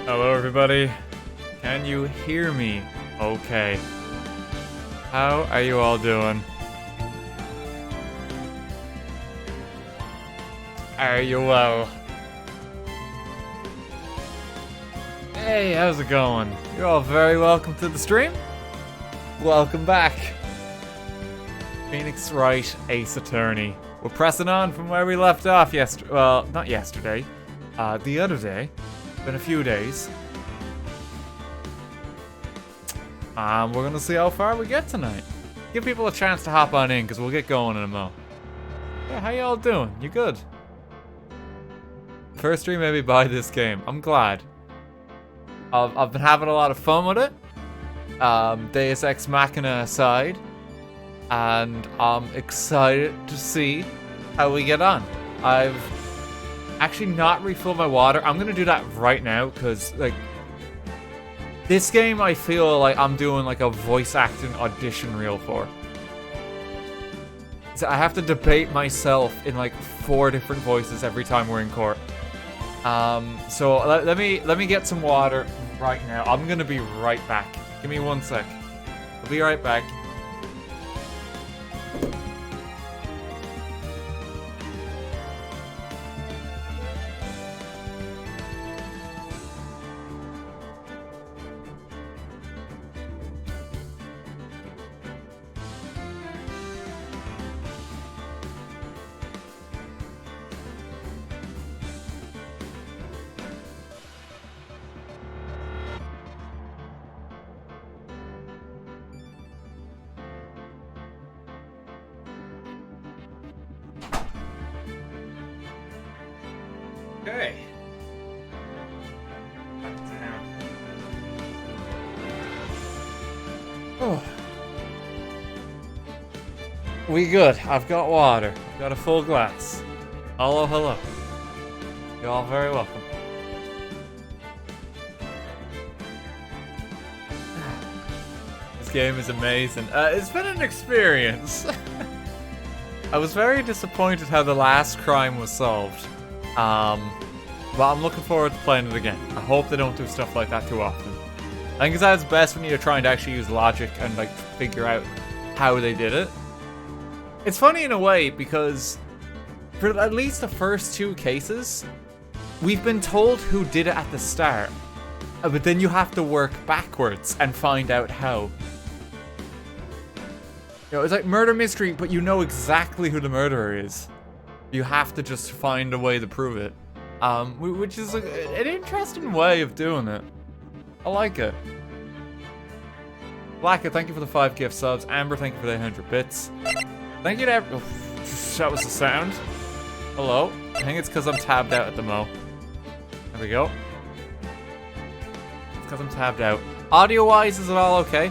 Hello everybody. Can you hear me? Okay. How are you all doing? Are you well? Hey, how's it going? You're all very welcome to the stream. Welcome back. Phoenix Wright, Ace Attorney. We're pressing on from where we left off yesterday. Well, not yesterday. The other day. Been a few days. We're gonna see how far we get tonight. Give people a chance to hop on in, because we'll get going in a mo. Yeah, how y'all doing? You good? First stream maybe buy this game. I'm glad. I've been having a lot of fun with it. Deus Ex Machina aside. And I'm excited to see how we get on. I've actually not refilled my water. I'm gonna do that right now, because, like, this game I feel like I'm doing, like, a voice acting audition reel for. So I have to debate myself in, like, 4 different voices every time we're in court. So let me get some water right now. I'm gonna be right back. Give me 1 sec. I'll be right back. Okay. Oh. We good. I've got water. I've got a full glass. Hello, hello. You're all very welcome. This game is amazing. It's been an experience. I was very disappointed how the last crime was solved. But I'm looking forward to playing it again. I hope they don't do stuff like that too often. I think it's at its best when you're trying to actually use logic and, like, figure out how they did it. It's funny in a way because for at least the first 2 cases, we've been told who did it at the start, but then you have to work backwards and find out how. You know, it's like murder mystery, but you know exactly who the murderer is. You have to just find a way to prove it. Which is an interesting way of doing it. I like it. Blacker, thank you for the 5 gift subs. Amber, thank you for the 100 bits. Thank you to everyone. That was the sound. Hello. I think it's because I'm tabbed out at the mo. There we go. It's because I'm tabbed out. Audio-wise, is it all okay?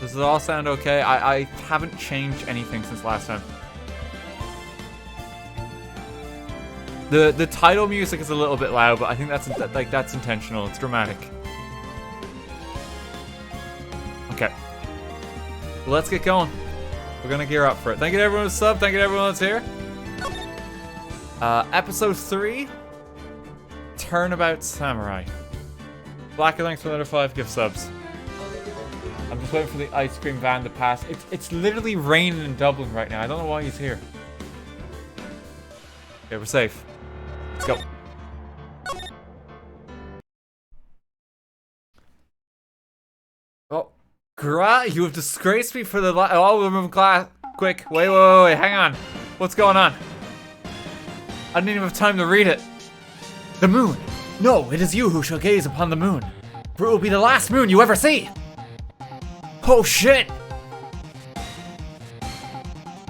Does it all sound okay? I haven't changed anything since last time. The title music is a little bit loud, but I think that's intentional. It's dramatic. Okay. Well, let's get going. We're gonna gear up for it. Thank you to everyone who's subbed. Thank you to everyone that's here. Episode 3. Turnabout Samurai. Blacker, thanks for another 5 gift subs. I'm just waiting for the ice cream van to pass. It's literally raining in Dublin right now. I don't know why he's here. Okay, we're safe. Let's go. Oh, you have disgraced me for the oh, we'll move class. Quick, wait, hang on. What's going on? I didn't even have time to read it. The moon. No, it is you who shall gaze upon the moon. For it will be the last moon you ever see. Oh shit!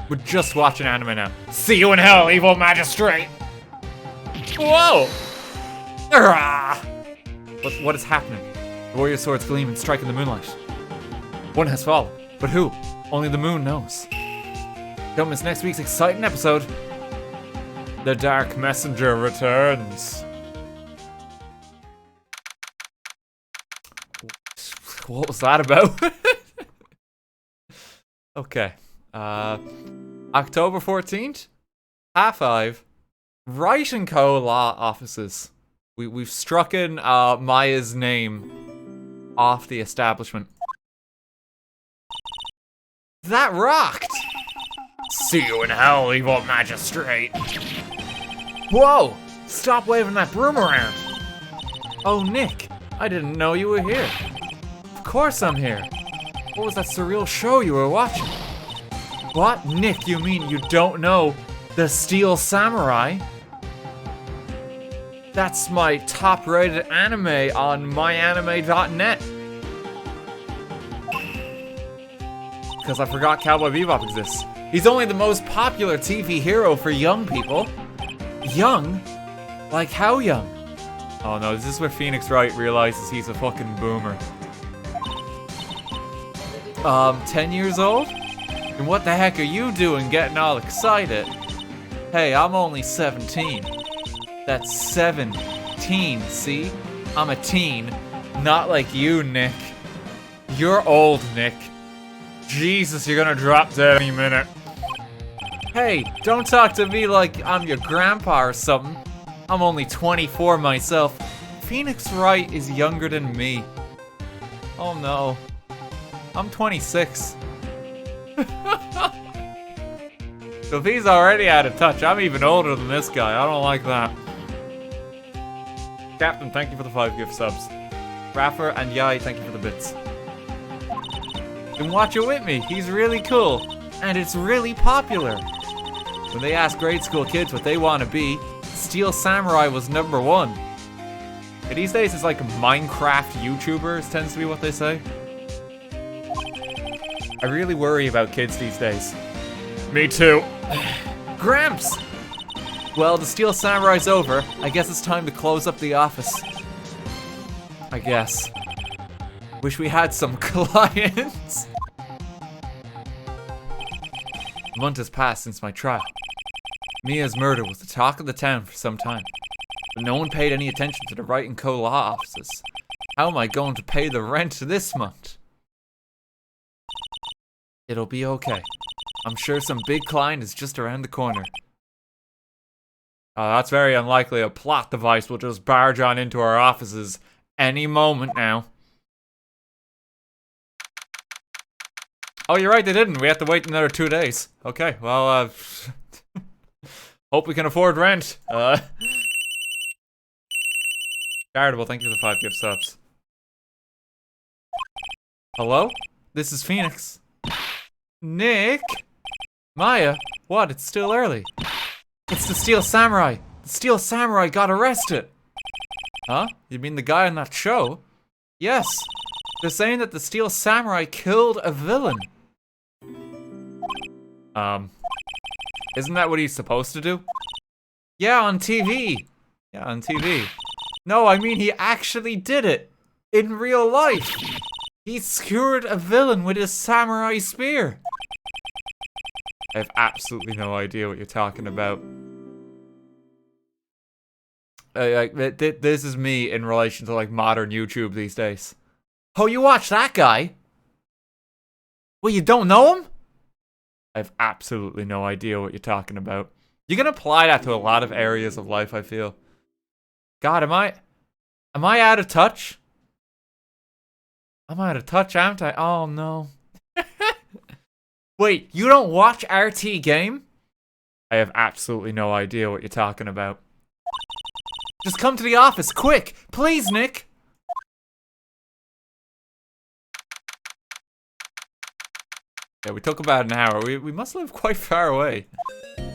We're just watching anime now. See you in hell, evil magistrate! Whoa! What is happening? The warrior swords gleam and strike in the moonlight. One has fallen, but who? Only the moon knows. Don't miss next week's exciting episode. The Dark Messenger returns. What was that about? Okay. October 14th, 5:30, Wright and Co. law offices. We've struck in Maya's name off the establishment. That rocked! See you in hell, evil magistrate. Whoa! Stop waving that broom around. Oh, Nick, I didn't know you were here. Of course I'm here. What was that surreal show you were watching? What? Nick, you mean you don't know the Steel Samurai? That's my top-rated anime on myanime.net. Because I forgot Cowboy Bebop exists. He's only the most popular TV hero for young people. Young? Like how young? Oh no, is this where Phoenix Wright realizes he's a fucking boomer? 10 years old? And what the heck are you doing getting all excited? Hey, I'm only 17. That's 17, see? I'm a teen. Not like you, Nick. You're old, Nick. Jesus, you're gonna drop dead any minute. Hey, don't talk to me like I'm your grandpa or something. I'm only 24 myself. Phoenix Wright is younger than me. Oh no. I'm 26. So if he's already out of touch, I'm even older than this guy. I don't like that. Captain, thank you for the 5 gift subs. Raffer and Yai, thank you for the bits. Then watch it with me. He's really cool. And it's really popular. When they ask grade school kids what they want to be, Steel Samurai was #1. And these days it's like Minecraft YouTubers tends to be what they say. I really worry about kids these days. Me too. Gramps! Well, the Steel Samurai's over. I guess it's time to close up the office. I guess. Wish we had some clients. A month has passed since my trial. Mia's murder was the talk of the town for some time. But no one paid any attention to the Wright & Co. law offices. How am I going to pay the rent this month? It'll be okay. I'm sure some big client is just around the corner. That's very unlikely. A plot device will just barge on into our offices any moment now. Oh, you're right, they didn't. We have to wait another 2 days. Okay, well, hope we can afford rent. Charitable, thank you for the 5 gift subs. Hello? This is Phoenix. Nick? Maya? What? It's still early. It's the Steel Samurai. The Steel Samurai got arrested. Huh? You mean the guy on that show? Yes. They're saying that the Steel Samurai killed a villain. Isn't that what he's supposed to do? Yeah, on TV. Yeah, on TV. No, I mean he actually did it. In real life. He skewered a villain with his samurai spear. I have absolutely no idea what you're talking about. This is me in relation to like modern YouTube these days. Oh, you watch that guy? Well, you don't know him? I have absolutely no idea what you're talking about. You can apply that to a lot of areas of life, I feel. God, am I out of touch? I'm out of touch, aren't I? Oh, no. Wait, you don't watch RTGame? I have absolutely no idea what you're talking about. Just come to the office, quick! Please, Nick! Yeah, we took about an hour. We must live quite far away.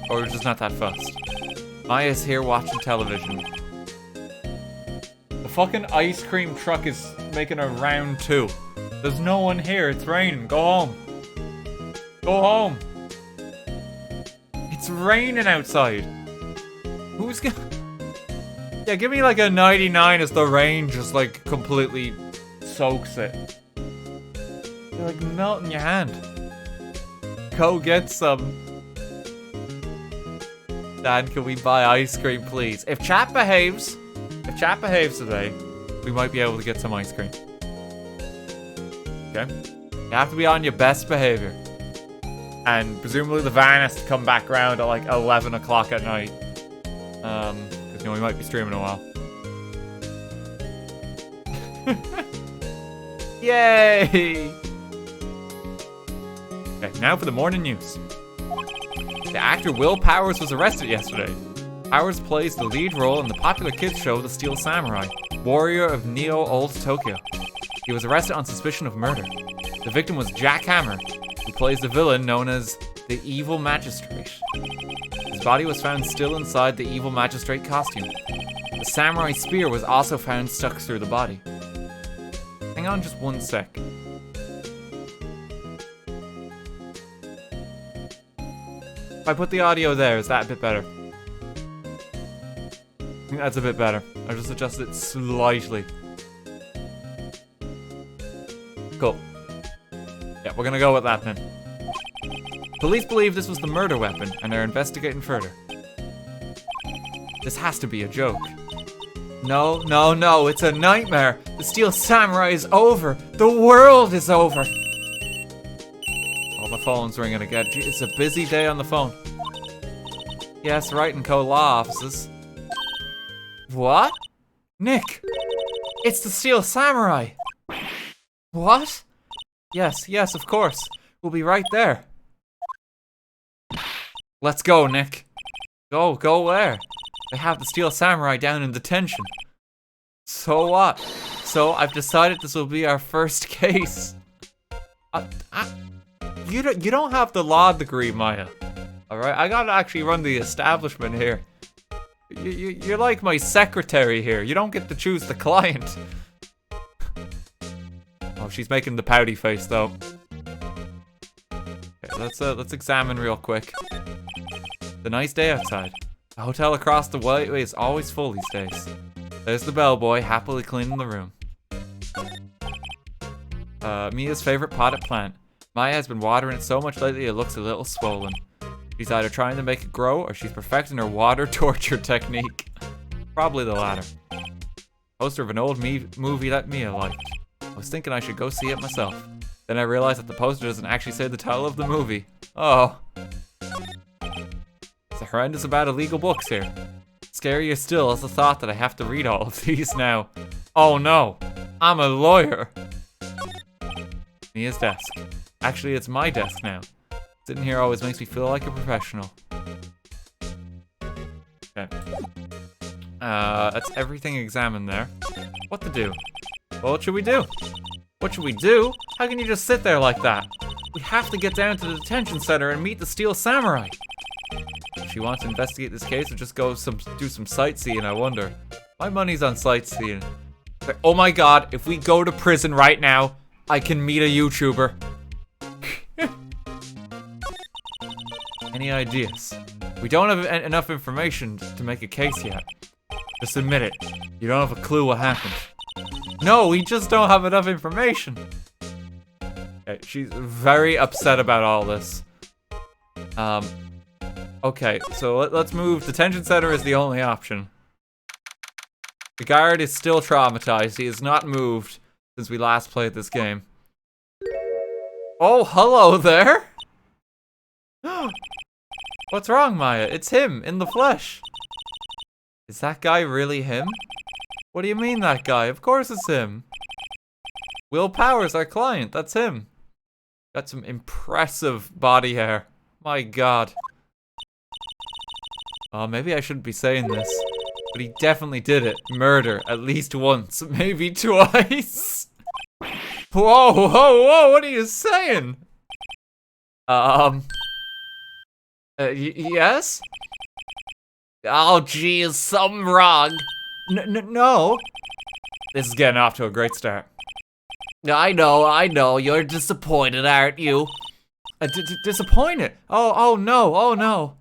Or we're just not that fast. Maya's here watching television. The fucking ice cream truck is making a round 2. There's no one here. It's raining. Go home. Go home. It's raining outside. Who's gonna... Yeah, give me like a 99 as the rain just like completely soaks it. You're like melting your hand. Go get some. Dan, can we buy ice cream, please? If chat behaves today, we might be able to get some ice cream. Okay? You have to be on your best behavior. And presumably the van has to come back around at like 11 o'clock at night. Because, we might be streaming a while. Yay! Okay, now for the morning news. The actor Will Powers was arrested yesterday. Powers plays the lead role in the popular kids show The Steel Samurai, warrior of Neo-Old Tokyo. He was arrested on suspicion of murder. The victim was Jack Hammer, who plays the villain known as the Evil Magistrate. His body was found still inside the Evil Magistrate costume. The samurai spear was also found stuck through the body. Hang on just one sec. If I put the audio there, is that a bit better? I think that's a bit better. I just adjusted it slightly. Cool. Yeah, we're gonna go with that then. Police believe this was the murder weapon, and are investigating further. This has to be a joke. No, no, no, it's a nightmare. The Steel Samurai is over. The world is over. Oh, my phone's ringing again. Gee, it's a busy day on the phone. Yes, Wright & Co. law offices. What? Nick! It's the Steel Samurai! What? Yes, yes, of course. We'll be right there. Let's go, Nick. Go where? They have the Steel Samurai down in detention. So what? So I've decided this will be our first case. You don't have the law degree, Maya. Alright, I gotta actually run the establishment here. You're like my secretary here. You don't get to choose the client. Oh, she's making the pouty face though. Okay, let's examine real quick. It's a nice day outside. The hotel across the way is always full these days. There's the bellboy happily cleaning the room. Mia's favorite potted plant. Maya has been watering it so much lately it looks a little swollen. She's either trying to make it grow or she's perfecting her water torture technique. Probably the latter. Poster of an old movie that Mia liked. I was thinking I should go see it myself. Then I realized that the poster doesn't actually say the title of the movie. Oh. It's a horrendous about illegal books here. Scarier still is the thought that I have to read all of these now. Oh no, I'm a lawyer. Mia's desk. Actually, it's my desk now. Sitting here always makes me feel like a professional. Okay. That's everything examined there. What to do? Well, what should we do? What should we do? How can you just sit there like that? We have to get down to the detention center and meet the Steel Samurai. If she wants to investigate this case or just go do some sightseeing, I wonder. My money's on sightseeing. Oh my god, if we go to prison right now, I can meet a YouTuber. Any ideas? We don't have enough information to make a case yet. Just admit it. You don't have a clue what happened. No, we just don't have enough information. Okay, she's very upset about all this. Okay, so let's move. Detention center is the only option. The guard is still traumatized. He has not moved since we last played this game. Oh, hello there. What's wrong, Maya? It's him, in the flesh. Is that guy really him? What do you mean, that guy? Of course it's him. Will Powers, our client, that's him. Got some impressive body hair. My god. Oh, maybe I shouldn't be saying this. But he definitely did it. Murder, at least once, maybe twice. Whoa, whoa, whoa, what are you saying? Yes? Oh, geez, something wrong. No. This is getting off to a great start. I know, you're disappointed, aren't you? Disappointed? Oh, no.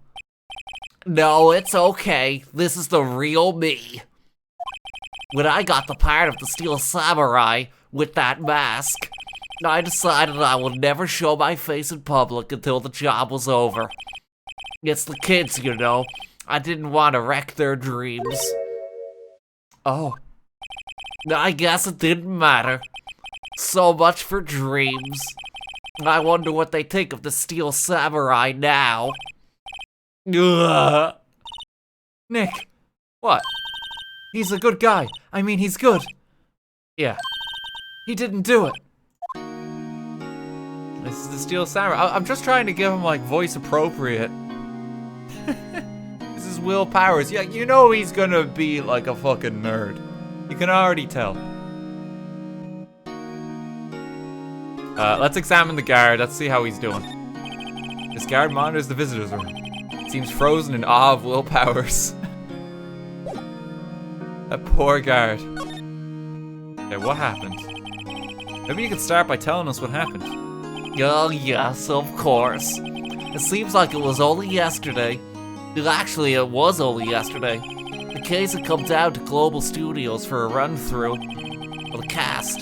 No, it's okay. This is the real me. When I got the part of the Steel Samurai with that mask, I decided I would never show my face in public until the job was over. It's the kids, you know. I didn't want to wreck their dreams. Oh. I guess it didn't matter. So much for dreams. I wonder what they think of the Steel Samurai now. Ugh. Nick, What? He's a good guy. I mean, he's good. Yeah. He didn't do it. This is the Steel Samurai. I'm just trying to give him, like, voice appropriate. This is Will Powers. Yeah, you know he's gonna be, like, a fucking nerd. You can already tell. Let's examine the guard. Let's see how he's doing. This guard monitors the visitors room. Seems frozen in awe of Will Powers. That poor guard. Okay, what happened? Maybe you could start by telling us what happened. Oh, yes, of course. It seems like it was only yesterday. Actually, it was only yesterday. The case had come down to Global Studios for a run-through of the cast.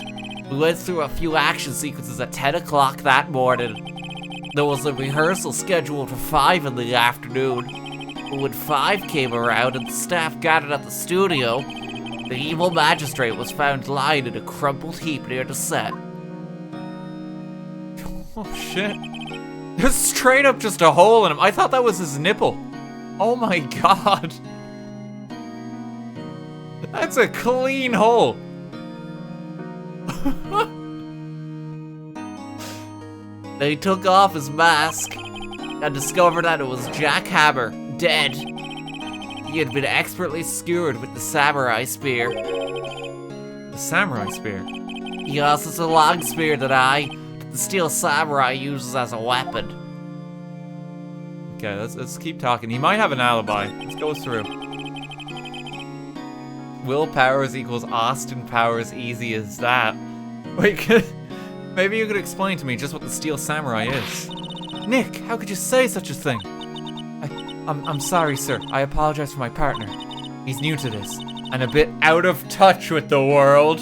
We went through a few action sequences at 10 o'clock that morning. There was a rehearsal scheduled for 5 in the afternoon. But when 5 came around and the staff gathered at the studio, the evil magistrate was found lying in a crumpled heap near the set. Oh shit. There's straight up just a hole in him. I thought that was his nipple. Oh my god. That's a clean hole. They took off his mask and discovered that it was Jack Hammer, dead. He had been expertly skewered with the samurai spear. The samurai spear? Yes, it's a long spear that the Steel Samurai uses as a weapon. Okay, let's keep talking. He might have an alibi. Let's go through. Will Powers equals Austin Powers, easy as that. Wait, maybe you could explain to me just what the Steel Samurai is. Nick, how could you say such a thing? I'm sorry, sir. I apologize for my partner. He's new to this and a bit out of touch with the world.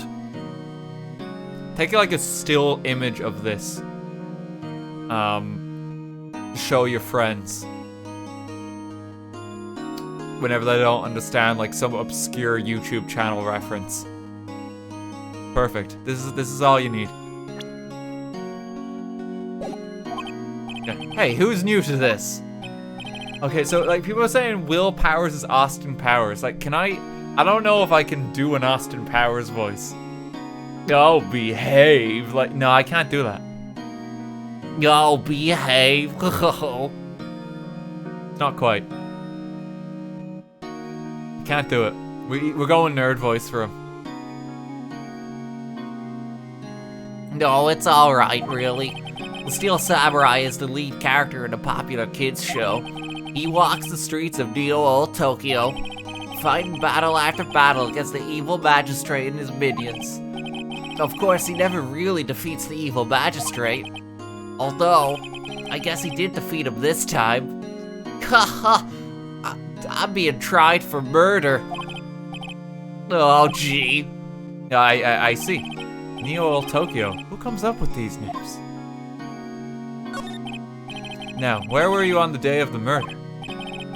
Take like a still image of this. Show your friends. Whenever they don't understand like some obscure YouTube channel reference. Perfect. This is all you need. Yeah. Hey, who's new to this? Okay, so like people are saying Will Powers is Austin Powers. Like, can I don't know if I can do an Austin Powers voice. Oh, behave. Like, no, I can't do that. Oh, behave. Not quite. Can't do it. We're going nerd voice for him. No, it's alright, really. The Steel Samurai is the lead character in a popular kids show. He walks the streets of Neo-Old Tokyo, fighting battle after battle against the evil magistrate and his minions. Of course, he never really defeats the evil magistrate. Although, I guess he did defeat him this time. Haha, I'm being tried for murder. Oh, gee. I see. Neo-Old Tokyo. Who comes up with these names? Now, where were you on the day of the murder?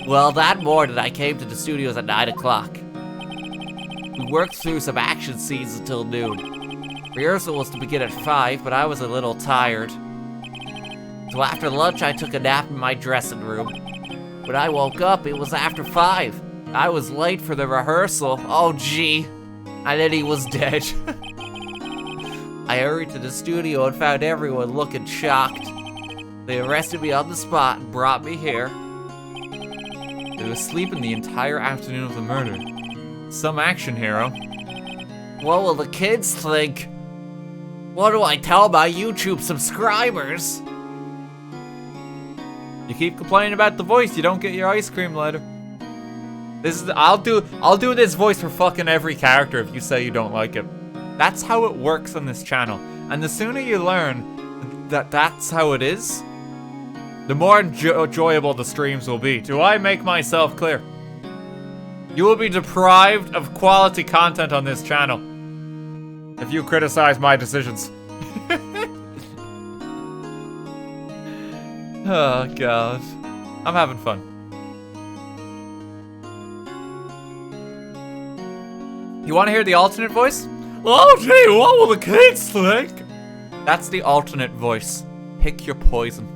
Well, that morning I came to the studios at 9 o'clock. We worked through some action scenes until noon. Rehearsal was to begin at 5, but I was a little tired. So after lunch, I took a nap in my dressing room. When I woke up, it was after 5. I was late for the rehearsal. Oh, gee. And then he was dead. I hurried to the studio and found everyone looking shocked. They arrested me on the spot and brought me here. They were sleeping the entire afternoon of the murder. Some action, hero. What will the kids think? What do I tell my YouTube subscribers? You keep complaining about the voice, you don't get your ice cream later. I'll do this voice for fucking every character if you say you don't like it. That's how it works on this channel. And the sooner you learn that that's how it is, the more enjoyable the streams will be. Do I make myself clear? You will be deprived of quality content on this channel if you criticize my decisions. Oh god. I'm having fun. You want to hear the alternate voice? Oh gee, what will the kids think? That's the alternate voice. Pick your poison.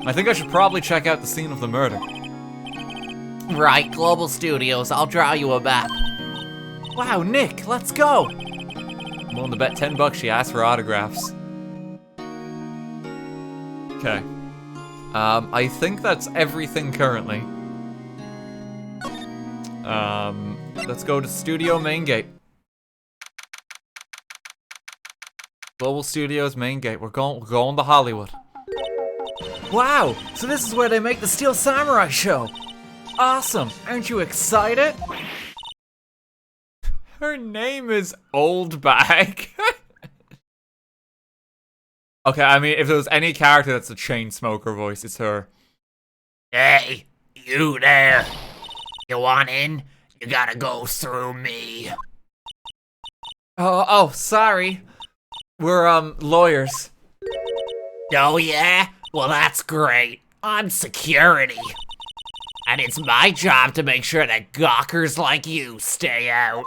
I think I should probably check out the scene of the murder. Right, Global Studios. I'll draw you a map. Wow, Nick, let's go. I'm willing to bet $10 she asked for autographs. Okay. I think that's everything currently. Let's go to Studio Main Gate. Global Studios Main Gate. We're going to Hollywood. Wow, so this is where they make the Steel Samurai show. Awesome, aren't you excited? Her name is Old Bag. Okay, I mean, if there was any character that's a chain smoker voice, it's her. Hey, you there. You want in? You gotta go through me. Oh, sorry. We're, lawyers. Oh yeah? Well, that's great. I'm security. And it's my job to make sure that gawkers like you stay out.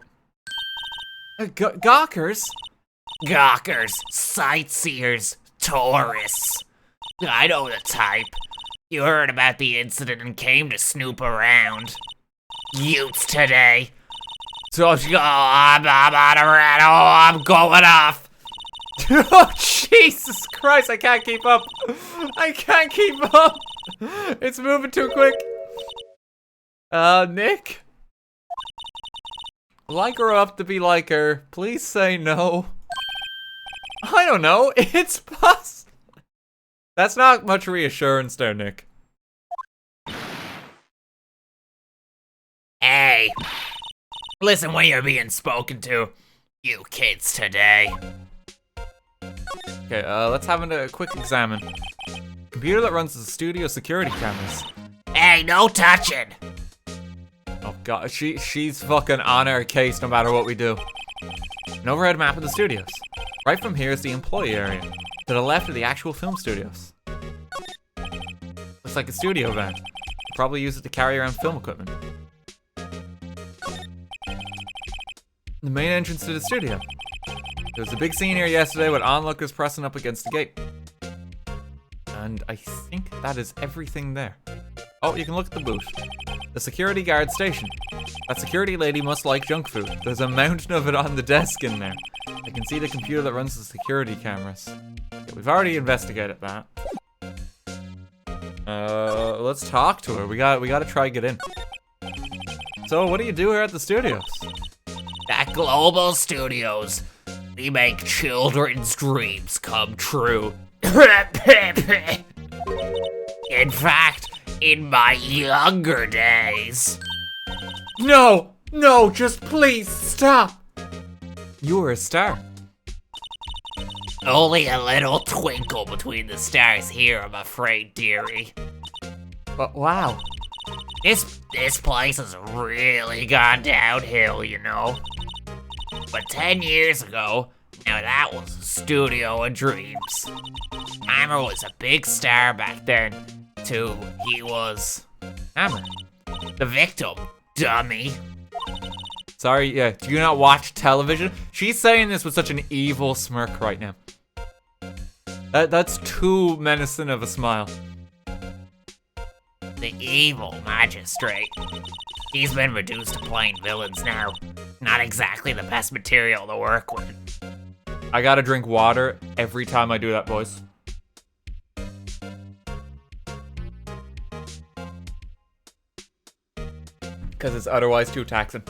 Gawkers? Gawkers, sightseers, tourists. I know the type. You heard about the incident and came to snoop around. Utes today. So I'm on a rat. Oh, I'm going off. Oh, Jesus Christ, I can't keep up. I can't keep up. It's moving too quick. Nick? Will I grow up to be like her? Please say no. I don't know. It's possible. That's not much reassurance there, Nick. Hey. Listen when you're being spoken to. You kids today. Okay, let's have a quick examine. Computer that runs the studio security cameras. Hey, no touching. Oh god, she's fucking on our case no matter what we do. An overhead map of the studios. Right from here is the employee area. To the left are the actual film studios. Looks like a studio van. Probably use it to carry around film equipment. The main entrance to the studio. There was a big scene here yesterday with onlookers pressing up against the gate. And I think that is everything there. Oh, you can look at the booth. The security guard station. That security lady must like junk food. There's a mountain of it on the desk in there. I can see the computer that runs the security cameras. Yeah, we've already investigated that. Let's talk to her. We gotta try get in. So, what do you do here at the studios? At Global Studios, we make children's dreams come true. In fact, in my younger days. No, just please stop. You were a star. Only a little twinkle between the stars here, I'm afraid, dearie. But wow. This place has really gone downhill, you know. But 10 years ago, now that was a studio of dreams. Hammer was a big star back then, too. He was... Hammer? The victim, dummy. Sorry, yeah, do you not watch television? She's saying this with such an evil smirk right now. That's too menacing of a smile. The evil magistrate. He's been reduced to plain villains now. Not exactly the best material to work with. I gotta drink water every time I do that voice. Because it's otherwise too taxing.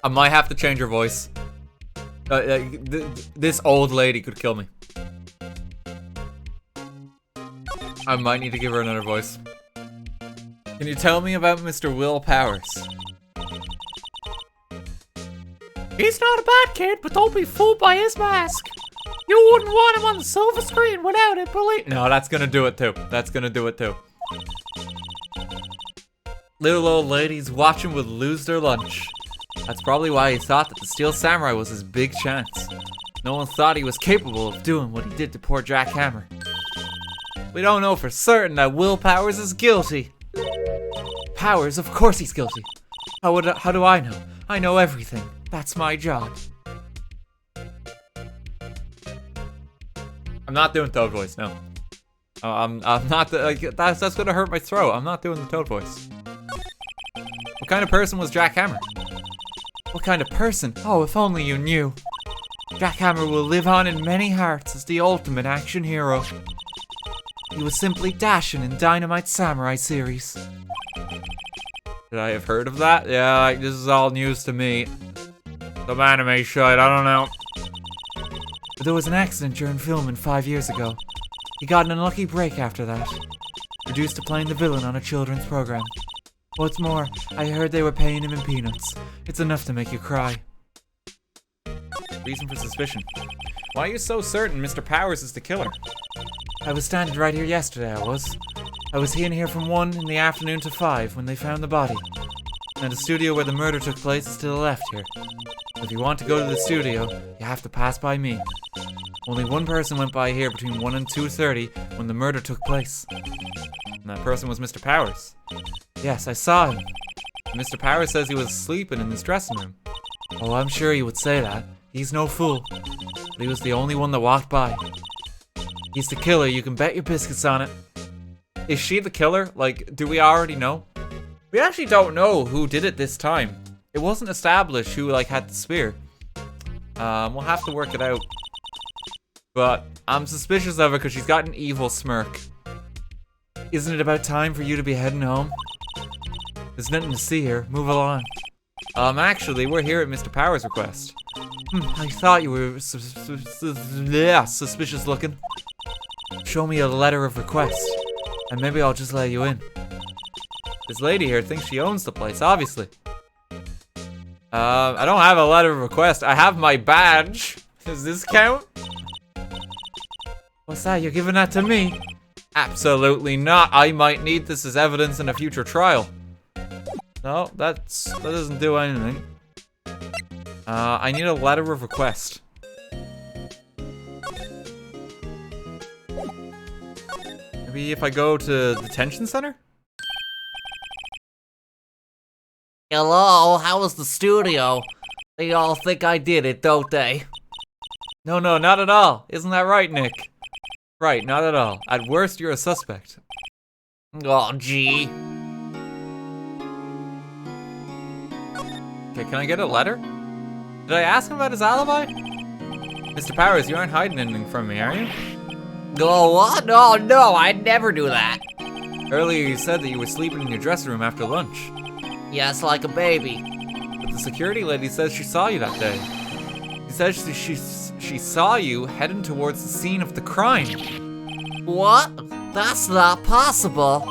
I might have to change her voice. This old lady could kill me. I might need to give her another voice. Can you tell me about Mr. Will Powers? He's not a bad kid, but don't be fooled by his mask. You wouldn't want him on the silver screen without it, believe. No, that's gonna do it too. That's gonna do it too. Little old ladies watching would lose their lunch. That's probably why he thought that the Steel Samurai was his big chance. No one thought he was capable of doing what he did to poor Jack Hammer. We don't know for certain that Will Powers is guilty. Powers, of course he's guilty. How do I know? I know everything. That's my job. I'm not doing Toad voice, no. I'm not that's gonna hurt my throat. I'm not doing the Toad voice. What kind of person was Jack Hammer? What kind of person? Oh, if only you knew. Jack Hammer will live on in many hearts as the ultimate action hero. He was simply dashing in Dynamite Samurai series. Should I have heard of that? Yeah, like, this is all news to me. Some anime shit, I don't know. But there was an accident during filming 5 years ago. He got an unlucky break after that. Reduced to playing the villain on a children's program. What's more, I heard they were paying him in peanuts. It's enough to make you cry. Reason for suspicion. Why are you so certain Mr. Powers is the killer? I was standing right here yesterday, I was. I was in here from 1 in the afternoon to 5 when they found the body. And the studio where the murder took place is to the left here. If you want to go to the studio, you have to pass by me. Only one person went by here between 1 and 2:30 when the murder took place. And that person was Mr. Powers. Yes, I saw him. Mr. Powers says he was sleeping in his dressing room. Oh, I'm sure he would say that. He's no fool. But he was the only one that walked by. He's the killer, you can bet your biscuits on it. Is she the killer? Like, do we already know? We actually don't know who did it this time. It wasn't established who, like, had the spear. We'll have to work it out. But I'm suspicious of her because she's got an evil smirk. Isn't it about time for you to be heading home? There's nothing to see here. Move along. Actually, we're here at Mr. Powers' request. I thought you were suspicious looking. Show me a letter of request, and maybe I'll just let you in. This lady here thinks she owns the place, obviously. I don't have a letter of request. I have my badge. Does this count? What's that? You're giving that to me? Absolutely not. I might need this as evidence in a future trial. No, that doesn't do anything. I need a letter of request. Maybe if I go to the detention center? Hello, how was the studio? They all think I did it, don't they? No, not at all. Isn't that right, Nick? Right, not at all. At worst, you're a suspect. Oh, gee. Okay, can I get a letter? Did I ask him about his alibi? Mr. Powers, you aren't hiding anything from me, are you? Oh, what? No, I'd never do that. Earlier you said that you were sleeping in your dressing room after lunch. Yes, like a baby. But the security lady says she saw you that day. She says she saw you heading towards the scene of the crime. What? That's not possible.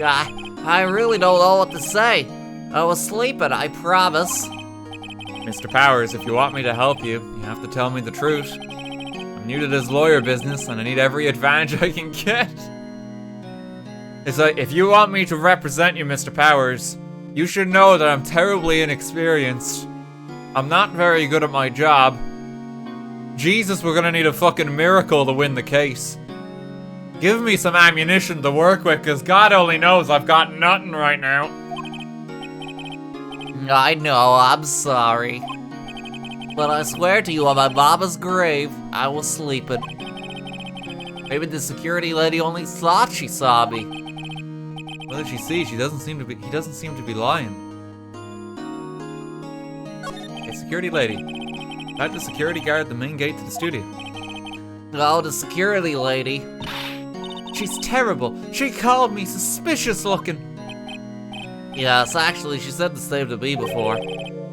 I really don't know what to say. I was sleeping, I promise. Mr. Powers, if you want me to help you, you have to tell me the truth. I'm new to this lawyer business, and I need every advantage I can get. It's like, if you want me to represent you, Mr. Powers, you should know that I'm terribly inexperienced. I'm not very good at my job. Jesus, we're gonna need a fucking miracle to win the case. Give me some ammunition to work with, because God only knows I've got nothing right now. I know, I'm sorry. But I swear to you on my mama's grave, I was sleeping. Maybe the security lady only thought she saw me. What did she see? He doesn't seem to be lying. Hey, security lady. How'd the security guard the main gate to the studio? Oh, the security lady. She's terrible. She called me suspicious looking. Yes, actually, she said the same to me before.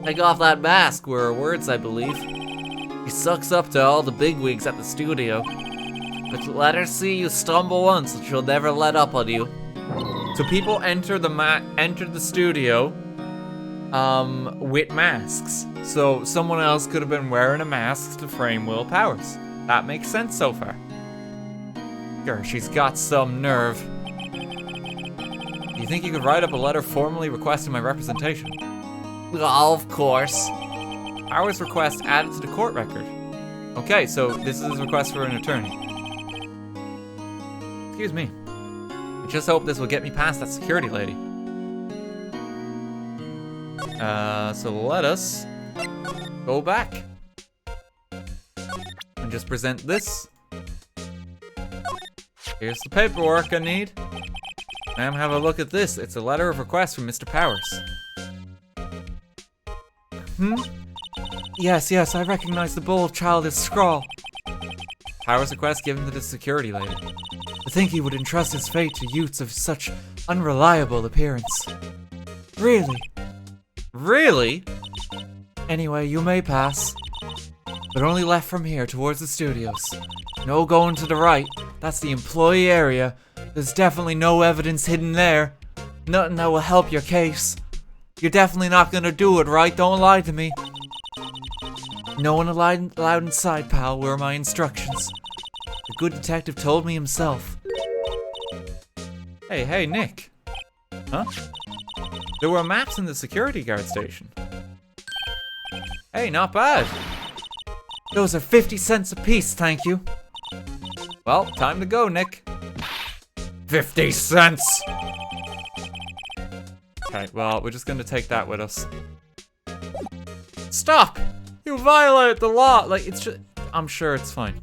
Take off that mask were her words, I believe. She sucks up to all the bigwigs at the studio. But let her see you stumble once and she'll never let up on you. So people enter the studio with masks. So someone else could have been wearing a mask to frame Will Powers. That makes sense so far. Sure, she's got some nerve. Do you think you could write up a letter formally requesting my representation? Oh, of course. Powers' request added to the court record. Okay, so this is his request for an attorney. Excuse me. I just hope this will get me past that security lady. So let us go back and just present this. Here's the paperwork I need. Ma'am, have a look at this. It's a letter of request from Mr. Powers. Yes, I recognize the bold, childish scrawl. Powers request given to the security lady. To think he would entrust his fate to youths of such unreliable appearance. Really? Really? Anyway, you may pass. But only left from here towards the studios. No going to the right. That's the employee area. There's definitely no evidence hidden there. Nothing that will help your case. You're definitely not gonna do it, right? Don't lie to me. No one allowed inside, pal, were my instructions. The good detective told me himself. Hey, Nick. Huh? There were maps in the security guard station. Hey, not bad. Those are 50 cents apiece, thank you. Well, time to go, Nick. 50 cents! Okay, well, we're just gonna take that with us. Stop! You violate the law! Like, it's just... I'm sure it's fine.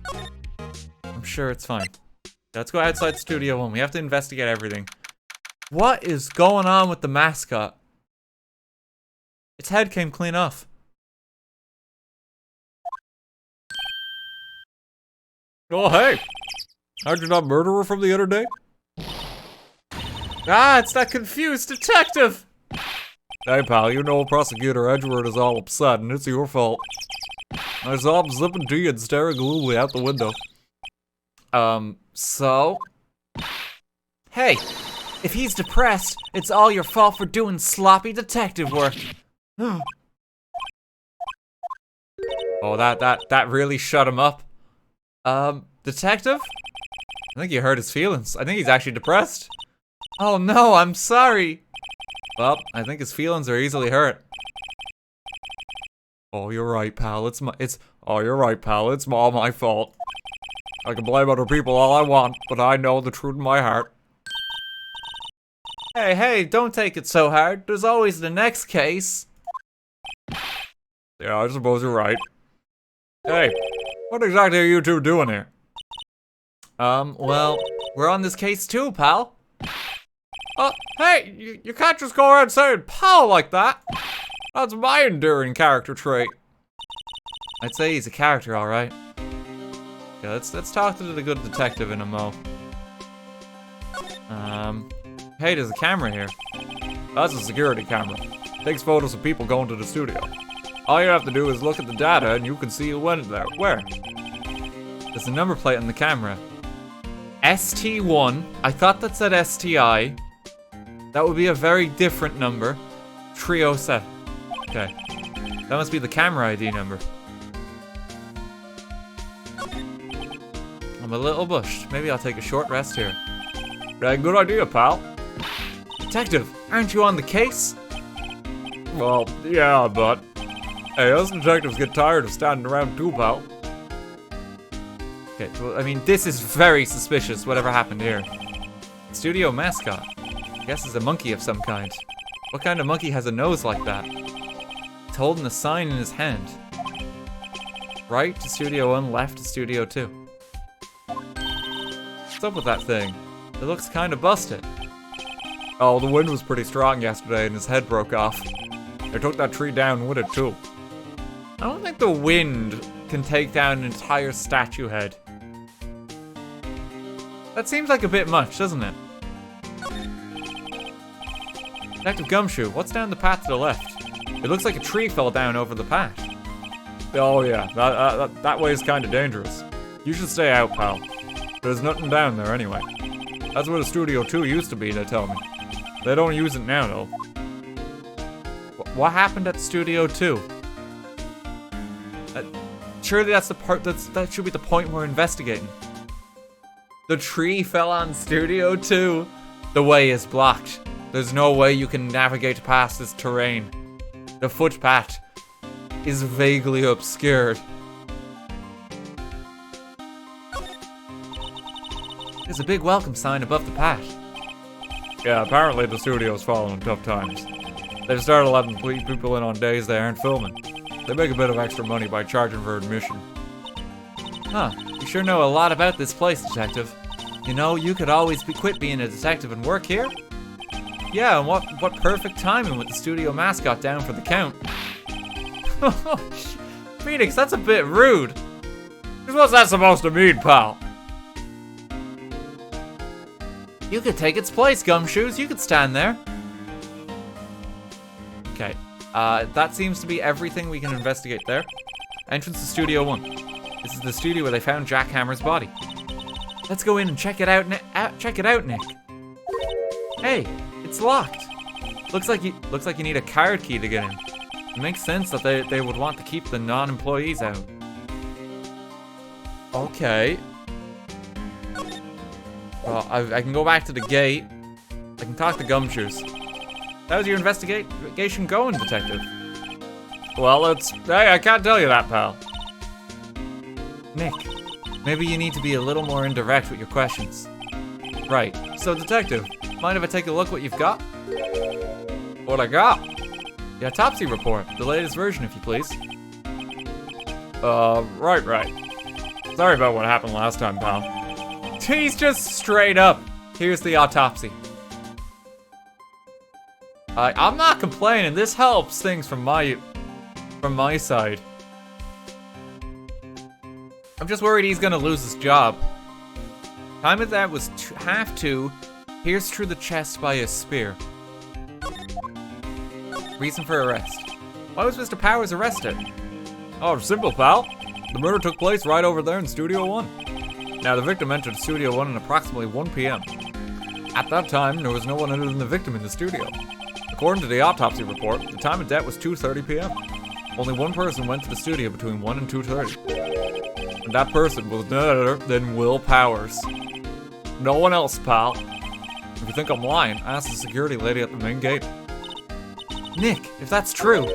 I'm sure it's fine. Let's go outside Studio 1. We have to investigate everything. What is going on with the mascot? Its head came clean off. Oh, hey! How'd you not murder her from the other day? Ah, it's that confused detective! Hey, pal, you know Prosecutor Edgeworth is all upset, and it's your fault. I saw him zipping tea and staring gloomily out the window. So? Hey, if he's depressed, it's all your fault for doing sloppy detective work. Oh, that really shut him up. Detective? I think you hurt his feelings. I think he's actually depressed. Oh no, I'm sorry. Well, I think his feelings are easily hurt. Oh, you're right, pal. You're right, pal. It's all my fault. I can blame other people all I want, but I know the truth in my heart. Hey, don't take it so hard. There's always the next case. Yeah, I suppose you're right. Hey, what exactly are you two doing here? Well, we're on this case too, pal. Hey, you can't just go around saying pal like that. That's my enduring character trait. I'd say he's a character, alright. Yeah, let's talk to the good detective in a mo. Hey, there's a camera here. That's a security camera. Takes photos of people going to the studio. All you have to do is look at the data and you can see who went there. Where? There's a number plate on the camera. ST1. I thought that said STI. That would be a very different number. 307. Okay. That must be the camera ID number. I'm a little bushed. Maybe I'll take a short rest here. Yeah, good idea, pal. Detective, aren't you on the case? Well, yeah, but... Hey, us detectives get tired of standing around too, pal. Okay, well, I mean, this is very suspicious, whatever happened here. Studio mascot. I guess it's a monkey of some kind. What kind of monkey has a nose like that? He's holding a sign in his hand. Right to Studio 1, left to Studio 2. What's up with that thing? It looks kind of busted. Oh, the wind was pretty strong yesterday and his head broke off. They took that tree down with it too. I don't think the wind can take down an entire statue head. That seems like a bit much, doesn't it? Detective Gumshoe, what's down the path to the left? It looks like a tree fell down over the path. Oh yeah, that way is kind of dangerous. You should stay out, pal. There's nothing down there anyway. That's where the Studio 2 used to be, they tell me. They don't use it now, though. What happened at Studio 2? Surely that's the part that should be the point we're investigating. The tree fell on Studio 2. The way is blocked. There's no way you can navigate past this terrain. The footpath is vaguely obscured. There's a big welcome sign above the path. Yeah, apparently the studio's fallen in tough times. They've started letting people in on days they aren't filming. They make a bit of extra money by charging for admission. Huh, you sure know a lot about this place, Detective. You know, you could always quit being a detective and work here. Yeah, and what perfect timing with the studio mascot down for the count. Phoenix, that's a bit rude. What's that supposed to mean, pal? You could take its place, Gumshoes. You could stand there. Okay. That seems to be everything we can investigate there. Entrance to Studio 1. This is the studio where they found Jack Hammer's body. Let's go in and check it out, Nick. Hey, it's locked. Looks like you need a card key to get in. It makes sense that they would want to keep the non-employees out. Okay. Well, I can go back to the gate. I can talk to Gumshoes. How's your investigation going, detective? Well, hey, I can't tell you that, pal. Nick, maybe you need to be a little more indirect with your questions. Right, so detective, mind if I take a look what you've got? What I got? The autopsy report, the latest version, if you please. Right. Sorry about what happened last time, pal. He's just straight up. Here's the autopsy. I'm not complaining. This helps things from my side. I'm just worried he's gonna lose his job. Time of that was 1:30, pierced through the chest by a spear. Reason for arrest. Why was Mr. Powers arrested? Oh, simple, pal. The murder took place right over there in Studio 1. Now, the victim entered Studio 1 at approximately 1 p.m. At that time, there was no one other than the victim in the studio. According to the autopsy report, the time of death was 2:30 p.m. Only one person went to the studio between 1 and 2:30. And that person was none other than Will Powers. No one else, pal. If you think I'm lying, ask the security lady at the main gate. Nick, if that's true,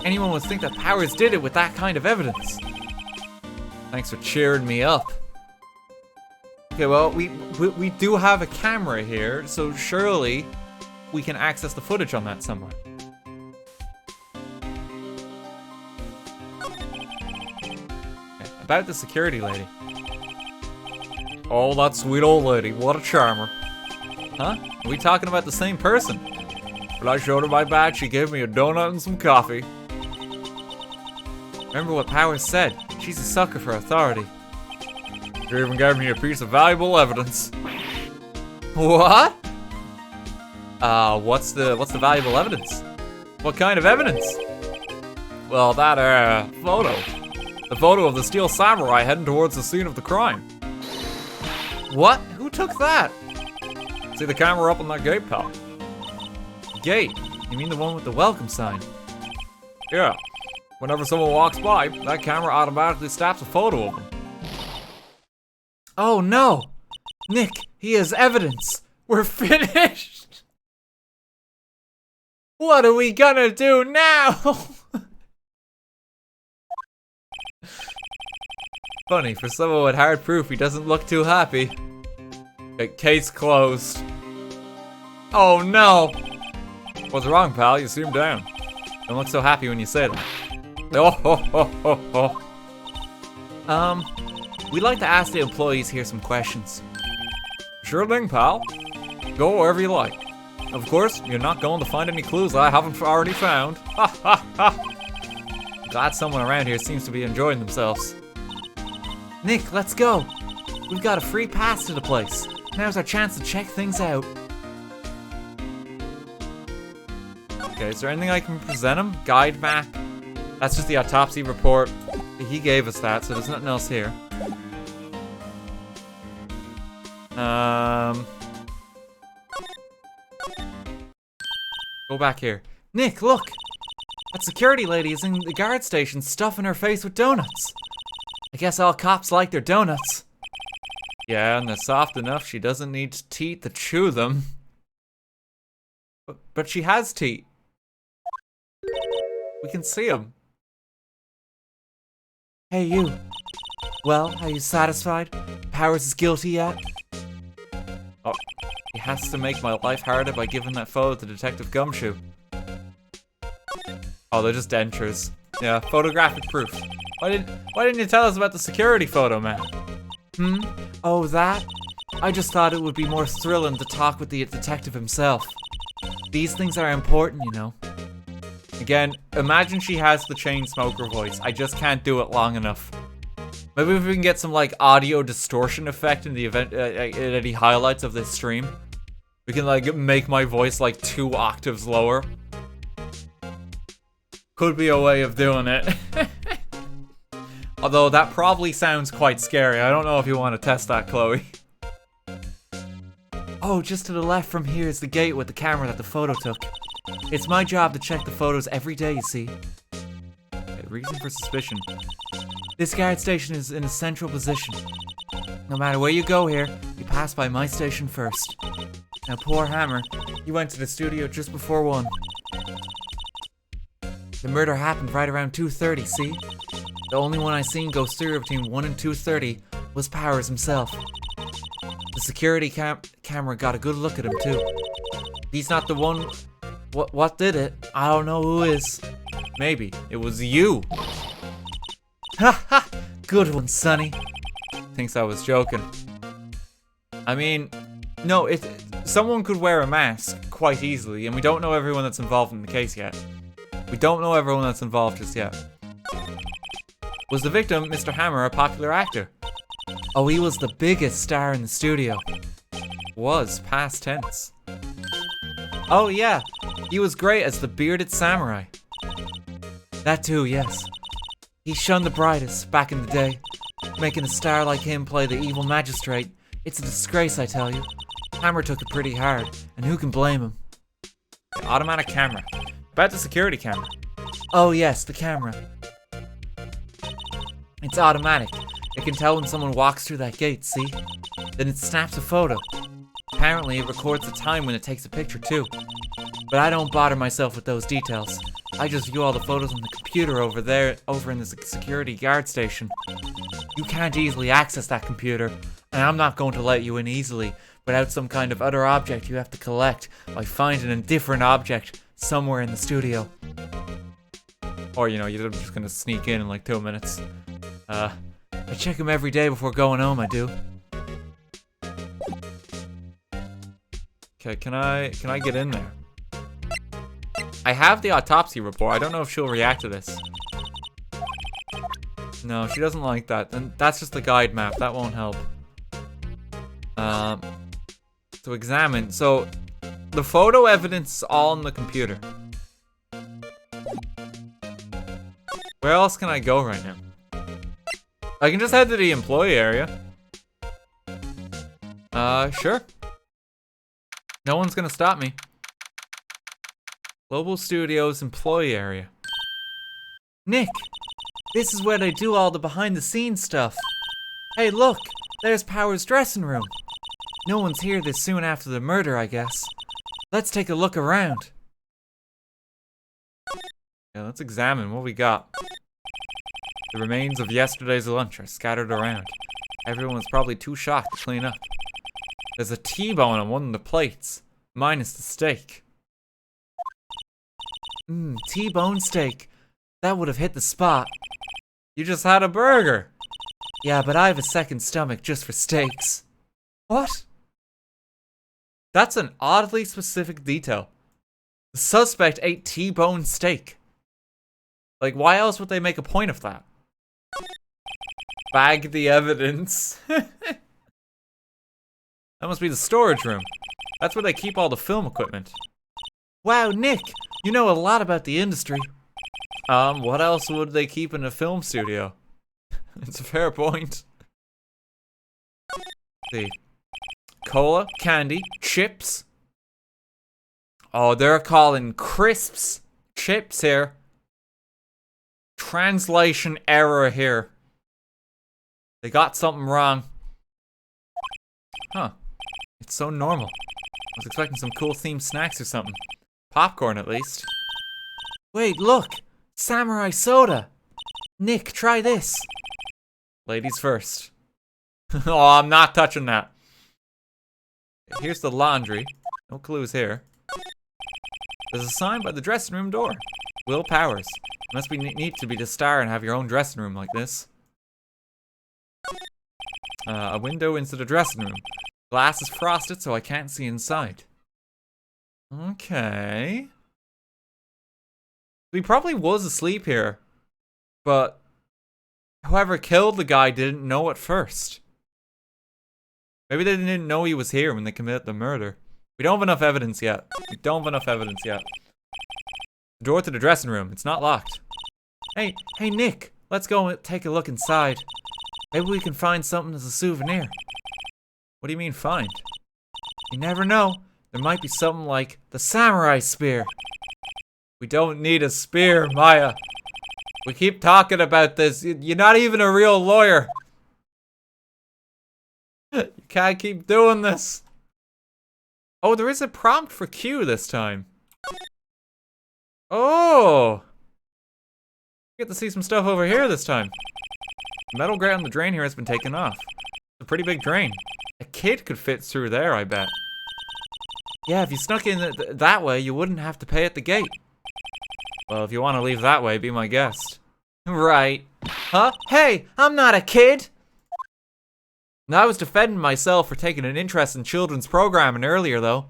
anyone would think that Powers did it with that kind of evidence. Thanks for cheering me up. Okay, well, we do have a camera here, so surely we can access the footage on that somewhere. Okay, about the security lady. Oh, that sweet old lady, what a charmer. Huh? Are we talking about the same person? When I showed her my badge, she gave me a donut and some coffee. Remember what Powers said. She's a sucker for authority. She even gave me a piece of valuable evidence. What? What's the valuable evidence? What kind of evidence? Well, that, photo. The photo of the Steel Samurai heading towards the scene of the crime. What? Who took that? See the camera up on that gate, pal? Gate? You mean the one with the welcome sign? Yeah. Whenever someone walks by, that camera automatically snaps a photo of them. Oh no! Nick, he has evidence! We're finished! What are we gonna do now? Funny, for someone with hard proof, he doesn't look too happy. Case closed. Oh no! What's wrong, pal? You seem down. Don't look so happy when you say that. Oh, ho, ho, ho, ho. We'd like to ask the employees here some questions. Sure thing, pal. Go wherever you like. Of course, you're not going to find any clues I haven't already found. Ha ha ha. Glad someone around here seems to be enjoying themselves. Nick, let's go. We've got a free pass to the place. Now's our chance to check things out. Okay, is there anything I can present him? Guide map? That's just the autopsy report. He gave us that, so there's nothing else here. Go back here. Nick, look! That security lady is in the guard station stuffing her face with donuts. I guess all cops like their donuts. Yeah, and they're soft enough she doesn't need teeth to chew them. But she has teeth. We can see them. Hey, you. Well, are you satisfied? Powers is guilty yet? Oh, he has to make my life harder by giving that photo to Detective Gumshoe. Oh, they're just dentures. Yeah, photographic proof. Why didn't you tell us about the security photo, man? Oh, that? I just thought it would be more thrilling to talk with the detective himself. These things are important, you know. Again, imagine she has the chain smoker voice. I just can't do it long enough. Maybe if we can get some like audio distortion effect in the event, in any highlights of this stream, we can like make my voice like 2 octaves lower. Could be a way of doing it. Although that probably sounds quite scary. I don't know if you want to test that, Chloe. Oh, just to the left from here is the gate with the camera that the photo took. It's my job to check the photos every day, you see. Okay, reason for suspicion. This guard station is in a central position. No matter where you go here, you pass by my station first. Now poor Hammer, he went to the studio just before 1. The murder happened right around 2:30, see? The only one I seen go through between 1 and 2:30 was Powers himself. The security camera got a good look at him too. He's not the one. What did it? I don't know who is. Maybe it was you. Ha ha! Good one, Sonny. Thinks I was joking. I mean, no, someone could wear a mask quite easily, and we don't know everyone that's involved in the case yet. We don't know everyone that's involved just yet. Was the victim, Mr. Hammer, a popular actor? Oh, he was the biggest star in the studio. Was, past tense. Oh yeah, he was great as the bearded samurai. That too, yes. He shone the brightest back in the day. Making a star like him play the evil magistrate, it's a disgrace, I tell you. Hammer took it pretty hard, and who can blame him? The automatic camera. About the security camera. Oh yes, the camera. It's automatic. It can tell when someone walks through that gate, see? Then it snaps a photo. Apparently it records the time when it takes a picture too. But I don't bother myself with those details. I just view all the photos on the computer over in the security guard station. You can't easily access that computer, and I'm not going to let you in easily without some kind of other object you have to collect by finding a different object somewhere in the studio. Or, you know, you're just gonna sneak in like 2 minutes. I check them every day before going home, I do. Okay, can I get in there? I have the autopsy report. I don't know if she'll react to this. No, she doesn't like that. And that's just the guide map. That won't help. To examine. So, the photo evidence is all on the computer. Where else can I go right now? I can just head to the employee area. Sure. No one's gonna stop me. Global Studios employee area. Nick, this is where they do all the behind the scenes stuff. Hey look, there's Power's dressing room. No one's here this soon after the murder, I guess. Let's take a look around. Yeah, let's examine what we got. The remains of yesterday's lunch are scattered around. Everyone was probably too shocked to clean up. There's a T-bone on one of the plates, minus the steak. T-bone steak. That would have hit the spot. You just had a burger. Yeah, but I have a second stomach just for steaks. What? That's an oddly specific detail. The suspect ate T-bone steak. Like, why else would they make a point of that? Bag the evidence. That must be the storage room. That's where they keep all the film equipment. Wow, Nick, you know a lot about the industry. What else would they keep in a film studio? It's a fair point. Let's see. Cola, candy, chips. Oh, they're calling crisps chips here. Translation error here. They got something wrong. Huh. It's so normal. I was expecting some cool themed snacks or something. Popcorn, at least. Wait, look! Samurai soda! Nick, try this! Ladies first. Oh, I'm not touching that. Here's the laundry. No clues here. There's a sign by the dressing room door. Will Powers. Must be neat to be the star and have your own dressing room like this. A window into the dressing room. Glass is frosted, so I can't see inside. Okay. He probably was asleep here, but whoever killed the guy didn't know at first. Maybe they didn't know he was here when they committed the murder. We don't have enough evidence yet. The door to the dressing room. It's not locked. Hey, Nick. Let's go and take a look inside. Maybe we can find something as a souvenir. What do you mean find? You never know. There might be something like the samurai spear. We don't need a spear, Maya. We keep talking about this. You're not even a real lawyer. You can't keep doing this. Oh, there is a prompt for Q this time. Oh! Get to see some stuff over here this time. The metal grate on the drain here has been taken off. It's a pretty big drain. A kid could fit through there, I bet. Yeah, if you snuck in that way, you wouldn't have to pay at the gate. Well, if you want to leave that way, be my guest. Right. Huh? Hey, I'm not a kid! I was defending myself for taking an interest in children's programming earlier, though.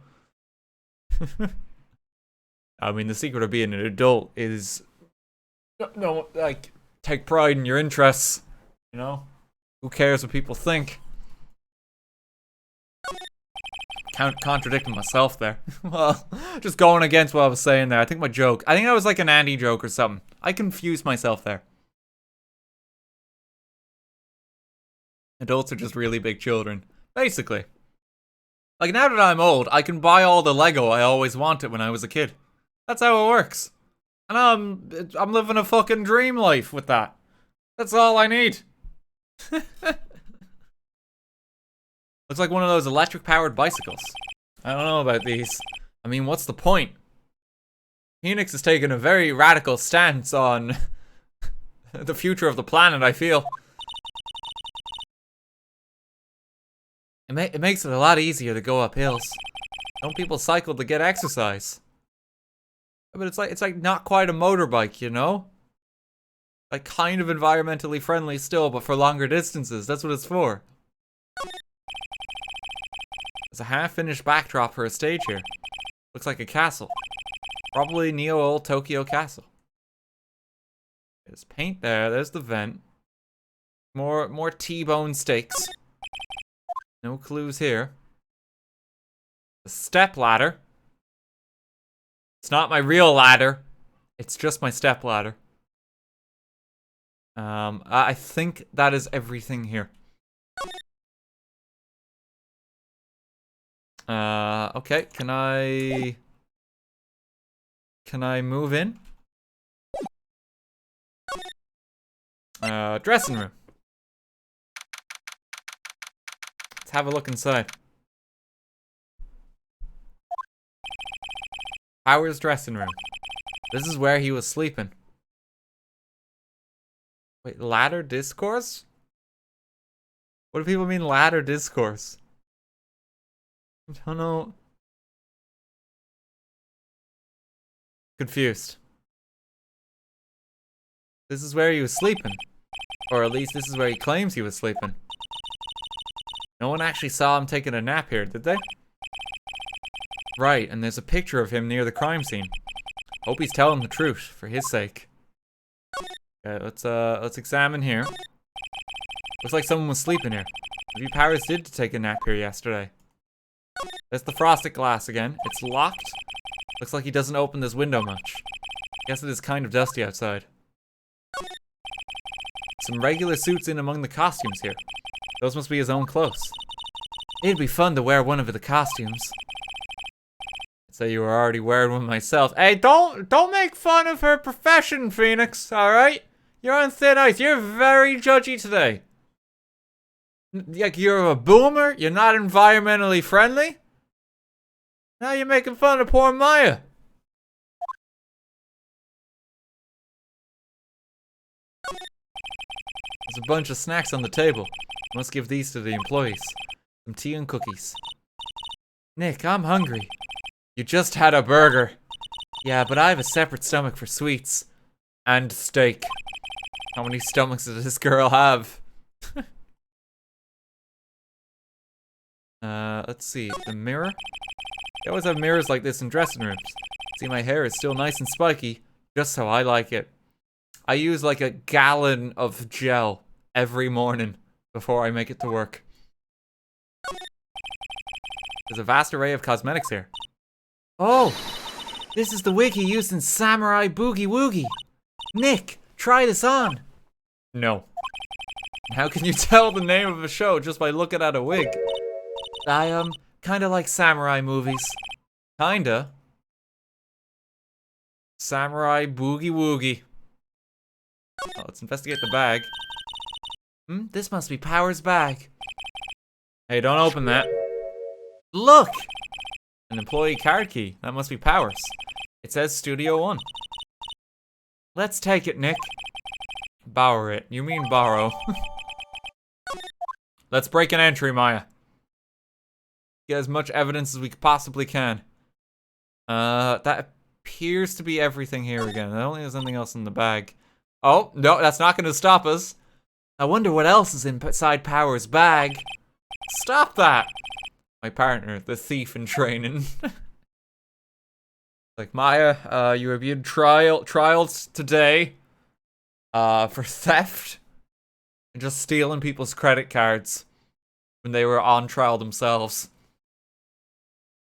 I mean, the secret of being an adult is... No, like, take pride in your interests, you know? Who cares what people think? Contradicting myself there. Well, just going against what I was saying there. I think that was like an anti-joke or something. I confused myself there. Adults are just really big children. Basically. Like, now that I'm old, I can buy all the Lego I always wanted when I was a kid. That's how it works. And I'm living a fucking dream life with that. That's all I need. Looks like one of those electric-powered bicycles. I don't know about these. I mean, what's the point? Phoenix is taking a very radical stance on the future of the planet, I feel. It makes it a lot easier to go up hills. Don't people cycle to get exercise? But it's like not quite a motorbike, you know? Like kind of environmentally friendly still, but for longer distances. That's what it's for. There's a half-finished backdrop for a stage here. Looks like a castle. Probably Neo Old Tokyo Castle. There's paint there. There's the vent. More T-bone steaks. No clues here. A step ladder. It's not my real ladder. It's just my step ladder. I think that is everything here. Okay, can I move in? Dressing room. Let's have a look inside. Howard's dressing room. This is where he was sleeping. Wait, ladder discourse? What do people mean ladder discourse? I don't know. Confused. This is where he was sleeping. Or at least this is where he claims he was sleeping. No one actually saw him taking a nap here, did they? Right, and there's a picture of him near the crime scene. Hope he's telling the truth, for his sake. Okay, let's examine here. Looks like someone was sleeping here. Maybe Powers did take a nap here yesterday. There's the frosted glass again. It's locked. Looks like he doesn't open this window much. Guess it is kind of dusty outside. Some regular suits in among the costumes here. Those must be his own clothes. It'd be fun to wear one of the costumes. I'd say you were already wearing one myself. Hey, don't make fun of her profession, Phoenix, alright? You're on thin ice. You're very judgy today. Like, you're a boomer? You're not environmentally friendly? Now you're making fun of poor Maya. There's a bunch of snacks on the table. Must give these to the employees. Some tea and cookies. Nick, I'm hungry. You just had a burger. Yeah, but I have a separate stomach for sweets. And steak. How many stomachs does this girl have? Let's see. The mirror? They always have mirrors like this in dressing rooms. See, my hair is still nice and spiky, just how I like it. I use like a gallon of gel every morning before I make it to work. There's a vast array of cosmetics here. Oh! This is the wig he used in Samurai Boogie Woogie. Nick, try this on. No. How can you tell the name of a show just by looking at a wig? I, kinda like samurai movies. Kinda. Samurai Boogie Woogie. Oh, let's investigate the bag. This must be Power's bag. Hey, don't open that. Look! An employee card key. That must be Power's. It says Studio 1. Let's take it, Nick. Borrow it. You mean borrow. Let's break an entry, Maya. Get as much evidence as we possibly can. That appears to be everything here again. I don't think there's anything else in the bag. Oh, no, that's not going to stop us. I wonder what else is inside Power's bag. Stop that! My partner, the thief in training. Like, Maya, you are being trialed today for theft and just stealing people's credit cards when they were on trial themselves.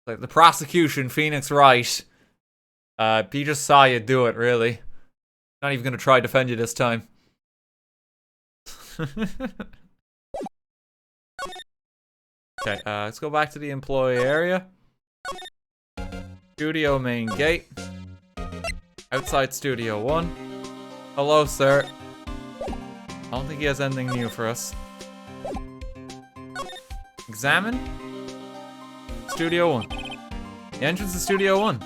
Like, the prosecution, Phoenix Wright, he just saw you do it, really. Not even gonna try to defend you this time. Okay, let's go back to the employee area. Studio main gate. Outside Studio 1. Hello, sir. I don't think he has anything new for us. Examine. Studio 1. The entrance to Studio 1.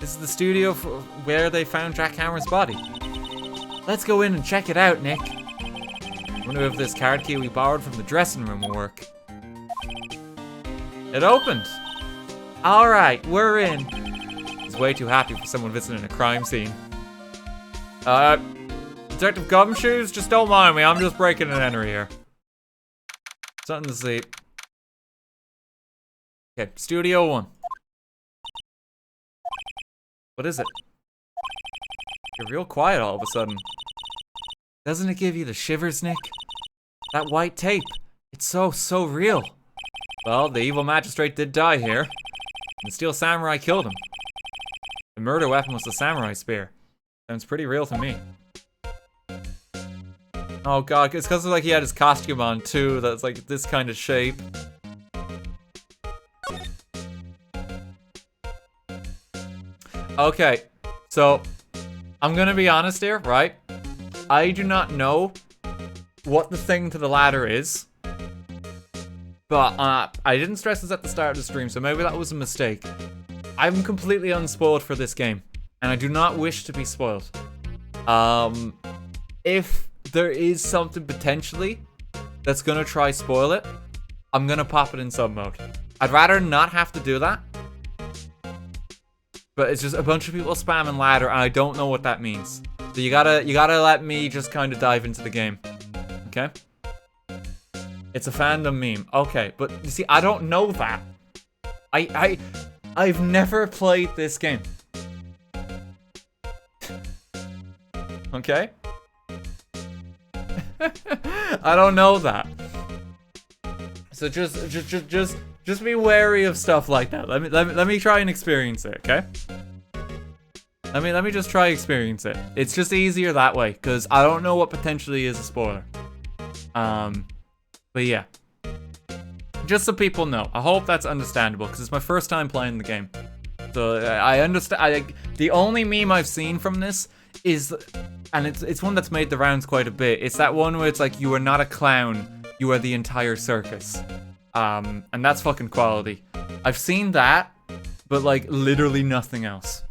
This is the studio where they found Jack Hammer's body. Let's go in and check it out, Nick. I wonder if this card key we borrowed from the dressing room will work. It opened. Alright, we're in. He's way too happy for someone visiting a crime scene. Detective Gumshoes, just don't mind me. I'm just breaking an entry here. Something to see. Okay, Studio 1. What is it? You're real quiet all of a sudden. Doesn't it give you the shivers, Nick? That white tape. It's so real. Well, the evil magistrate did die here. And the steel samurai killed him. The murder weapon was the samurai spear. Sounds pretty real to me. Oh god, it's because like he had his costume on too, that's like this kind of shape. Okay, so I'm gonna be honest here, right? I do not know what the thing to the ladder is. But I didn't stress this at the start of the stream, so maybe that was a mistake. I'm completely unspoiled for this game, and I do not wish to be spoiled. If there is something potentially that's gonna try spoil it, I'm gonna pop it in sub mode. I'd rather not have to do that. But it's just a bunch of people spamming ladder, and I don't know what that means. So you gotta let me just kind of dive into the game. Okay? It's a fandom meme. Okay, but you see, I don't know that. I've never played this game. Okay? I don't know that. So just be wary of stuff like that. Let me try and experience it, okay? Let me just try experience it. It's just easier that way, because I don't know what potentially is a spoiler. But yeah. Just so people know. I hope that's understandable, because it's my first time playing the game. So I understand. The only meme I've seen from this is, and it's one that's made the rounds quite a bit. It's that one where it's like, you are not a clown, you are the entire circus. And that's fucking quality. I've seen that, but like literally nothing else.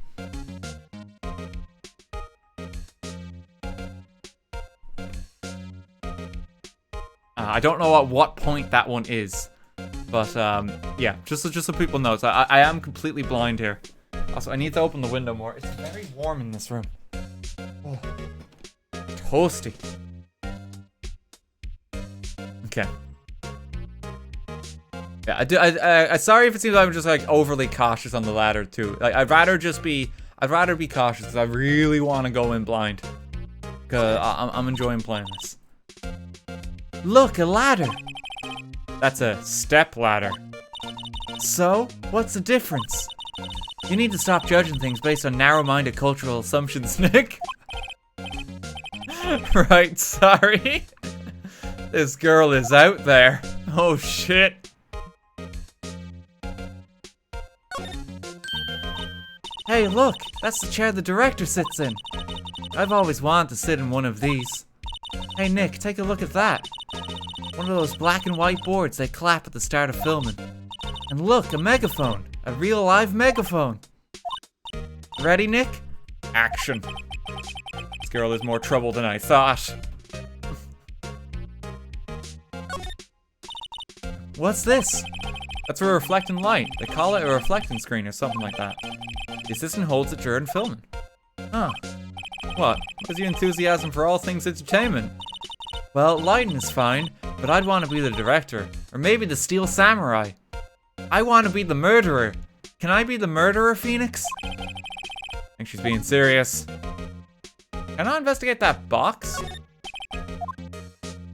I don't know at what point that one is, but yeah, just so people know. So I am completely blind here. Also, I need to open the window more. It's very warm in this room. Oh, toasty. Yeah, I do. I sorry if it seems like I'm just like overly cautious on the ladder too. Like I'd rather be cautious because I really want to go in blind. Cause I'm enjoying playing this. Look, a ladder. That's a step ladder. So, what's the difference? You need to stop judging things based on narrow-minded cultural assumptions, Nick. Right, sorry. This girl is out there. Oh shit. Hey, look, that's the chair the director sits in. I've always wanted to sit in one of these. Hey Nick, take a look at that. One of those black and white boards they clap at the start of filming. And look, a megaphone. A real live megaphone. Ready, Nick? Action. This girl is more trouble than I thought. What's this? That's a reflecting light. They call it a reflecting screen or something like that. The assistant holds it during filming. Huh. What? What's your enthusiasm for all things entertainment? Well, lighting is fine, but I'd want to be the director. Or maybe the Steel Samurai. I want to be the murderer. Can I be the murderer, Phoenix? I think she's being serious. Can I investigate that box?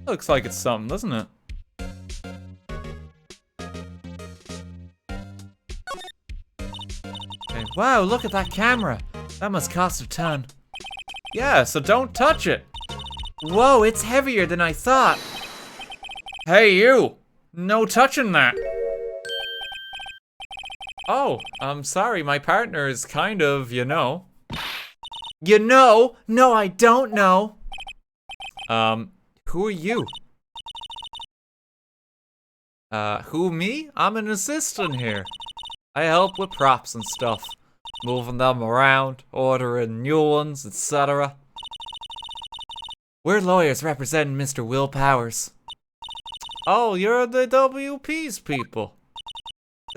Looks like it's something, doesn't it? Okay. Wow, look at that camera. That must cost a ton. Yeah, so don't touch it. Whoa, it's heavier than I thought. Hey, you. No touching that. Oh, I'm sorry, my partner is kind of, you know. You know? No, I don't know. Who are you? Who, me? I'm an assistant here. I help with props and stuff. Moving them around, ordering new ones, etc. We're lawyers representing Mr. Will Powers. Oh, you're the WP's people.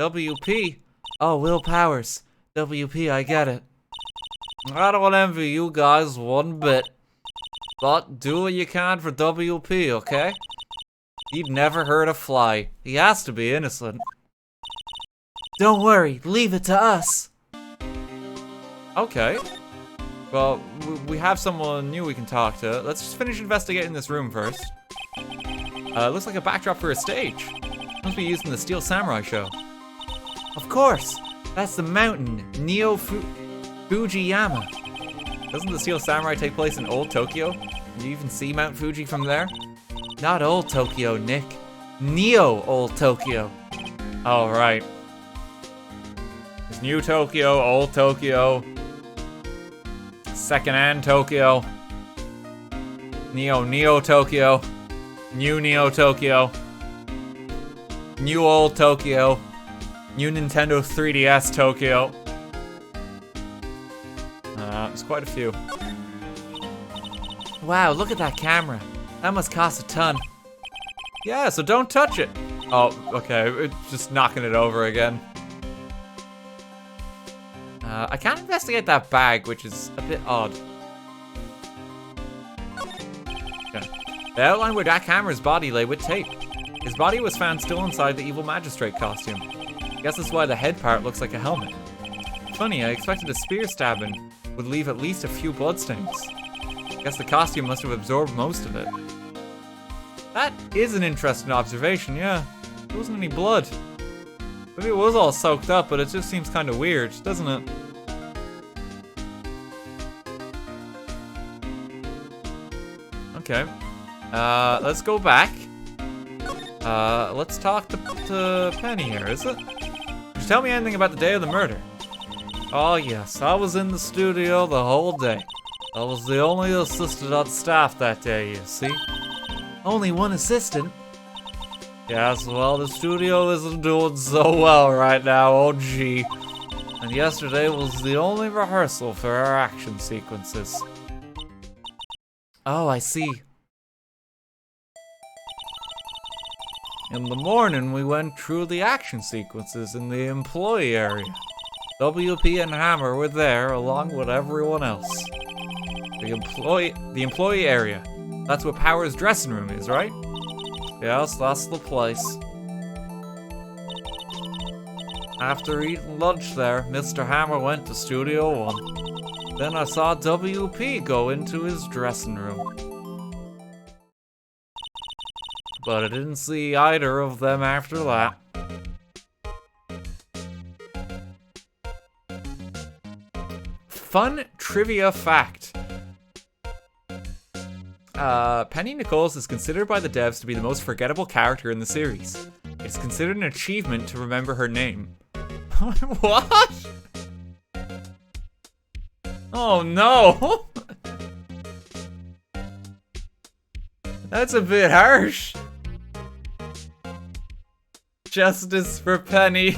WP? Oh, Will Powers. WP, I get it. I don't envy you guys one bit. But do what you can for WP, okay? He'd never hurt a fly. He has to be innocent. Don't worry, leave it to us. Okay. Well, we have someone new we can talk to. Let's just finish investigating this room first. Looks like a backdrop for a stage. Must be used in the Steel Samurai show. Of course! That's the mountain, Fujiyama. Doesn't the Steel Samurai take place in Old Tokyo? Can you even see Mount Fuji from there? Not Old Tokyo, Nick. Neo Old Tokyo. Oh, right. There's New Tokyo, Old Tokyo, Second-hand Tokyo, Neo Tokyo, New Neo Tokyo, New Old Tokyo, New Nintendo 3DS Tokyo. There's quite a few. Wow, look at that camera. That must cost a ton. Yeah, so don't touch it. Oh, okay, it's just knocking it over again. I can't investigate that bag, which is a bit odd. Okay. They outlined where that camera's body lay with tape. His body was found still inside the evil magistrate costume. Guess that's why the head part looks like a helmet. Funny, I expected a spear stabbing would leave at least a few bloodstains. Guess the costume must have absorbed most of it. That is an interesting observation, yeah. There wasn't any blood. Maybe it was all soaked up, but it just seems kind of weird, doesn't it? Okay. Let's go back. Let's talk to Penny here, is it? Could you tell me anything about the day of the murder? Oh yes, I was in the studio the whole day. I was the only assistant on staff that day, you see. Only one assistant? Yes, well, the studio isn't doing so well right now, oh gee. And yesterday was the only rehearsal for our action sequences. Oh, I see. In the morning, we went through the action sequences in the employee area. WP and Hammer were there along with everyone else. The employee area. That's what Power's dressing room is, right? Yes, that's the place. After eating lunch there, Mr. Hammer went to Studio 1. Then I saw WP go into his dressing room. But I didn't see either of them after that. Fun trivia fact. Penny Nichols is considered by the devs to be the most forgettable character in the series. It's considered an achievement to remember her name. What? Oh no! That's a bit harsh. Justice for Penny.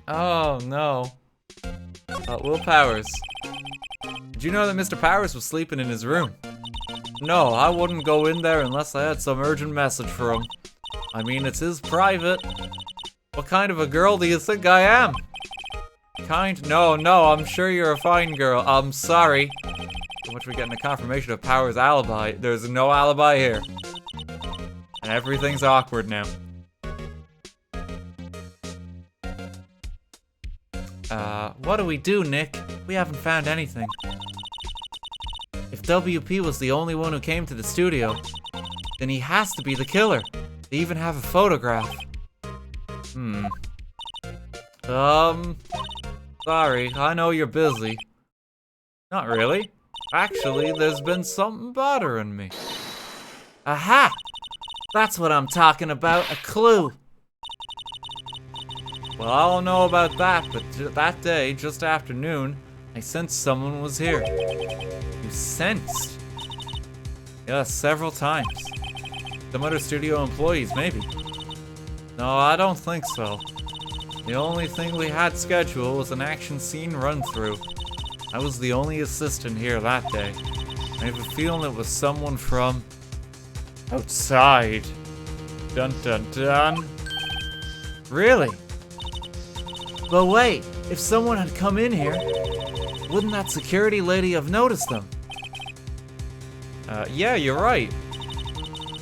Oh no. Will Powers. Did you know that Mr. Powers was sleeping in his room? No, I wouldn't go in there unless I had some urgent message for him. I mean, it's his private. What kind of a girl do you think I am? No, I'm sure you're a fine girl. I'm sorry. So much for getting a confirmation of Powers' alibi. There's no alibi here. And everything's awkward now. What do we do, Nick? We haven't found anything. If WP was the only one who came to the studio, then he has to be the killer. They even have a photograph. Sorry, I know you're busy. Not really. Actually, there's been something bothering me. Aha! That's what I'm talking about, a clue. Well, I don't know about that, but that day, just after noon, I sensed someone was here. You sensed? Yeah, several times. Some other studio employees, maybe. No, I don't think so. The only thing we had scheduled was an action scene run-through. I was the only assistant here that day. I have a feeling it was someone from outside. Dun dun dun. Really? But wait, if someone had come in here, wouldn't that security lady have noticed them? Yeah, you're right.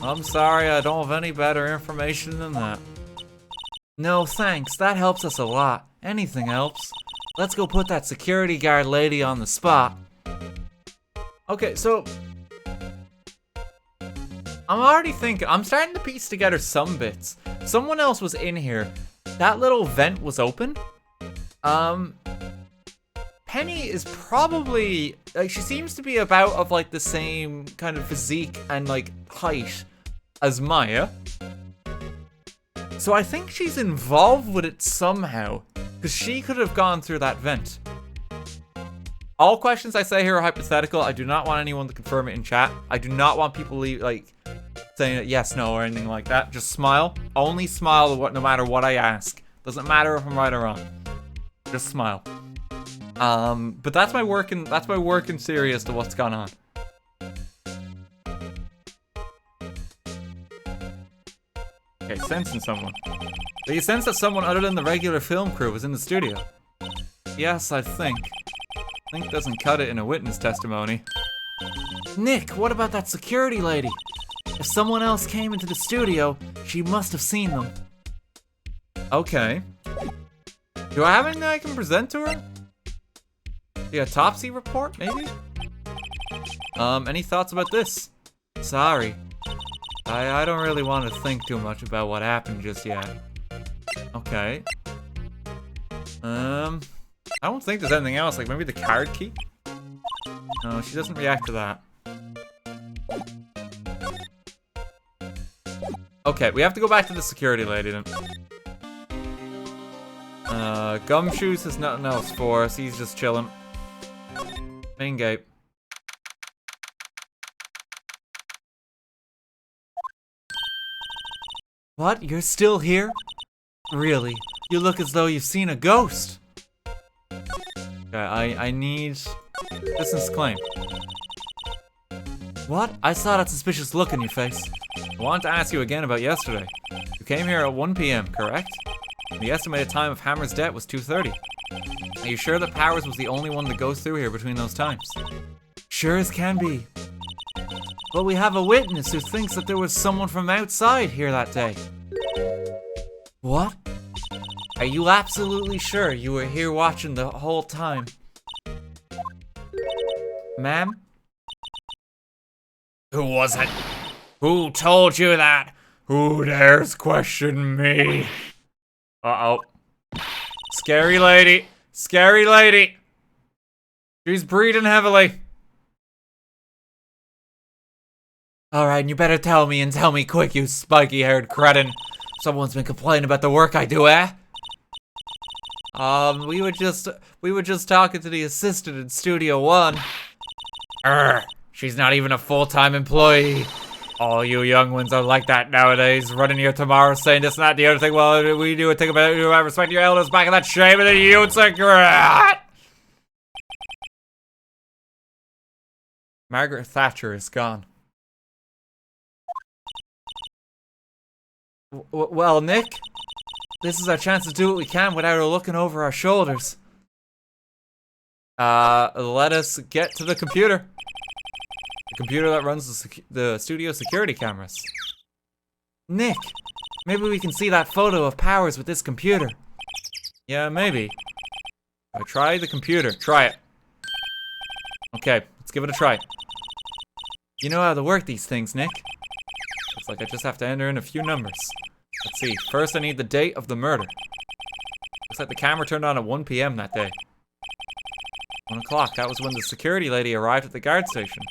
I'm sorry, I don't have any better information than that. No, thanks, that helps us a lot. Anything helps. Let's go put that security guard lady on the spot. Okay, so I'm starting to piece together some bits. Someone else was in here. That little vent was open. Penny is probably, like, she seems to be about of, like, the same kind of physique and, like, height as Maya. So I think she's involved with it somehow, because she could have gone through that vent. All questions I say here are hypothetical. I do not want anyone to confirm it in chat. I do not want people saying yes, no, or anything like that. Just smile. Only smile no matter what I ask. Doesn't matter if I'm right or wrong. Just smile. But that's my working theory as to what's gone on. Okay, sensing someone. Do you sense that someone other than the regular film crew was in the studio? Yes, I think. Think doesn't cut it in a witness testimony. Nick, what about that security lady? If someone else came into the studio, she must have seen them. Okay. Do I have anything I can present to her? The autopsy report, maybe? Any thoughts about this? Sorry. I don't really want to think too much about what happened just yet. Okay. I don't think there's anything else, like maybe the card key? No, she doesn't react to that. Okay, we have to go back to the security lady then. Gumshoes has nothing else for us, he's just chilling. Main gate. What? You're still here? Really? You look as though you've seen a ghost. Okay, I need business claim. What? I saw that suspicious look on your face. I wanted to ask you again about yesterday. You came here at 1 PM, correct? The estimated time of Hammer's death was 2:30. Are you sure that Powers was the only one that goes through here between those times? Sure as can be. But we have a witness who thinks that there was someone from outside here that day. What? Are you absolutely sure you were here watching the whole time? Ma'am? Who was it? Who told you that? Who dares question me? Uh-oh. Scary lady. Scary lady. She's breathing heavily. Alright, you better tell me and tell me quick, you spiky-haired cretin. Someone's been complaining about the work I do, eh? We were just talking to the assistant in Studio One. She's not even a full-time employee. All you young ones are like that nowadays, running here tomorrow saying this and that, the other thing. Well, we do a thing about it, you have respect your elders back in that shame, and then you cigarette. Margaret Thatcher is gone. Well, Nick, this is our chance to do what we can without her looking over our shoulders. Let us get to the computer. The computer that runs the studio security cameras. Nick, maybe we can see that photo of Powers with this computer. Yeah, maybe. I try the computer. Try it. Okay, let's give it a try. You know how to work these things, Nick. Looks like I just have to enter in a few numbers. Let's see. First, I need the date of the murder. Looks like the camera turned on at 1 p.m. that day. 1 o'clock. That was when the security lady arrived at the guard station.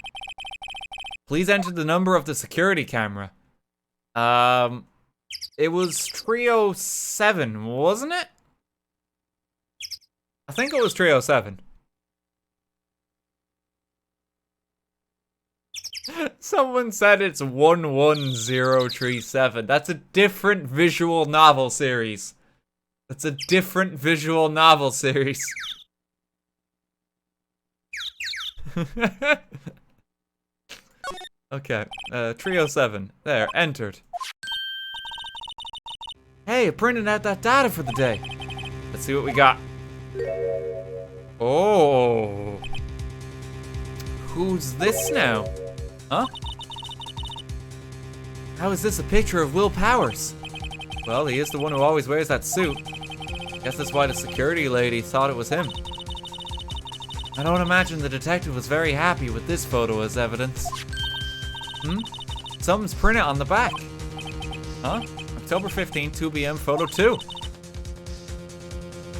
Please enter the number of the security camera. It was 307, wasn't it? I think it was 307. Someone said it's 11037. That's a different visual novel series. That's a different visual novel series. Okay, 307. There, entered. Hey, it printed out that data for the day. Let's see what we got. Oh. Who's this now? Huh? How is this a picture of Will Powers? Well, he is the one who always wears that suit. Guess that's why the security lady thought it was him. I don't imagine the detective was very happy with this photo as evidence. Something's printed on the back. Huh? October 15, 2 p.m. photo 2.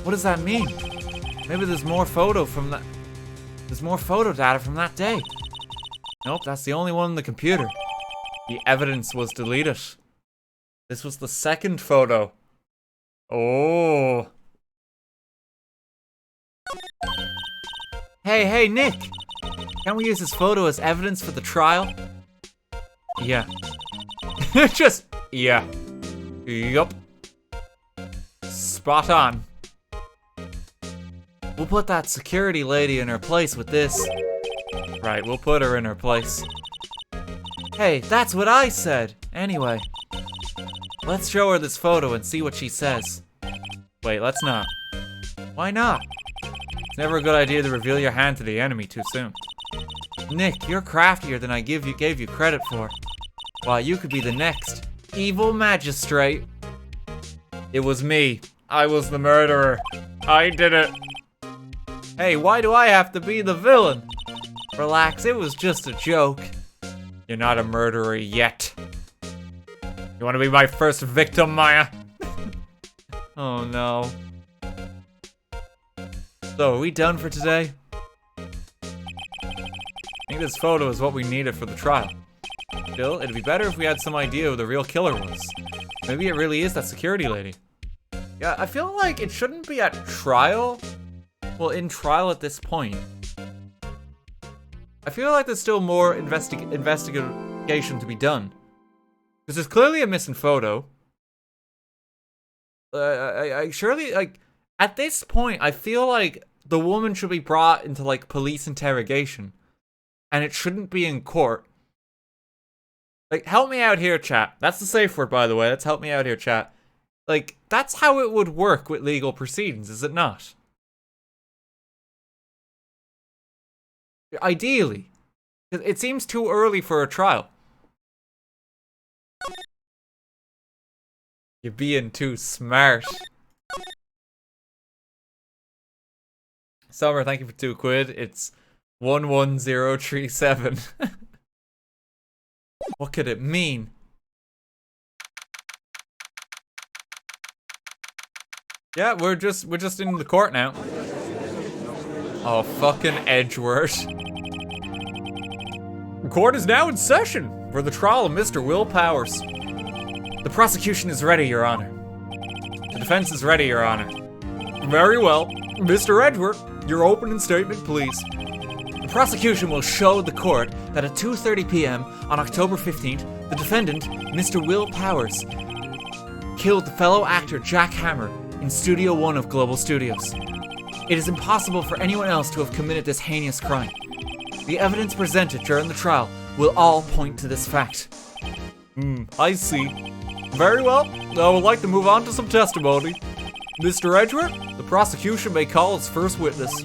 What does that mean? Maybe there's more photo from that. There's more photo data from that day. Nope, that's the only one in the computer. The evidence was deleted. This was the second photo. Oh. Hey, Nick! Can't we use this photo as evidence for the trial? Yeah. Yeah. Yup. Spot on. We'll put that security lady in her place with this. Right, we'll put her in her place. Hey, that's what I said! Anyway, let's show her this photo and see what she says. Wait, let's not. Why not? It's never a good idea to reveal your hand to the enemy too soon. Nick, you're craftier than I gave you credit for. Why, you could be the next evil magistrate. It was me. I was the murderer. I did it. Hey, why do I have to be the villain? Relax, it was just a joke. You're not a murderer yet. You want to be my first victim, Maya? Oh no. So, are we done for today? I think this photo is what we needed for the trial. Still, it'd be better if we had some idea who the real killer was. Maybe it really is that security lady. Yeah, I feel like it shouldn't be at trial. Well, in trial at this point. I feel like there's still more investigation to be done. Because there's clearly a missing photo. I surely, like, at this point, I feel like the woman should be brought into, like, police interrogation. And it shouldn't be in court. Like, help me out here, chat. That's the safe word, by the way. Let's help me out here, chat. Like, that's how it would work with legal proceedings, is it not? Ideally. It seems too early for a trial. You're being too smart. Summer, thank you for £2. It's 11037. What could it mean? Yeah, we're just in the court now. Oh, fucking Edgeworth. The court is now in session for the trial of Mr. Will Powers. The prosecution is ready, Your Honor. The defense is ready, Your Honor. Very well. Mr. Edgeworth, your opening statement, please. The prosecution will show the court that at 2:30 p.m. on October 15th, the defendant, Mr. Will Powers, killed the fellow actor Jack Hammer in Studio 1 of Global Studios. It is impossible for anyone else to have committed this heinous crime. The evidence presented during the trial will all point to this fact. I see. Very well. I would like to move on to some testimony. Mr. Edgeworth, the prosecution may call its first witness.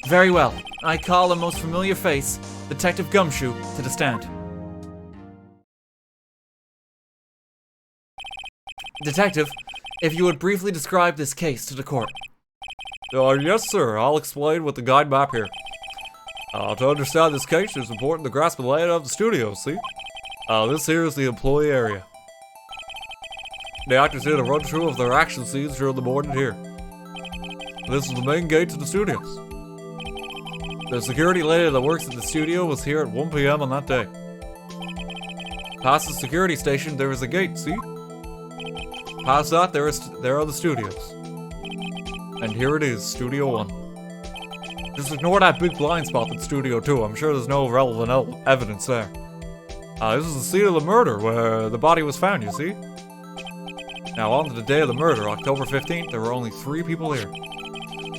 Very well. I call a most familiar face, Detective Gumshoe, to the stand. Detective, if you would briefly describe this case to the court. Yes, sir. I'll explain with the guide map here. To understand this case, it's important to grasp the layout of the studio, see? This here is the employee area. The actors here to run through of their action scenes during the morning here. This is the main gate to the studios. The security lady that works at the studio was here at 1 p.m. on that day. Past the security station, there is a gate, see? Past that, there are the studios. And here it is, Studio 1. Just ignore that big blind spot that's Studio 2. I'm sure there's no relevant evidence there. This is the scene of the murder where the body was found, you see? Now, on to the day of the murder, October 15th, there were only 3 people here.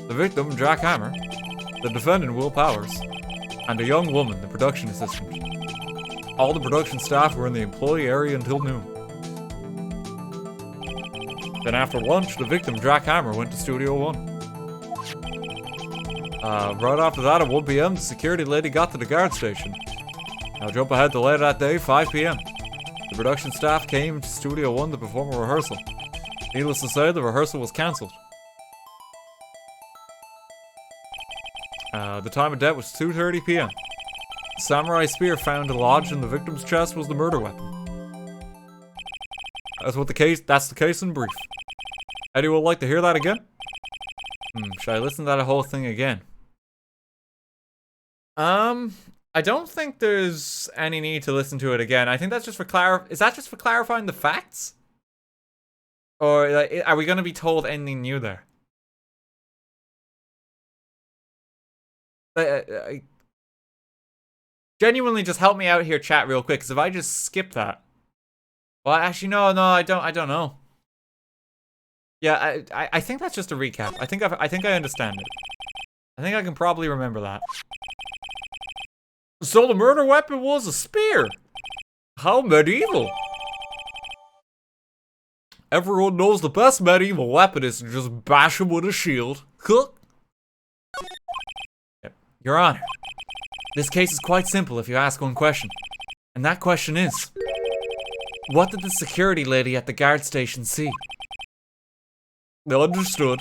The victim, Jack Hammer, the defendant, Will Powers, and a young woman, the production assistant. All the production staff were in the employee area until noon. Then after lunch, the victim, Jack Hammer, went to Studio 1. Right after that, at 1 p.m., the security lady got to the guard station. Now jump ahead to later that day, 5 p.m. The production staff came to Studio 1 to perform a rehearsal. Needless to say, the rehearsal was cancelled. The time of death was 2:30 p.m. The samurai spear found lodged in the victim's chest was the murder weapon. That's the case in brief. Anyone would like to hear that again? Should I listen to that whole thing again? I don't think there's any need to listen to it again. I think that's just for is that just for clarifying the facts? Or are we going to be told anything new there? Genuinely, just help me out here, chat, real quick. Because if I just skip that, well, actually, no, I don't know. Yeah, I think that's just a recap. I think I understand it. I think I can probably remember that. So the murder weapon was a spear. How medieval. Everyone knows the best medieval weapon is to just bash him with a shield. Cook. Your Honor, this case is quite simple if you ask one question. And that question is, what did the security lady at the guard station see? Understood.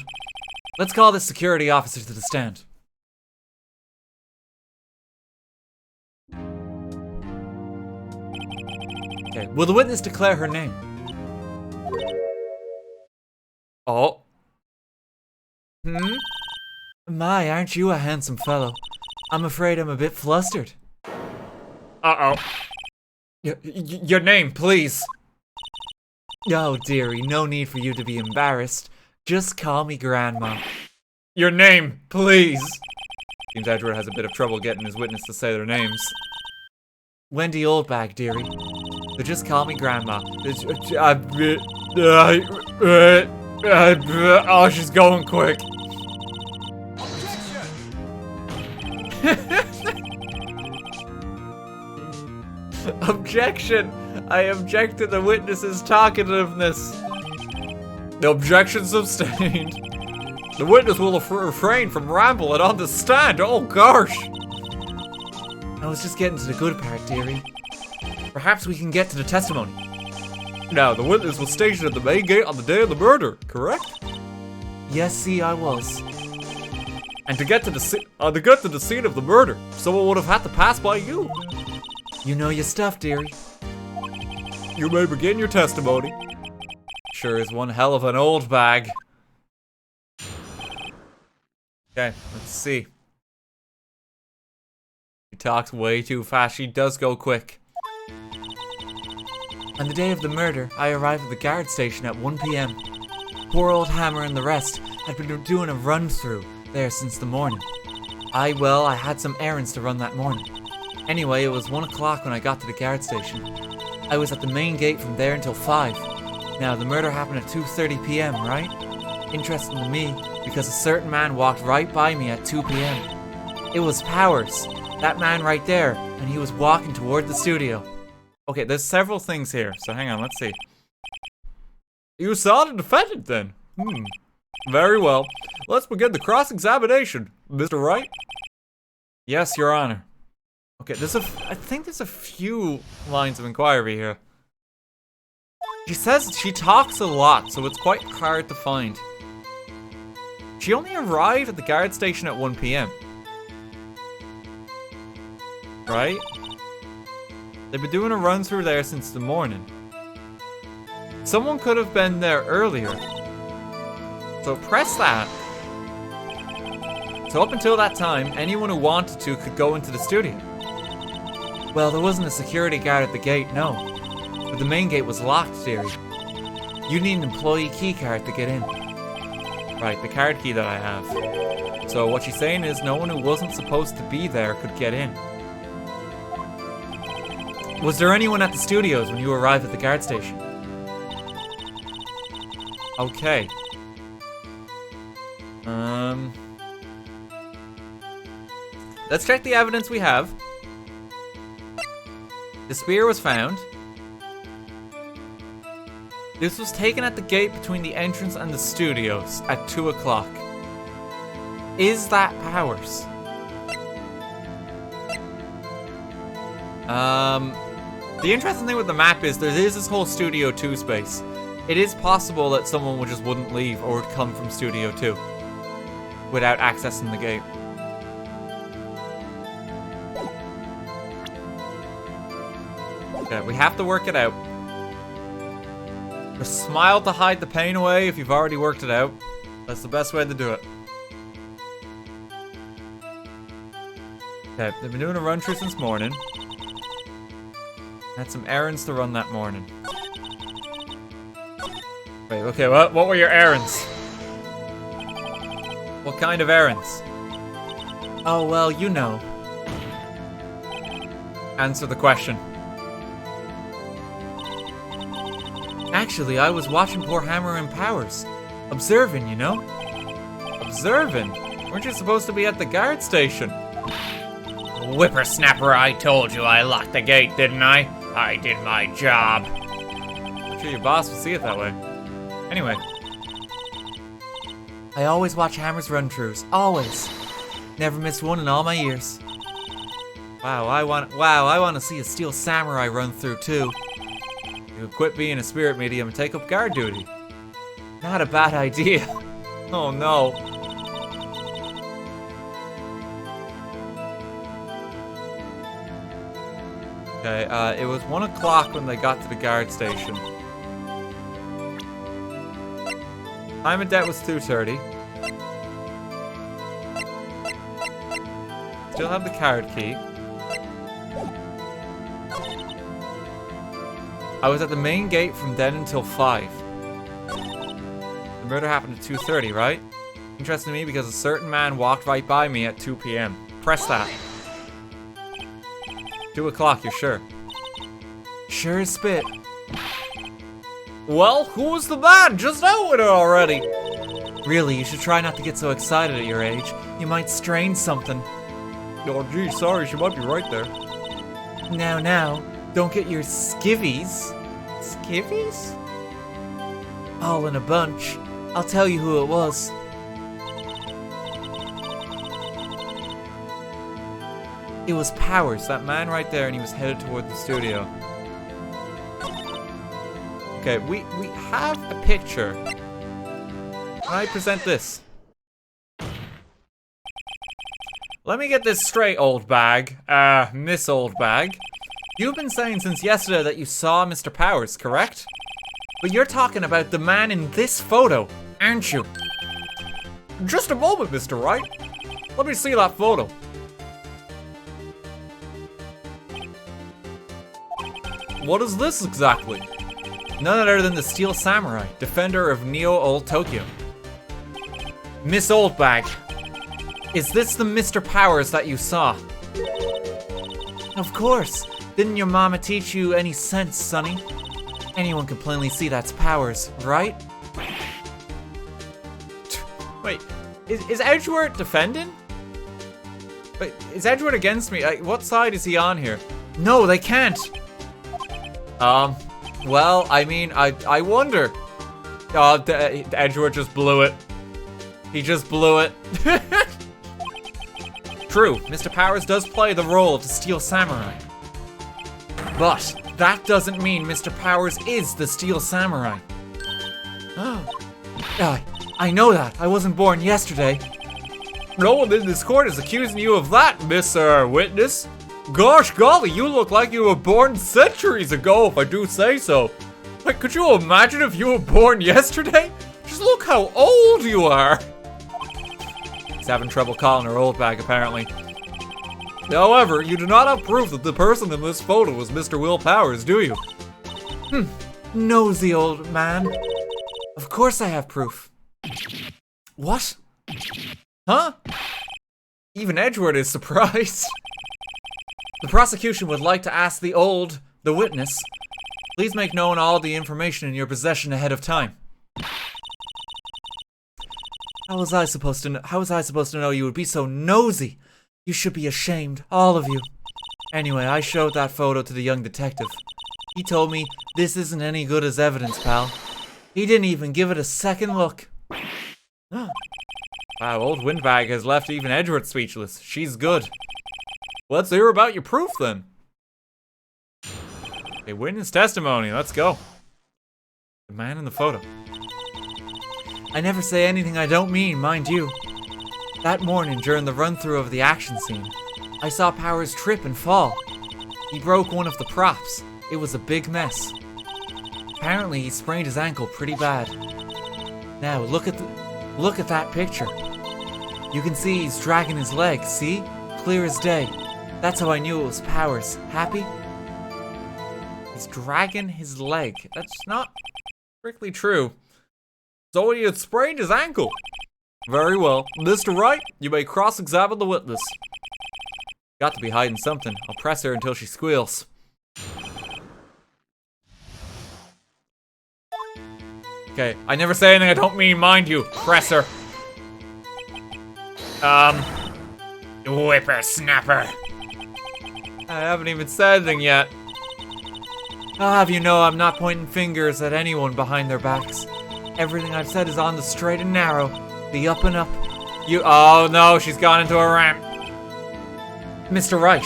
Let's call the security officer to the stand. Okay, will the witness declare her name? Oh. My, aren't you a handsome fellow? I'm afraid I'm a bit flustered. Uh-oh. Your name, please. Oh, dearie, no need for you to be embarrassed. Just call me Grandma. Your name, please. Seems Edward has a bit of trouble getting his witness to say their names. Wendy Oldbag, dearie. So just call me Grandma. Oh, she's going quick. Objection! I object to the witness's talkativeness. The objection sustained. The witness will refrain from rambling on the stand. Oh gosh! I was just getting to the good part, dearie. Perhaps we can get to the testimony. Now, the witness was stationed at the main gate on the day of the murder, correct? Yes, see, I was. And to get to the scene of the murder, someone would have had to pass by you. You know your stuff, dearie. You may begin your testimony. Sure is one hell of an old bag. Okay, let's see. She talks way too fast. She does go quick. On the day of the murder, I arrived at the guard station at 1 p.m. Poor old Hammer and the rest had been doing a run-through there since the morning. I had some errands to run that morning. Anyway, it was 1 o'clock when I got to the guard station. I was at the main gate from there until 5. Now, the murder happened at 2:30 p.m., right? Interesting to me, because a certain man walked right by me at 2 p.m. It was Powers, that man right there, and he was walking toward the studio. Okay, there's several things here, so hang on, let's see. You saw the defendant then? Very well. Let's begin the cross-examination, Mr. Wright. Yes, Your Honor. Okay, I think there's a few lines of inquiry here. She says she talks a lot, so it's quite hard to find. She only arrived at the guard station at 1 p.m. Right? They've been doing a run through there since the morning. Someone could have been there earlier. So press that. So up until that time, anyone who wanted to could go into the studio. Well, there wasn't a security guard at the gate, no. But the main gate was locked, dearie. You need an employee key card to get in. Right, the card key that I have. So what she's saying is no one who wasn't supposed to be there could get in. Was there anyone at the studios when you arrived at the guard station? Okay. Let's check the evidence we have. The spear was found. This was taken at the gate between the entrance and the studios at 2 o'clock. Is that Powers? The interesting thing with the map is there is this whole Studio 2 space. It is possible that someone just wouldn't leave or would come from Studio 2 without accessing the gate. Okay, we have to work it out. Just smile to hide the pain away if you've already worked it out. That's the best way to do it. Okay, they've been doing a run through since morning. Had some errands to run that morning. Wait, okay, what were your errands? What kind of errands? Oh, well, you know. Answer the question. Actually, I was watching poor Hammer and Powers. Observing, you know? Observing? Weren't you supposed to be at the guard station? Whippersnapper, I told you I locked the gate, didn't I? I did my job. I'm sure your boss would see it that way. Anyway. I always watch Hammer's run-throughs. Always. Never missed one in all my years. Wow, I want to see a Steel Samurai run through too. You could quit being a spirit medium and take up guard duty. Not a bad idea. Oh no. Okay, it was 1 o'clock when they got to the guard station. Time of death was 2:30. Still have the card key. I was at the main gate from then until 5. The murder happened at 2:30, right? Interesting to me because a certain man walked right by me at 2 p.m. Press that. 2 o'clock, you're sure? Sure as spit. Well, who was the man? Just out with it already. Really, you should try not to get so excited at your age. You might strain something. Oh gee, sorry, she might be right there. Now, don't get your skivvies. Skivvies? All in a bunch. I'll tell you who it was. It was Powers, that man right there, and he was headed toward the studio. Okay, we have a picture. Can I present this? Let me get this straight, old bag. Miss Old Bag. You've been saying since yesterday that you saw Mr. Powers, correct? But you're talking about the man in this photo, aren't you? Just a moment, Mr. Wright. Let me see that photo. What is this exactly? None other than the Steel Samurai, defender of Neo-Old Tokyo. Miss Old Bag, is this the Mr. Powers that you saw? Of course. Didn't your mama teach you any sense, Sonny? Anyone can plainly see that's Powers, right? Wait, is Edgeworth defending? Wait, is Edgeworth against me? What side is he on here? No, they can't. Well, I mean, I wonder. Oh, Edgeworth just blew it. He just blew it. True, Mr. Powers does play the role of the Steel Samurai. But that doesn't mean Mr. Powers is the Steel Samurai. I know that. I wasn't born yesterday. No one in this court is accusing you of that, Miss Witness. Gosh golly, you look like you were born centuries ago, if I do say so. Like, could you imagine if you were born yesterday? Just look how old you are. He's having trouble calling her old bag, apparently. However, you do not have proof that the person in this photo was Mr. Will Powers, do you? Nosy old man. Of course I have proof. What? Huh? Even Edgeworth is surprised. The prosecution would like to ask the witness, please make known all the information in your possession ahead of time. How was I supposed to know you would be so nosy? You should be ashamed, all of you. Anyway, I showed that photo to the young detective. He told me this isn't any good as evidence, pal. He didn't even give it a second look. Wow, old Windbag has left even Edgeworth speechless. She's good. Let's hear about your proof, then. A witness testimony, let's go. The man in the photo. I never say anything I don't mean, mind you. That morning, during the run-through of the action scene, I saw Powers trip and fall. He broke one of the props. It was a big mess. Apparently, he sprained his ankle pretty bad. Now, look at that picture. You can see he's dragging his leg, see? Clear as day. That's how I knew it was Powers. Happy? He's dragging his leg. That's not strictly true. So he had sprained his ankle. Very well. Mr. Wright, you may cross-examine the witness. Got to be hiding something. I'll press her until she squeals. Okay, I never say anything I don't mean, mind you. Press her. Whippersnapper. I haven't even said anything yet. I'll have you know I'm not pointing fingers at anyone behind their backs. Everything I've said is on the straight and narrow. The up and up. Oh no, she's gone into a rant. Mr. Wright,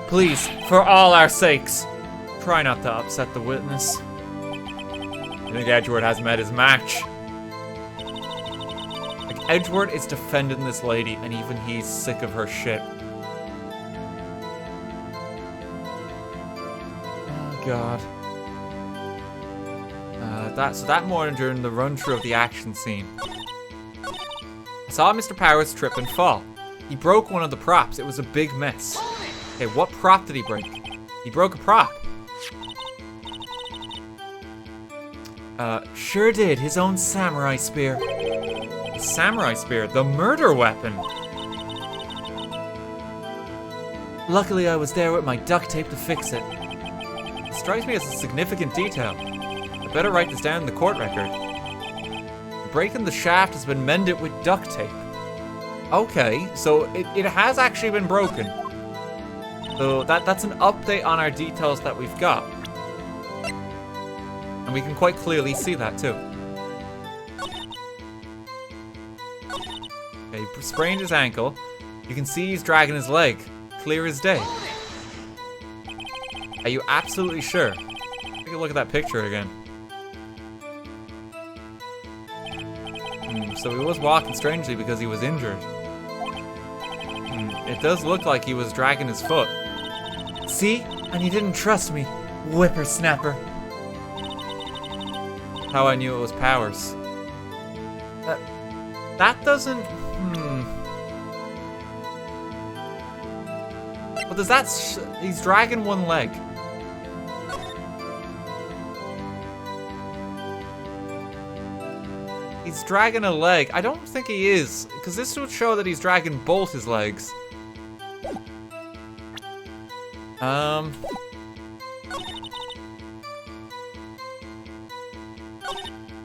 please, for all our sakes, try not to upset the witness. I think Edgeworth has met his match. Like, Edgeworth is defending this lady, and even he's sick of her shit. Oh god. So that morning during the run-through of the action scene, I saw Mr. Powers trip and fall. He broke one of the props. It was a big mess. Okay, what prop did he break? He broke a prop. Sure did. His own samurai spear. The samurai spear? The murder weapon! Luckily, I was there with my duct tape to fix it. It strikes me as a significant detail. I better write this down in the court record. The break in the shaft has been mended with duct tape. Okay, so it has actually been broken. So that's an update on our details that we've got. And we can quite clearly see that too. Okay, he sprained his ankle. You can see he's dragging his leg. clear as day. Are you absolutely sure? Take a look at that picture again. So he was walking strangely because he was injured. It does look like he was dragging his foot. See? And you didn't trust me, whippersnapper. How I knew it was Powers. That doesn't... Well, does that... he's dragging one leg. He's dragging a leg. I don't think he is, because this would show that he's dragging both his legs.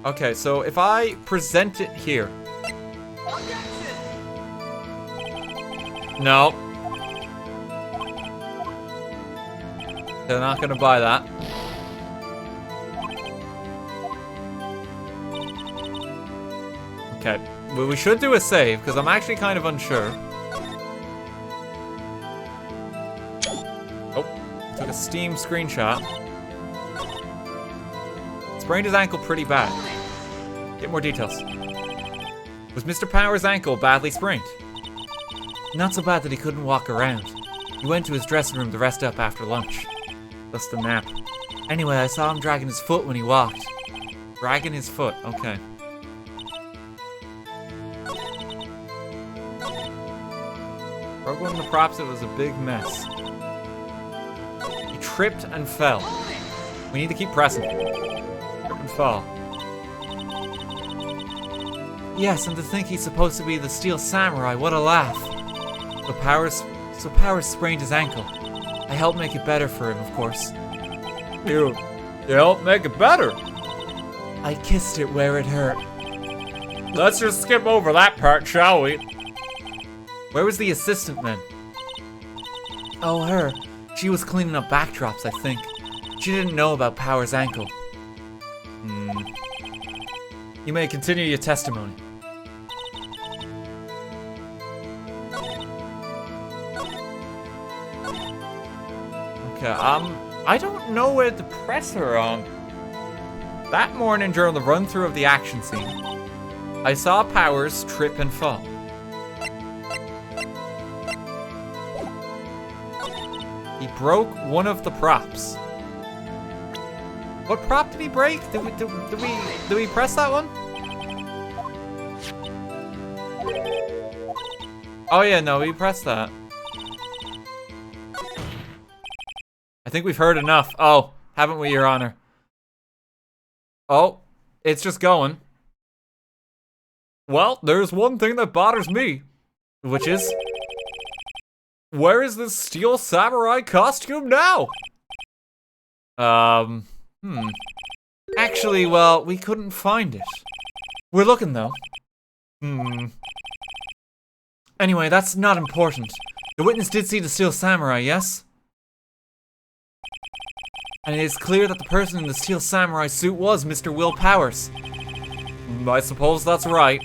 Okay, so if I present it here. No. They're not gonna buy that. Okay, well, we should do a save, because I'm actually kind of unsure. Oh, took a Steam screenshot. Sprained his ankle pretty bad. Get more details. Was Mr. Powers' ankle badly sprained? Not so bad that he couldn't walk around. He went to his dressing room to rest up after lunch. Just a nap. Anyway, I saw him dragging his foot when he walked. Dragging his foot, okay. Broke one of the props, it was a big mess. He tripped and fell. We need to keep pressing. Trip and fall. Yes, and to think he's supposed to be the Steel Samurai, what a laugh. So Powers sprained his ankle. I helped make it better for him, of course. You helped make it better? I kissed it where it hurt. Let's just skip over that part, shall we? Where was the assistant then? Oh, her. She was cleaning up backdrops, I think. She didn't know about Powers' ankle. You may continue your testimony. Okay, I don't know where to press her on. That morning during the run-through of the action scene, I saw Powers trip and fall. He broke one of the props. What prop did he break? Did we press that one? Oh yeah, no, we pressed that. I think we've heard enough. Oh, haven't we, Your Honor? Oh, it's just going. Well, there's one thing that bothers me. Which is? Where is this Steel Samurai costume now? Actually, well, we couldn't find it. We're looking, though. Anyway, that's not important. The witness did see the Steel Samurai, yes? And it is clear that the person in the Steel Samurai suit was Mr. Will Powers. I suppose that's right.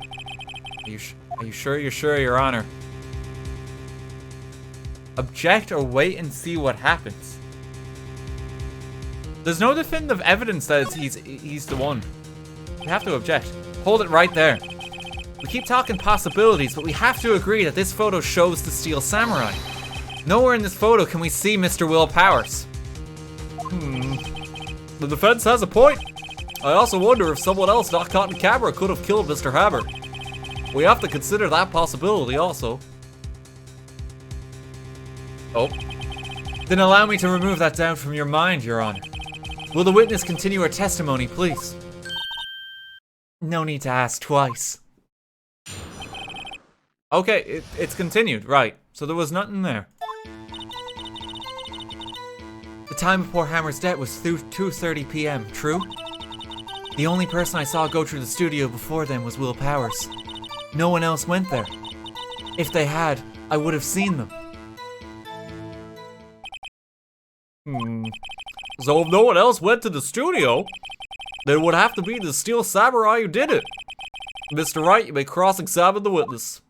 Are you sure you're sure, Your Honor? Object or wait and see what happens. There's no definitive evidence that he's the one. You have to object. Hold it right there. We keep talking possibilities, but we have to agree that this photo shows the Steel Samurai. Nowhere in this photo can we see Mr. Will Powers. The defense has a point. I also wonder if someone else not caught in camera could have killed Mr. Hammer. We have to consider that possibility also. Oh. Then allow me to remove that doubt from your mind, Your Honor. Will the witness continue her testimony, please? No need to ask twice. Okay, it's continued, right. So there was nothing there. The time before Hammer's death was 2:30 p.m., true? The only person I saw go through the studio before then was Will Powers. No one else went there. If they had, I would have seen them. So if no one else went to the studio, then it would have to be the Steel Samurai who did it. Mr. Wright, you may cross-examine the witness.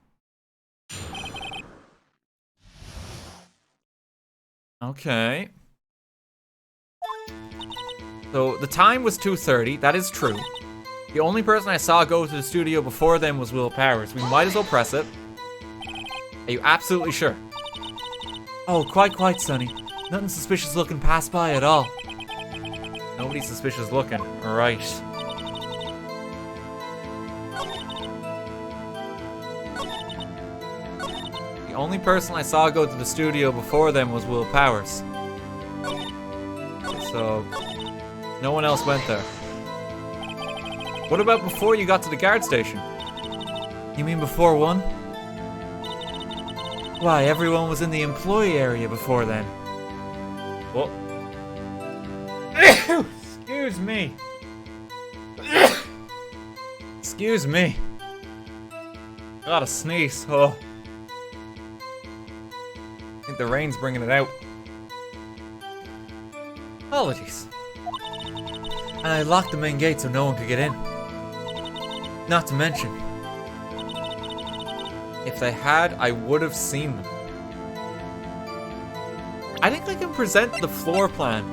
Okay. So the time was 2:30. That is true. The only person I saw go to the studio before them was Will Powers. We might as well press it. Are you absolutely sure? Oh, quite, Sonny. Nothing suspicious looking passed by at all. Nobody suspicious looking. Right. The only person I saw go to the studio before them was Will Powers. So, no one else went there. What about before you got to the guard station? You mean before 1? Why, everyone was in the employee area before then. What? Excuse me. Excuse me. Gotta sneeze. Oh. I think the rain's bringing it out. Apologies. And I locked the main gate so no one could get in. Not to mention, if they had, I would have seen them. I think I can present the floor plan.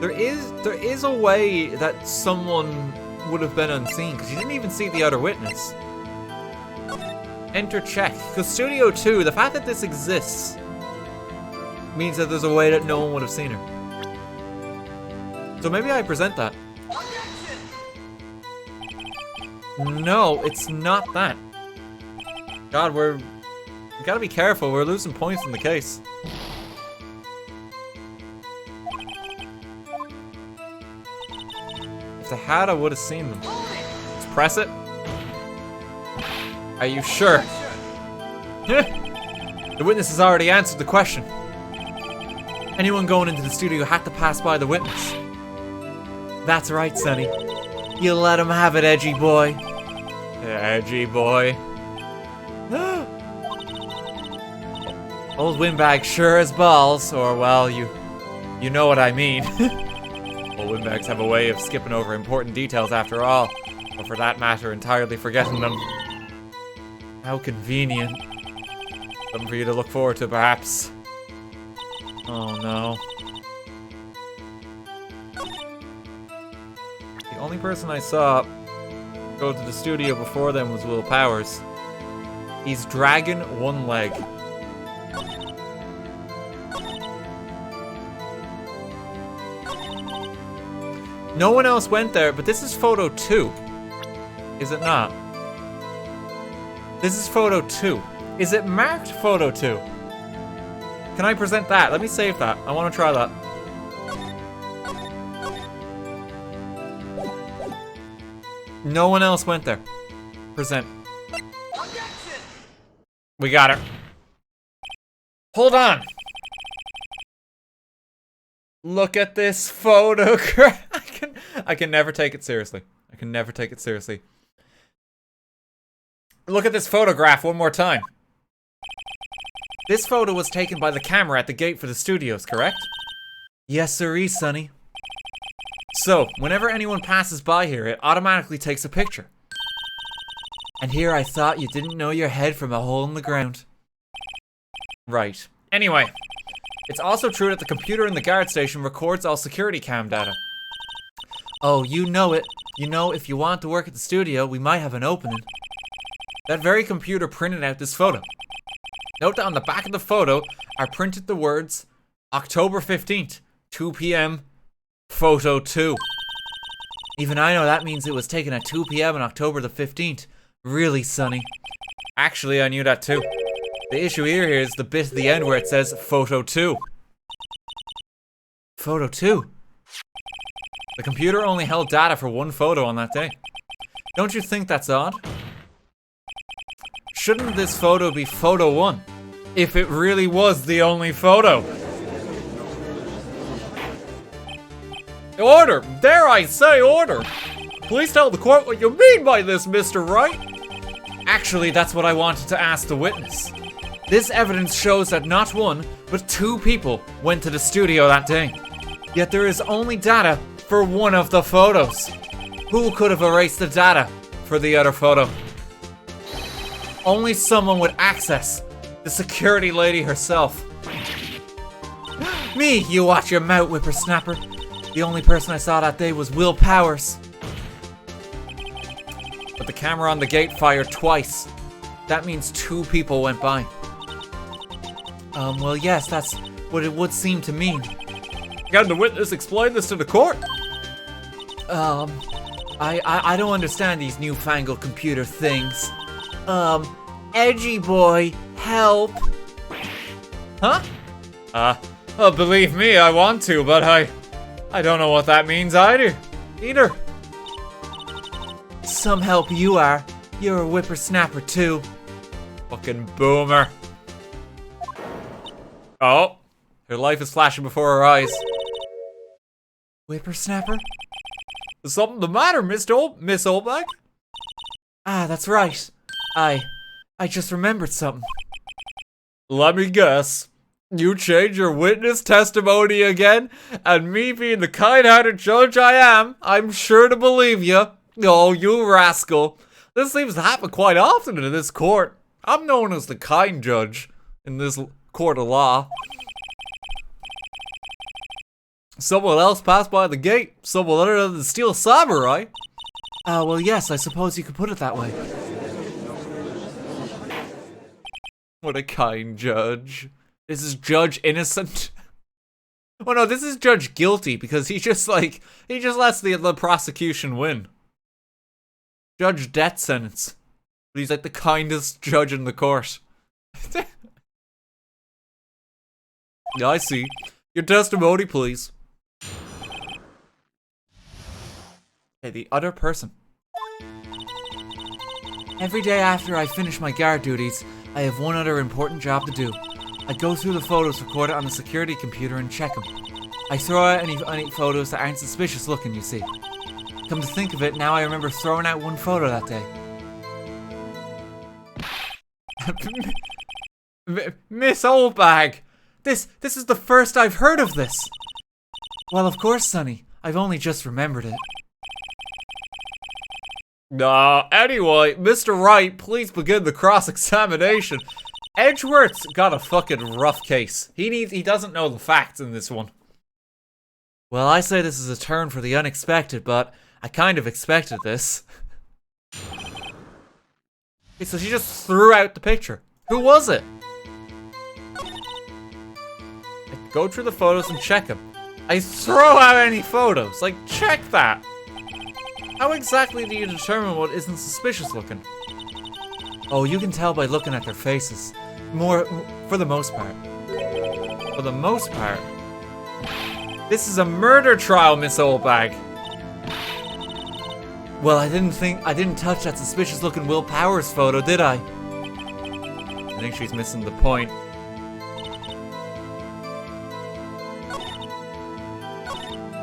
There is a way that someone would have been unseen, because you didn't even see the other witness. Enter check. Because Studio 2, the fact that this exists means that there's a way that no one would have seen her. So maybe I present that. No, it's not that. God, we gotta be careful. We're losing points in the case. If they had, I would have seen them. Let's press it. Are you sure? The witness has already answered the question. Anyone going into the studio had to pass by the witness. That's right, Sonny. You let him have it, edgy boy. Edgy boy. Old windbag sure as balls, or well, you know what I mean. Old windbags have a way of skipping over important details after all, or for that matter, entirely forgetting them. How convenient. Something for you to look forward to, perhaps. Oh no. The only person I saw go to the studio before them was Will Powers. He's dragging one leg. No one else went there, but this is photo 2. Is it not? This is photo 2. Is it marked photo 2? Can I present that? Let me save that. I want to try that. No one else went there. Present. We got her. Hold on. Look at this photograph. I can never take it seriously. I can never take it seriously. Look at this photograph one more time. This photo was taken by the camera at the gate for the studios, correct? Yes, sirree, Sonny. So, whenever anyone passes by here, it automatically takes a picture. And here I thought you didn't know your head from a hole in the ground. Right. Anyway, it's also true that the computer in the guard station records all security cam data. Oh, you know it. You know, if you want to work at the studio, we might have an opening. That very computer printed out this photo. Note that on the back of the photo are printed the words October 15th, 2 p.m., photo 2. Even I know that means it was taken at 2 p.m. on October the 15th. Really, Sonny? Actually, I knew that too. The issue here is the bit at the end where it says photo 2. Photo 2? The computer only held data for one photo on that day. Don't you think that's odd? Shouldn't this photo be photo 1? If it really was the only photo. Order! Dare I say order! Please tell the court what you mean by this, Mr. Wright. Actually, that's what I wanted to ask the witness. This evidence shows that not one, but 2 people went to the studio that day. Yet there is only data for one of the photos. Who could have erased the data for the other photo? Only someone with access. The security lady herself. Me, you watch your mouth, whippersnapper. The only person I saw that day was Will Powers. But the camera on the gate fired twice. That means 2 people went by. Well, yes, that's what it would seem to mean. Can the witness explain this to the court? I don't understand these newfangled computer things. Edgy boy, help. Huh? Well, believe me, I want to, but I don't know what that means either. Some help you are. You're a whippersnapper too. Fucking boomer. Oh, her life is flashing before her eyes. Whippersnapper? Is something the matter, Miss Oldbag? Ah, that's right. I just remembered something. Let me guess. You changed your witness testimony again? And me being the kind-hearted judge I am, I'm sure to believe you. Oh, you rascal. This seems to happen quite often in this court. I'm known as the kind judge in this court of law. Someone else passed by the gate. Someone other than the Steel Samurai. Well, yes, I suppose you could put it that way. What a kind judge. This is Judge Innocent. Oh no, this is Judge Guilty because he just lets the prosecution win. Judge Death Sentence. But he's like the kindest judge in the court. Yeah, I see. Your testimony, please. Okay, the other person. Every day after I finish my guard duties, I have one other important job to do. I go through the photos recorded on the security computer and check them. I throw out any photos that aren't suspicious looking, you see. Come to think of it, now I remember throwing out one photo that day. Miss Oldbag! This is the first I've heard of this! Well, of course, Sonny. I've only just remembered it. Anyway, Mr. Wright, please begin the cross-examination. Edgeworth's got a fucking rough case. He doesn't know the facts in this one. Well, I say this is a turn for the unexpected, but I kind of expected this. Okay, so she just threw out the picture. Who was it? Like, go through the photos and check them. I throw out any photos. Like, check that. How exactly do you determine what isn't suspicious looking? Oh, you can tell by looking at their faces. For the most part. For the most part? This is a murder trial, Miss Oldbag. Well, I didn't touch that suspicious looking Will Powers photo, did I? I think she's missing the point.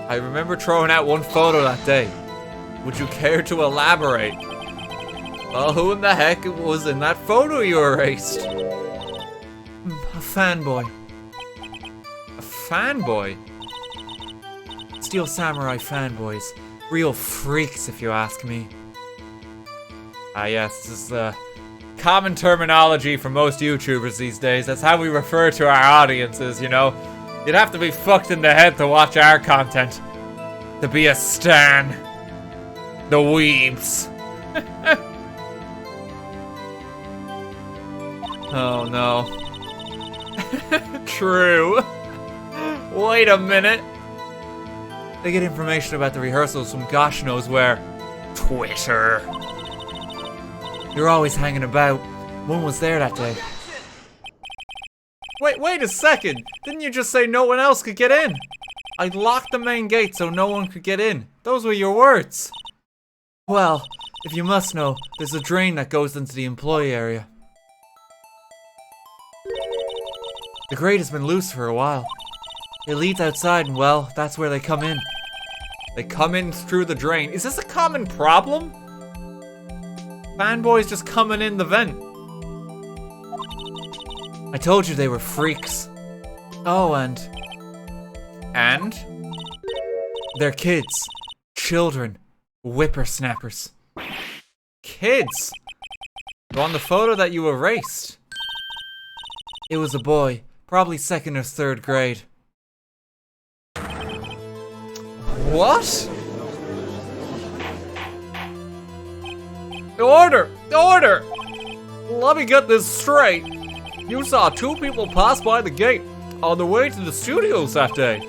I remember throwing out one photo that day. Would you care to elaborate? Well, who in the heck was in that photo you erased? A fanboy. A fanboy? Steel Samurai fanboys. Real freaks, if you ask me. Ah, yes, this is the common terminology for most YouTubers these days. That's how we refer to our audiences, you know? You'd have to be fucked in the head to watch our content. To be a stan. The weebs. Oh no. True. Wait a minute. They get information about the rehearsals from gosh knows where. Twitter. You're always hanging about. One was there that day. Wait a second. Didn't you just say no one else could get in? I locked the main gate so no one could get in. Those were your words. Well, if you must know, there's a drain that goes into the employee area. The grate has been loose for a while. It leads outside and, well, that's where they come in. They come in through the drain. Is this a common problem? Fanboys just coming in the vent. I told you they were freaks. Oh, and they're kids. Children. Whippersnappers. Kids? On the photo that you erased. It was a boy. Probably 2nd or 3rd grade. What? Order! Order! Let me get this straight. You saw 2 people pass by the gate on the way to the studios that day.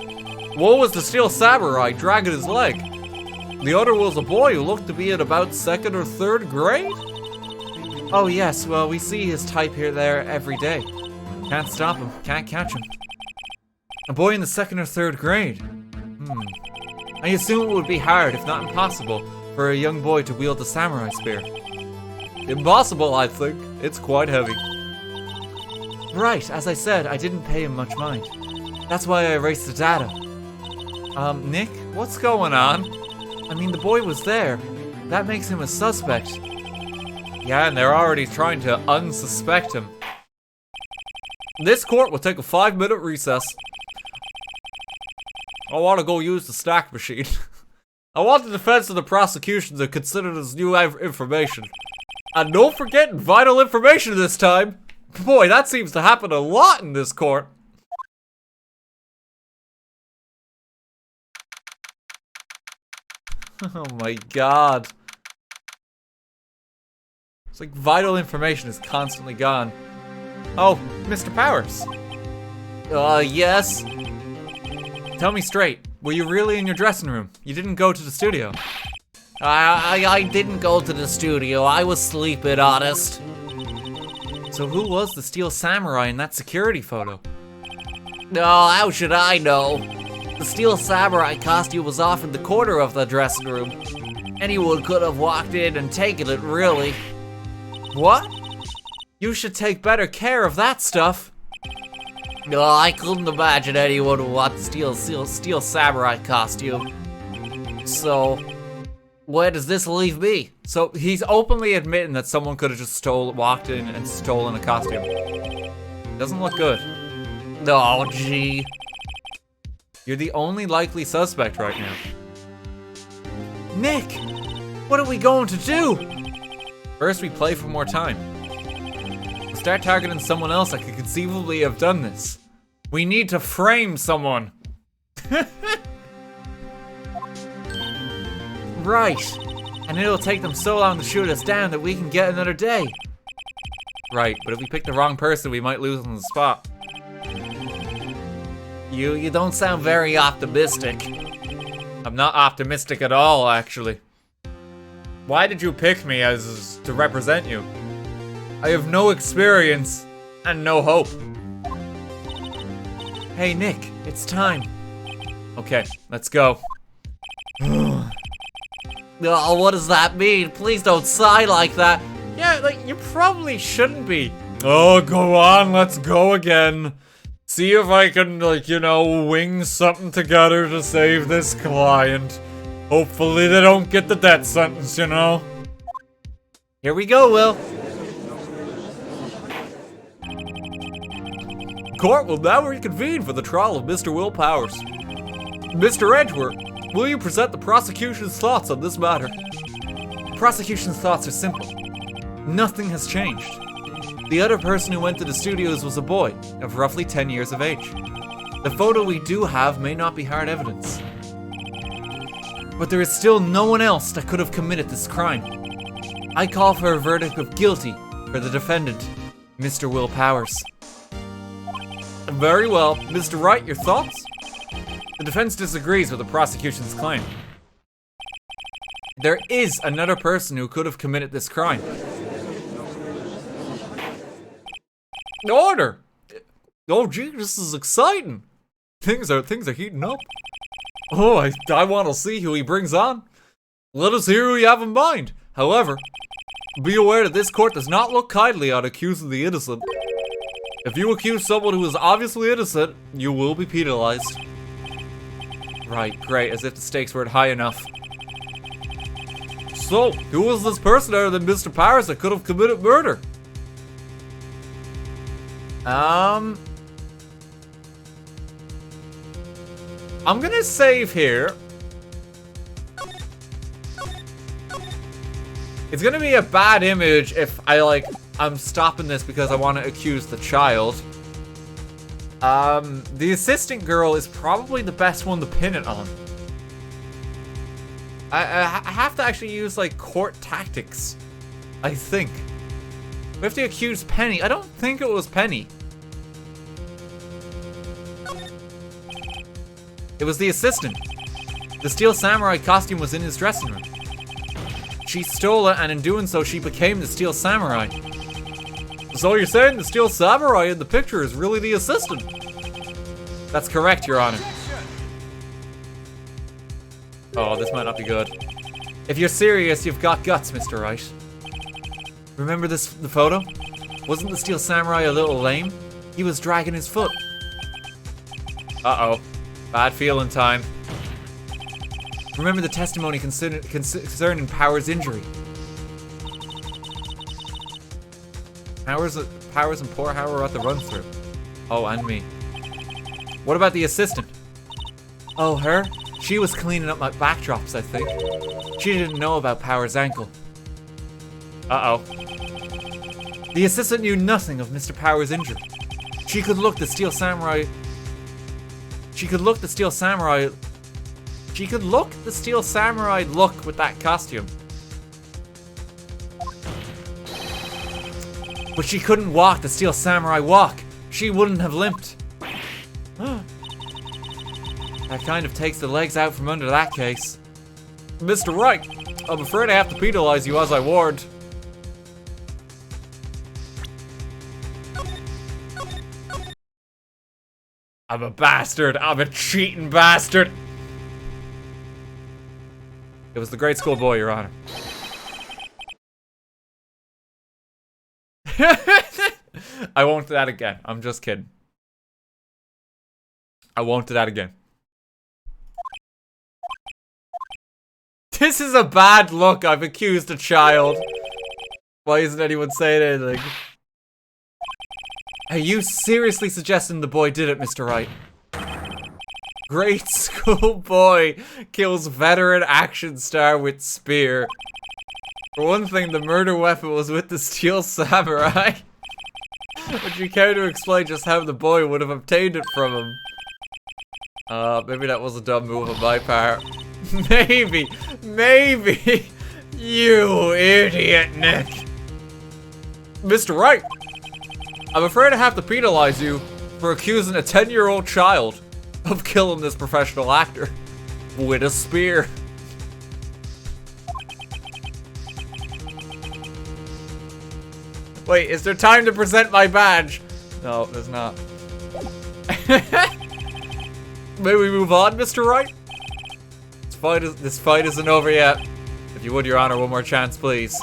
One was the Steel Samurai dragging his leg. The other was a boy who looked to be in about 2nd or 3rd grade. Oh yes, well we see his type here there every day. Can't stop him, can't catch him. A boy in the 2nd or 3rd grade. I assume it would be hard, if not impossible, for a young boy to wield a samurai spear. Impossible, I think. It's quite heavy. Right, as I said, I didn't pay him much mind. That's why I erased the data. Nick, what's going on? I mean, the boy was there. That makes him a suspect. Yeah, and they're already trying to unsuspect him. This court will take a 5-minute recess. I want to go use the stack machine. I want the defense and the prosecution to consider this new information. And don't forget vital information this time. Boy, that seems to happen a lot in this court. Oh my god. It's like vital information is constantly gone. Oh, Mr. Powers. Yes? Tell me straight, were you really in your dressing room? You didn't go to the studio. I didn't go to the studio. I was sleeping, honest. So who was the Steel Samurai in that security photo? No, how should I know? The Steel Samurai costume was off in the corner of the dressing room. Anyone could have walked in and taken it, really. What? You should take better care of that stuff. No, I couldn't imagine anyone would want the Steel Samurai costume. So, where does this leave me? So he's openly admitting that someone could have just walked in and stolen a costume. Doesn't look good. Oh, gee. You're the only likely suspect right now. Nick, what are we going to do? First, we play for more time. We'll start targeting someone else that could conceivably have done this. We need to frame someone. Right. And it'll take them so long to shoot us down that we can get another day. Right, but if we pick the wrong person, we might lose on the spot. You don't sound very optimistic. I'm not optimistic at all, actually. Why did you pick me as to represent you? I have no experience and no hope. Hey Nick, it's time. Okay, let's go. Oh, what does that mean? Please don't sigh like that. Yeah, like, you probably shouldn't be. Oh, go on, let's go again. See if I can, like, you know, wing something together to save this client. Hopefully they don't get the death sentence, you know? Here we go, Will. Court will now reconvene for the trial of Mr. Will Powers. Mr. Edgeworth, will you present the prosecution's thoughts on this matter? The prosecution's thoughts are simple. Nothing has changed. The other person who went to the studios was a boy of roughly 10 years of age. The photo we do have may not be hard evidence. But there is still no one else that could have committed this crime. I call for a verdict of guilty for the defendant, Mr. Will Powers. Very well. Mr. Wright, your thoughts? The defense disagrees with the prosecution's claim. There is another person who could have committed this crime. Order! Oh gee, this is exciting. Things are heating up. Oh, I want to see who he brings on. Let us hear who you have in mind. However, be aware that this court does not look kindly on accusing the innocent. If you accuse someone who is obviously innocent, you will be penalized. Right, great, as if the stakes weren't high enough. So, who was this person other than Mr. Powers that could have committed murder? I'm gonna save here. It's gonna be a bad image if I'm stopping this because I want to accuse the child. The assistant girl is probably the best one to pin it on. I have to actually use, like, court tactics. I think. We have to accuse Penny. I don't think it was Penny. It was the assistant. The steel samurai costume was in his dressing room. She stole it, and in doing so, she became the steel samurai. So you're saying the steel samurai in the picture is really the assistant? That's correct, Your Honor. Oh, this might not be good. If you're serious, you've got guts, Mr. Wright. Remember the photo? Wasn't the steel samurai a little lame? He was dragging his foot. Uh-oh. Bad feeling time. Remember the testimony concerning Power's injury? Powers and poor Howard were at the run-through. Oh, and me. What about the assistant? Oh, her? She was cleaning up my backdrops, I think. She didn't know about Power's ankle. Uh-oh. The assistant knew nothing of Mr. Power's injury. She could look the steel samurai look with that costume. But she couldn't walk the steel samurai walk. She wouldn't have limped. That kind of takes the legs out from under that case. Mr. Wright, I'm afraid I have to penalize you as I warned. I'm a bastard. I'm a cheating bastard. It was the grade school boy, Your Honor. I won't do that again. I'm just kidding. I won't do that again. This is a bad look. I've accused a child. Why isn't anyone saying anything? Are you seriously suggesting the boy did it, Mr. Wright? Grade school boy kills veteran action star with spear. For one thing, the murder weapon was with the steel samurai. Would you care to explain just how the boy would have obtained it from him? Maybe that was a dumb move on my part. Maybe. You idiot, Nick. Mr. Wright, I'm afraid I have to penalize you for accusing a 10-year-old child of killing this professional actor with a spear. Wait, is there time to present my badge? No, there's not. May we move on, Mr. Wright? This fight isn't over yet. If you would, Your Honor, one more chance, please.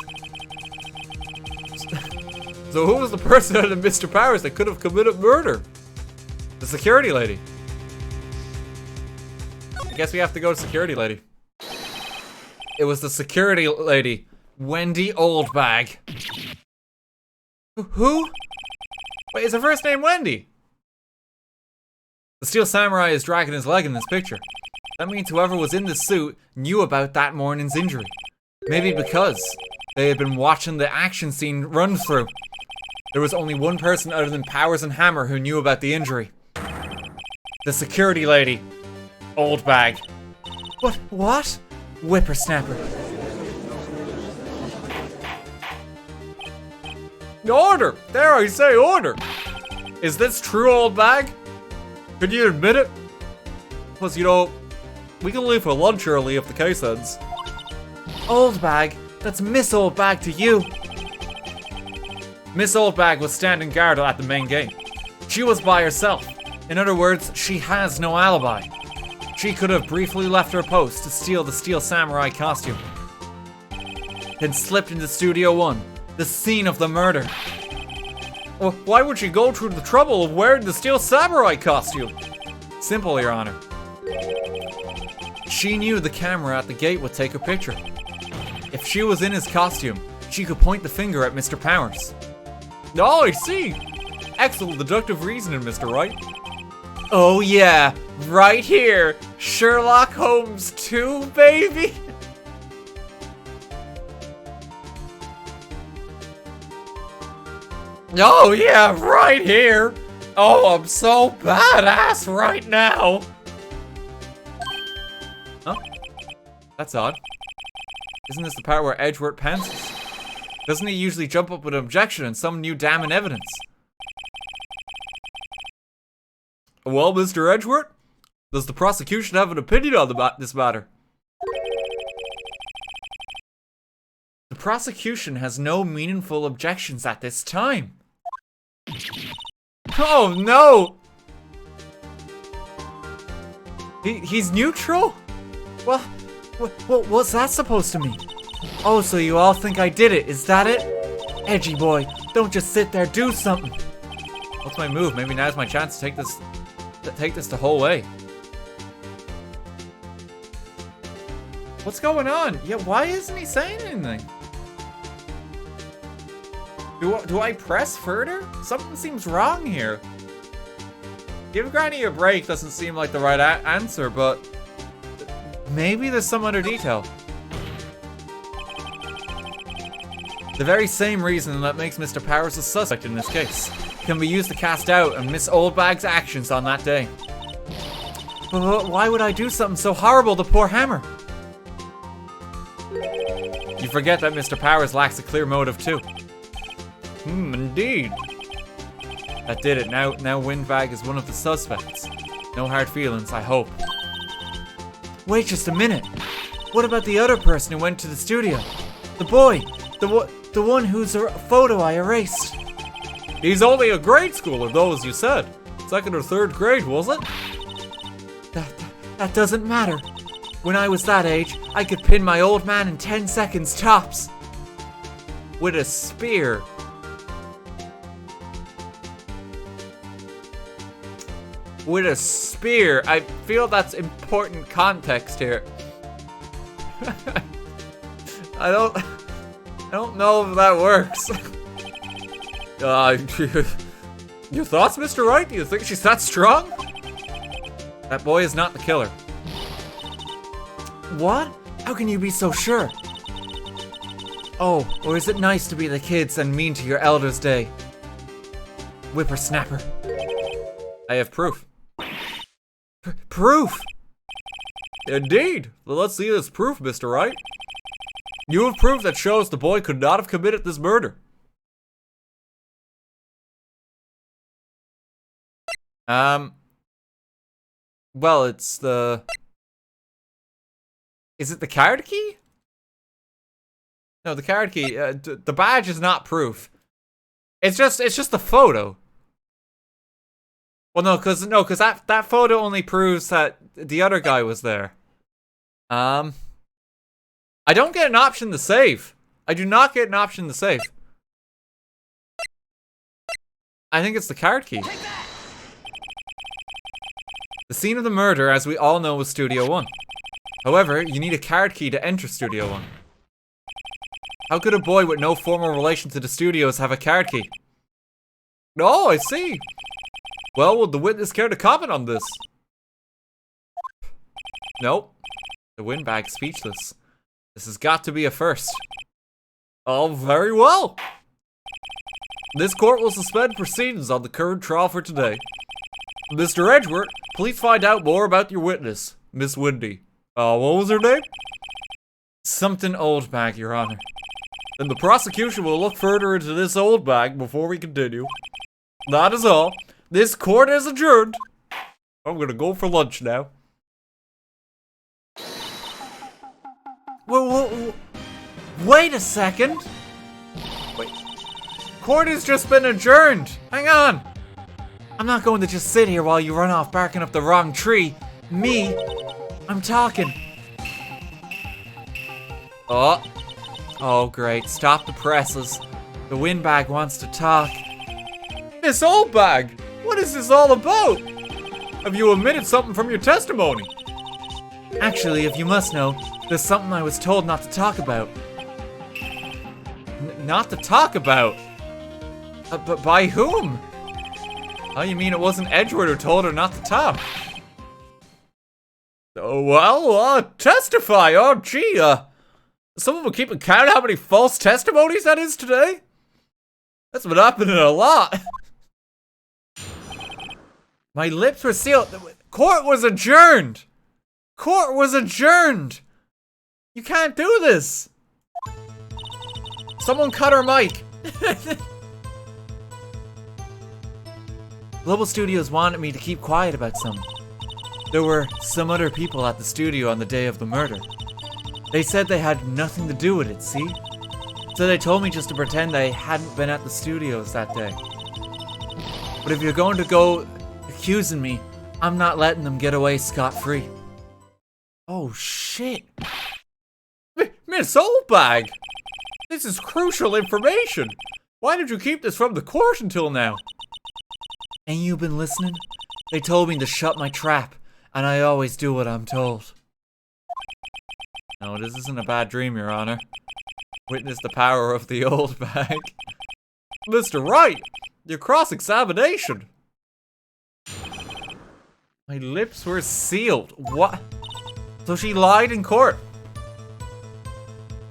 So who was the person other than Mr. Powers that could have committed murder? The security lady. I guess we have to go to security lady. It was the security lady, Wendy Oldbag. Who? Wait, is her first name Wendy? The steel samurai is dragging his leg in this picture. That means whoever was in the suit knew about that morning's injury. Maybe because they had been watching the action scene run through. There was only one person other than Powers and Hammer who knew about the injury. The security lady. Oldbag. What? Whippersnapper. Order! Dare I say order! Is this true, Oldbag? Could you admit it? Plus, you know, we can leave for lunch early if the case ends. Oldbag? That's Miss Oldbag to you. Miss Oldbag was standing guard at the main gate. She was by herself. In other words, she has no alibi. She could have briefly left her post to steal the steel samurai costume. Then slipped into Studio 1, the scene of the murder. Well, why would she go through the trouble of wearing the steel samurai costume? Simple, Your Honor. She knew the camera at the gate would take a picture. If she was in his costume, she could point the finger at Mr. Powers. Oh, I see. Excellent deductive reasoning, Mr. Wright. Oh yeah, right here. Sherlock Holmes 2, baby. Oh yeah, right here. Oh, I'm so badass right now. Huh? That's odd. Isn't this the part where Edgeworth pounces? Doesn't he usually jump up with an objection and some new damning evidence? Well, Mr. Edgeworth, does the prosecution have an opinion on this matter? The prosecution has no meaningful objections at this time. Oh no! He's neutral? What's that supposed to mean? Oh, so you all think I did it, is that it? Edgy boy, don't just sit there, do something. What's my move? Maybe now's my chance to take this the whole way. What's going on? Yeah, why isn't he saying anything? Do I press further? Something seems wrong here. Give Granny a break doesn't seem like the right answer, but maybe there's some other detail. The very same reason that makes Mr. Powers a suspect in this case can be used to cast doubt on Miss Oldbag's actions on that day. But why would I do something so horrible to poor Hammer? You forget that Mr. Powers lacks a clear motive too. Indeed. That did it. Now Windbag is one of the suspects. No hard feelings, I hope. Wait just a minute. What about the other person who went to the studio? The boy. The one whose photo I erased. He's only a grade schooler, though, as you said. 2nd or 3rd grade, was it? That doesn't matter. When I was that age, I could pin my old man in 10 seconds tops. With a spear. With a spear. I feel that's important context here. I don't know if that works. Your thoughts, Mr. Wright? Do you think she's that strong? That boy is not the killer. What? How can you be so sure? Oh, or is it nice to be the kids and mean to your elders' day? Whippersnapper. I have proof. Proof? Indeed. Well, let's see this proof, Mr. Wright. You have proof that shows the boy could not have committed this murder. Well, it's the... Is it the card key? No, the card key. The badge is not proof. It's just the photo. Well, no, cause that photo only proves that the other guy was there. I don't get an option to save. I do not get an option to save. I think it's the card key. The scene of the murder, as we all know, was Studio 1. However, you need a card key to enter Studio 1. How could a boy with no formal relation to the studios have a card key? Oh, I see. Well, would the witness care to comment on this? Nope. The windbag's speechless. This has got to be a first. Oh, very well. This court will suspend proceedings on the current trial for today. Mr. Edgeworth, please find out more about your witness, Miss Windy. What was her name? Something Oldbag, Your Honor. Then the prosecution will look further into this Oldbag before we continue. That is all. This court is adjourned. I'm gonna go for lunch now. Wait a second. Wait. Court has just been adjourned. Hang on. I'm not going to just sit here while you run off barking up the wrong tree. Me, I'm talking. Oh great, stop the presses. The windbag wants to talk. This Oldbag, what is this all about? Have you omitted something from your testimony? Actually, if you must know, there's something I was told not to talk about. Not to talk about? But by whom? Oh, you mean it wasn't Edgeworth who told her not to talk? Oh, well, testify. Oh, gee, someone will keep a count of how many false testimonies that is today? That's been happening a lot. My lips were sealed. Court was adjourned. Court was adjourned. You can't do this. Someone cut her mic! Global Studios wanted me to keep quiet about something. There were some other people at the studio on the day of the murder. They said they had nothing to do with it, see? So they told me just to pretend I hadn't been at the studios that day. But if you're going to go accusing me, I'm not letting them get away scot-free. Oh shit. Miss Oldbag! This is crucial information! Why did you keep this from the court until now? Ain't you been listening? They told me to shut my trap, and I always do what I'm told. No, this isn't a bad dream, Your Honor. Witness the power of the old bag. Mr. Wright, your cross-examination. My lips were sealed. What? So she lied in court.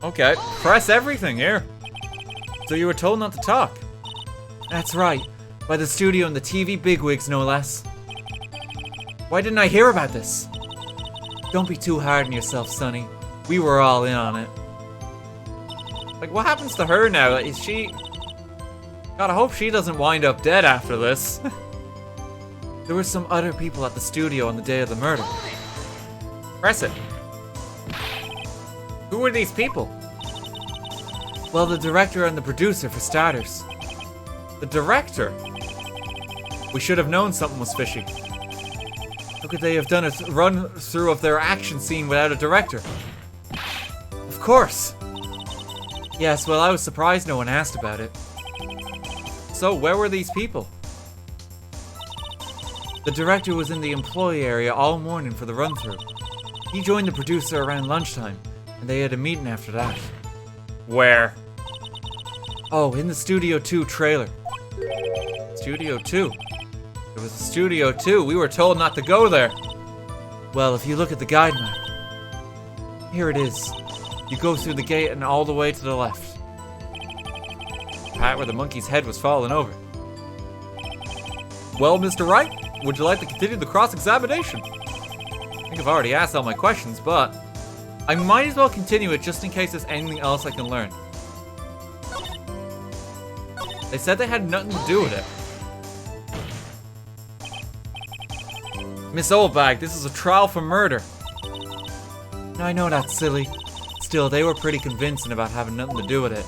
Okay, press everything here. So you were told not to talk. That's right, by the studio and the TV bigwigs, no less. Why didn't I hear about this? Don't be too hard on yourself, Sonny. We were all in on it. Like, what happens to her now? Is she... God, I hope she doesn't wind up dead after this. There were some other people at the studio on the day of the murder. Press it. Who were these people? Well, the director and the producer, for starters. The director? We should have known something was fishy. How could they have done a run-through of their action scene without a director? Of course! Yes, well, I was surprised no one asked about it. So, where were these people? The director was in the employee area all morning for the run-through. He joined the producer around lunchtime, and they had a meeting after that. Where? Oh, in the Studio 2 trailer. Studio 2? It was a Studio 2. We were told not to go there. Well, if you look at the guide map, here it is. You go through the gate and all the way to the left. Pat where the monkey's head was falling over. Well, Mr. Wright, would you like to continue the cross-examination? I think I've already asked all my questions, but I might as well continue it just in case there's anything else I can learn. They said they had nothing to do with it. Miss Oldbag, this is a trial for murder. I know that's silly. Still, they were pretty convincing about having nothing to do with it.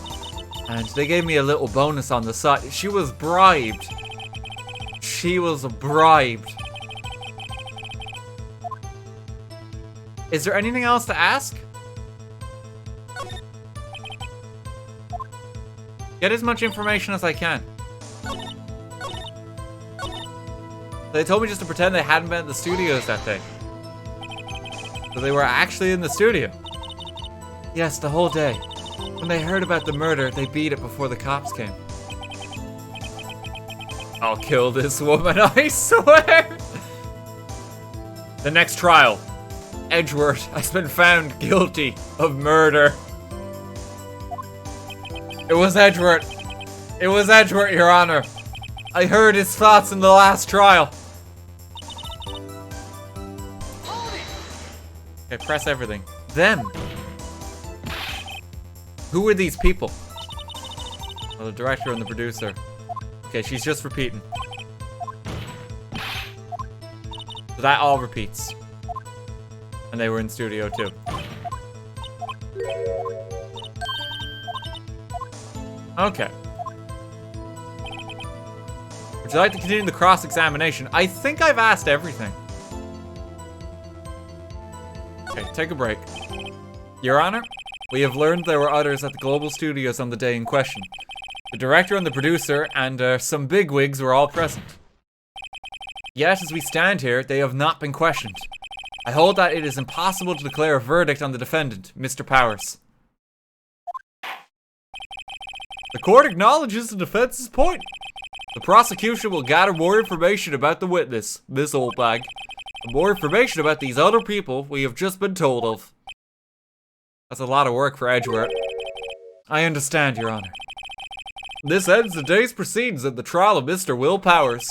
And they gave me a little bonus on the side. She was bribed. She was bribed. Is there anything else to ask? Get as much information as I can. They told me just to pretend they hadn't been at the studios that day. So they were actually in the studio. Yes, the whole day. When they heard about the murder, they beat it before the cops came. I'll kill this woman, I swear! The next trial. Edgeworth has been found guilty of murder. It was Edgeworth. It was Edgeworth, Your Honor. I heard his thoughts in the last trial. Okay, press everything. Them. Who were these people? Well, the director and the producer. Okay, she's just repeating. So that all repeats. And they were in Studio 2. Okay. Would you like to continue the cross-examination? I think I've asked everything. Okay, take a break. Your Honor, we have learned there were others at the Global Studios on the day in question. The director and the producer and some bigwigs were all present. Yet, as we stand here, they have not been questioned. I hold that it is impossible to declare a verdict on the defendant, Mr. Powers. The court acknowledges the defense's point. The prosecution will gather more information about the witness, Miss Oldbag, and more information about these other people we have just been told of. That's a lot of work for Edgeworth. I understand, Your Honor. This ends the day's proceedings at the trial of Mr. Will Powers.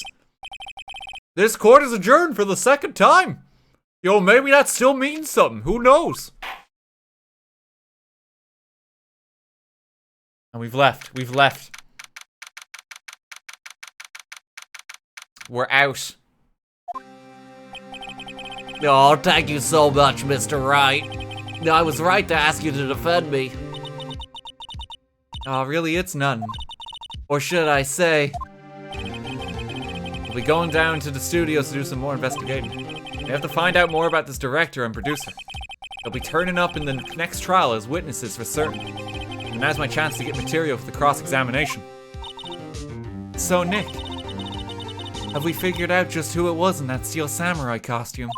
This court is adjourned for the second time. Yo, maybe that still means something. Who knows? And we've left. We've left. We're out. Oh, thank you so much, Mr. Wright. I was right to ask you to defend me. Oh, really, it's none. Or should I say... We'll be going down to the studios to do some more investigating. We have to find out more about this director and producer. They'll be turning up in the next trial as witnesses for certain. And now's my chance to get material for the cross-examination. So, Nick, have we figured out just who it was in that Steel Samurai costume?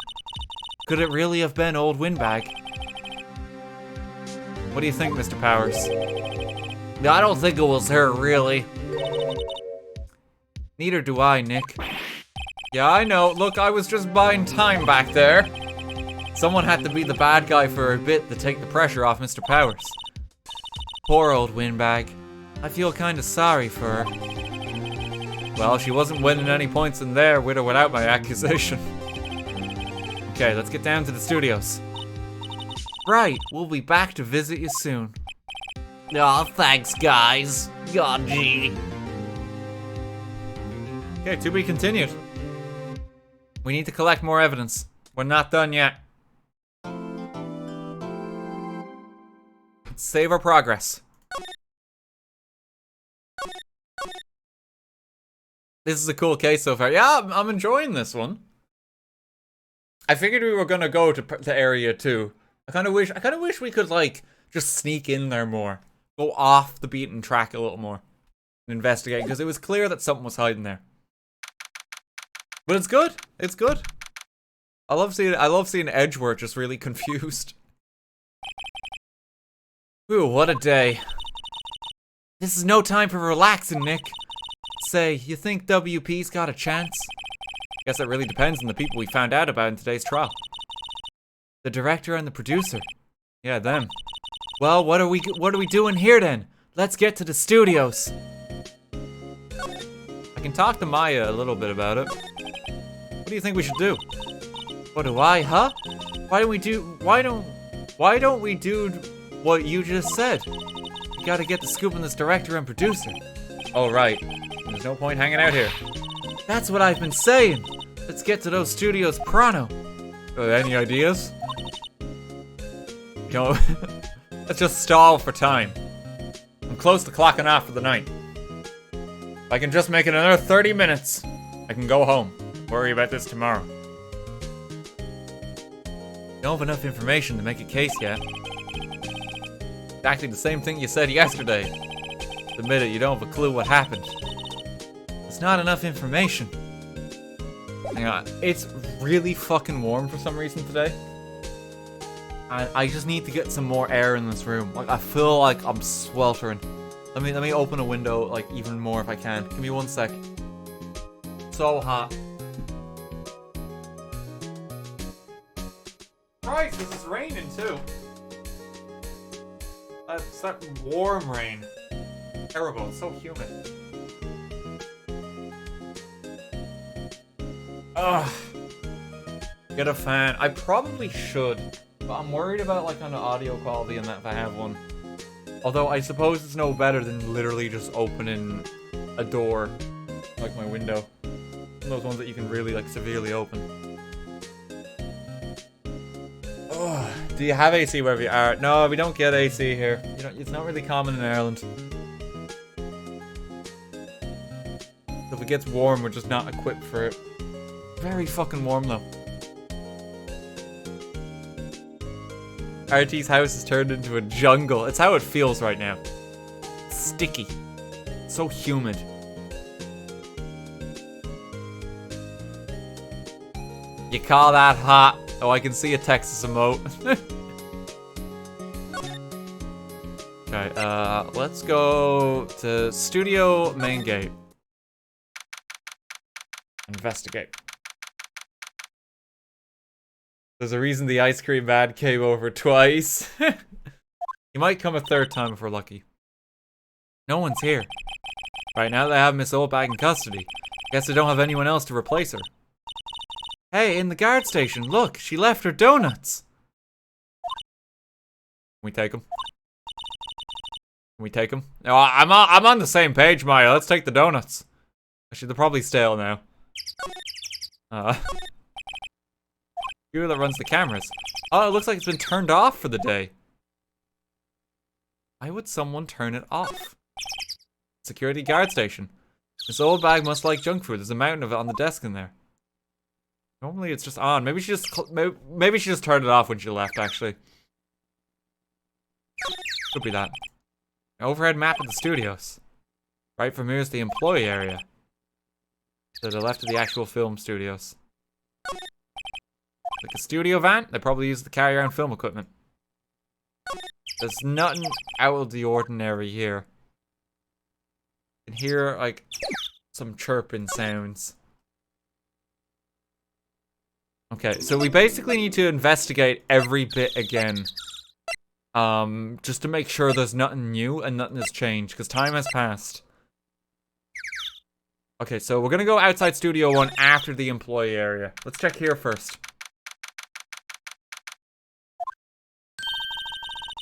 Could it really have been old Windbag? What do you think, Mr. Powers? I don't think it was her, really. Neither do I, Nick. Yeah, I know. Look, I was just buying time back there. Someone had to be the bad guy for a bit to take the pressure off Mr. Powers. Poor old Windbag. I feel kinda sorry for her. Well, she wasn't winning any points in there with or without my accusation. Okay, let's get down to the studios. Right, we'll be back to visit you soon. Oh, thanks, guys. God, gee. Okay, to be continued. We need to collect more evidence. We're not done yet. Let's save our progress. This is a cool case so far. Yeah, I'm enjoying this one. I figured we were gonna go to area 2. I kind of wish we could like just sneak in there more, go off the beaten track a little more, and investigate because it was clear that something was hiding there. But it's good. It's good. I love seeing Edgeworth just really confused. Ooh, what a day. This is no time for relaxing, Nick. Say, you think WP's got a chance? Guess that really depends on the people we found out about in today's trial. The director and the producer. Yeah, them. Well, what are we doing here then? Let's get to the studios. I can talk to Maya a little bit about it. What do you think we should do? What do I, huh? Why don't we do what you just said? We gotta get the scoop on this director and producer. Oh, right. There's no point hanging out here. That's what I've been saying. Let's get to those studios pronto. Any ideas? You know, let's just stall for time. I'm close to clocking off for the night. If I can just make it another 30 minutes, I can go home. Worry about this tomorrow. Don't have enough information to make a case yet. Exactly the same thing you said yesterday. Admit it, you don't have a clue what happened. It's not enough information. Hang on, it's really fucking warm for some reason today. And I just need to get some more air in this room. Like, I feel like I'm sweltering. Let me open a window, like, even more if I can. Give me 1 sec. So hot. Christ, this is raining too. It's that warm rain. Terrible, it's so humid. Ugh. Get a fan. I probably should, but I'm worried about like on the audio quality and that if I have one. Although I suppose it's no better than literally just opening a door, like my window. Those ones that you can really like severely open. Ugh. Do you have AC wherever you are? No, we don't get AC here. You know, it's not really common in Ireland. If it gets warm, we're just not equipped for it. Very fucking warm though. RT's house is turned into a jungle. It's how it feels right now. It's sticky. So humid. You call that hot? Oh, I can see a Texas emote. Okay, let's go to studio main gate. Investigate. There's a reason the ice cream man came over twice. He might come a third time if we're lucky. No one's here. Right now they have Miss Oldbag in custody. Guess they don't have anyone else to replace her. Hey, in the guard station, look, she left her donuts. Can we take them? Can we take them? No, I'm on the same page, Maya. Let's take the donuts. Actually, they're probably stale now. Who that runs the cameras? Oh, it looks like it's been turned off for the day. Why would someone turn it off? Security guard station. This old bag must like junk food. There's a mountain of it on the desk in there. Normally it's just on. Maybe she just turned it off when she left, actually. Could be that. An overhead map of the studios. Right from here is the employee area. To the left of the actual film studios. Like a studio van, they probably use to carry around film equipment. There's nothing out of the ordinary here. You can hear, like, some chirping sounds. Okay, so we basically need to investigate every bit again. Just to make sure there's nothing new and nothing has changed, because time has passed. Okay, so we're gonna go outside Studio 1 after the employee area. Let's check here first.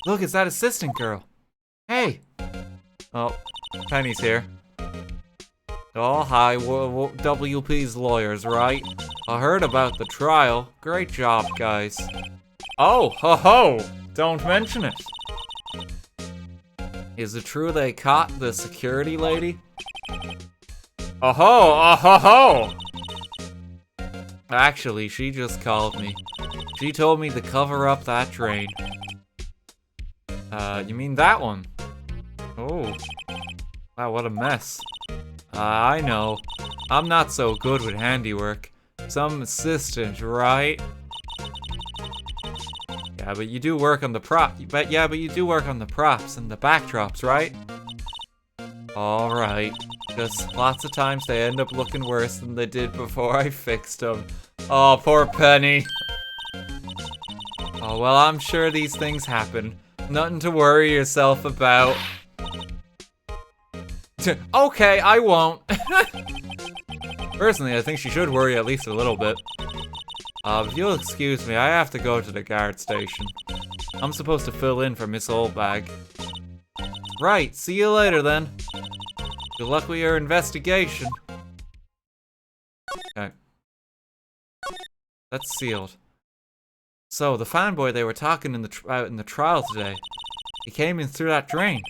Look, it's that assistant girl. Hey! Oh, Penny's here. Oh, hi, WP's lawyers, right? I heard about the trial. Great job, guys. Oh, ho-ho! Don't mention it. Is it true they caught the security lady? Oh-ho! Oh-ho-ho! Actually, she just called me. She told me to cover up that drain. You mean that one? Oh. Wow, what a mess. I know. I'm not so good with handiwork. Some assistant, right? Yeah, but you do work on the but you do work on the props and the backdrops, right? Alright. Just lots of times they end up looking worse than they did before I fixed them. Oh, poor Penny. Oh, well, I'm sure these things happen. Nothing to worry yourself about. Okay, I won't. Personally, I think she should worry at least a little bit. If you'll excuse me, I have to go to the guard station. I'm supposed to fill in for Miss Oldbag. Right, see you later then. Good luck with your investigation. Okay. That's sealed. So, the fanboy they were talking about in the trial today, he came in through that drain.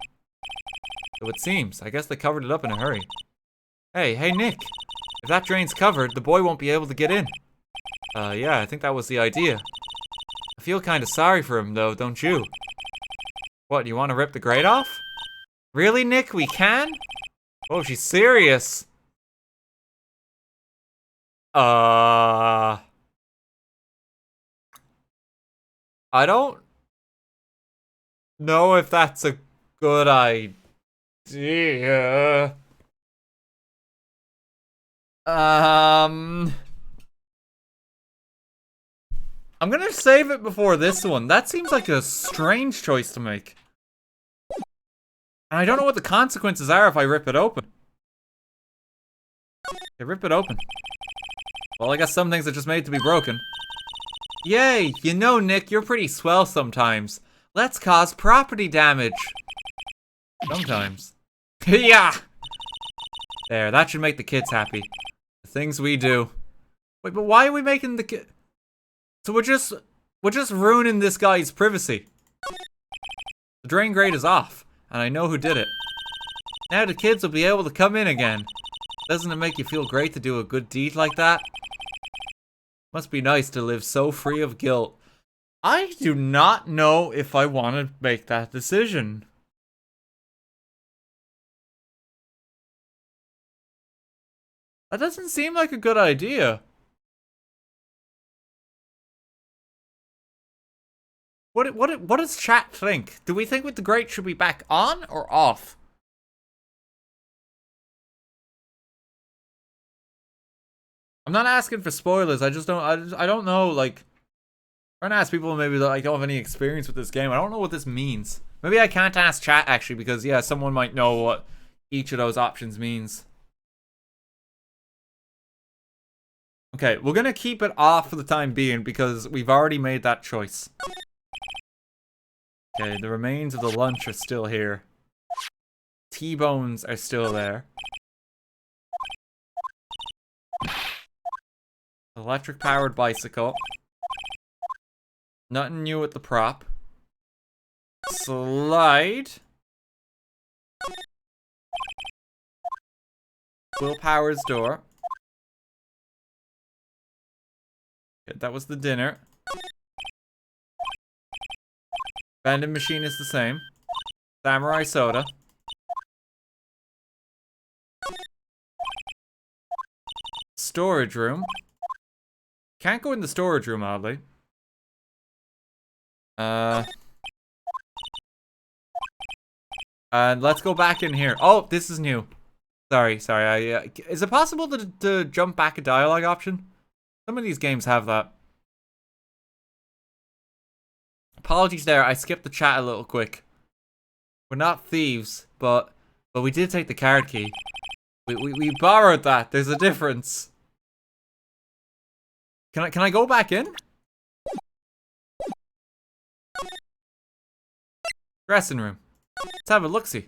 So it seems. I guess they covered it up in a hurry. Hey, Nick. If that drain's covered, the boy won't be able to get in. Yeah, I think that was the idea. I feel kinda sorry for him, though, don't you? What, you want to rip the grate off? Really, Nick? We can? Oh, she's serious. I don't know if that's a good idea. I'm gonna save it before this one. That seems like a strange choice to make. And I don't know what the consequences are if I rip it open. Okay, rip it open. Well, I guess some things are just made to be broken. Yay! You know, Nick, you're pretty swell sometimes. Let's cause property damage. Sometimes. Yeah! There, that should make the kids happy. The things we do. Wait, but why are we making the kid... So we're just ruining this guy's privacy. The drain grate is off, and I know who did it. Now the kids will be able to come in again. Doesn't it make you feel great to do a good deed like that? Must be nice to live so free of guilt. I do not know if I want to make that decision. That doesn't seem like a good idea. What does chat think? Do we think with the grate should be back on or off? I'm not asking for spoilers. I don't know, like, I'm trying to ask people maybe that, like, don't have any experience with this game. I don't know what this means. Maybe I can't ask chat actually because yeah, someone might know what each of those options means. Okay, we're gonna keep it off for the time being because we've already made that choice. Okay, the remains of the lunch are still here. T-bones are still there. Electric-powered bicycle. Nothing new with the prop. Slide. Will Powers door. Okay, that was the dinner. Vending machine is the same. Samurai soda. Storage room. Can't go in the storage room, oddly. And let's go back in here. Oh, this is new. Sorry. Is it possible to jump back a dialogue option? Some of these games have that. Apologies there, I skipped the chat a little quick. We're not thieves, but we did take the card key. We borrowed that. There's a difference. Can I go back in? Dressing room. Let's have a look-see.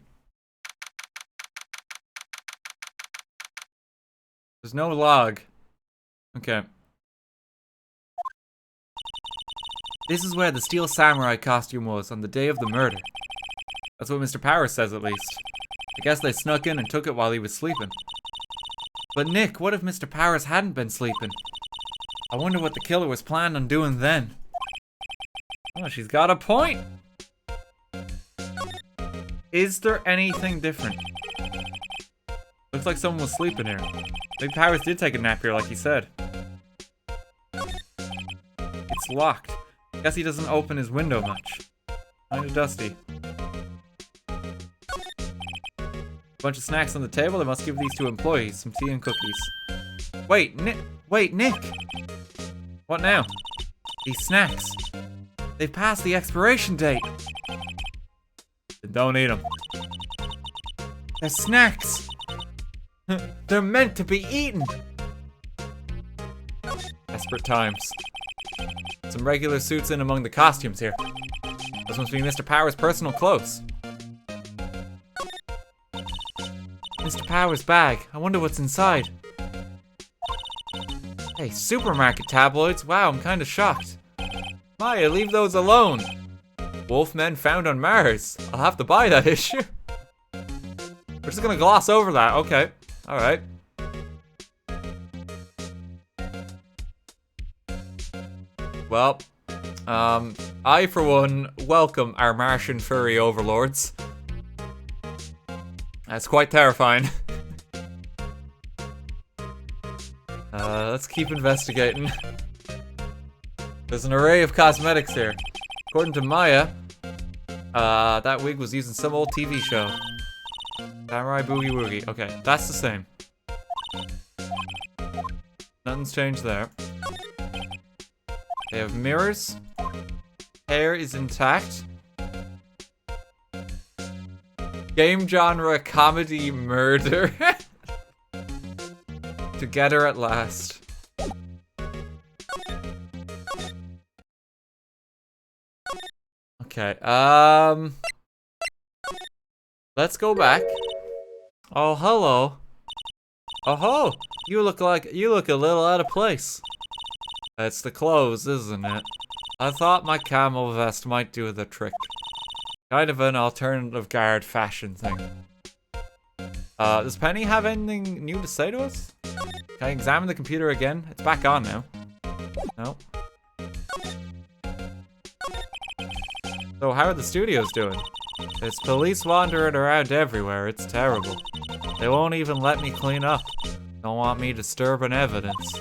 There's no log. Okay. This is where the steel samurai costume was on the day of the murder. That's what Mr. Powers says, at least. I guess they snuck in and took it while he was sleeping. But Nick, what if Mr. Powers hadn't been sleeping? I wonder what the killer was planning on doing then. Oh, she's got a point. Is there anything different? Looks like someone was sleeping here. Maybe Powers did take a nap here like he said. It's locked. Guess he doesn't open his window much. Kinda dusty. Bunch of snacks on the table. They must give these to employees. Some tea and cookies. Wait, Nick! What now? These snacks. They've passed the expiration date. Then don't eat them. They're snacks. They're meant to be eaten. Desperate times. Some regular suits in among the costumes here. This must be Mr. Powers' personal clothes. Mr. Powers' bag. I wonder what's inside. Hey, supermarket tabloids. Wow, I'm kind of shocked. Maya, leave those alone. Wolfmen found on Mars. I'll have to buy that issue. We're just gonna gloss over that. Okay. Alright. Well, I, for one, welcome our Martian furry overlords. That's quite terrifying. Let's keep investigating. There's an array of cosmetics here. According to Maya, that wig was used in some old TV show. Samurai Boogie Woogie. Okay, that's the same. Nothing's changed there. They have mirrors. Hair is intact. Game genre comedy murder. Together at last. Okay, let's go back. Oh, hello. Oh ho! You look a little out of place. It's the clothes, isn't it? I thought my camel vest might do the trick. Kind of an alternative guard fashion thing. Does Penny have anything new to say to us? Can I examine the computer again? It's back on now. No. So how are the studios doing? There's police wandering around everywhere. It's terrible. They won't even let me clean up. Don't want me disturbing evidence.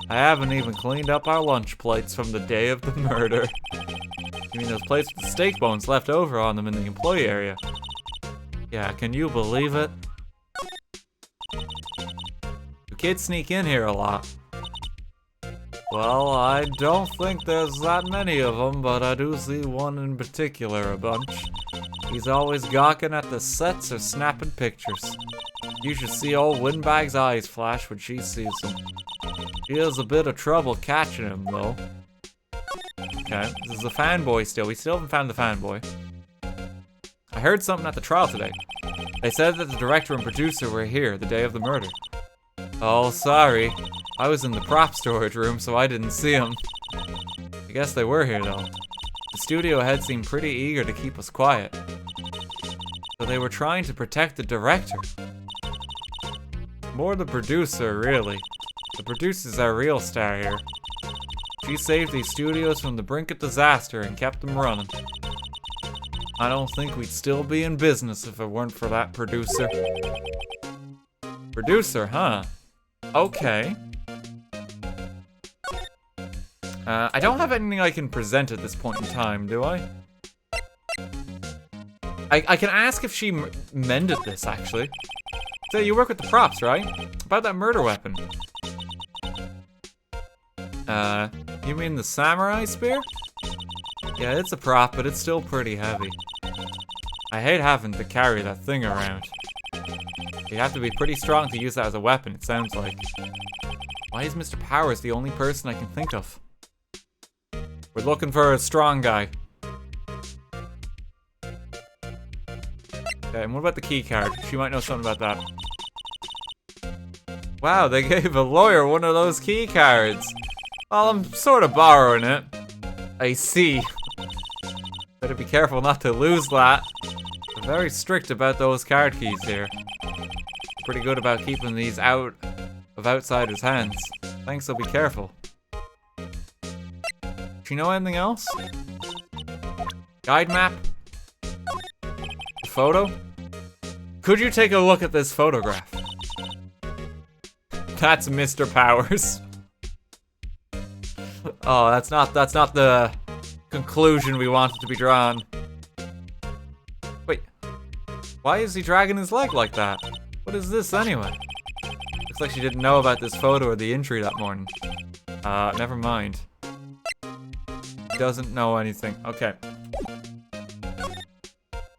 I haven't even cleaned up our lunch plates from the day of the murder. You mean those plates with the steak bones left over on them in the employee area? Yeah, can you believe it? The kids sneak in here a lot. Well, I don't think there's that many of them, but I do see one in particular a bunch. He's always gawking at the sets or snapping pictures. You should see old Windbag's eyes flash when she sees him. She has a bit of trouble catching him, though. Okay, this is the fanboy still. We still haven't found the fanboy. I heard something at the trial today. They said that the director and producer were here the day of the murder. Oh, sorry. I was in the prop storage room, so I didn't see them. I guess they were here, though. The studio head seemed pretty eager to keep us quiet. So they were trying to protect the director. More the producer, really. The producer's our real star here. She saved these studios from the brink of disaster and kept them running. I don't think we'd still be in business if it weren't for that producer. Producer, huh? Okay. I don't have anything I can present at this point in time, do I? I can ask if she mended this, actually. So you work with the props, right? About that murder weapon. You mean the samurai spear? Yeah, it's a prop, but it's still pretty heavy. I hate having to carry that thing around. You have to be pretty strong to use that as a weapon, it sounds like. Why is Mr. Powers the only person I can think of? We're looking for a strong guy. Okay, and what about the key card? She might know something about that. Wow, they gave a lawyer one of those key cards. Well, I'm sort of borrowing it. I see. Better be careful not to lose that. They're very strict about those card keys here. Pretty good about keeping these out of outsiders' hands. Thanks, so be careful. Do you know anything else? Guide map? Photo? Could you take a look at this photograph? That's Mr. Powers. Oh, that's not the conclusion we wanted to be drawn. Wait. Why is he dragging his leg like that? What is this anyway? Looks like she didn't know about this photo or the injury that morning. Never mind. Doesn't know anything. Okay.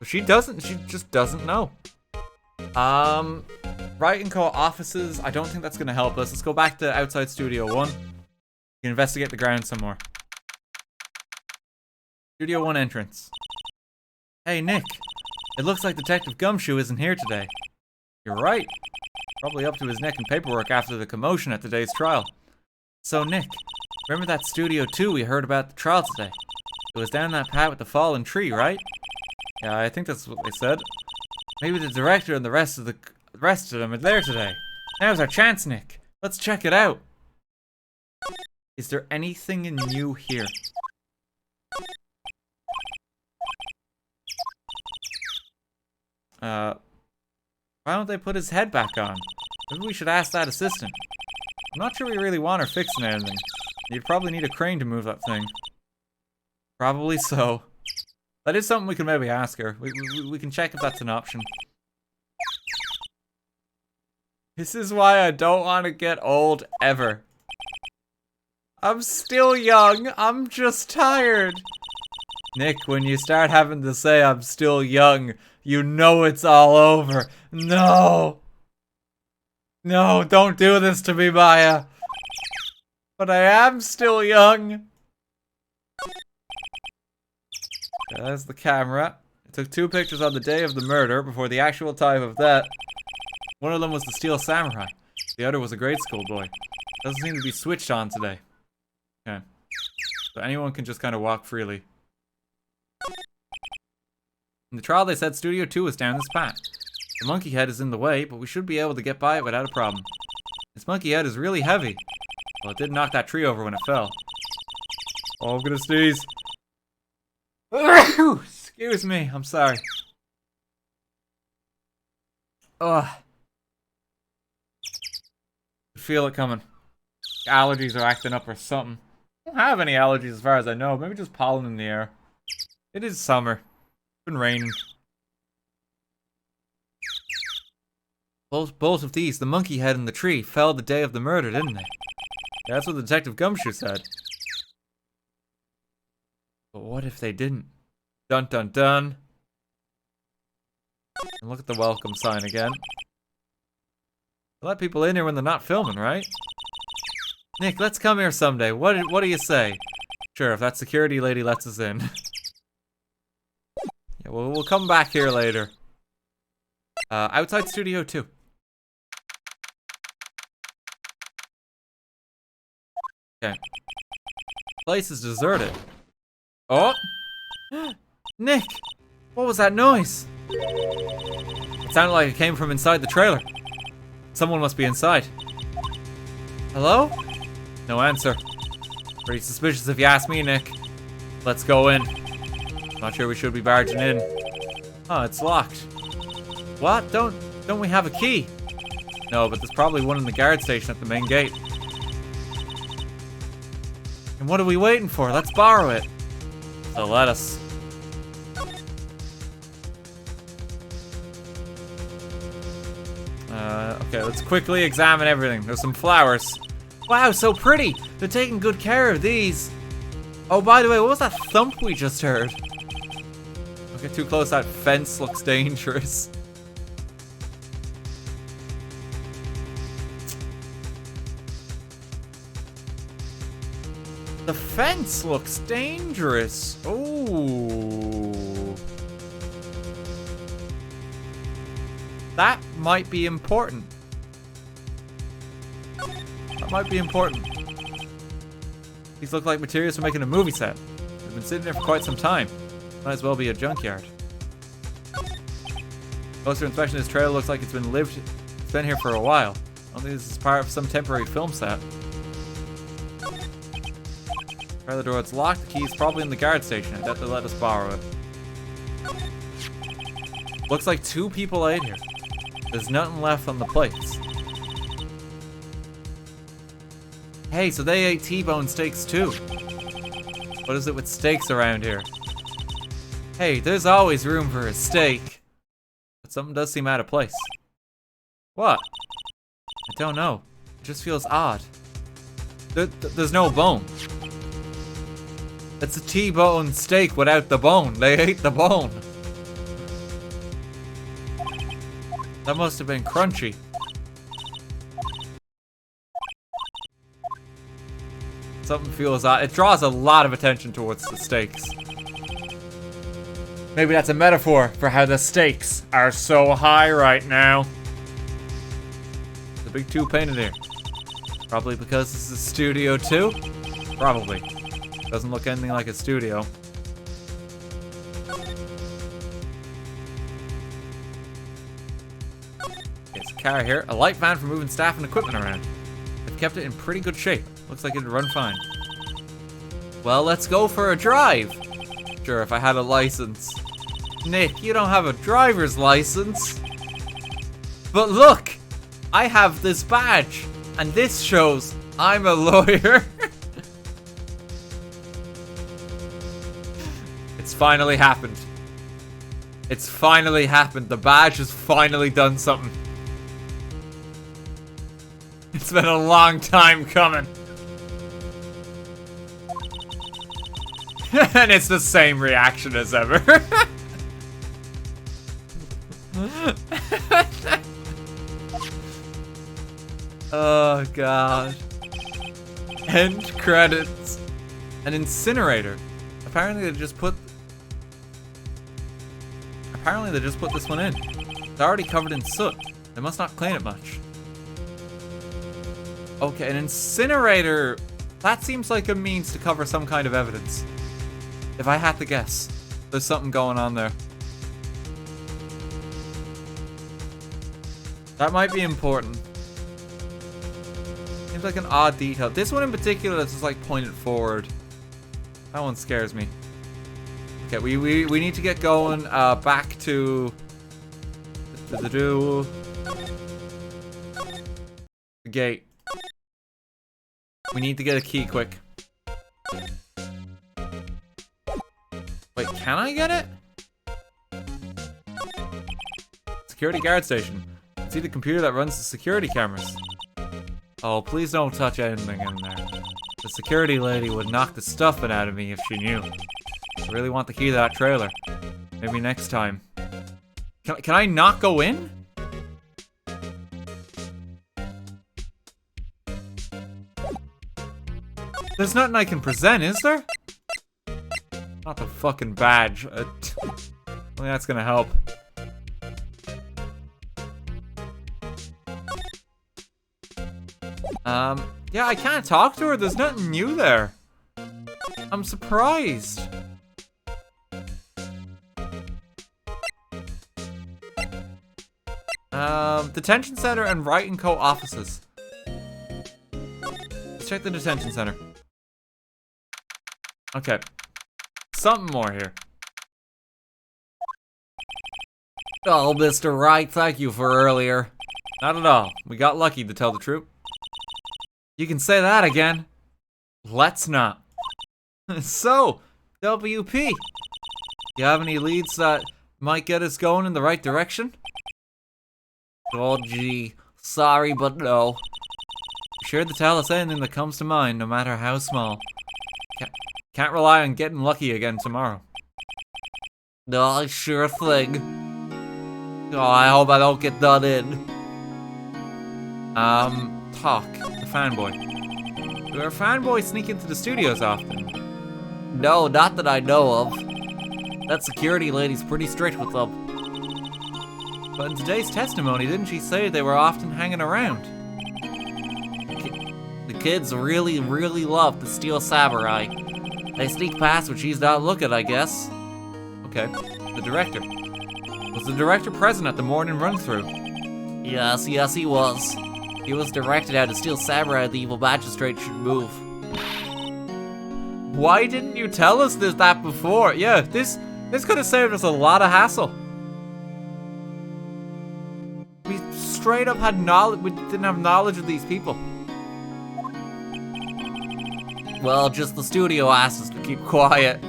She just doesn't know. Wright and Co. offices, I don't think that's gonna help us. Let's go back to outside Studio 1. We can investigate the ground some more. Studio 1 entrance. Hey, Nick. It looks like Detective Gumshoe isn't here today. You're right. Probably up to his neck in paperwork after the commotion at today's trial. So, Nick, remember that Studio 2 we heard about the trial today? It was down that path with the fallen tree, right? Yeah, I think that's what they said. Maybe the director and the rest of them are there today. Now's our chance, Nick. Let's check it out. Is there anything new here? Why don't they put his head back on? Maybe we should ask that assistant. I'm not sure we really want her fixing anything. You'd probably need a crane to move that thing. Probably so. That is something we can maybe ask her. We can check if that's an option. This is why I don't want to get old ever. I'm still young. I'm just tired. Nick, when you start having to say I'm still young, you know it's all over. No. No, don't do this to me, Maya. But I am still young. There's the camera. I took 2 pictures on the day of the murder before the actual time of death. One of them was the Steel Samurai. The other was a grade school boy. Doesn't seem to be switched on today. Okay. So anyone can just kind of walk freely. In the trial they said Studio 2 was down this path. The monkey head is in the way, but we should be able to get by it without a problem. This monkey head is really heavy. Well, it did knock that tree over when it fell. Oh, I'm gonna sneeze. Excuse me, I'm sorry. Ugh. I feel it coming. Allergies are acting up or something. I don't have any allergies as far as I know. Maybe just pollen in the air. It is summer. It's been raining. Both of these, the monkey head and the tree, fell the day of the murder, didn't they? Yeah, that's what Detective Gumshoe said. But what if they didn't? Dun dun dun. And look at the welcome sign again. Let people in here when they're not filming, right? Nick, let's come here someday. What do you say? Sure, if that security lady lets us in. Yeah, we'll come back here later. Outside Studio 2. Okay. Place is deserted. Oh! Nick! What was that noise? It sounded like it came from inside the trailer. Someone must be inside. Hello? No answer. Pretty suspicious if you ask me, Nick. Let's go in. Not sure we should be barging in. Oh, it's locked. What? Don't we have a key? No, but there's probably one in the guard station at the main gate. And what are we waiting for? Let's borrow it. So let us. Okay, let's quickly examine everything. There's some flowers. Wow, so pretty! They're taking good care of these. Oh, by the way, what was that thump we just heard? Don't get too close, that fence looks dangerous. The fence looks dangerous. Ooh. That might be important. That might be important. These look like materials for making a movie set. They've been sitting there for quite some time. Might as well be a junkyard. Closer inspection, this trailer looks like it's been here for a while. I don't think this is part of some temporary film set. Trailer door, it's locked. The key is probably in the guard station. I doubt they'll let us borrow it. Looks like 2 people ate here. There's nothing left on the plates. Hey, so they ate T-bone steaks too. What is it with steaks around here? Hey, there's always room for a steak. But something does seem out of place. What? I don't know. It just feels odd. There's no bone. It's a T-bone steak without the bone. They ate the bone. That must have been crunchy. Something feels odd. It draws a lot of attention towards the steaks. Maybe that's a metaphor for how the stakes are so high right now. The big 2 painted here. Probably because this is Studio 2? Probably. Doesn't look anything like a studio. There's a car here. A light van for moving staff and equipment around. They've kept it in pretty good shape. Looks like it'd run fine. Well, let's go for a drive. Sure, if I had a license. Nick, you don't have a driver's license. But look! I have this badge. And this shows I'm a lawyer. It's finally happened. It's finally happened. The badge has finally done something. It's been a long time coming. And it's the same reaction as ever. Oh god. End credits. An incinerator. Apparently they just put this one in. It's already covered in soot. They must not clean it much. Okay, an incinerator. That seems like a means to cover some kind of evidence. If I had to guess, there's something going on there. That might be important. Seems like an odd detail. This one in particular that's just like pointed forward. That one scares me. Okay, we need to get going. Back to the gate. We need to get a key quick. Wait, can I get it? Security guard station. See the computer that runs the security cameras. Oh, please don't touch anything in there. The security lady would knock the stuffing out of me if she knew. I really want the key to that trailer. Maybe next time. Can I not go in? There's nothing I can present, is there? Not the fucking badge. I think that's gonna help. Yeah, I can't talk to her. There's nothing new there. I'm surprised. Detention center and Wright & Co. offices. Let's check the detention center. Okay. Something more here. Oh, Mr. Wright, thank you for earlier. Not at all. We got lucky, to tell the truth. You can say that again. Let's not. So, WP. You have any leads that might get us going in the right direction? Oh, gee. Sorry, but no. Be sure to tell us anything that comes to mind, no matter how small. Can't rely on getting lucky again tomorrow. No, sure thing. Oh, I hope I don't get done in. Talk, the fanboy. Do our fanboys sneak into the studios often? No, not that I know of. That security lady's pretty strict with them. But in today's testimony, didn't she say they were often hanging around? The kids really, really love the Steel Samurai. They sneak past when she's not looking, I guess. Okay, the director. Was the director present at the morning run-through? Yes, he was. He was directed how the Steel Samurai and the evil magistrate should move. Why didn't you tell us that before? Yeah, this could have saved us a lot of hassle. We straight up had knowledge. We didn't have knowledge of these people. Well, just the studio asked us to keep quiet.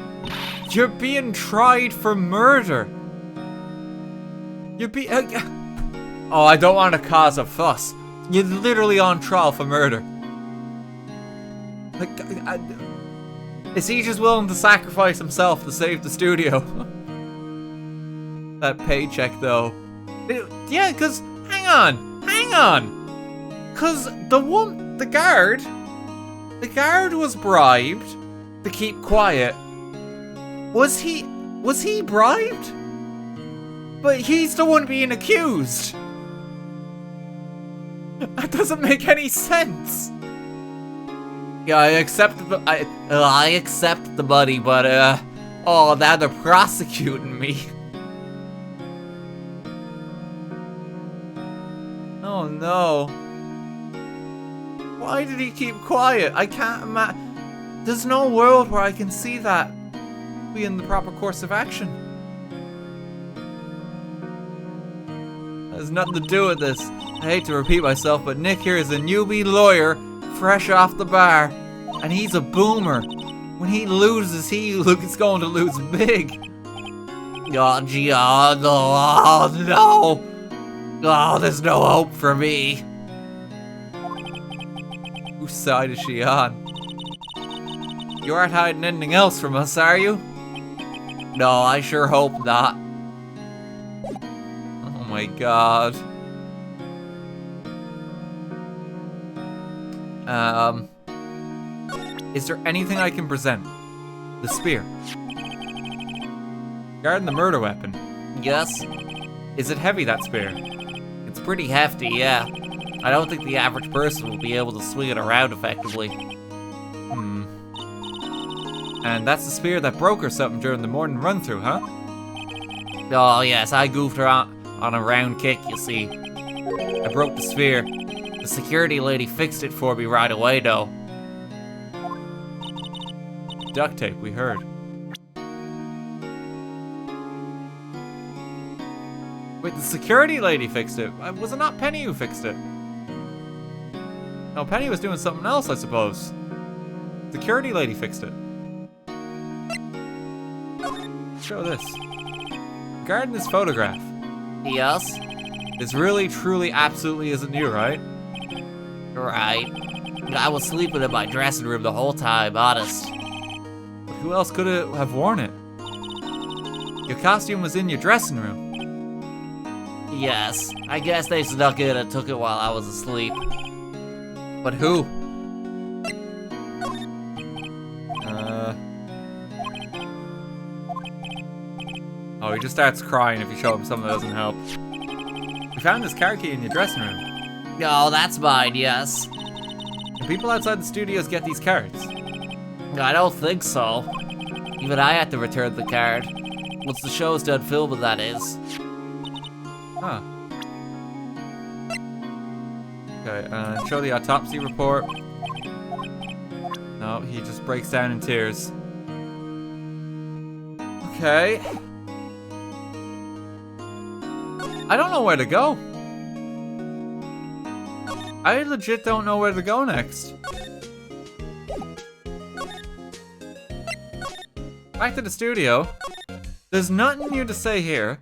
You're being tried for murder. You're being... Oh, I don't want to cause a fuss. You're literally on trial for murder. Like, is he just willing to sacrifice himself to save the studio? That paycheck, though. Yeah, because... Hang on. Because the guard was bribed to keep quiet. Was he bribed? But he's the one being accused. That doesn't make any sense. Yeah, I accept the money, but oh, now they're prosecuting me. Oh no. Why did he keep quiet? I can't imagine. There's no world where I can see that being the proper course of action. That has nothing to do with this. I hate to repeat myself, but Nick here is a newbie lawyer, fresh off the bar, and he's a boomer. When he loses, he's going to lose big. Oh, gee, oh no. Oh, there's no hope for me. Whose side is she on? You aren't hiding anything else from us, are you? No, I sure hope not. Oh my god. Is there anything I can present? The spear. Regarding the murder weapon. Yes? Is it heavy, that spear? It's pretty hefty, yeah. I don't think the average person will be able to swing it around effectively. And that's the spear that broke or something during the morning run-through, huh? Oh yes, I goofed her on a round kick, you see. I broke the sphere. The security lady fixed it for me right away, though. Duct tape, we heard. Wait, the security lady fixed it? Was it not Penny who fixed it? No, Penny was doing something else, I suppose. Security lady fixed it. Show this. Regarding this photograph. Yes? This really, truly, absolutely isn't you, right? Right. I was sleeping in my dressing room the whole time, honest. But who else could have worn it? Your costume was in your dressing room. Yes. I guess they snuck in and took it while I was asleep. But who? Oh, he just starts crying if you show him something that doesn't help. We found this car key in your dressing room. Oh, that's mine, yes. Do people outside the studios get these cards? I don't think so. Even I had to return the card. Once the show's done filming, that is. Huh. Okay, show the autopsy report. No, he just breaks down in tears. Okay. I don't know where to go. I legit don't know where to go next. Back to the studio. There's nothing new to say here.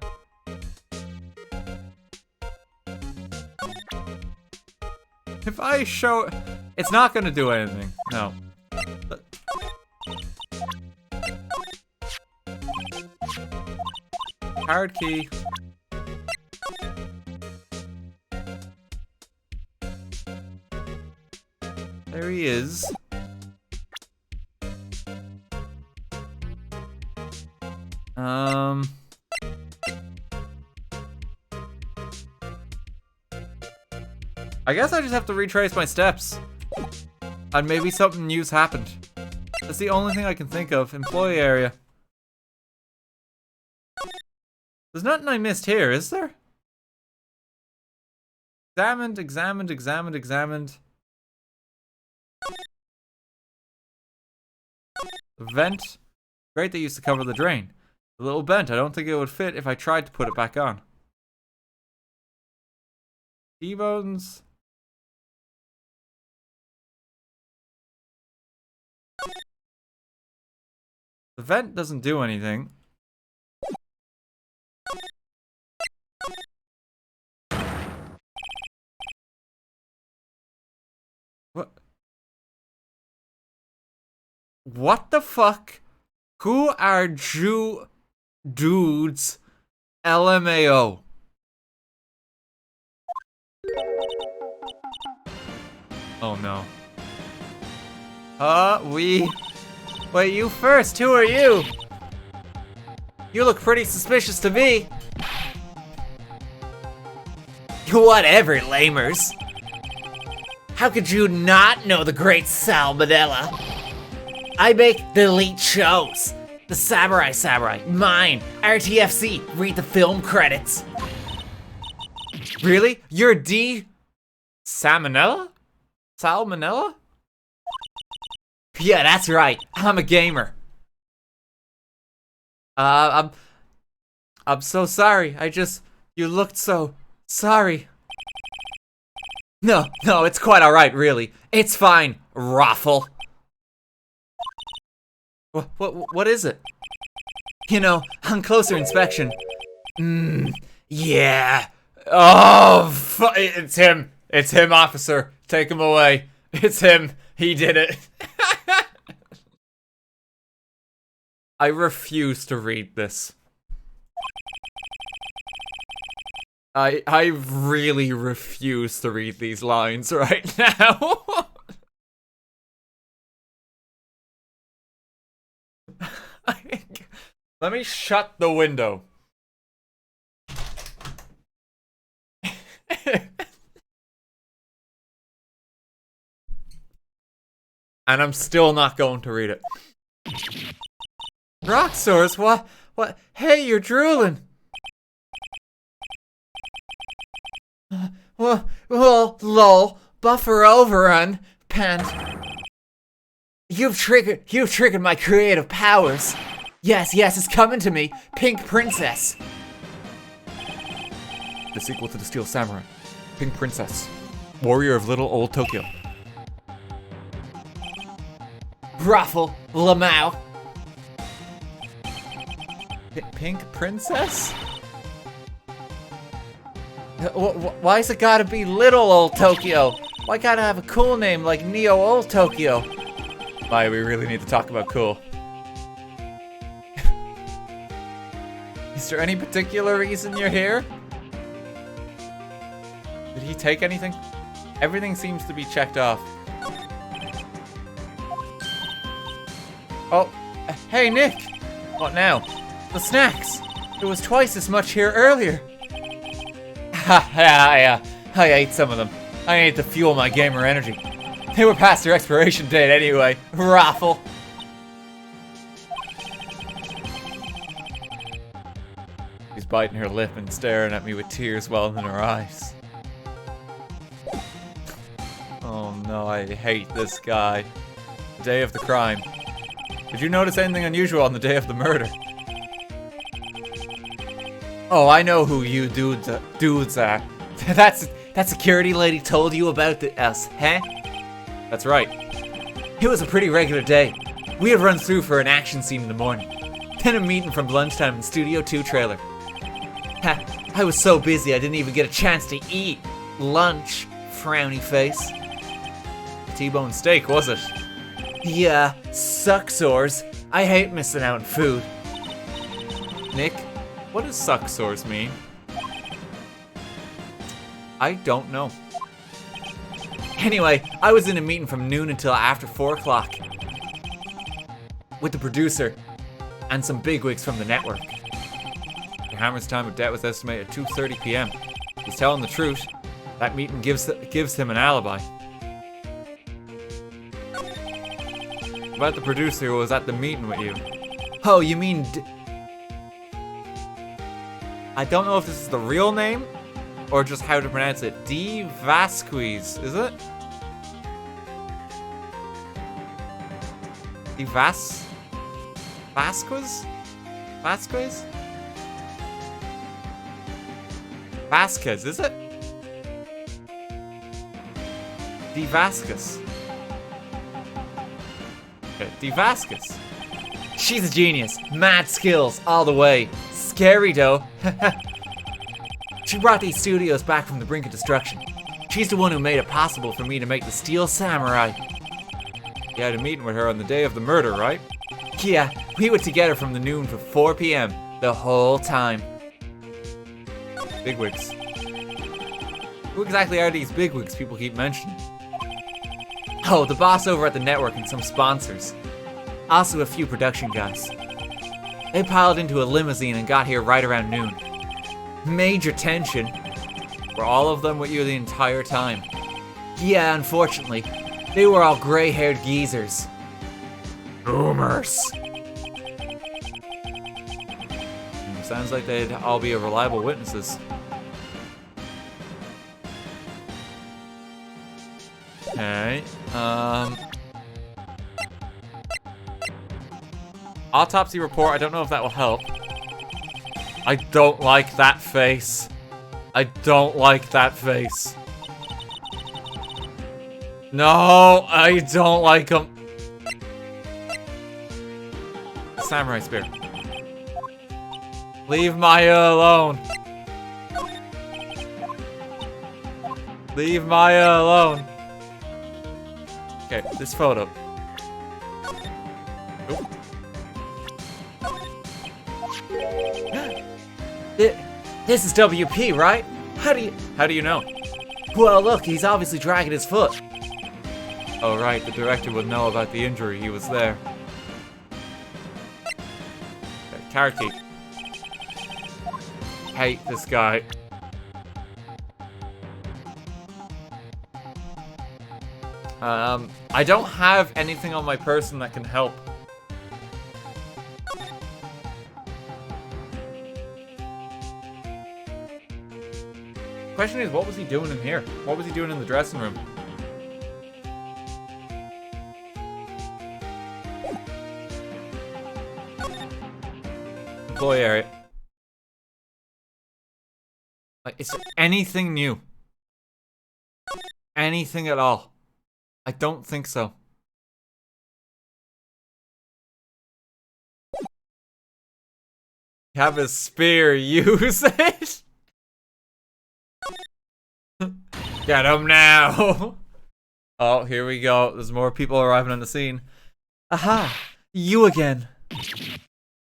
If I show... It's not gonna do anything. No. Card key. There he is. I guess I just have to retrace my steps. And maybe something new's happened. That's the only thing I can think of. Employee area. There's nothing I missed here, is there? Examined, examined, examined, examined. The vent. Great, they used to cover the drain. The little vent, I don't think it would fit if I tried to put it back on. T-bones. The vent doesn't do anything. What? What the fuck? Who are dudes LMAO? Oh no. Wait, you first. Who are you? You look pretty suspicious to me. Whatever, lamers. How could you not know the great Salmonella? I make the elite shows. The Samurai, mine, RTFC, read the film credits. Really? You're D? Salmonella? Salmonella? Yeah, that's right. I'm a gamer. I'm so sorry. You looked so sorry. No, it's quite alright, really. It's fine, Raffle. What is it? You know, on closer inspection. Yeah. Oh, it's him. It's him, officer. Take him away. It's him. He did it. I refuse to read this. I really refuse to read these lines right now. Let me shut the window. And I'm still not going to read it. Rock stores? What? Hey, you're drooling. Well, lol, buffer overrun, pant. You've triggered my creative powers. Yes, it's coming to me. Pink Princess. The sequel to the Steel Samurai. Pink Princess. Warrior of Little Old Tokyo. Ruffle, Lamau. Pink Princess? Why's it gotta be Little Old Tokyo? Why gotta have a cool name like Neo Old Tokyo? Why, we really need to talk about cool. Is there any particular reason you're here? Did he take anything? Everything seems to be checked off. Oh, hey Nick! What now? The snacks! There was twice as much here earlier. Yeah, I ate some of them. I ate to fuel my gamer energy. They were past their expiration date anyway. Raffle. She's biting her lip and staring at me with tears welling in her eyes. Oh no, I hate this guy. The day of the crime. Did you notice anything unusual on the day of the murder? Oh, I know who you dudes are. That security lady told you about us, huh? That's right. It was a pretty regular day. We had run through for an action scene in the morning. Then a meeting from lunchtime in Studio 2 trailer. Ha, I was so busy I didn't even get a chance to eat lunch, frowny face. T-bone steak, was it? Yeah, suck-sores. I hate missing out on food. Nick, what does suck-sores mean? I don't know. Anyway, I was in a meeting from noon until after 4 o'clock with the producer and some bigwigs from the network. Hammer's time of death was estimated at 2:30 p.m. He's telling the truth. That meeting gives him an alibi. About the producer who was at the meeting with you. Oh, you mean... I don't know if this is the real name or just how to pronounce it. D. Vasquez, is it? D. Vasquez? Vasquez? Vasquez, is it? D. Vasquez. Okay, D. Vasquez. She's a genius. Mad skills all the way. Scary though. She brought these studios back from the brink of destruction. She's the one who made it possible for me to make the Steel Samurai. You had a meeting with her on the day of the murder, right? Yeah, we were together from the noon to 4 p.m. the whole time. Bigwigs. Who exactly are these bigwigs people keep mentioning? Oh, the boss over at the network and some sponsors. Also a few production guys. They piled into a limousine and got here right around noon. Major tension. Were all of them with you the entire time? Yeah, unfortunately. They were all gray-haired geezers. Boomers. Sounds like they'd all be reliable witnesses. Okay, autopsy report, I don't know if that will help. I don't like that face. I don't like that face. No, I don't like him. Samurai spear. Leave Maya alone. Leave Maya alone. Okay, this photo. Oop. This is WP, right? How do you know? Well, look, he's obviously dragging his foot. Oh, right, the director would know about the injury. He was there. Okay, carrot cake. Hate this guy. I don't have anything on my person that can help. Question is, what was he doing in here? What was he doing in the dressing room? Employee area. Like, is there anything new? Anything at all? I don't think so. Have a spear, use it! Get him now! Oh, here we go. There's more people arriving on the scene. Aha! You again!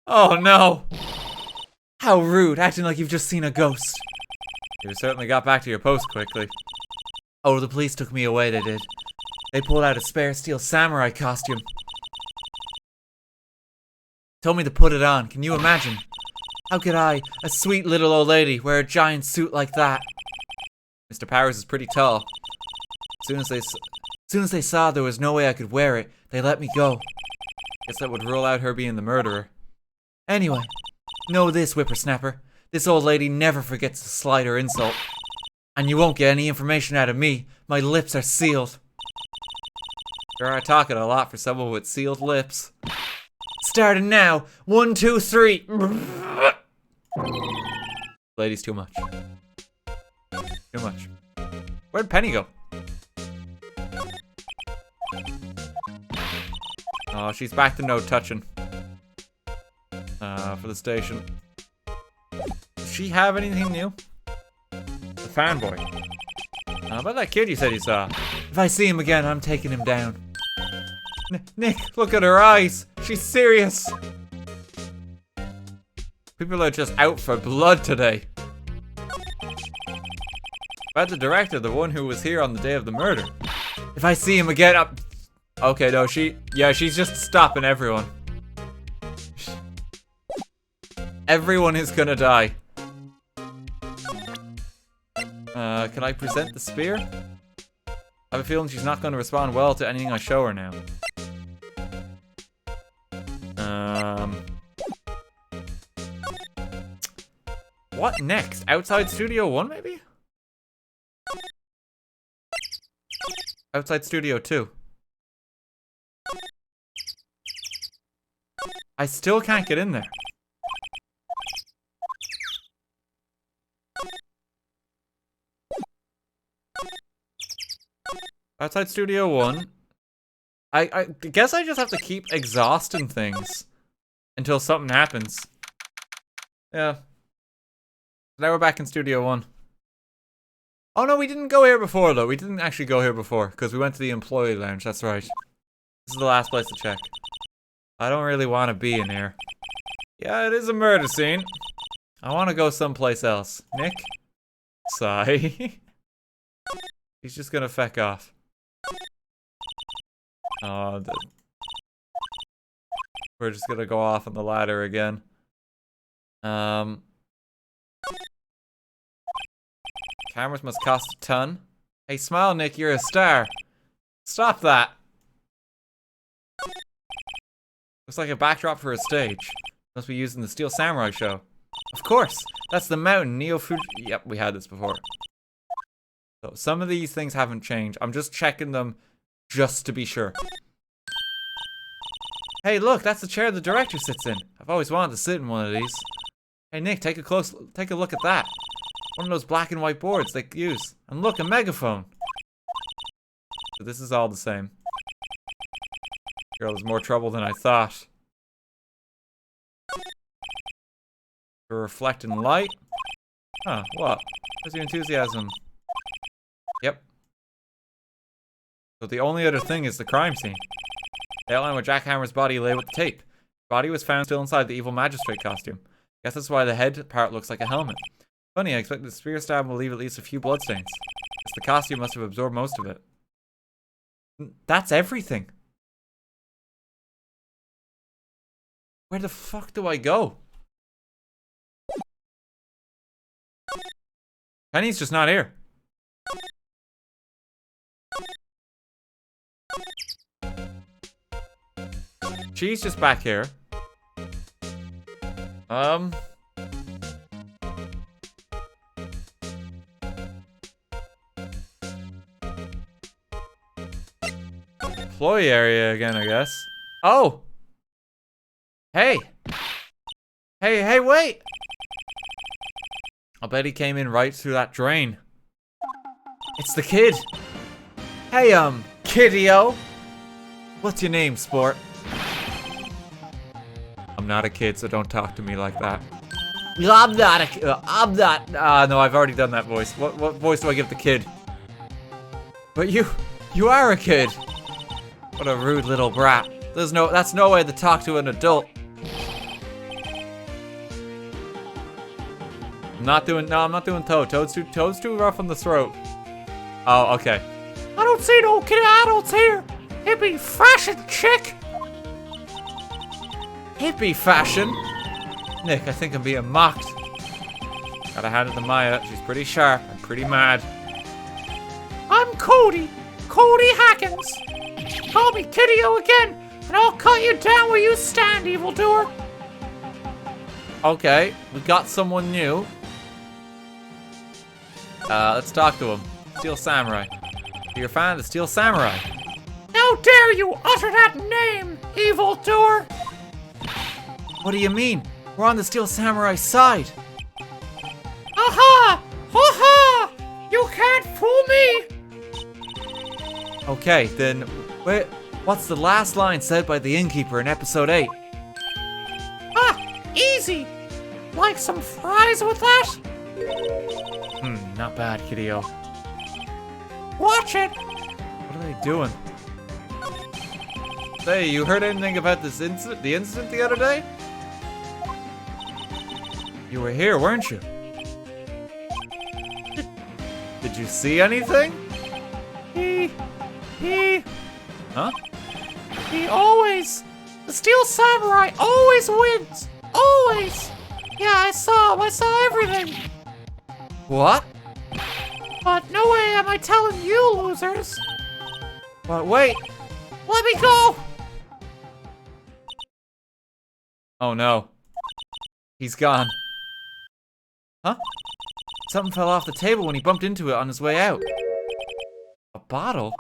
Oh no! How rude, acting like you've just seen a ghost. You certainly got back to your post quickly. Oh, the police took me away, they did. They pulled out a spare steel samurai costume. Told me to put it on. Can you imagine? How could I, a sweet little old lady, wear a giant suit like that? Mr. Powers is pretty tall. As soon as they saw there was no way I could wear it, they let me go. Guess that would rule out her being the murderer. Anyway, know this, whippersnapper. This old lady never forgets a slight or insult. And you won't get any information out of me. My lips are sealed. Sure are talking a lot for someone with sealed lips. Starting now. 1, 2, 3. Lady's too much. Too much. Where'd Penny go? Oh, she's back to no touching. For the station. Does she have anything new? The fanboy. How about that kid you said you saw? If I see him again, I'm taking him down. Nick, look at her eyes. She's serious. People are just out for blood today. About the director, the one who was here on the day of the murder. If I see him again, okay, no, she's just stopping everyone. Everyone is gonna die. Can I present the spear? I have a feeling she's not gonna respond well to anything I show her now. What next? Outside Studio 1, maybe? Outside Studio 2. I still can't get in there. Outside Studio 1. I guess I just have to keep exhausting things until something happens. Yeah. Now we're back in Studio 1. Oh no, we didn't go here before though. We didn't actually go here before because we went to the employee lounge. That's right. This is the last place to check. I don't really want to be in here. Yeah, it is a murder scene. I want to go someplace else. Nick? Sigh. He's just gonna feck off. Oh, we're just gonna go off on the ladder again. Cameras must cost a ton. Hey, smile, Nick, you're a star. Stop that. Looks like a backdrop for a stage. Must be used in the Steel Samurai show. Of course, that's the mountain, Neo Fuji. Yep, we had this before. So some of these things haven't changed. I'm just checking them just to be sure. Hey, look, that's the chair the director sits in. I've always wanted to sit in one of these. Hey, Nick, take a look at that. One of those black and white boards they use. And look, a megaphone. So this is all the same. Girl, there's more trouble than I thought. For reflecting light. Huh, what? Where's your enthusiasm? Yep. So the only other thing is the crime scene. The outline where Jack Hammer's body lay with the tape. Body was found still inside the evil magistrate costume. Guess that's why the head part looks like a helmet. Funny, I expect the spear stab will leave at least a few bloodstains. Guess the costume must have absorbed most of it. That's everything. Where the fuck do I go? Penny's just not here. She's just back here. Employee area again, I guess. Oh! Hey! Hey, wait! I'll bet he came in right through that drain. It's the kid! Hey, kiddio! What's your name, sport? I'm not a kid, so don't talk to me like that. I'm not a kid. No, I've already done that voice. What voice do I give the kid? But you are a kid. What a rude little brat. That's no way to talk to an adult. I'm not doing Toad. Toad's too rough on the throat. Oh, okay. I don't see no kid adults here. Hippie fashion chick. Hippie fashion? Nick, I think I'm being mocked. Gotta hand it to Maya. She's pretty sharp and pretty mad. I'm Cody. Cody Hackett. seconds. Call me Kiddio again, and I'll cut you down where you stand, evildoer. Okay, we got someone new. Let's talk to him. Steel Samurai. You're a fan of the Steel Samurai. How dare you utter that name, evildoer? What do you mean? We're on the Steel Samurai side. Aha! Ha-ha! You can't fool me! Okay, then, what's the last line said by the innkeeper in episode 8? Ah, easy! Like some fries with that? Not bad, Kiddio. Watch it! What are they doing? Say, you heard anything about this incident, the incident the other day? You were here, weren't you? Did you see anything? Huh? He always... The Steel Samurai always wins! Always! Yeah, I saw everything! What? But no way am I telling you, losers! But wait! Let me go! Oh no. He's gone. Huh? Something fell off the table when he bumped into it on his way out. A bottle?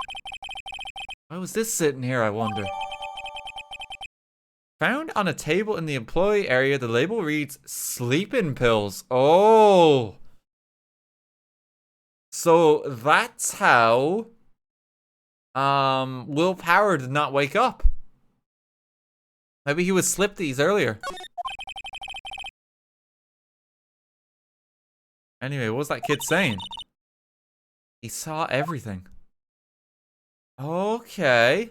Why was this sitting here, I wonder? Found on a table in the employee area, the label reads sleeping pills. Oh! So that's how Will Power did not wake up. Maybe he was slipped these earlier. Anyway, what was that kid saying? He saw everything. Okay.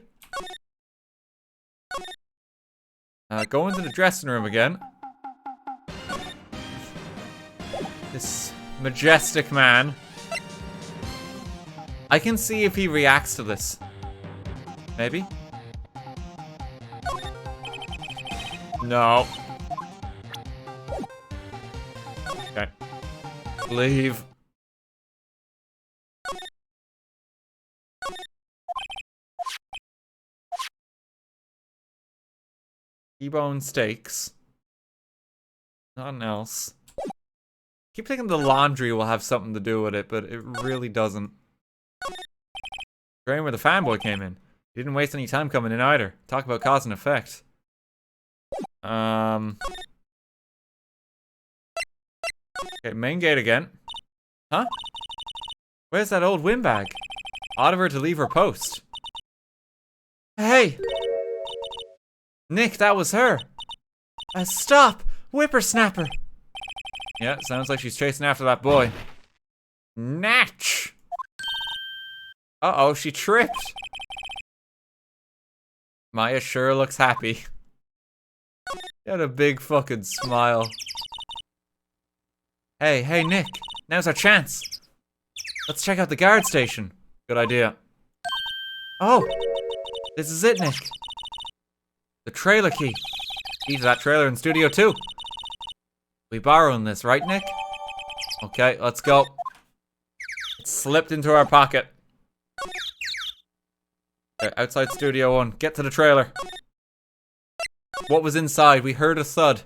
Go into the dressing room again. This majestic man. I can see if he reacts to this. Maybe? No. Okay. Leave. T-bone steaks. Nothing else. Keep thinking the laundry will have something to do with it, but it really doesn't. Drain where the fanboy came in. He didn't waste any time coming in either. Talk about cause and effect. Okay, main gate again. Huh? Where's that old windbag? Odd of her to leave her post. Hey! Nick, that was her. Stop! Whippersnapper! Yeah, sounds like she's chasing after that boy. Natch! Uh-oh, she tripped. Maya sure looks happy. She had a big fucking smile. Hey, Nick. Now's our chance. Let's check out the guard station. Good idea. Oh! This is it, Nick. The trailer key. Key to that trailer in Studio 2. We borrowing this, right, Nick? Okay, let's go. It slipped into our pocket. Okay, outside Studio 1. Get to the trailer. What was inside? We heard a thud.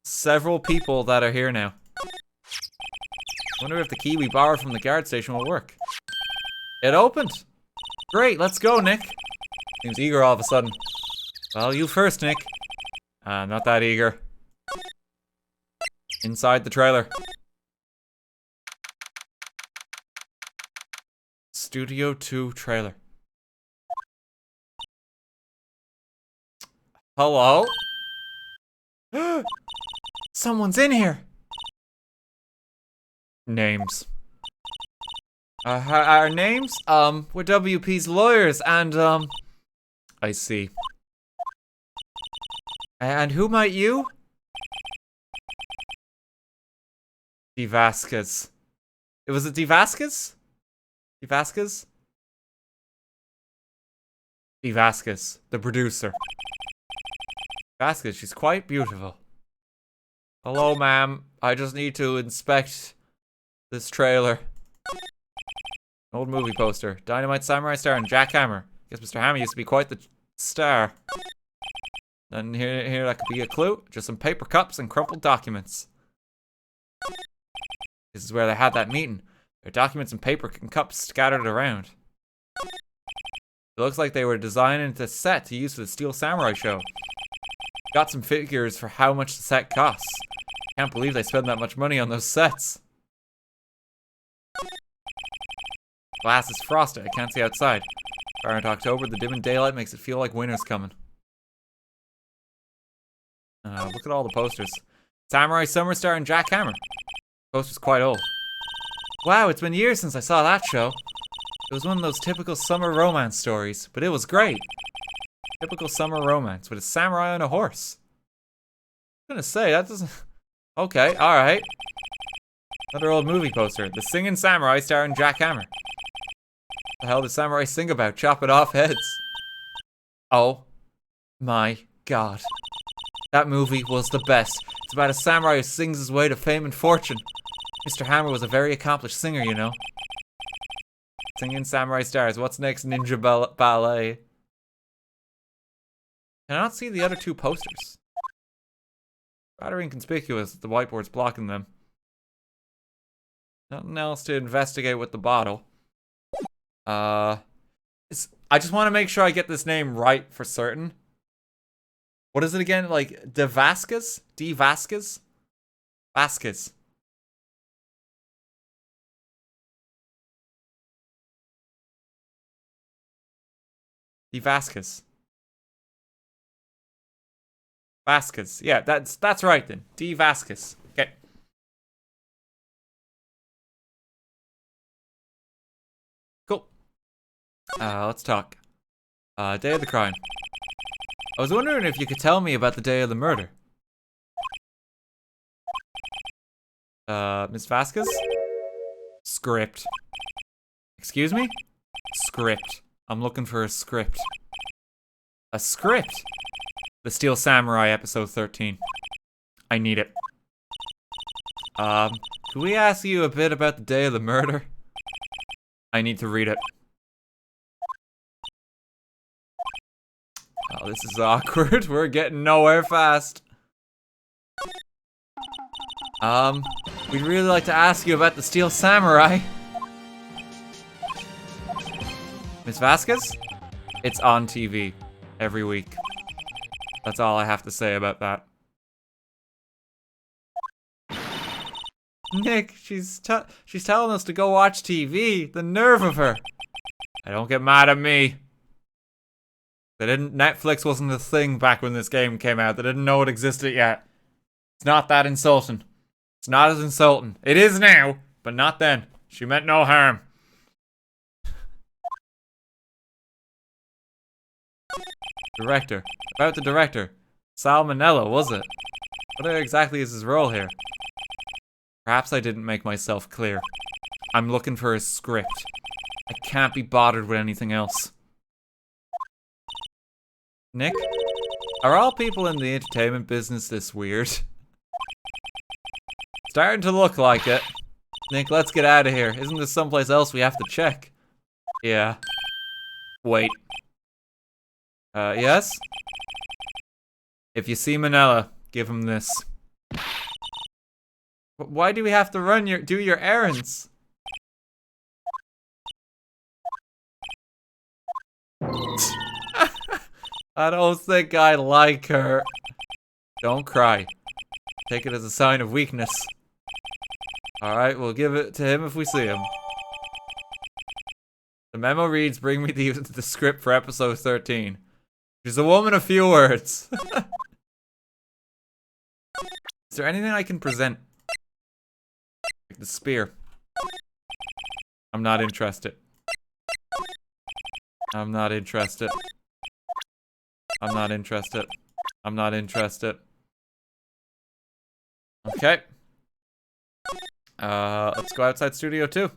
Several people that are here now. Wonder if the key we borrowed from the guard station will work. It opened. Great, let's go, Nick. Seems eager all of a sudden. Well, you first, Nick. Not that eager. Inside the trailer. Studio 2 trailer. Hello? Someone's in here. Names. Our names? We're WP's lawyers and, I see. And who might you? D. Vasquez. Was it D. Vasquez? D. Vasquez? D. Vasquez, the producer. Vasquez, she's quite beautiful. Hello, ma'am. I just need to inspect this trailer. Old movie poster. Dynamite Samurai Star and Jack Hammer. Guess Mr. Hammer used to be quite the star. And here that could be a clue. Just some paper cups and crumpled documents. This is where they had that meeting. There are documents and paper and cups scattered around. It looks like they were designing the set to use for the Steel Samurai show. Got some figures for how much the set costs. Can't believe they spend that much money on those sets. Glass is frosted. I can't see outside. Far into October, the dim daylight makes it feel like winter's coming. Look at all the posters. Samurai Summer Star and Jack Hammer. The poster's quite old. Wow, it's been years since I saw that show. It was one of those typical summer romance stories, but it was great. Typical summer romance with a samurai on a horse. I'm gonna say, that doesn't... Okay, alright. Another old movie poster. The Singing Samurai starring Jack Hammer. What the hell did samurai sing about? Chopping off heads. Oh my god. That movie was the best. It's about a samurai who sings his way to fame and fortune. Mr. Hammer was a very accomplished singer, you know. Singing Samurai Stars. What's next? Ninja Ballet. Can I not see the other two posters? Rather inconspicuous. The whiteboard's blocking them. Nothing else to investigate with the bottle. I just want to make sure I get this name right for certain. What is it again? Like, De Vasquez? D. Vasquez? Vasquez. D. Vasquez. Vasquez. Yeah, that's right then. D. Vasquez. Okay. Cool. Let's talk. Day of the crime. I was wondering if you could tell me about the day of the murder. Miss Vasquez? Script. Excuse me? Script. I'm looking for a script. A script? The Steel Samurai episode 13. I need it. Can we ask you a bit about the day of the murder? I need to read it. Oh, this is awkward. We're getting nowhere fast. We'd really like to ask you about the Steel Samurai. Miss Vasquez? It's on TV every week. That's all I have to say about that. Nick, she's telling us to go watch TV. The nerve of her. I don't get mad at me. Netflix wasn't a thing back when this game came out. They didn't know it existed yet. It's not that insulting. It's not as insulting. It is now, but not then. She meant no harm. Director. About the director. Salmonella, was it? What exactly is his role here? Perhaps I didn't make myself clear. I'm looking for a script. I can't be bothered with anything else. Nick? Are all people in the entertainment business this weird? Starting to look like it. Nick, let's get out of here. Isn't there someplace else we have to check? Yeah. Wait. Yes? If you see Manila, give him this. Why do we have to do your errands? I don't think I like her. Don't cry. Take it as a sign of weakness. Alright, we'll give it to him if we see him. The memo reads, bring me the script for episode 13. She's a woman of few words. Is there anything I can present? Like the spear. I'm not interested. I'm not interested. I'm not interested. I'm not interested. Okay. Let's go outside studio 2.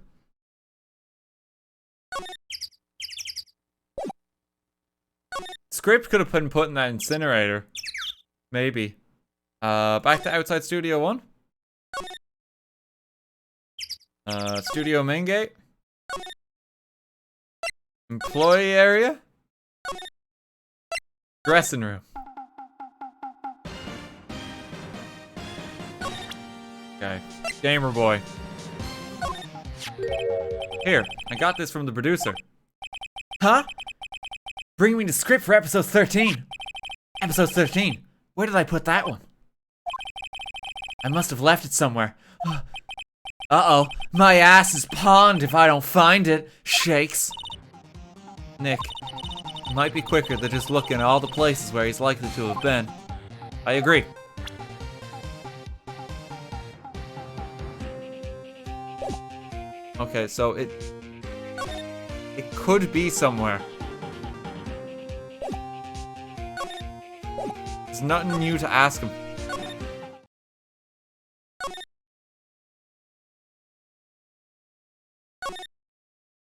Script could have been put in that incinerator. Maybe. Back to outside studio 1. Studio main gate. Employee area? Dressing room. Okay. Gamer boy. Here, I got this from the producer. Huh? Bring me the script for episode 13. Episode 13. Where did I put that one? I must have left it somewhere. Uh-oh. My ass is pawned if I don't find it. Shakes. Nick. It might be quicker than just looking at all the places where he's likely to have been. I agree. Okay, so it could be somewhere. There's nothing new to ask him.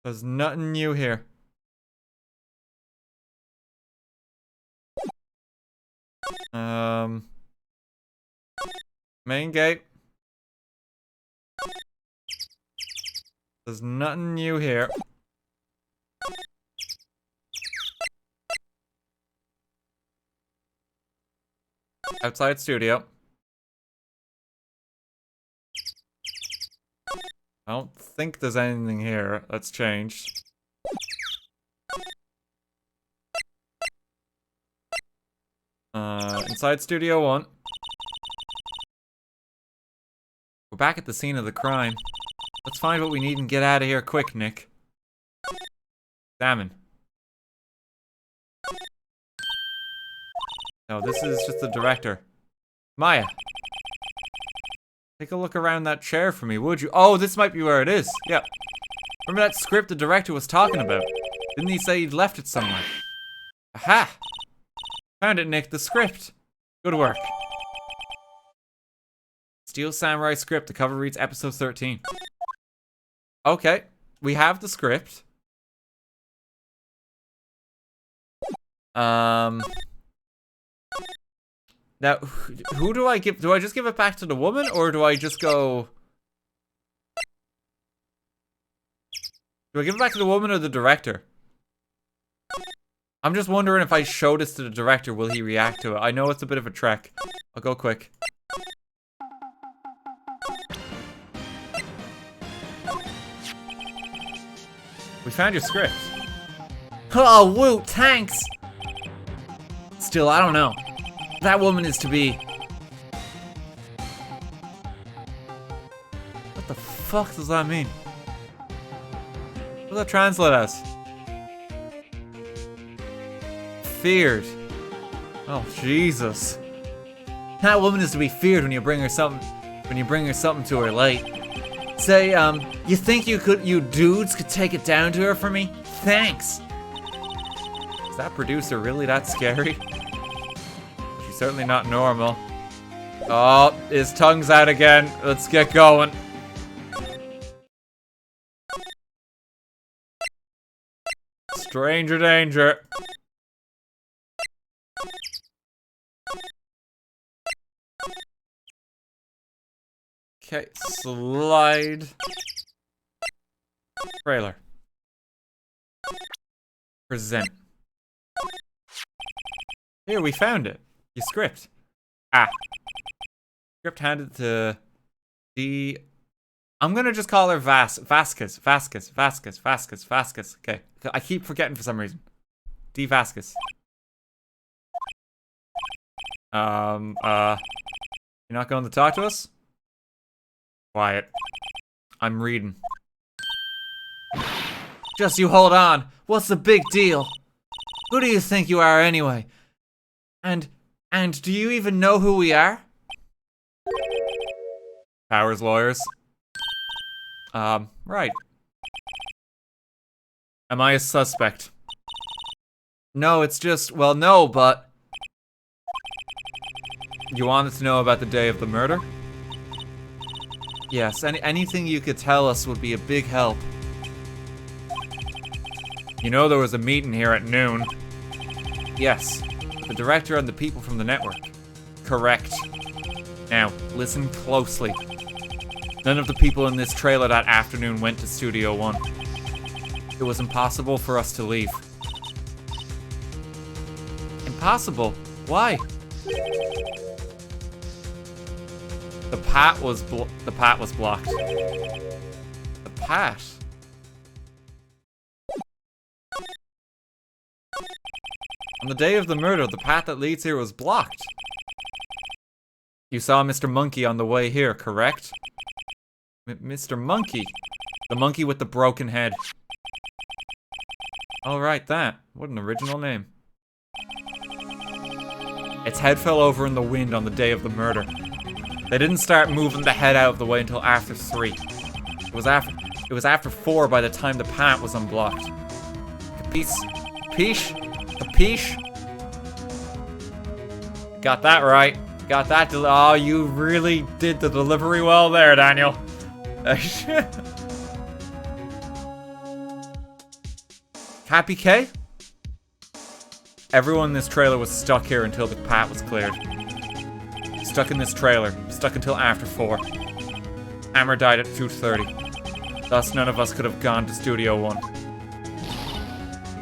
There's nothing new here. Main gate. There's nothing new here. Outside studio. I don't think there's anything here that's changed. Inside Studio 1. We're back at the scene of the crime. Let's find what we need and get out of here quick, Nick. Salmon. No, this is just the director. Maya. Take a look around that chair for me, would you? Oh, this might be where it is. Yep. Remember that script the director was talking about? Didn't he say he'd left it somewhere? Aha! Found it, Nick. The script. Good work. Steel Samurai script. The cover reads episode 13. Okay. We have the script. Now, who do I give? Do I just give it back to the woman, or do I just go? Do I give it back to the woman or the director? I'm just wondering if I show this to the director, will he react to it? I know it's a bit of a trek. I'll go quick. We found your script. Oh, woo, thanks! Still, I don't know. That woman is to be... What the fuck does that mean? What does that translate as? Feared. Oh, Jesus. That woman is to be feared when you bring her something... When you bring her something to her late. Say, you think you dudes could take it down to her for me? Thanks! Is that producer really that scary? She's certainly not normal. Oh, his tongue's out again. Let's get going. Stranger danger. Okay, slide. Trailer. Present. Here, we found it. Your script. Ah. Script handed to the... I'm gonna just call her Vasquez. Okay. I keep forgetting for some reason. D. Vasquez. You're not going to talk to us? Quiet. I'm reading. Just you hold on. What's the big deal? Who do you think you are anyway? And do you even know who we are? Powers lawyers. Right. Am I a suspect? No, it's just, well, no, but... You wanted to know about the day of the murder? Yes, anything you could tell us would be a big help. You know there was a meeting here at noon. Yes, the director and the people from the network. Correct. Now, listen closely. None of the people in this trailer that afternoon went to Studio 1. It was impossible for us to leave. Impossible? Why? The path was blocked. The path? On the day of the murder, the path that leads here was blocked. You saw Mr. Monkey on the way here, correct? Mr. Monkey? The monkey with the broken head. Oh, right, that. What an original name. Its head fell over in the wind on the day of the murder. They didn't start moving the head out of the way until after 3. It was after 4 by the time the path was unblocked. Capiche? Capiche? Got that right. Got that. Oh, you really did the delivery well there, Daniel. Happy K? Everyone in this trailer was stuck here until the path was cleared. Stuck in this trailer. Stuck until after 4. Hammer died at 2:30. Thus, none of us could have gone to Studio 1.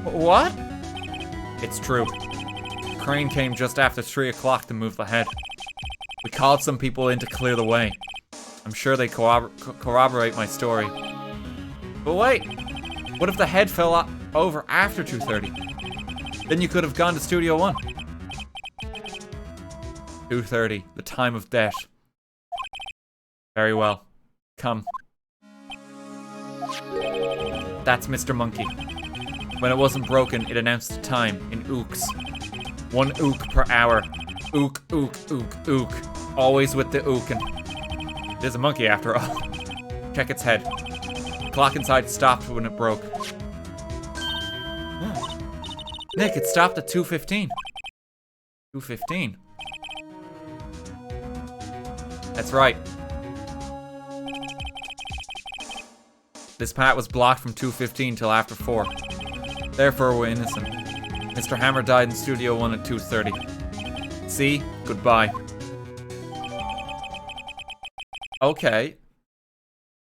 What? It's true. Crane came just after 3 o'clock to move the head. We called some people in to clear the way. I'm sure they corroborate my story. But wait! What if the head fell over after 2:30? Then you could have gone to Studio 1. 2:30, the time of death. Very well. Come. That's Mr. Monkey. When it wasn't broken, it announced the time in ooks. 1 ook per hour. Ook, ook, ook, ook. Always with the ookin'. It is a monkey after all. Check its head. The clock inside stopped when it broke. Nick, it stopped at 2:15. 2:15. That's right. This path was blocked from 2:15 till after 4. Therefore, we're innocent. Mr. Hammer died in Studio 1 at 2:30. See? Goodbye. Okay.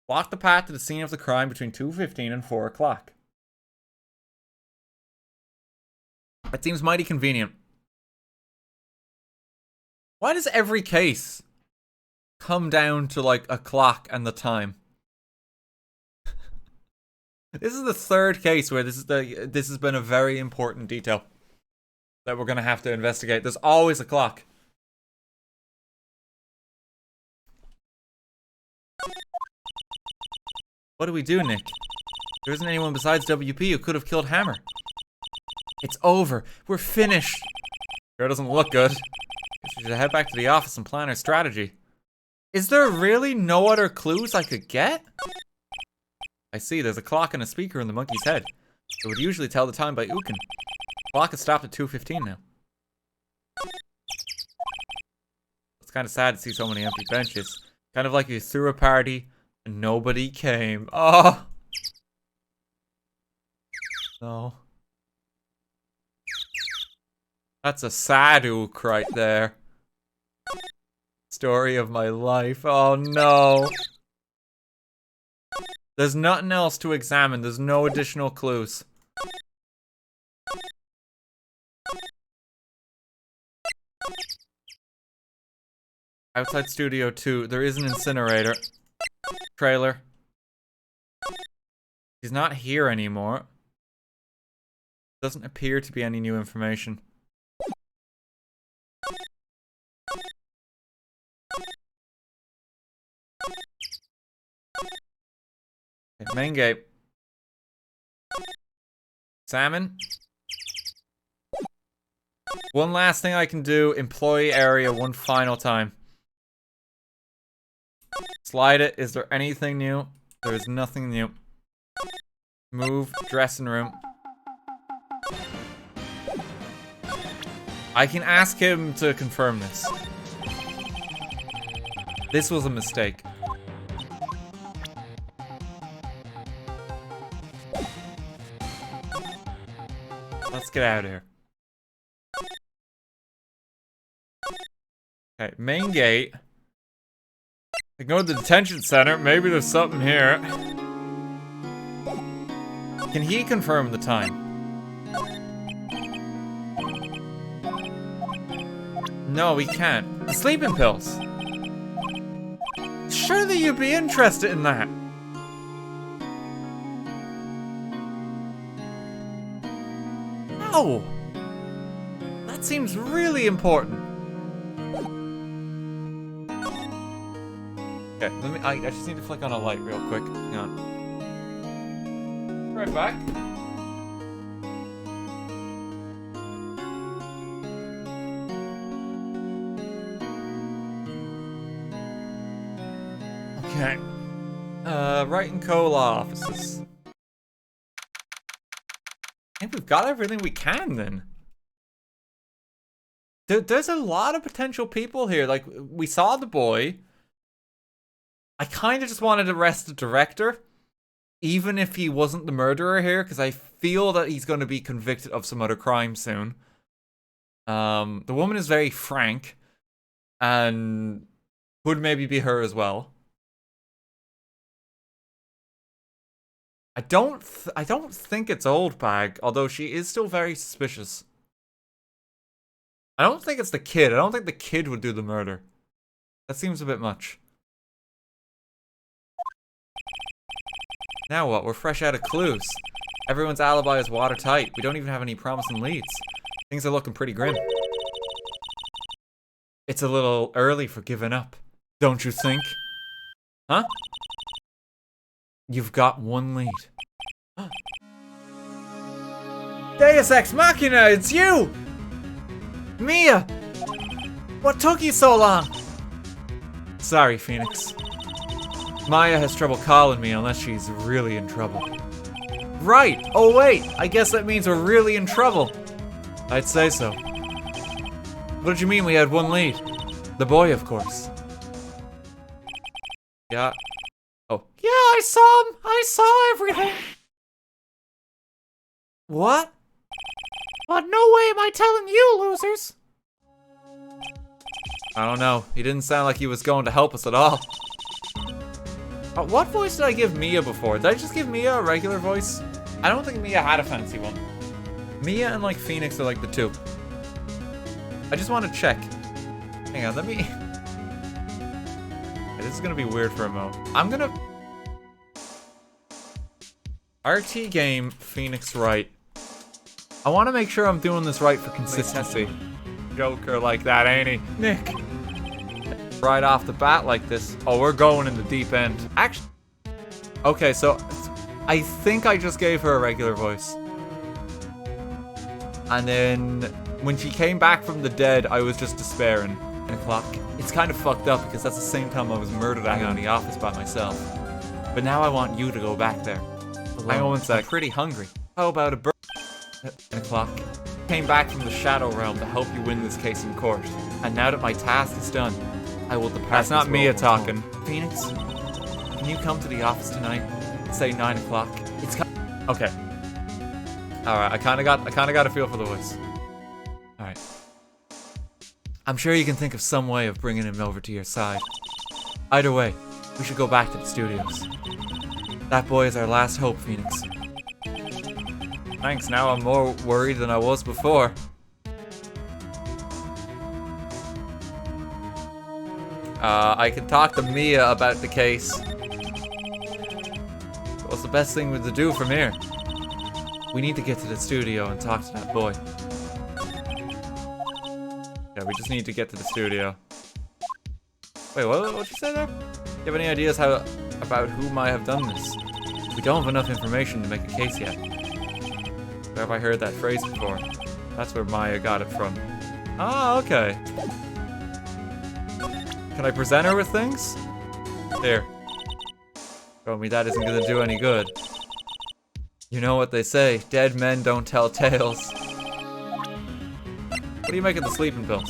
Block the path to the scene of the crime between 2:15 and 4 o'clock. That seems mighty convenient. Why does every case come down to like a clock and the time? This is the 3rd case where this has been a very important detail that we're gonna have to investigate. There's always a clock. What do we do, Nick? There isn't anyone besides WP who could have killed Hammer. It's over. We're finished. Sure doesn't look good. Guess we should head back to the office and plan our strategy. Is there really no other clues I could get? I see, there's a clock and a speaker in the monkey's head. It would usually tell the time by ookin'. The clock has stopped at 2:15 now. It's kind of sad to see so many empty benches. Kind of like you threw a party and nobody came. Oh! No. That's a sad ook right there. Story of my life. Oh no. There's nothing else to examine. There's no additional clues. Outside Studio 2, there is an incinerator. Trailer. He's not here anymore. Doesn't appear to be any new information. Okay, main gate. Salmon. One last thing I can do. Employee area one final time. Slide it. Is there anything new? There is nothing new. Move. Dressing room. I can ask him to confirm this. This was a mistake. Let's get out of here. Okay, main gate. I can go to the detention center. Maybe there's something here. Can he confirm the time? No, we can't. The sleeping pills. Surely you'd be interested in that. No. That seems really important. Okay, I just need to flick on a light real quick. Hang on. Right back. Okay. Wright and Co. law offices. I think we've got everything we can then. There's a lot of potential people here. Like, we saw the boy. I kind of just wanted to arrest the director, even if he wasn't the murderer here, because I feel that he's going to be convicted of some other crime soon. The woman is very frank, and could maybe be her as well. I don't think it's Old Bag, although she is still very suspicious. I don't think it's the kid. I don't think the kid would do the murder. That seems a bit much. Now what? We're fresh out of clues. Everyone's alibi is watertight. We don't even have any promising leads. Things are looking pretty grim. It's a little early for giving up, don't you think? Huh? You've got one lead. Deus Ex Machina, it's you! Mia! What took you so long? Sorry, Phoenix. Maya has trouble calling me unless she's really in trouble. Right! Oh wait, I guess that means we're really in trouble. I'd say so. What did you mean we had one lead? The boy, of course. Yeah. Oh. Yeah, I saw him. I saw everything. What? But no way am I telling you, losers. I don't know. He didn't sound like he was going to help us at all. What voice did I give Mia before? Did I just give Mia a regular voice? I don't think Mia had a fancy one. Mia and like Phoenix are like the two. I just want to check. Hang on, let me... Okay, this is gonna be weird for a moment. I'm gonna... RTGame, Phoenix Wright. I want to make sure I'm doing this right for consistency. Joker like that, ain't he? Nick. Right off the bat like this. Oh, we're going in the deep end. Actually, okay, so I think I just gave her a regular voice. And then when she came back from the dead, I was just despairing. 9 o'clock. It's kind of fucked up because that's the same time I was murdered out in the office by myself. But now I want you to go back there. Hang on one sec. I'm pretty hungry. How about a burger? 9 o'clock. Came back from the Shadow Realm to help you win this case in court. And now that my task is done, I will depart. That's not Mia talking. Phoenix, can you come to the office tonight? Say 9 o'clock. It's okay. All right. I kind of got a feel for the voice. All right. I'm sure you can think of some way of bringing him over to your side. Either way, we should go back to the studios. That boy is our last hope, Phoenix. Thanks. Now I'm more worried than I was before. I can talk to Mia about the case. What's the best thing to do from here? We need to get to the studio and talk to that boy. Yeah, we just need to get to the studio. Wait, what'd you say there? Do you have any ideas about who might have done this? We don't have enough information to make a case yet. Where have I heard that phrase before? That's where Maya got it from. Ah, okay. Can I present her with things? Here. Show me that isn't gonna do any good. You know what they say, dead men don't tell tales. What do you make of the sleeping pills?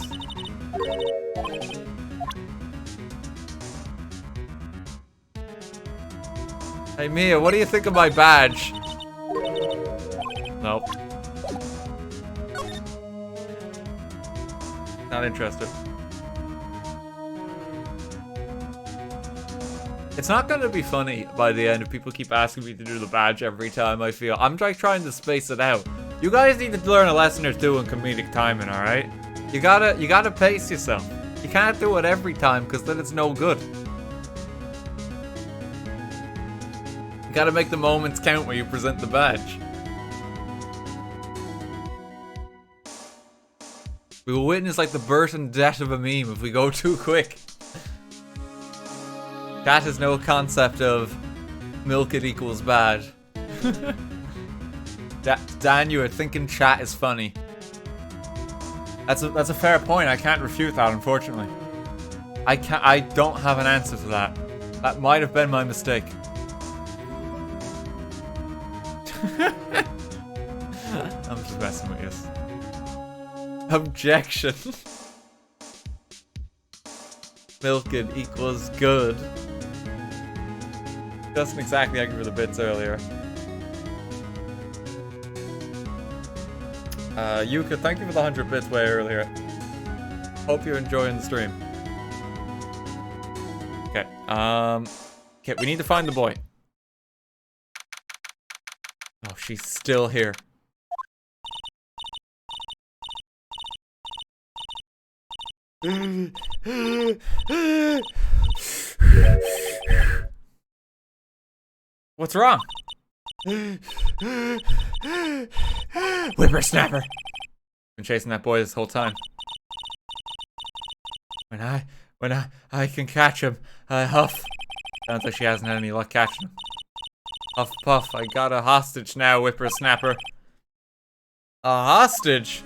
Hey Mia, what do you think of my badge? Nope. Not interested. It's not gonna be funny by the end if people keep asking me to do the badge every time. I feel I'm trying to space it out. You guys need to learn a lesson or two in comedic timing, all right? You gotta pace yourself. You can't do it every time because then it's no good. You gotta make the moments count when you present the badge. We will witness like the birth and death of a meme if we go too quick. Chat has no concept of milk it equals bad. Dan, you are thinking chat is funny. That's a fair point. I can't refute that, unfortunately. I don't have an answer to that. That might have been my mistake. I'm just messing with you. Objection. Milking equals good. Doesn't exactly agree with the bits earlier. Yuka, thank you for the 100 bits way earlier. Hope you're enjoying the stream. Okay, okay, we need to find the boy. Oh, she's still here. What's wrong? Whippersnapper. Been chasing that boy this whole time. When I can catch him, I huff. Sounds like she hasn't had any luck catching him. Huff puff, I got a hostage now, whippersnapper. A hostage?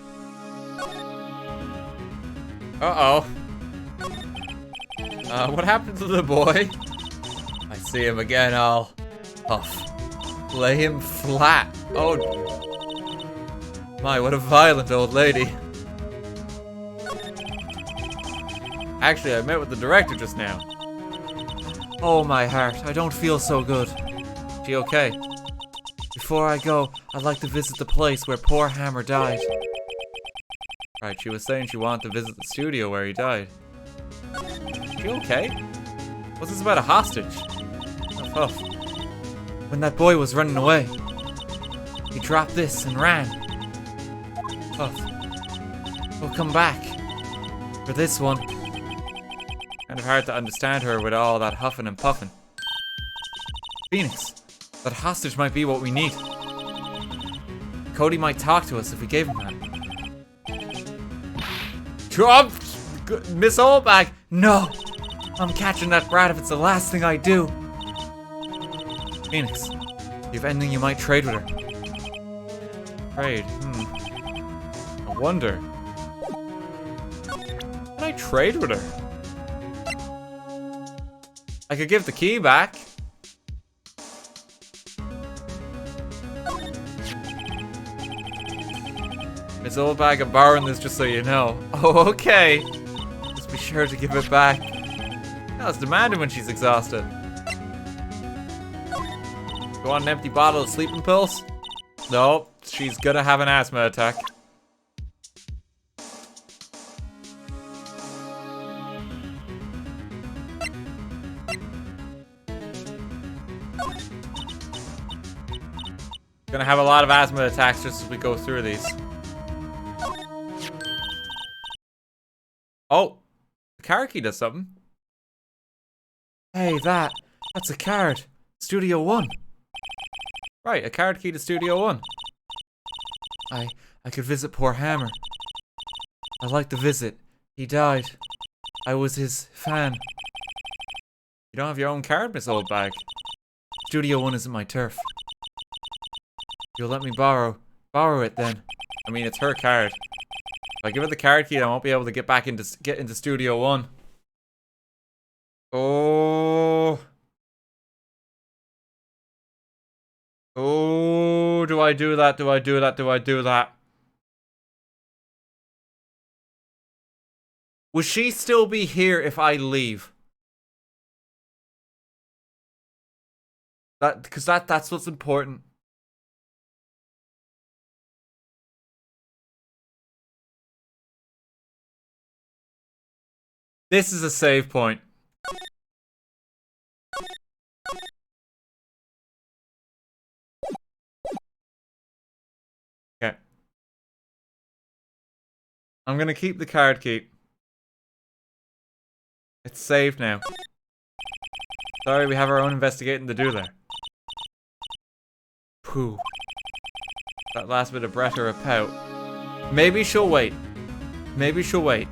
Uh-oh. What happened to the boy? I see him again, I'll huff. Lay him flat. Oh. My, what a violent old lady. Actually, I met with the director just now. Oh, my heart, I don't feel so good. She okay? Before I go, I'd like to visit the place where poor Hammer died. Right, she was saying she wanted to visit the studio where he died. She okay? What's this about a hostage? Huff, huff. When that boy was running away, he dropped this and ran. Huff. We'll come back. For this one. Kind of hard to understand her with all that huffing and puffing. Phoenix, that hostage might be what we need. Cody might talk to us if we gave him that. Drop! Miss Oldbag! No! I'm catching that brat if it's the last thing I do. Phoenix, you have anything you might trade with her? Trade? I wonder. Can I trade with her? I could give the key back. Miss Oldbag, I'm borrowing this just so you know. Oh, okay. Just be sure to give it back. No, it's demanding when she's exhausted. You want an empty bottle of sleeping pills? No, she's gonna have an asthma attack. Gonna have a lot of asthma attacks just as we go through these. Oh, the card key does something. Hey, that's a card. Studio 1. Right, a card key to Studio 1. I could visit poor Hammer. I'd like to visit. He died. I was his fan. You don't have your own card, Miss Oldbag. Studio 1 isn't my turf. You'll let me borrow it then. I mean, it's her card. If I give her the card key, I won't be able to get into Studio 1. Oh. Oh, do I do that? Do I do that? Do I do that? Will she still be here if I leave? Because that's what's important. This is a save point. I'm gonna keep the card keep. It's saved now. Sorry, we have our own investigating to do there. Pooh. That last bit of breath or a pout. Maybe she'll wait. Maybe she'll wait.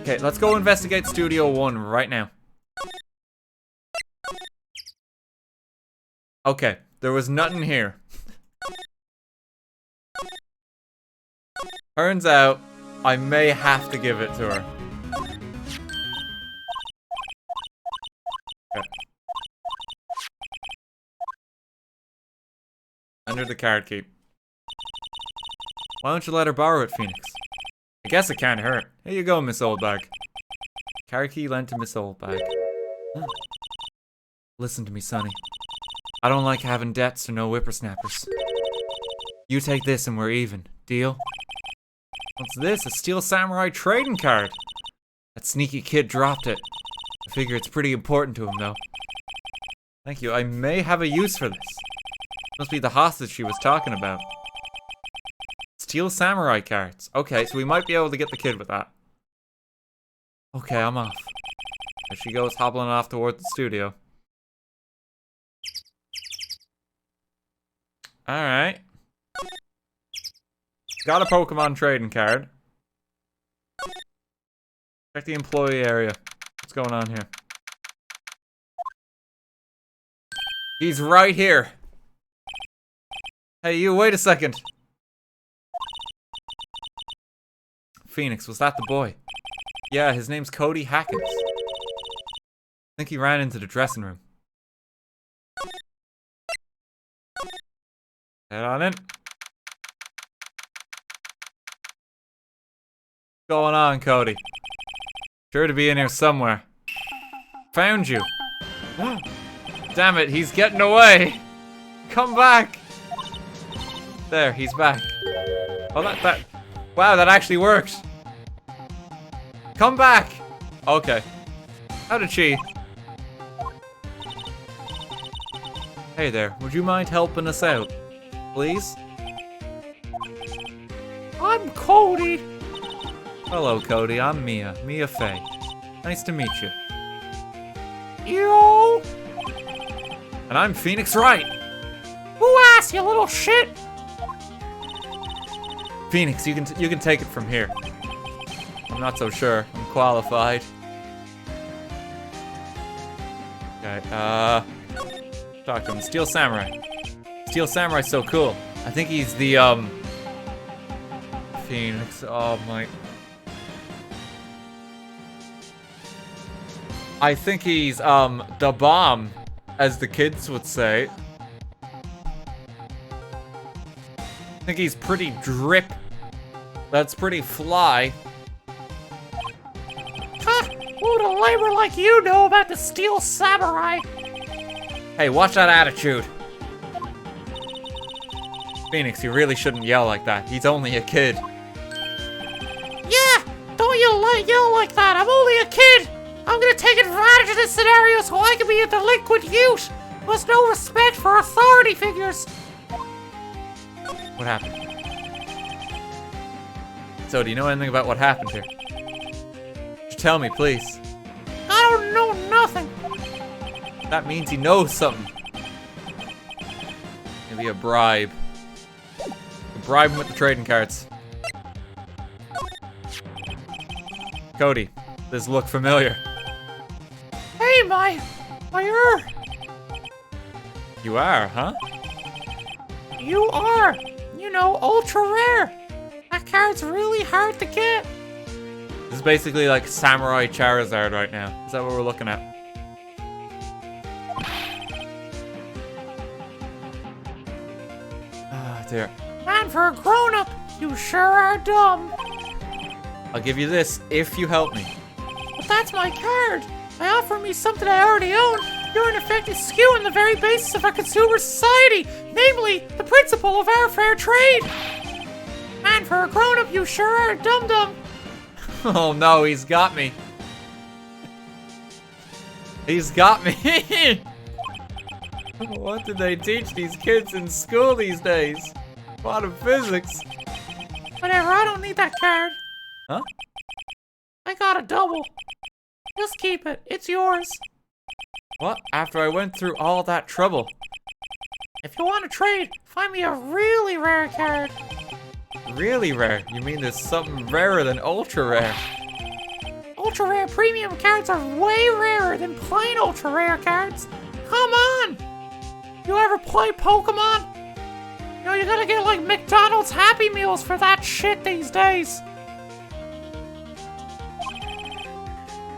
Okay, let's go investigate Studio 1 right now. Okay, there was nothing here. Turns out, I may have to give it to her. Okay. Under the card keep. Why don't you let her borrow it, Phoenix? I guess it can't hurt. Here you go, Miss Oldbag. Card key lent to Miss Oldbag. Listen to me, Sonny. I don't like having debts or no whippersnappers. You take this and we're even. Deal? What's this? A Steel Samurai trading card. That sneaky kid dropped it. I figure it's pretty important to him, though. Thank you. I may have a use for this. Must be the hostage she was talking about. Steel Samurai cards. Okay, so we might be able to get the kid with that. Okay, I'm off. There she goes, hobbling off toward the studio. Alright. Got a Pokemon trading card. Check the employee area. What's going on here? He's right here. Hey, you, wait a second. Phoenix, was that the boy? Yeah, his name's Cody Hackins. I think he ran into the dressing room. Head on in. What's going on, Cody? Sure to be in here somewhere. Found you. Damn it, he's getting away. Come back. There, he's back. Oh, wow, that actually worked. Come back. Okay. How did she? Hey there, would you mind helping us out? Please? I'm Cody. Hello, Cody. I'm Mia. Mia Fey. Nice to meet you. Yo. And I'm Phoenix Wright. Who asked, you little shit? Phoenix, you can take it from here. I'm not so sure. I'm qualified. Okay, talk to him. Steel Samurai. Steel Samurai's so cool. I think he's the, Phoenix, oh my... I think he's, the bomb, as the kids would say. I think he's pretty drip. That's pretty fly. Huh? Who would a labor like you know about the Steel Samurai? Hey, watch that attitude. Phoenix, you really shouldn't yell like that. He's only a kid. Yeah, don't you yell like that. I'm only a kid. I'm gonna take advantage of this scenario so I can be a delinquent youth who has no respect for authority figures. What happened? So, do you know anything about what happened here? Just tell me, please. I don't know nothing. That means he knows something. Maybe a bribe. Bribe him with the trading cards. Cody, this look familiar. Hey, my You are, huh? You are. You know, ultra rare. That card's really hard to get. This is basically like Samurai Charizard right now. Is that what we're looking at? Ah, dear. Man, for a grown-up, you sure are dumb. I'll give you this if you help me. But that's my card. By offering me something I already own, you're in effect skewing the very basis of our consumer society, namely, the principle of our fair trade. Man, for a grown-up, you sure are a dum-dum. Oh no, he's got me. He's got me. What do they teach these kids in school these days? Quantum physics. Whatever, I don't need that card. Huh? I got a double. Just keep it. It's yours. What? After I went through all that trouble? If you want to trade, find me a really rare card. Really rare? You mean there's something rarer than ultra rare? Ultra rare premium cards are way rarer than plain ultra rare cards. Come on! You ever play Pokemon? You know, you gotta get like McDonald's Happy Meals for that shit these days.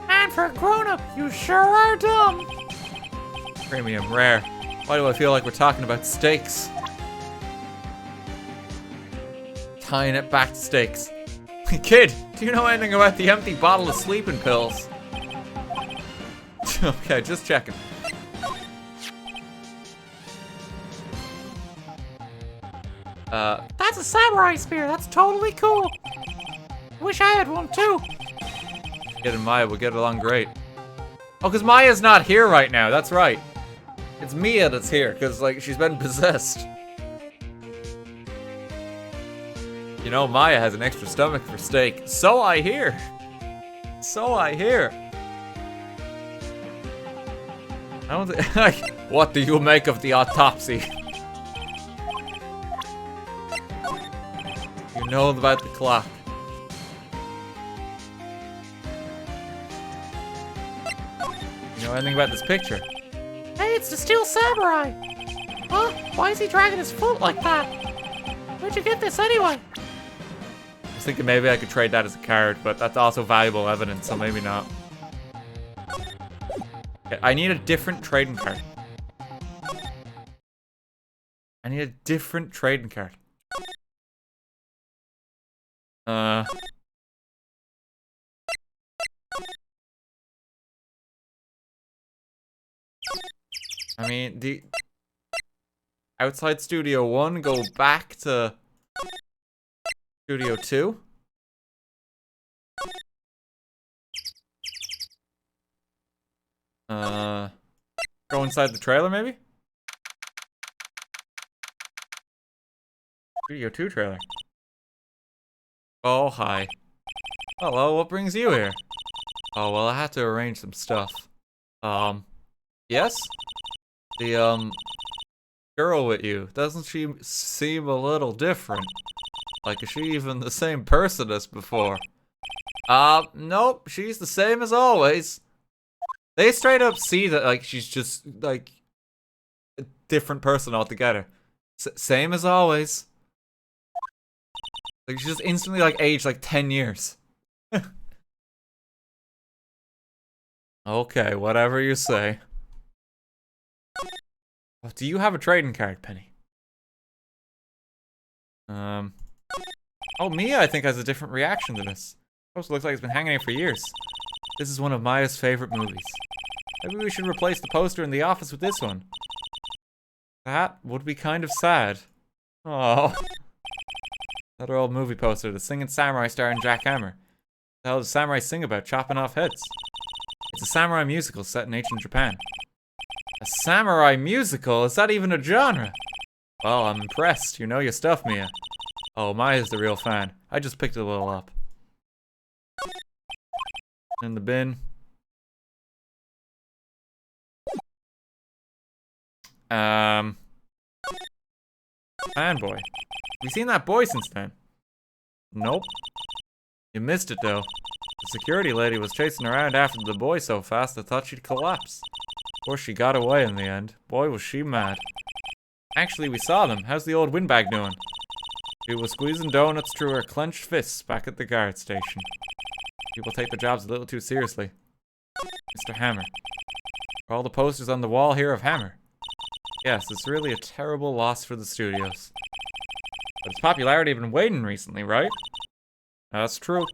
And for a grown-up, you sure are dumb. Premium rare. Why do I feel like we're talking about steaks? Tying it back to steaks. Kid, do you know anything about the empty bottle of sleeping pills? Okay, just checking. That's a samurai spear. That's totally cool. Wish I had one too. Kid and Maya will get along great. Oh, because Maya's not here right now. That's right. It's Mia that's here, because, like, she's been possessed. You know, Maya has an extra stomach for steak. So I hear. So I hear. I don't think... What do you make of the autopsy? You know about the clock. You know anything about this picture? Hey, it's the Steel Samurai. Huh? Why is he dragging his foot like that? Where'd you get this anyway? I was thinking maybe I could trade that as a card, but that's also valuable evidence, so maybe not. Okay, I need a different trading card. I need a different trading card. I mean, the outside Studio 1 go back to Studio 2? Go inside the trailer, maybe? Studio 2 trailer. Oh, hi. Hello, what brings you here? Oh, well, I had to arrange some stuff. Yes? The, girl with you, doesn't she seem a little different? Like, is she even the same person as before? Nope, she's the same as always. They straight up see that, like, she's just, like, a different person altogether. Same as always. Like, she's just instantly, like, aged, like, 10 years. Okay, whatever you say. Oh, do you have a trading card, Penny? Oh, Mia, I think, has a different reaction to this. Also looks like it's been hanging here for years. This is one of Maya's favorite movies. Maybe we should replace the poster in the office with this one. That would be kind of sad. Oh. Another old movie poster, the singing samurai starring Jack Hammer. What the hell does samurai sing about? Chopping off heads. It's a samurai musical set in ancient Japan. A samurai musical? Is that even a genre? Well, I'm impressed. You know your stuff, Mia. Oh, Maya's the real fan. I just picked it a little up. In the bin. Fanboy. Have you seen that boy since then? Nope. You missed it, though. The security lady was chasing around after the boy so fast I thought she'd collapse. Of course, she got away in the end. Boy, was she mad. Actually, we saw them. How's the old windbag doing? She was squeezing donuts through her clenched fists back at the guard station. People take their jobs a little too seriously. Mr. Hammer. Are all the posters on the wall here of Hammer? Yes, it's really a terrible loss for the studios. But its popularity had been waning recently, right? That's true.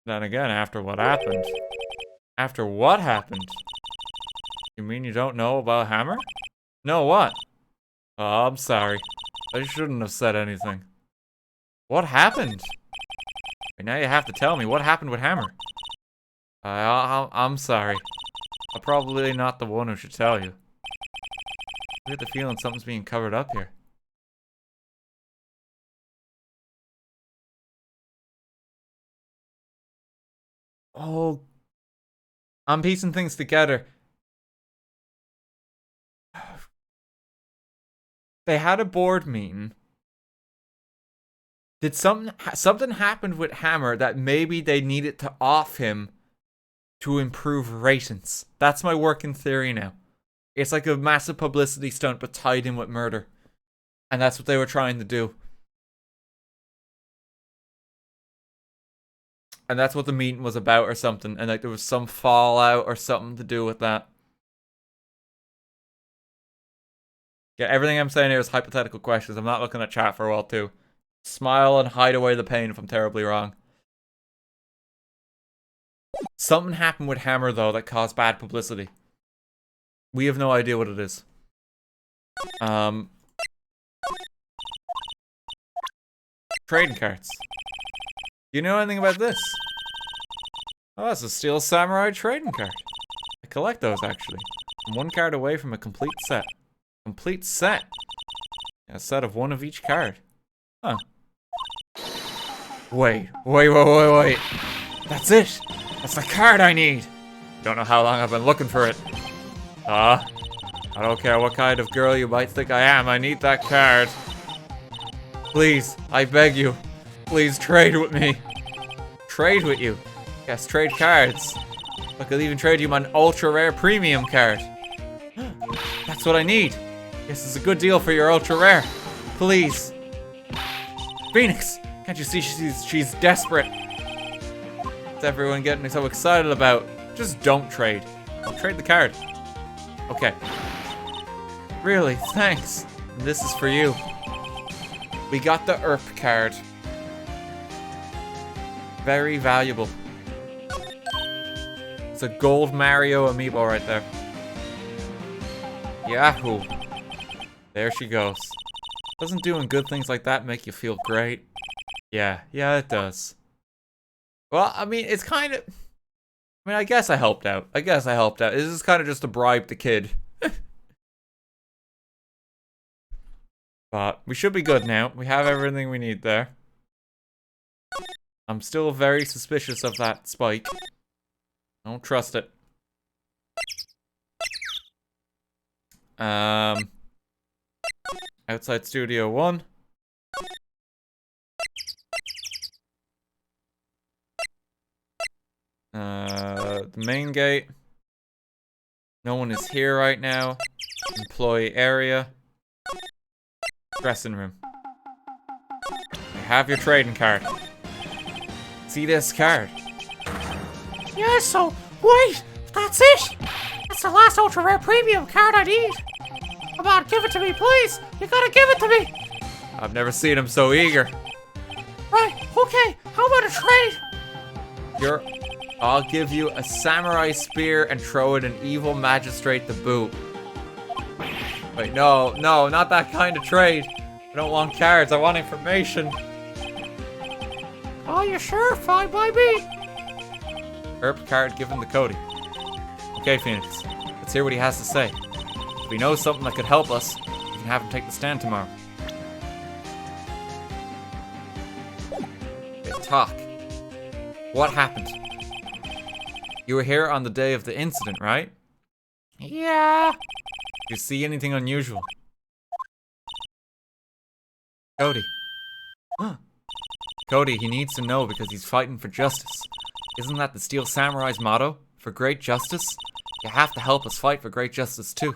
Then again, after what happened... After what happened? You mean you don't know about Hammer? No, what? Oh, I'm sorry. I shouldn't have said anything. What happened? Now you have to tell me, what happened with Hammer? I'm sorry. I'm probably not the one who should tell you. I get the feeling something's being covered up here. Oh, I'm piecing things together. They had a board meeting. Did something happened with Hammer that maybe they needed to off him to improve ratings? That's my working theory now. It's like a massive publicity stunt but tied in with murder. And that's what they were trying to do. And that's what the meeting was about or something. And like there was some fallout or something to do with that. Yeah, everything I'm saying here is hypothetical questions. I'm not looking at chat for a while too. Smile and hide away the pain if I'm terribly wrong. Something happened with Hammer though that caused bad publicity. We have no idea what it is. Trading cards. Do you know anything about this? Oh, that's a Steel Samurai trading card. I collect those actually. I'm one card away from a complete set. Complete set? A set of one of each card. Huh. Wait. That's it! That's the card I need! Don't know how long I've been looking for it. I don't care what kind of girl you might think I am, I need that card. Please, I beg you. Please trade with me. Trade with you? Yes, trade cards. I could even trade you my ultra rare premium card. That's what I need. This is a good deal for your ultra rare. Please. Phoenix, can't you see she's desperate? What's everyone getting so excited about? Just don't trade. I'll trade the card. Okay. Really, thanks. And this is for you. We got the ERP card. Very valuable. It's a gold Mario amiibo right there. Yahoo. There she goes. Doesn't doing good things like that make you feel great? Yeah, it does. Well, I mean, it's kind of... I guess I helped out. This is kind of just to bribe the kid. But we should be good now. We have everything we need there. I'm still very suspicious of that spike. I don't trust it. Outside Studio 1. The main gate. No one is here right now. Employee area. Dressing room. You have your trading card. See this card? Yeah, so, wait! That's it! That's the last ultra rare premium card I need! Come on, give it to me, please! You gotta give it to me! I've never seen him so eager. Right, okay, how about a trade? I'll give you a samurai spear and throw in an evil magistrate to boot. Wait, no, not that kind of trade. I don't want cards, I want information. Oh, you sure? Fine by me. ERP card given to Cody. Okay, Phoenix, let's hear what he has to say. If he knows something that could help us, we can have him take the stand tomorrow. Okay, talk. What happened? You were here on the day of the incident, right? Yeah. Did you see anything unusual? Cody. Cody, he needs to know because he's fighting for justice. Isn't that the Steel Samurai's motto? For great justice? You have to help us fight for great justice too.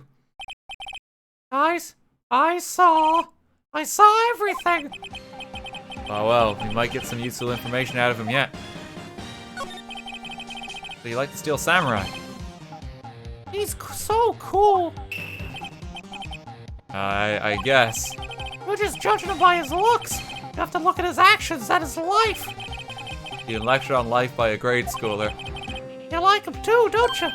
Guys, I saw everything. Oh well, we might get some useful information out of him yet. So you like the Steel Samurai? He's so cool. I guess. You're just judging him by his looks. You have to look at his actions and his life. Being lectured on life by a grade schooler. You like him too, don't you?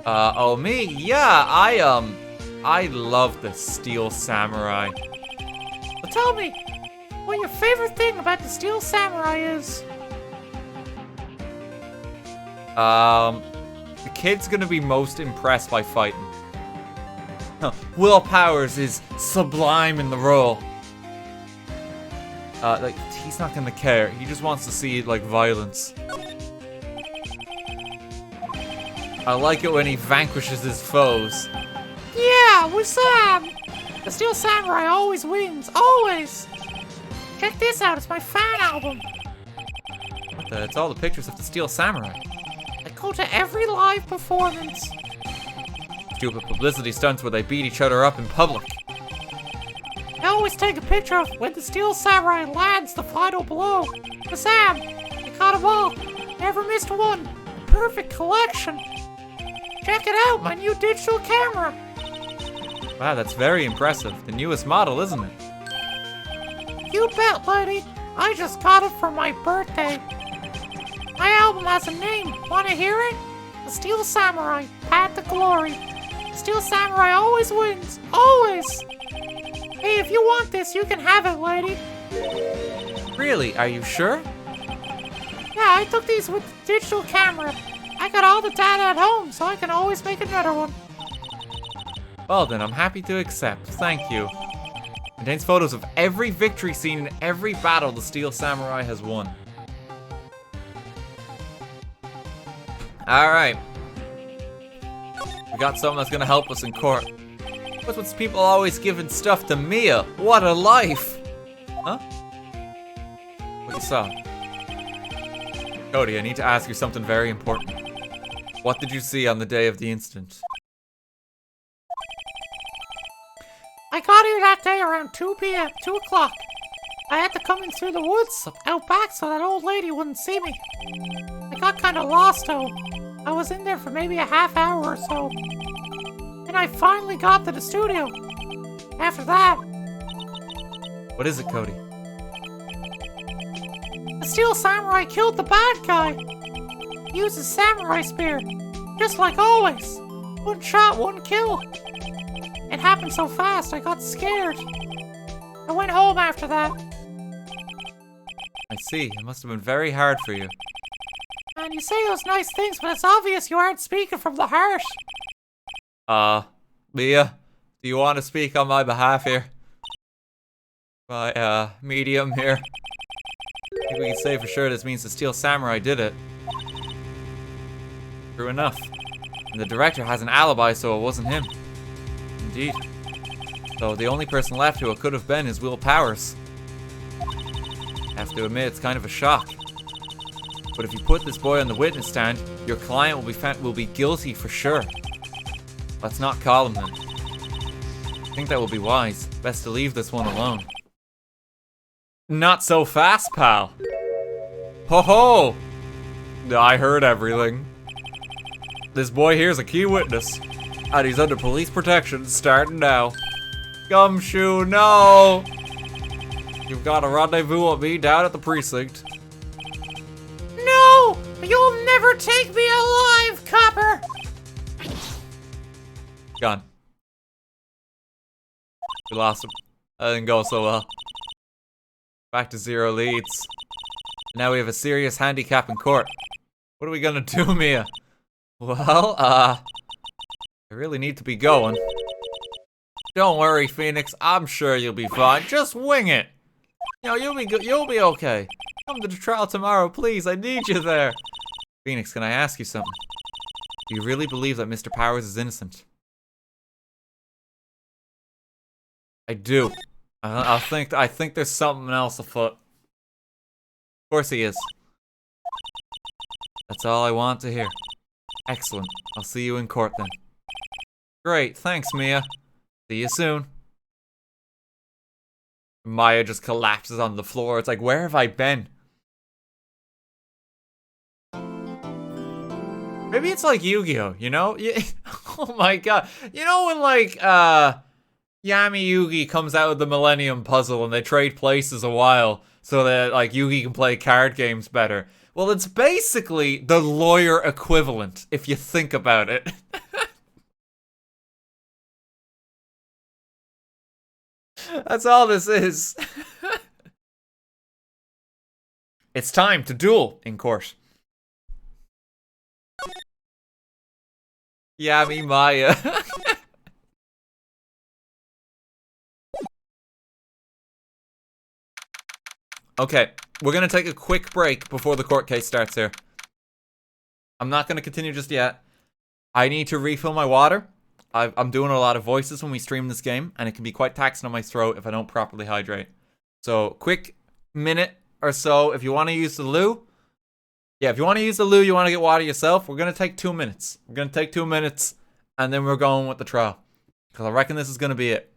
Oh me? Yeah, I love the Steel Samurai. Well, tell me, what your favorite thing about the Steel Samurai is? The kid's gonna be most impressed by fighting. Will Powers is sublime in the role. Like, he's not gonna care. He just wants to see, like, violence. I like it when he vanquishes his foes. Yeah, Wissam! The Steel Samurai always wins, always! Check this out, it's my fan album. What the? It's all the pictures of the Steel Samurai. I go to every live performance. Stupid publicity stunts where they beat each other up in public. I always take a picture of when the Steel Samurai lands the final blow. Wissam, I caught them all. Never missed one. Perfect collection. Check it out, my new digital camera. Wow, that's very impressive. The newest model, isn't it? You bet, lady. I just got it for my birthday. My album has a name. Wanna hear it? The Steel Samurai, Path to Glory. Steel Samurai always wins. Always! Hey, if you want this, you can have it, lady. Really? Are you sure? Yeah, I took these with the digital camera. I got all the data at home, so I can always make another one. Well then, I'm happy to accept. Thank you. Contains photos of every victory scene in every battle the Steel Samurai has won. Alright. We got something that's gonna help us in court. What's with people always giving stuff to Mia? What a life! Huh? What you saw? Cody, I need to ask you something very important. What did you see on the day of the incident? I got here that day around 2 p.m., 2 o'clock. I had to come in through the woods out back so that old lady wouldn't see me. I got kind of lost though. I was in there for maybe a half hour or so. Then I finally got to the studio. After that, What is it, Cody? the Steel Samurai killed the bad guy. He used his samurai spear, just like always. One shot, one kill. It happened so fast, I got scared. I went home after that. I see. It must have been very hard for you. Man, you say those nice things, but it's obvious you aren't speaking from the heart. Mia, do you want to speak on my behalf here? My, medium here. I think we can say for sure this means the Steel Samurai did it. True enough. And the director has an alibi, so it wasn't him. Indeed. So the only person left who it could have been is Will Powers. I have to admit, it's kind of a shock. But if you put this boy on the witness stand, your client will be guilty for sure. Let's not call him then. I think that will be wise. Best to leave this one alone. Not so fast, pal. Ho ho! I heard everything. This boy here's a key witness. And he's under police protection starting now. Gumshoe, no! You've got a rendezvous with me down at the precinct. No! You'll never take me alive, copper! Gone. We lost him. That didn't go so well. Back to 0 leads. Now we have a serious handicap in court. What are we gonna do, Mia? Well, I really need to be going. Don't worry, Phoenix. I'm sure you'll be fine. Just wing it. You know, you'll be okay. Come to the trial tomorrow, please. I need you there. Phoenix, can I ask you something? Do you really believe that Mr. Powers is innocent? I do. I think there's something else afoot. Of course he is. That's all I want to hear. Excellent. I'll see you in court then. Great. Thanks, Mia. See you soon. Maya just collapses on the floor. It's like, where have I been? Maybe it's like Yu-Gi-Oh, you know? Oh my god. You know when like, Yami Yugi comes out with the Millennium Puzzle and they trade places a while so that like Yugi can play card games better? Well, it's basically the lawyer equivalent, if you think about it. That's all this is. It's time to duel in court. Yami Maya. Okay, we're gonna take a quick break before the court case starts here. I'm not gonna continue just yet. I need to refill my water. I'm doing a lot of voices when we stream this game, and it can be quite taxing on my throat if I don't properly hydrate. So, quick minute or so. If you want to use the loo, you want to get water yourself, we're going to take 2 minutes. We're going to take 2 minutes, and then we're going with the trial. Because I reckon this is going to be it.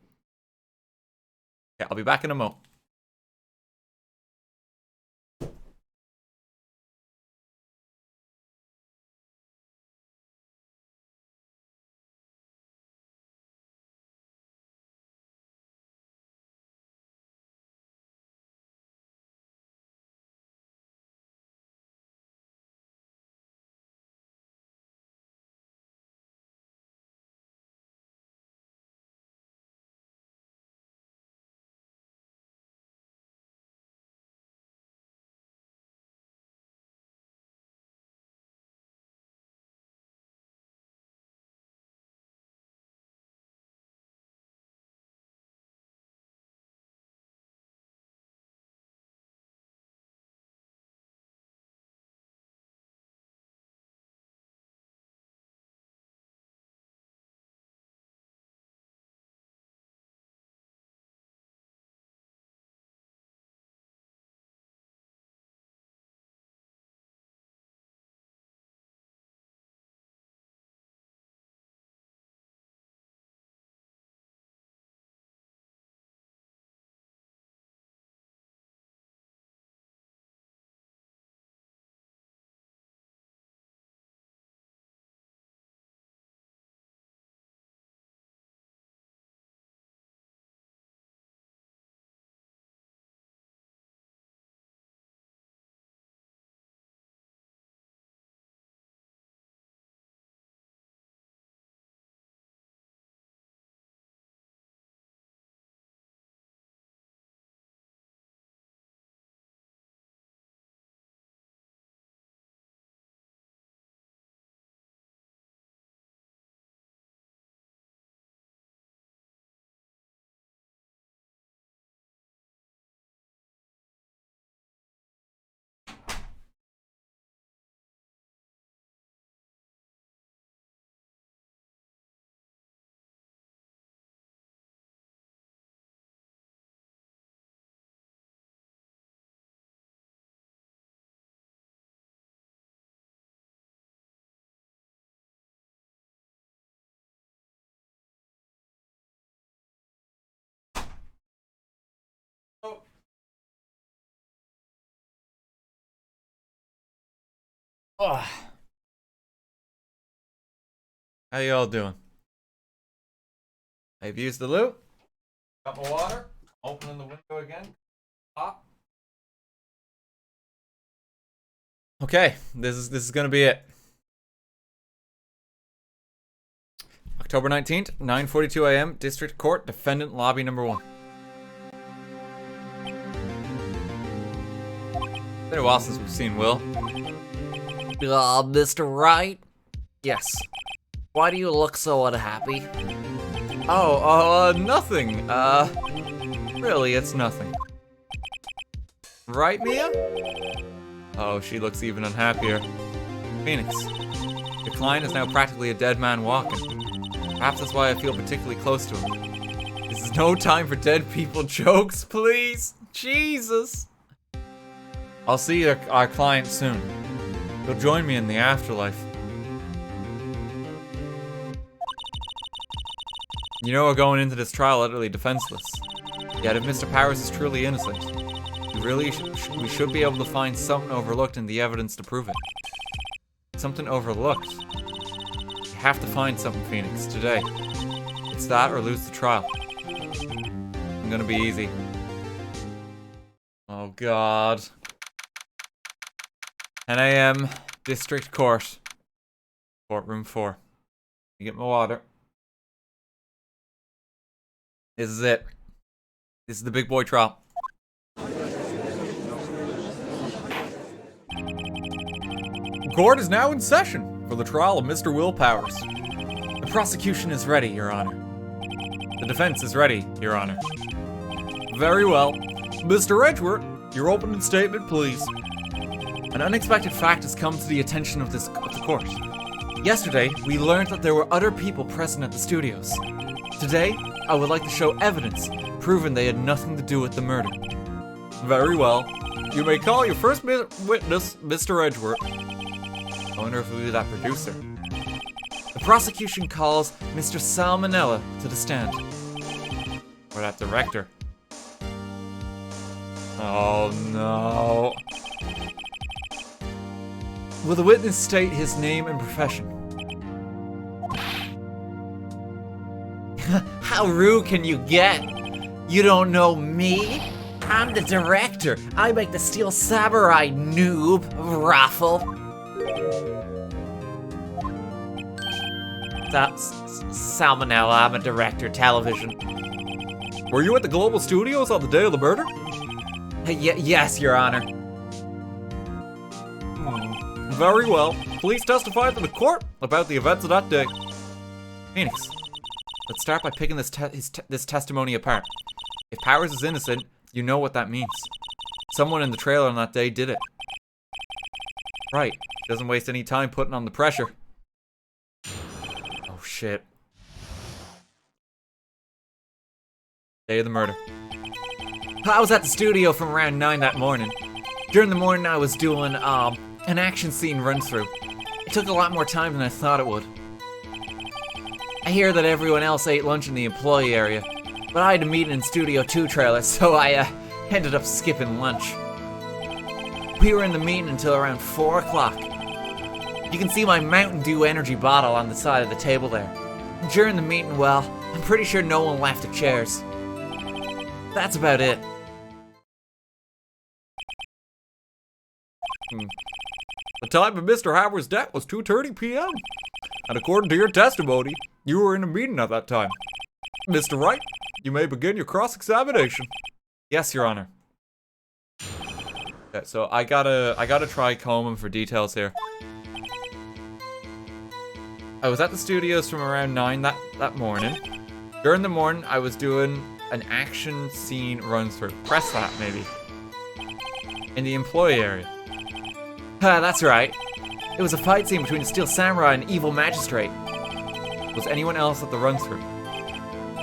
Okay, I'll be back in a moment. Oh. How y'all doing? I've used the loo. Got my water. Opening the window again. Pop. Okay, this is gonna be it. October 19th, 9:42 a.m. District Court, Defendant Lobby number 1. It's been a while since we've seen Will. Mr. Wright? Yes. Why do you look so unhappy? Nothing. Really, it's nothing. Right, Mia? Oh, she looks even unhappier. Phoenix, your client is now practically a dead man walking. Perhaps that's why I feel particularly close to him. This is no time for dead people jokes, please. Jesus. I'll see our client soon. He'll join me in the afterlife. You know, we're going into this trial utterly defenseless. Yet if Mr. Powers is truly innocent, we should be able to find something overlooked in the evidence to prove it. Something overlooked? You have to find something, Phoenix, today. It's that or lose the trial. It's gonna be easy. Oh God. 10 a.m. District Court. Courtroom 4. You get my water. This is it. This is the big boy trial. Court is now in session for the trial of Mr. Will Powers. The prosecution is ready, Your Honor. The defense is ready, Your Honor. Very well. Mr. Edgeworth, your opening statement, please. An unexpected fact has come to the attention of the court. Yesterday, we learned that there were other people present at the studios. Today, I would like to show evidence proving they had nothing to do with the murder. Very well. You may call your first witness, Mr. Edgeworth. I wonder if it'll be that producer. The prosecution calls Mr. Salmonella to the stand. Or that director. Oh no. Will the witness state his name and profession? How rude can you get? You don't know me? I'm the director. I make the Steel Samurai, noob. Raffle. That's Salmonella. I'm a director, television. Were you at the Global Studios on the day of the murder? Yes, Your Honor. Very well. Please testify to the court about the events of that day. Phoenix, let's start by picking this testimony apart. If Powers is innocent, you know what that means. Someone in the trailer on that day did it. Right. Doesn't waste any time putting on the pressure. Oh shit. Day of the murder. I was at the studio from around 9 that morning. During the morning, I was doing an action scene run-through. It took a lot more time than I thought it would. I hear that everyone else ate lunch in the employee area, but I had a meeting in Studio 2 trailer, so I ended up skipping lunch. We were in the meeting until around 4 o'clock. You can see my Mountain Dew energy bottle on the side of the table there. During the meeting, well, I'm pretty sure no one left the chairs. That's about it. The time of Mr. Howard's death was 2:30 p.m. And according to your testimony, you were in a meeting at that time. Mr. Wright, you may begin your cross-examination. Yes, Your Honor. Okay, so I gotta try combing for details here. I was at the studios from around 9 that morning. During the morning, I was doing an action scene run-through. Press that, maybe. In the employee area. That's right. It was a fight scene between a Steel Samurai and an evil magistrate. Was anyone else at the run-through?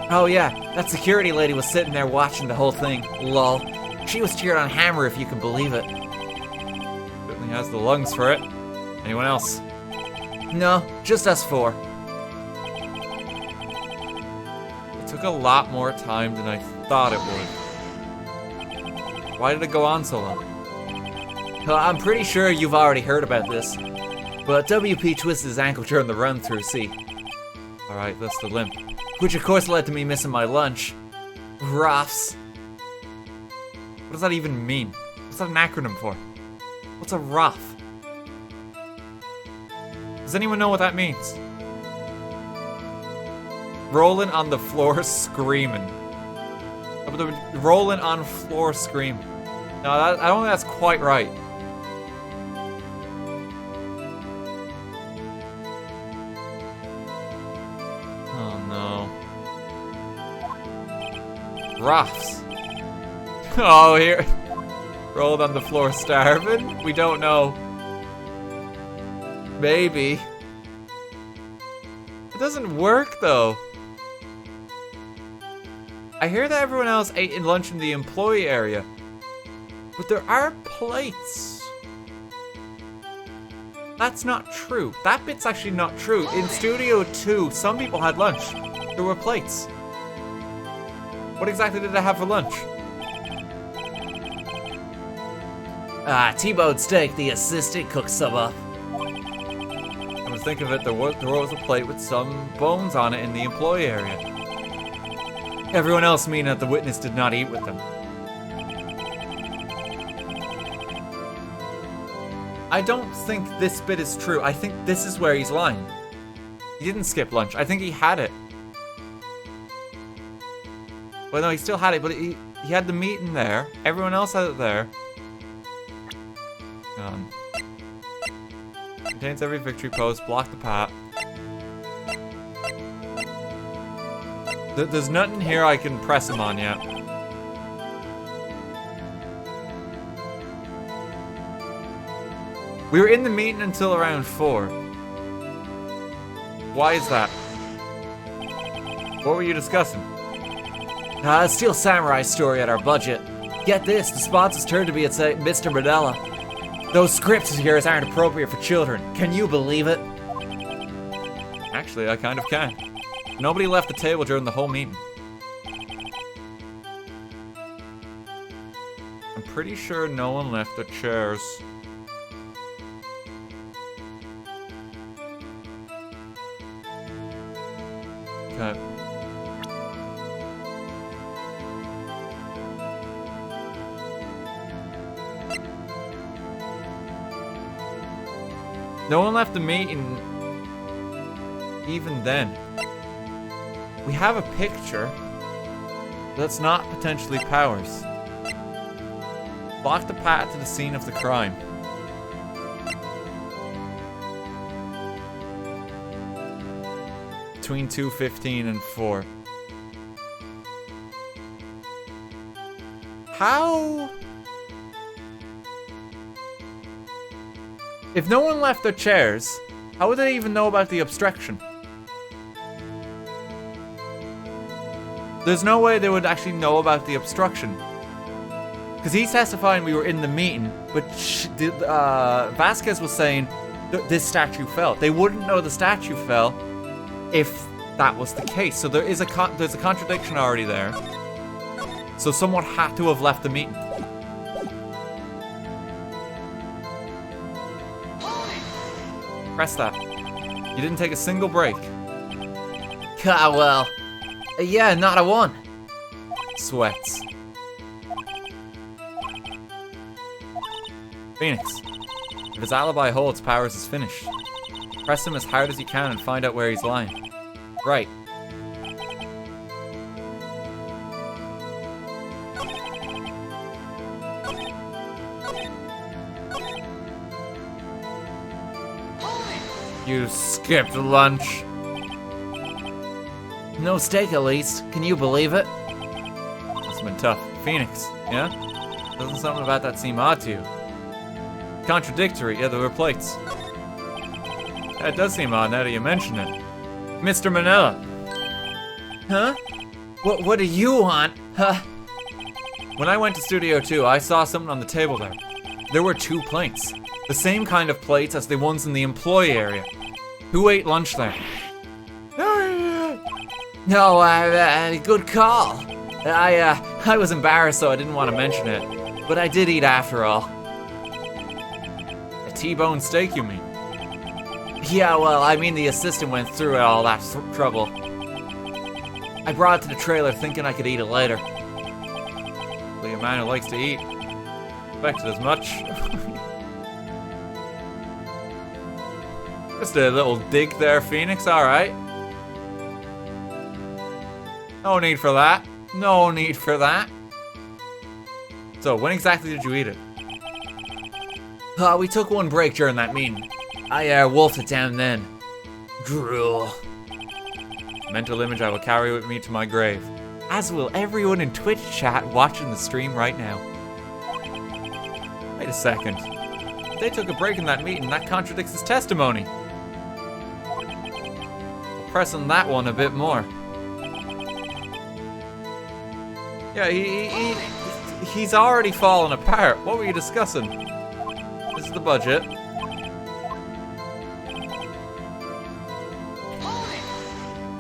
Oh yeah, that security lady was sitting there watching the whole thing. Lol. She was cheered on Hammer, if you can believe it. Certainly has the lungs for it. Anyone else? No, just us 4. It took a lot more time than I thought it would. Why did it go on so long? I'm pretty sure you've already heard about this, but WP twisted his ankle during the run-through, see? Alright, that's the limp. Which of course led to me missing my lunch. Ruffs. What does that even mean? What's that an acronym for? What's a rough? Does anyone know what that means? Rolling on the floor screaming. Rolling on floor screaming. No, I don't think that's quite right. Oh no. Roughs. Oh, here. Rolled on the floor starving? We don't know. Maybe. It doesn't work though. I hear that everyone else ate in lunch in the employee area. But there are plates. That's not true. That bit's actually not true. In Studio 2, some people had lunch. There were plates. What exactly did they have for lunch? T-bone steak, the assistant cooked some up. Come to think of it, there was a plate with some bones on it in the employee area. Everyone else, meaning that the witness did not eat with them. I don't think this bit is true. I think this is where he's lying. He didn't skip lunch. I think he had it. Well, no, he still had it, but he had the meat in there. Everyone else had it there. Contains every victory pose. Block the path. There's nothing here I can press him on yet. We were in the meeting until around 4. Why is that? What were you discussing? Steel Samurai story at our budget. Get this, the sponsors turned to me and said, Mr. Manila, those scripts of yours aren't appropriate for children. Can you believe it? Actually, I kind of can. Nobody left the table during the whole meeting. I'm pretty sure no one left the chairs. Okay. No one left the meeting even then. We have a picture that's not potentially Powers. Block the path to the scene of the crime. Between 2:15 and 4. How? If no one left their chairs, how would they even know about the obstruction? There's no way they would actually know about the obstruction. Because he's testifying we were in the meeting, but Vasquez was saying this statue fell. They wouldn't know the statue fell if that was the case. So there's a contradiction already there. So someone had to have left the meeting. Press that. You didn't take a single break. Well, yeah, not a one. Sweats. Phoenix. If his alibi holds, Powers is finished. Press him as hard as you can and find out where he's lying. Right. You skipped lunch. No steak, at least. Can you believe it? Must have been tough. Phoenix, yeah? Doesn't something about that seem odd to you? Contradictory, yeah, there were plates. Yeah, it does seem odd now that you mention it. Mr. Manila. Huh? What do you want? Huh? When I went to Studio 2, I saw something on the table there. There were 2 plates. The same kind of plates as the ones in the employee area. Who ate lunch there? No, good call. I was embarrassed, so I didn't want to mention it. But I did eat after all. A T-bone steak, you mean? Yeah, well, I mean the assistant went through all that trouble. I brought it to the trailer thinking I could eat it later. Well, a man who likes to eat. Expected as much. Just a little dig there, Phoenix, alright. No need for that. No need for that. So, when exactly did you eat it? We took one break during that meeting. I wolfed it down then. Drool. Mental image I will carry with me to my grave. As will everyone in Twitch chat watching the stream right now. Wait a second. If they took a break in that meeting, that contradicts his testimony. I'll press on that one a bit more. Yeah, he's already fallen apart. What were you discussing? This is the budget.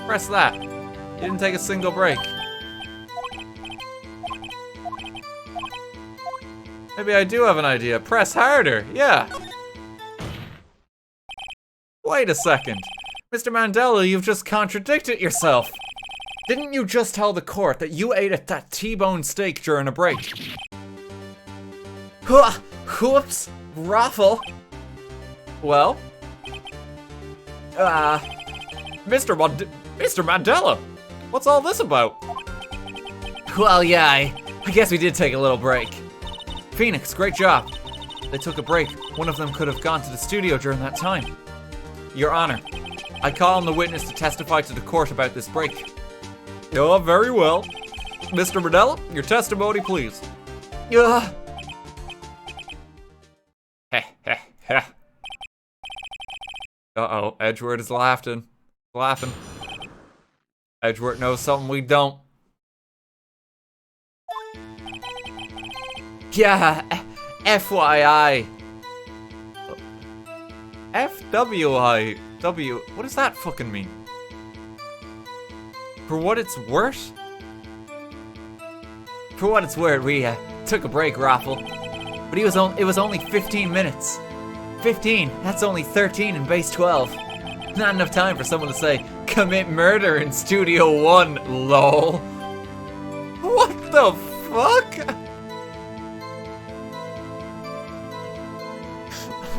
Press that. You didn't take a single break. Maybe I do have an idea. Press harder. Yeah. Wait a second. Mr. Mandela, you've just contradicted yourself. Didn't you just tell the court that you ate that T-bone steak during a break? Whoops. Ruffle. Well? Mr. Mandela, what's all this about? Well, yeah, I guess we did take a little break. Phoenix, great job. They took a break. One of them could have gone to the studio during that time. Your Honor, I call on the witness to testify to the court about this break. Oh, very well. Mr. Mandela, your testimony, please. Uh-oh, Edgeworth is laughing. Laughing. Edgeworth knows something we don't. Yeah, FYI. FWIW. What does that fucking mean? For what it's worth? For what it's worth, we took a break, Raffle. But it was only 15 minutes. 15, that's only 13 in base 12. Not enough time for someone to say, commit murder in Studio 1, lol. What the fuck?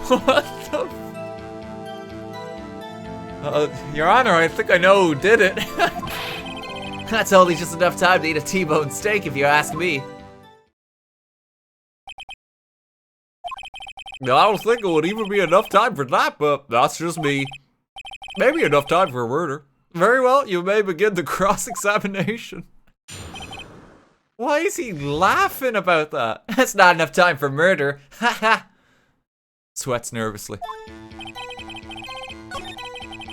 What the Your Honor, I think I know who did it. That's only just enough time to eat a T-bone steak if you ask me. I don't think it would even be enough time for that, but that's just me. Maybe enough time for a murder. Very well, you may begin the cross-examination. Why is he laughing about that? That's not enough time for murder. Haha. Sweats nervously.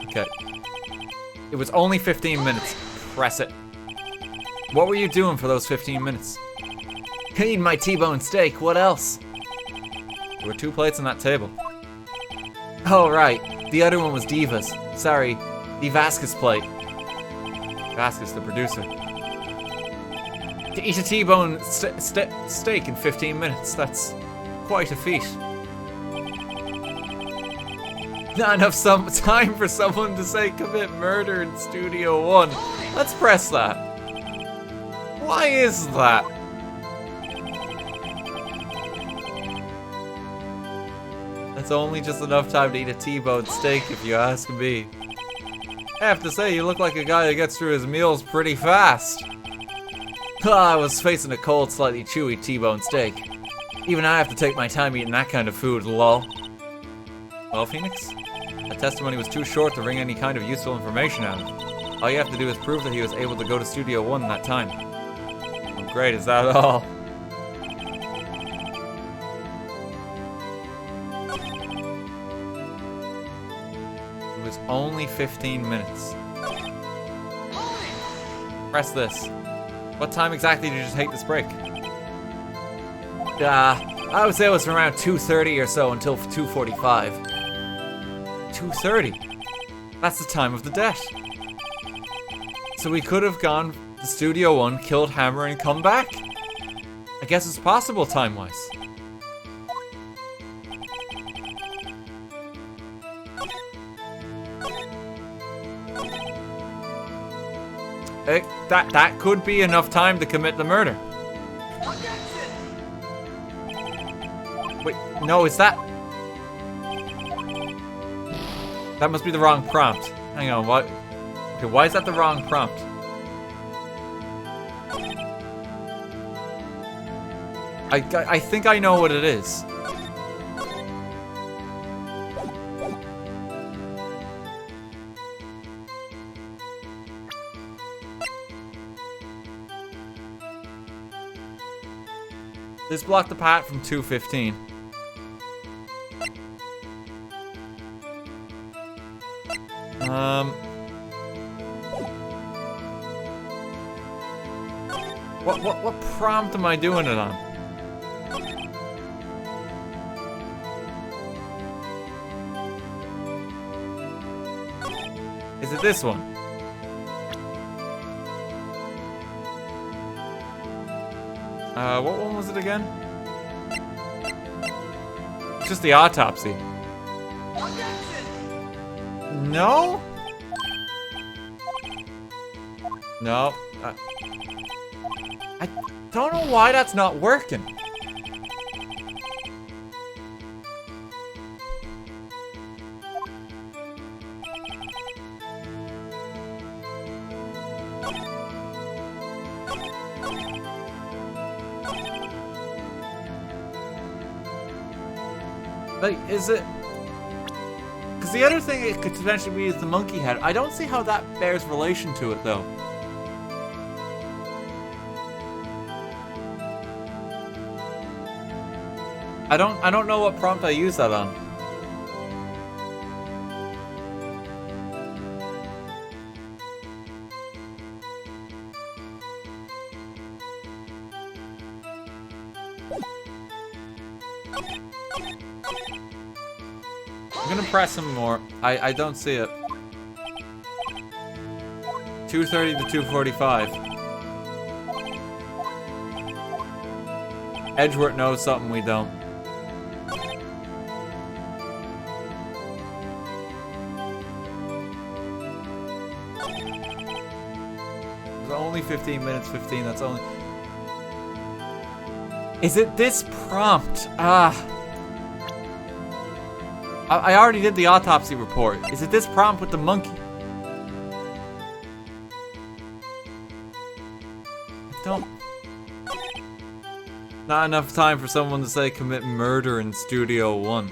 Okay. It was only 15 minutes. Press it. What were you doing for those 15 minutes? Eating my T-bone steak, what else? There were 2 plates on that table. Oh, right. The other one was Diva's. Sorry, the Vasquez plate. Vasquez, the producer. To eat a T-bone steak in 15 minutes, that's quite a feat. Not enough time for someone to say commit murder in Studio 1. Let's press that. Why is that? That's only just enough time to eat a T-bone steak if you ask me. I have to say, you look like a guy that gets through his meals pretty fast. I was facing a cold, slightly chewy T-bone steak. Even I have to take my time eating that kind of food, lol. Well, Phoenix, that testimony was too short to wring any kind of useful information out of. All you have to do is prove that he was able to go to Studio 1 that time. Oh, great, is that all? It was only 15 minutes. Press this. What time exactly did you just take this break? I would say it was from around 2:30 or so until 2:45. 2:30? That's the time of the death. So we could have gone to Studio 1, killed Hammer, and come back. I guess it's possible time-wise. That could be enough time to commit the murder. Wait, no, is that... That must be the wrong prompt. Hang on, what? Okay, why is that the wrong prompt? I think I know what it is. This blocked the path from 2:15. What prompt am I doing it on? Is it this one? What one was it again? It's just the autopsy. No? No. I don't know why that's not working. Like, is it... Because the other thing it could potentially be is the monkey head. I don't see how that bears relation to it, though. I don't know what prompt I use that on. I'm gonna press him more. I don't see it. 230 to 245. Edgeworth knows something we don't. It's only 15 minutes 15, that's only... Is it this prompt? I already did the autopsy report. Is it this prompt with the monkey? Don't... Not enough time for someone to say commit murder in Studio 1.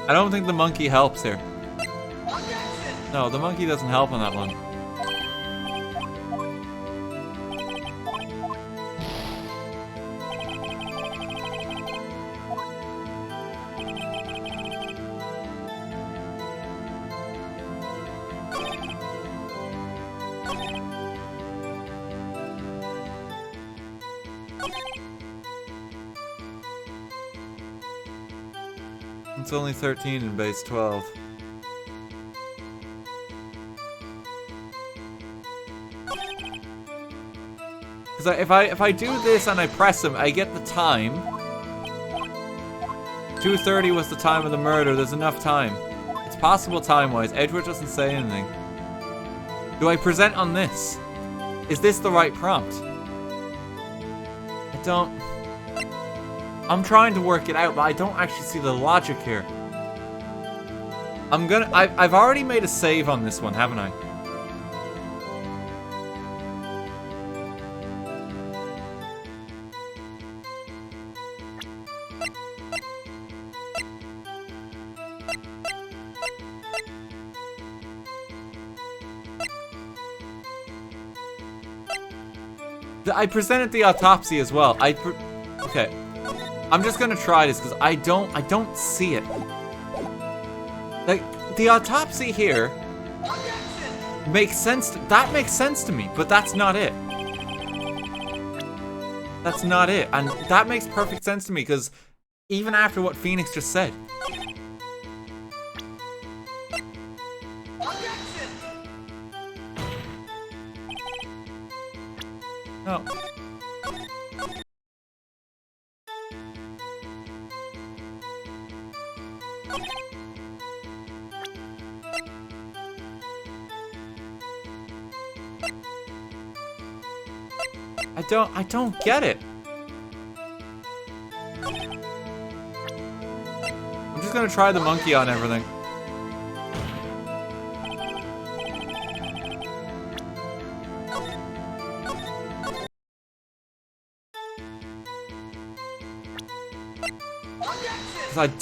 I don't think the monkey helps here. No, the monkey doesn't help on that one. It's only 13 in base 12. Because if I do this and I press him, I get the time. 2:30 was the time of the murder. There's enough time. It's possible time-wise. Edgeworth doesn't say anything. Do I present on this? Is this the right prompt? I don't... I'm trying to work it out, but I don't actually see the logic here. I've already made a save on this one, haven't I? I presented the autopsy as well. Okay. I'm just gonna try this because I don't see it. Like, the autopsy here makes sense. That makes sense to me, but that's not it. That's not it. And that makes perfect sense to me because even after what Phoenix just said. No. I don't get it. I'm just gonna try the monkey on everything.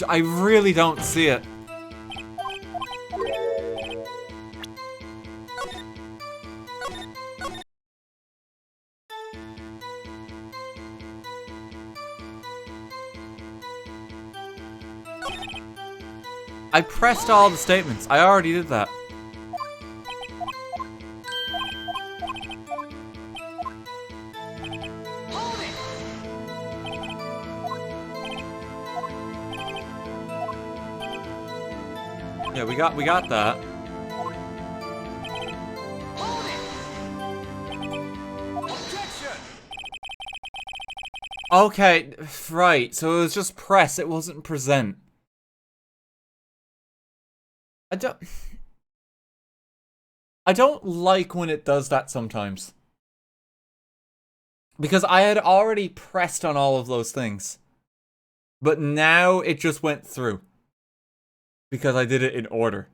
I really don't see it. I pressed all the statements. I already did that. Yeah, we got that. Okay, right. So it was just press. It wasn't present. I don't like when it does that sometimes. Because I had already pressed on all of those things. But now it just went through. Because I did it in order.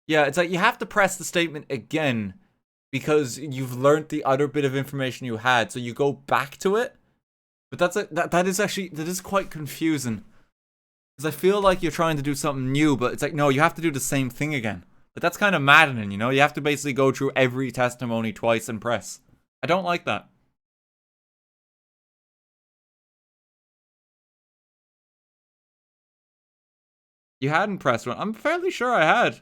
Yeah, it's like you have to press the statement again. Because you've learned the other bit of information you had. So you go back to it. But that is quite confusing. Because I feel like you're trying to do something new, but it's like, no, you have to do the same thing again. But that's kind of maddening, you know? You have to basically go through every testimony twice and press. I don't like that. You hadn't pressed one. I'm fairly sure I had.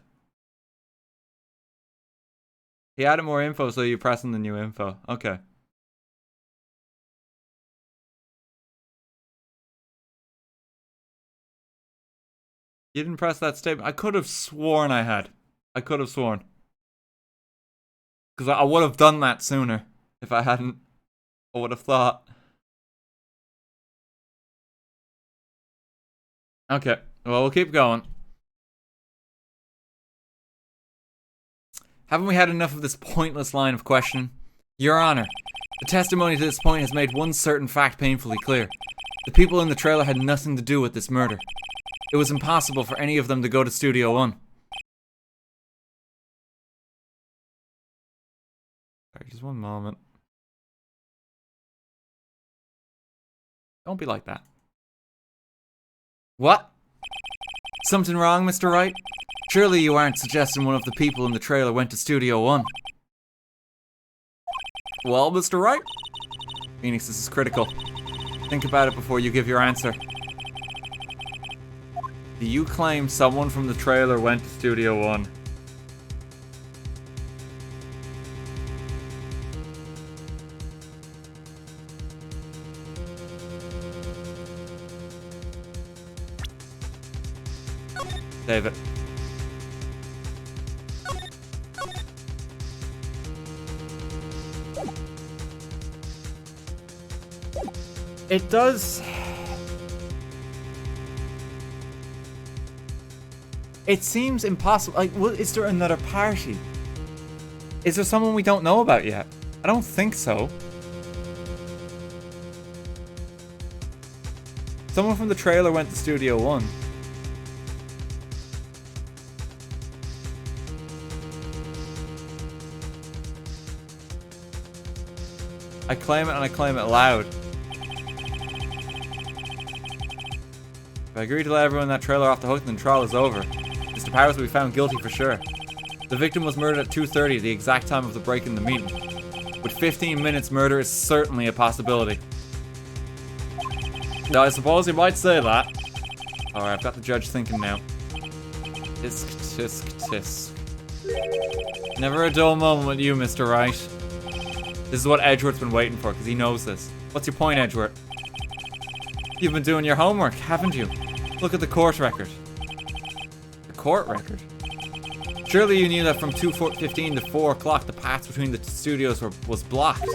He added more info, so you're pressing the new info. Okay. You didn't press that statement. I could have sworn I had. I could have sworn. Because I would have done that sooner if I hadn't. I would have thought. Okay. Well, we'll keep going. Haven't we had enough of this pointless line of questioning? Your Honor, the testimony to this point has made one certain fact painfully clear. The people in the trailer had nothing to do with this murder. It was impossible for any of them to go to Studio One. Sorry, just one moment. Don't be like that. What? Something wrong, Mr. Wright? Surely you aren't suggesting one of the people in the trailer went to Studio One. Well, Mr. Wright? Phoenix, this is critical. Think about it before you give your answer. Do you claim someone from the trailer went to Studio One? Save it. It does. It seems impossible. Like, is there another party? Is there someone we don't know about yet? I don't think so. Someone from the trailer went to Studio One. I claim it and I claim it loud. If I agree to let everyone in that trailer off the hook, then the trial is over. Mr. Powers will be found guilty for sure. The victim was murdered at 2:30, the exact time of the break in the meeting. With 15 minutes, murder is certainly a possibility. Now, I suppose you might say that. Alright, I've got the judge thinking now. Tisk, tisk, tisk. Never a dull moment with you, Mr. Wright. This is what Edgeworth's been waiting for, because he knows this. What's your point, Edgeworth? You've been doing your homework, haven't you? Look at the court record. The court record? Surely you knew that from 2:15 to 4 o'clock the paths between the studios was blocked.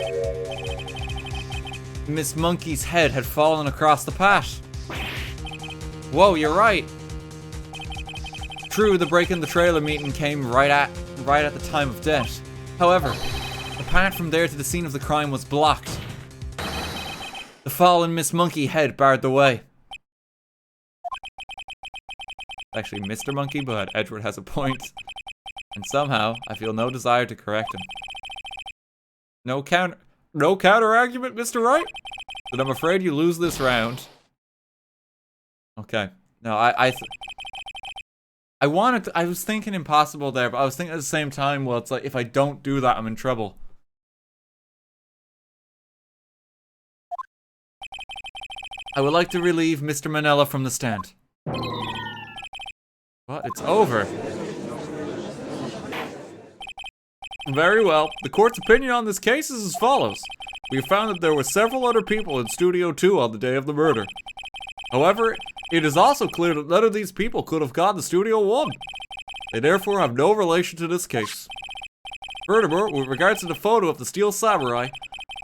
Miss Monkey's head had fallen across the path. Whoa, you're right. True, the break in the trailer meeting came right at the time of death. However, the path from there to the scene of the crime was blocked. The fallen Miss Monkey head barred the way. Actually, Mr. Monkey, but Edward has a point. And somehow, I feel no desire to correct him. No counter argument, Mr. Wright? But I'm afraid you lose this round. Okay. No, I was thinking impossible there, but I was thinking at the same time, well, it's like, if I don't do that, I'm in trouble. I would like to relieve Mr. Manella from the stand. What? It's over. Very well. The court's opinion on this case is as follows. We have found that there were several other people in Studio 2 on the day of the murder. However, it is also clear that none of these people could have gone to Studio 1. They therefore have no relation to this case. Furthermore, with regards to the photo of the Steel Samurai,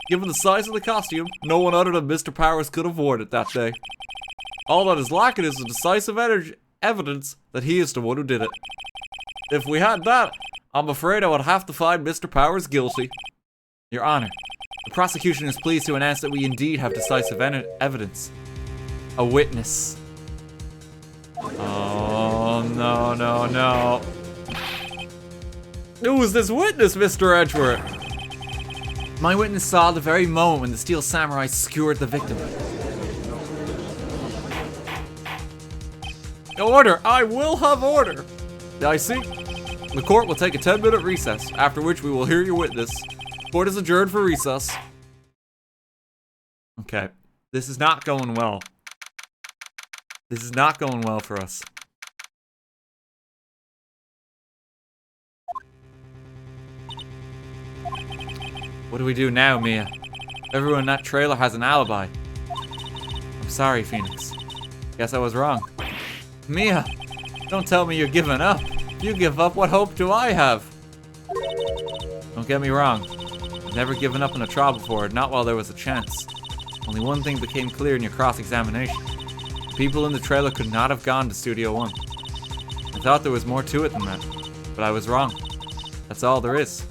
given the size of the costume, no one other than Mr. Powers could have worn it that day. All that is lacking is the decisive evidence that he is the one who did it. If we had that, I'm afraid I would have to find Mr. Powers guilty. Your Honor, the prosecution is pleased to announce that we indeed have decisive evidence. A witness. Oh, no, no, no. Who was this witness, Mr. Edgeworth? My witness saw the very moment when the Steel Samurai skewered the victim. Order! I will have order! I see. The court will take a 10-minute recess, after which we will hear your witness. Court is adjourned for recess. Okay. This is not going well. This is not going well for us. What do we do now, Mia? Everyone in that trailer has an alibi. I'm sorry, Phoenix. Guess I was wrong. Mia, don't tell me you're giving up. If you give up, what hope do I have? Don't get me wrong. I've never given up in a trial before, not while there was a chance. Only one thing became clear in your cross-examination. People in the trailer could not have gone to Studio 1. I thought there was more to it than that, but I was wrong. That's all there is.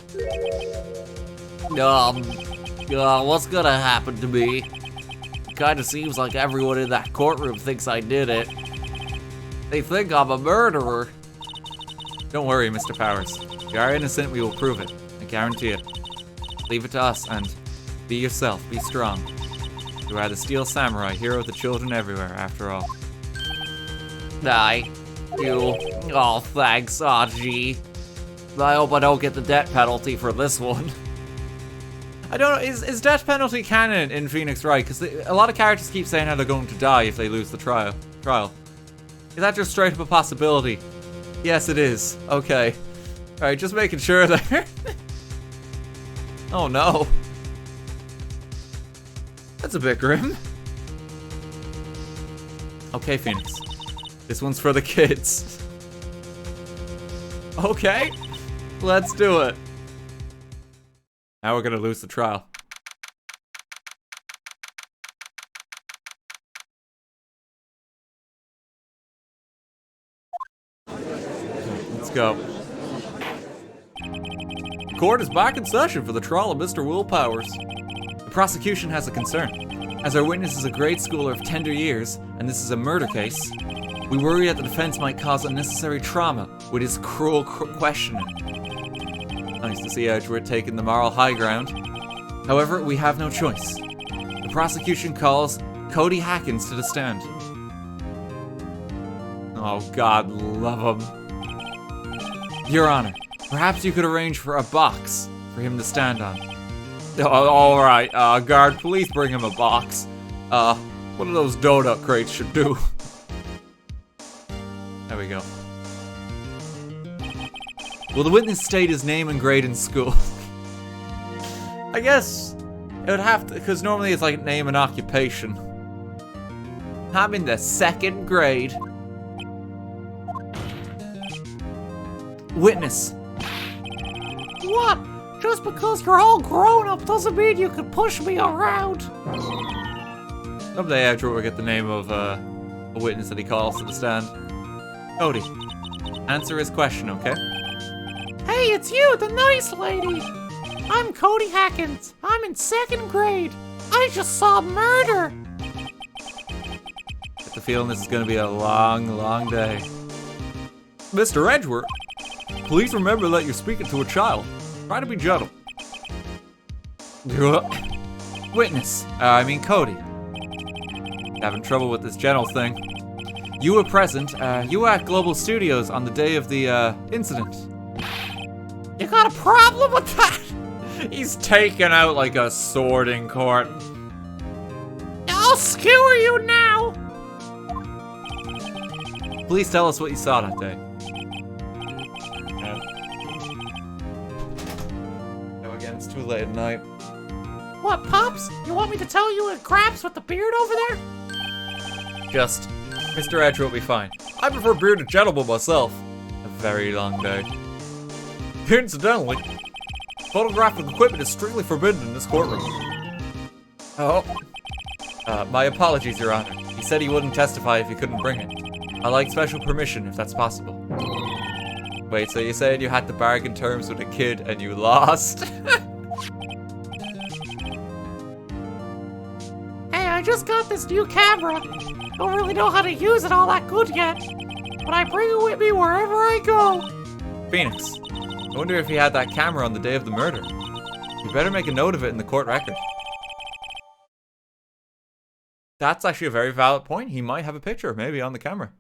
What's gonna happen to me? Kinda seems like everyone in that courtroom thinks I did it. They think I'm a murderer. Don't worry, Mr. Powers. If you are innocent, we will prove it. I guarantee it. Leave it to us and be yourself, be strong. You are the Steel Samurai, hero of the children everywhere, after all. Oh, thanks, Aji. I hope I don't get the death penalty for this one. I don't know, is death penalty canon in Phoenix Wright? Because a lot of characters keep saying how they're going to die if they lose the trial. Is that just straight up a possibility? Yes, it is. Okay. Alright, just making sure there. Oh no. That's a bit grim. Okay, Phoenix. This one's for the kids. Okay. Let's do it. Now we're gonna lose the trial. Let's go. Court is back in session for the trial of Mr. Will Powers. The prosecution has a concern. As our witness is a grade schooler of tender years, and this is a murder case, we worry that the defense might cause unnecessary trauma with his cruel questioning. Nice to see Edgeworth taking the moral high ground. However, we have no choice. The prosecution calls Cody Hackins to the stand. Oh, God love him. Your Honor, perhaps you could arrange for a box for him to stand on. Oh, alright, guard, please bring him a box. One of those donut crates should do. There we go. Will the witness state his name and grade in school? I guess it would have to, because normally it's like name and occupation. I'm in the 2nd grade. Witness. What? Just because you're all grown up doesn't mean you can push me around. Someday Edgeworth will get the name of a witness that he calls to the stand. Cody, answer his question, okay? Hey, it's you, the nice lady. I'm Cody Hackins. I'm in 2nd grade. I just saw murder. Get the feeling this is going to be a long, long day. Mr. Edgeworth, please remember that you're speaking to a child. Try to be gentle. Witness, Cody. Having trouble with this gentle thing. You were present, you were at Global Studios on the day of the, incident. You got a problem with that? He's taken out like a sword in court. I'll skewer you now. Please tell us what you saw that day. No, again, it's too late at night. What, Pops? You want me to tell you it Craps with the beard over there? Just, Mr. Edgeworth will be fine. I prefer bearded gentlemen myself. A very long day. Incidentally, photographic equipment is strictly forbidden in this courtroom. Oh. My apologies, Your Honor. He said he wouldn't testify if he couldn't bring it. I'd like special permission if that's possible. Wait, so you said you had to bargain terms with a kid and you lost? Hey, I just got this new camera. Don't really know how to use it all that good yet, but I bring it with me wherever I go. Phoenix, I wonder if he had that camera on the day of the murder. You better make a note of it in the court record. That's actually a very valid point. He might have a picture, maybe, on the camera.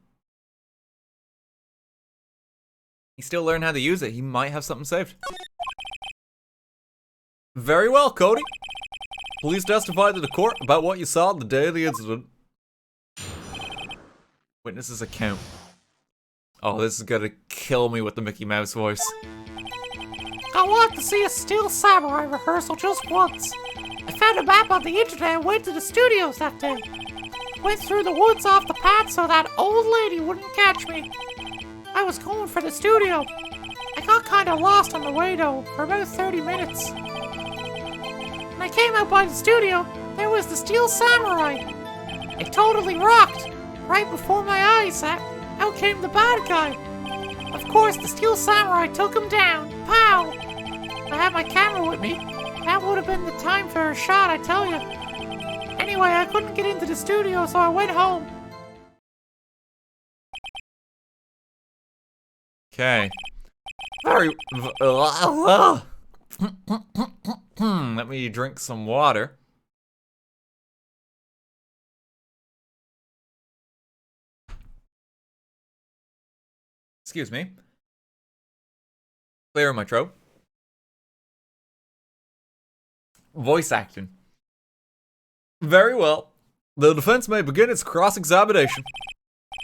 He's still learning how to use it. He might have something saved. Very well, Cody. Please testify to the court about what you saw on the day of the incident. Witness's account. Oh, this is gonna kill me with the Mickey Mouse voice. I want to see a Steel Samurai rehearsal just once. I found a map on the internet and went to the studios that day. Went through the woods off the path so that old lady wouldn't catch me. I was going for the studio. I got kinda lost on the way though, for about 30 minutes. When I came out by the studio, there was the Steel Samurai. It totally rocked. Right before my eyes, out came the bad guy. Of course, the Steel Samurai took him down. Pow! I had my camera with me. That would have been the time for a shot, I tell you. Anyway, I couldn't get into the studio, so I went home. Okay. Very. Let me drink some water. Excuse me. Clear my throat. Voice acting. Very well. The defense may begin its cross-examination.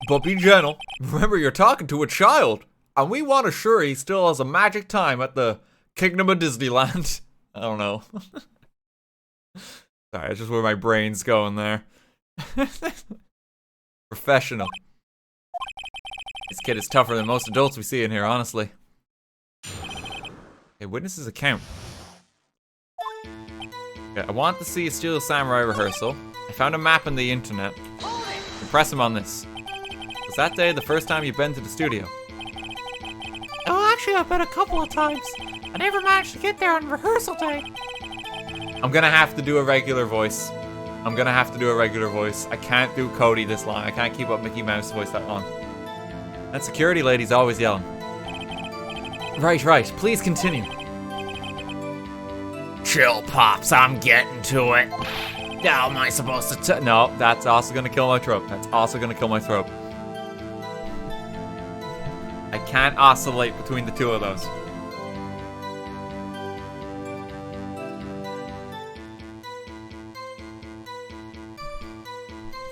But be gentle. Remember, you're talking to a child. And we want to assure he still has a magic time at the Kingdom of Disneyland. I don't know. Sorry, it's just where my brain's going there. Professional. This kid is tougher than most adults we see in here, honestly. Okay, witness's account. Okay, I want to see a Steel Samurai rehearsal. I found a map on the internet. Impress him on this. Was that day the first time you've been to the studio? Oh, actually, I've been a couple of times. I never managed to get there on rehearsal day. I'm gonna have to do a regular voice. I can't do Cody this long. I can't keep up Mickey Mouse voice that long. That security lady's always yelling. Right. Please continue. Chill, Pops, I'm getting to it. How am I supposed to No, that's also gonna kill my throat. I can't oscillate between the two of those.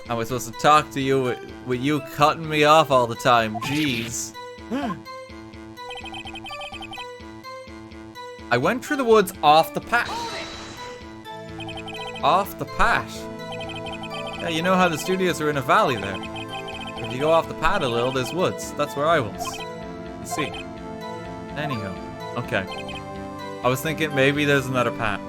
I was supposed to talk to you with you cutting me off all the time. Jeez. I went through the woods off the path. Yeah, you know how the studios are in a valley there. If you go off the path a little, there's woods. That's where I was. You see. Anyhow. Okay. I was thinking maybe there's another path.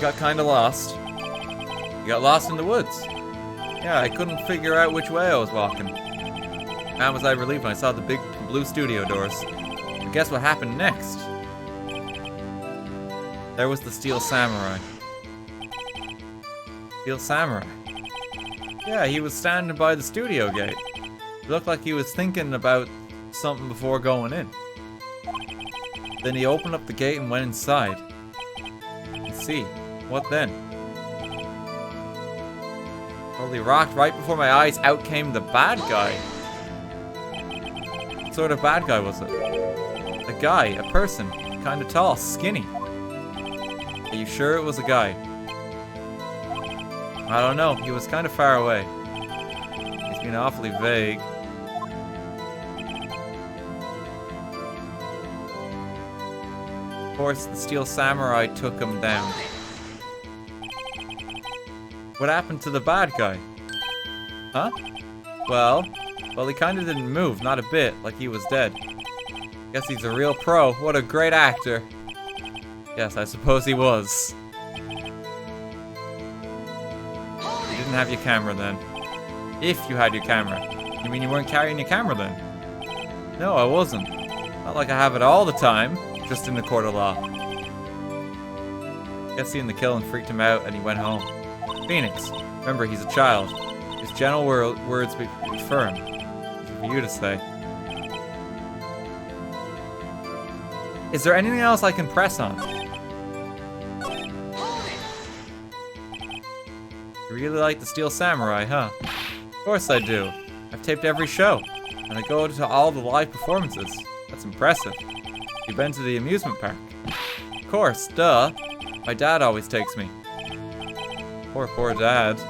Got kinda lost. You got lost in the woods. Yeah, I couldn't figure out which way I was walking. Man, was I relieved when I saw the big blue studio doors. But guess what happened next? There was the Steel Samurai. Yeah, he was standing by the studio gate. It looked like he was thinking about something before going in. Then he opened up the gate and went inside. Let's see, what then? Holy rocked, right before my eyes, out came the bad guy. What sort of bad guy was it? A guy, a person, kinda tall, skinny. Are you sure it was a guy? I don't know, he was kinda far away. He's been awfully vague. Of course, the Steel Samurai took him down. What happened to the bad guy? Huh? Well, he kinda didn't move, not a bit, like he was dead. Guess he's a real pro. What a great actor. Yes, I suppose he was. You didn't have your camera then. If you had your camera. You mean you weren't carrying your camera then? No, I wasn't. Not like I have it all the time, just in the court of law. Guess seeing the killing freaked him out and he went home. Phoenix, remember he's a child. His gentle words be firm. It's for you to say. Is there anything else I can press on? You really like the Steel Samurai, huh? Of course I do. I've taped every show, and I go to all the live performances. That's impressive. You've been to the amusement park? Of course, duh. My dad always takes me. Poor dad.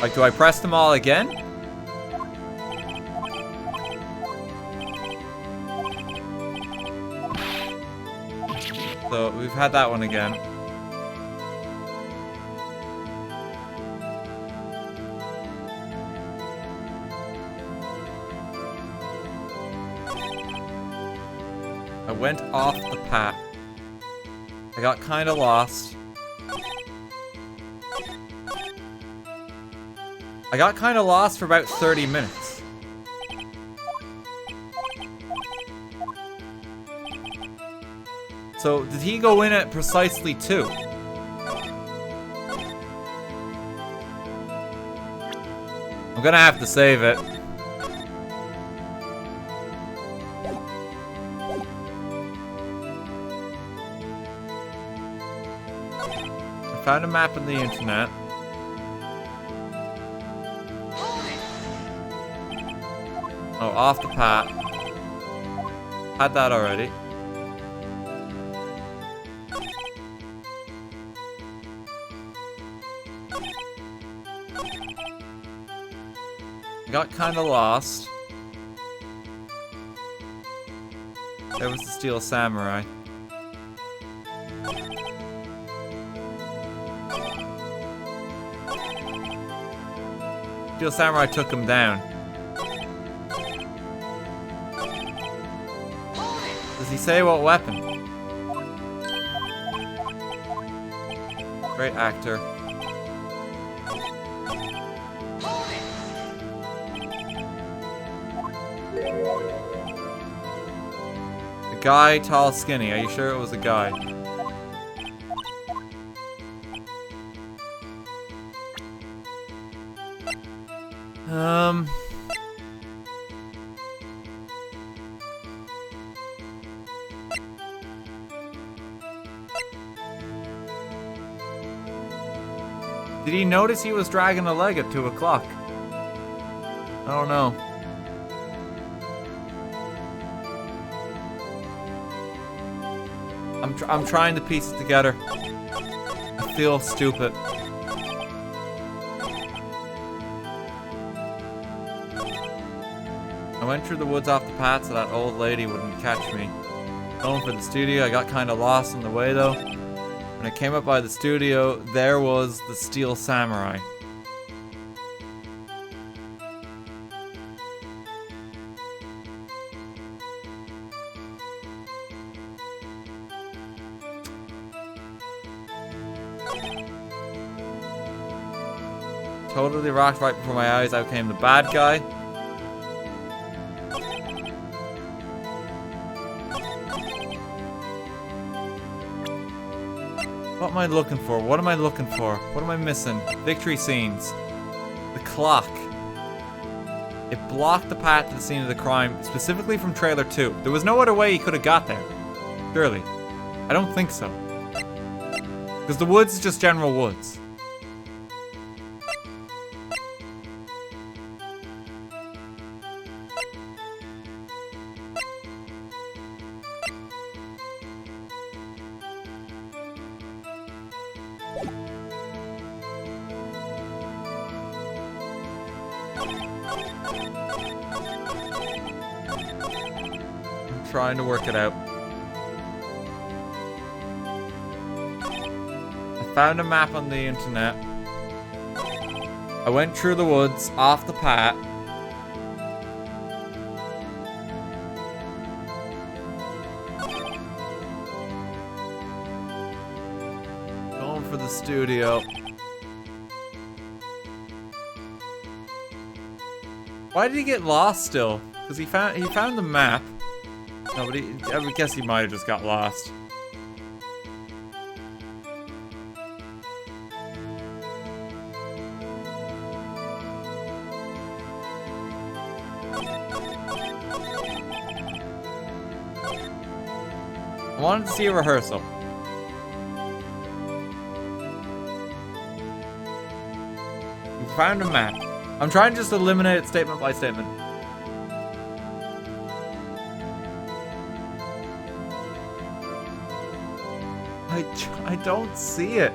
Like, do I press them all again? So we've had that one again. I went off the path. I got kind of lost. I got kind of lost for about 30 minutes. So, did he go in at precisely 2? I'm gonna have to save it. I found a map on the internet. Oh, off the path. Had that already. Got kinda lost. There was the Steel Samurai. Steel Samurai took him down. Does he say what weapon? Great actor. A guy, tall, skinny. Are you sure it was a guy? Did he notice he was dragging a leg at 2 o'clock? I don't know. I'm trying to piece it together. I feel stupid. I went through the woods off the path so that old lady wouldn't catch me. Going for the studio, I got kind of lost on the way though. When I came up by the studio, there was the Steel Samurai. Totally rocked right before my eyes. Out came the bad guy. What am I looking for? What am I looking for? What am I missing? Victory scenes. The clock. It blocked the path to the scene of the crime, specifically from trailer 2. There was no other way he could have got there. Surely. I don't think so. Because the woods is just general woods. Trying to work it out. I found a map on the internet. I went through the woods, off the path. Going for the studio. Why did he get lost still? Because he found the map. No, but I would guess he might have just got lost. I wanted to see a rehearsal. We found a map. I'm trying to just eliminate it statement by statement. I don't see it.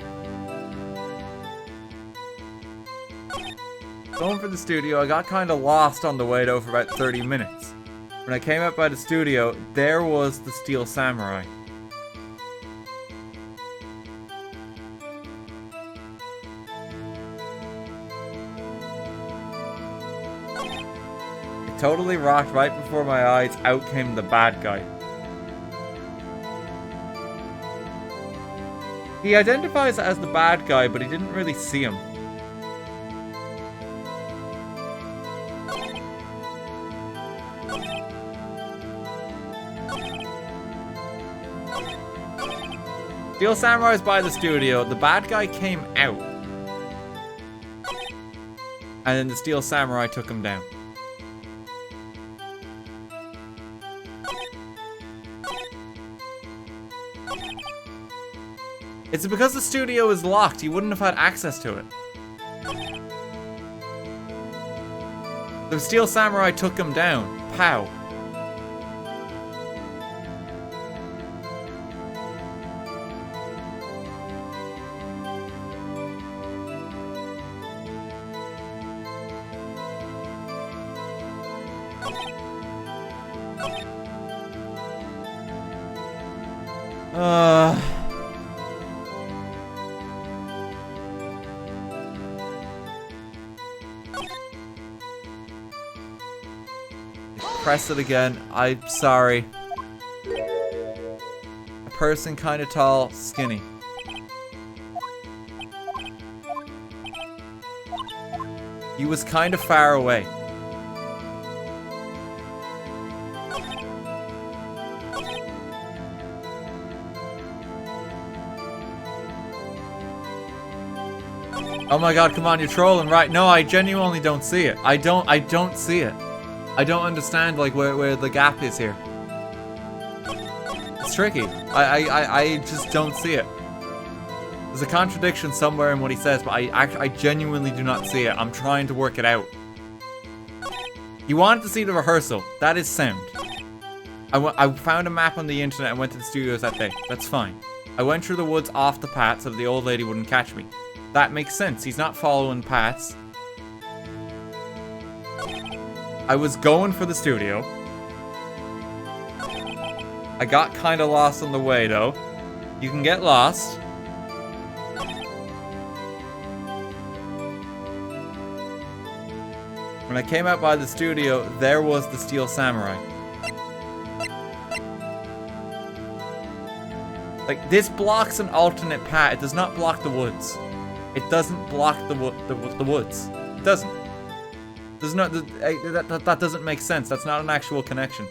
Going for the studio, I got kind of lost on the way though for about 30 minutes. When I came out by the studio, there was the Steel Samurai. totally rocked right before my eyes. Out came the bad guy. He identifies as the bad guy, but he didn't really see him. Steel Samurai's by the studio. The bad guy came out. And then the Steel Samurai took him down. It's because the studio is locked. He wouldn't have had access to it. The Steel Samurai took him down. Pow. Press it again. I'm sorry. A person kind of tall, skinny. He was kind of far away. Oh my god, come on, you're trolling, right? No, I genuinely don't see it. I don't see it. I don't understand, like, where the gap is here. It's tricky. I just don't see it. There's a contradiction somewhere in what he says, but I genuinely do not see it. I'm trying to work it out. You wanted to see the rehearsal. That is sound. I found a map on the internet and went to the studios that day. That's fine. I went through the woods off the path so that the old lady wouldn't catch me. That makes sense. He's not following paths. I was going for the studio. I got kind of lost on the way, though. You can get lost. When I came out by the studio, there was the Steel Samurai. Like, this blocks an alternate path. It does not block the woods. It doesn't block the woods. It doesn't. There's no, that doesn't make sense. That's not an actual connection.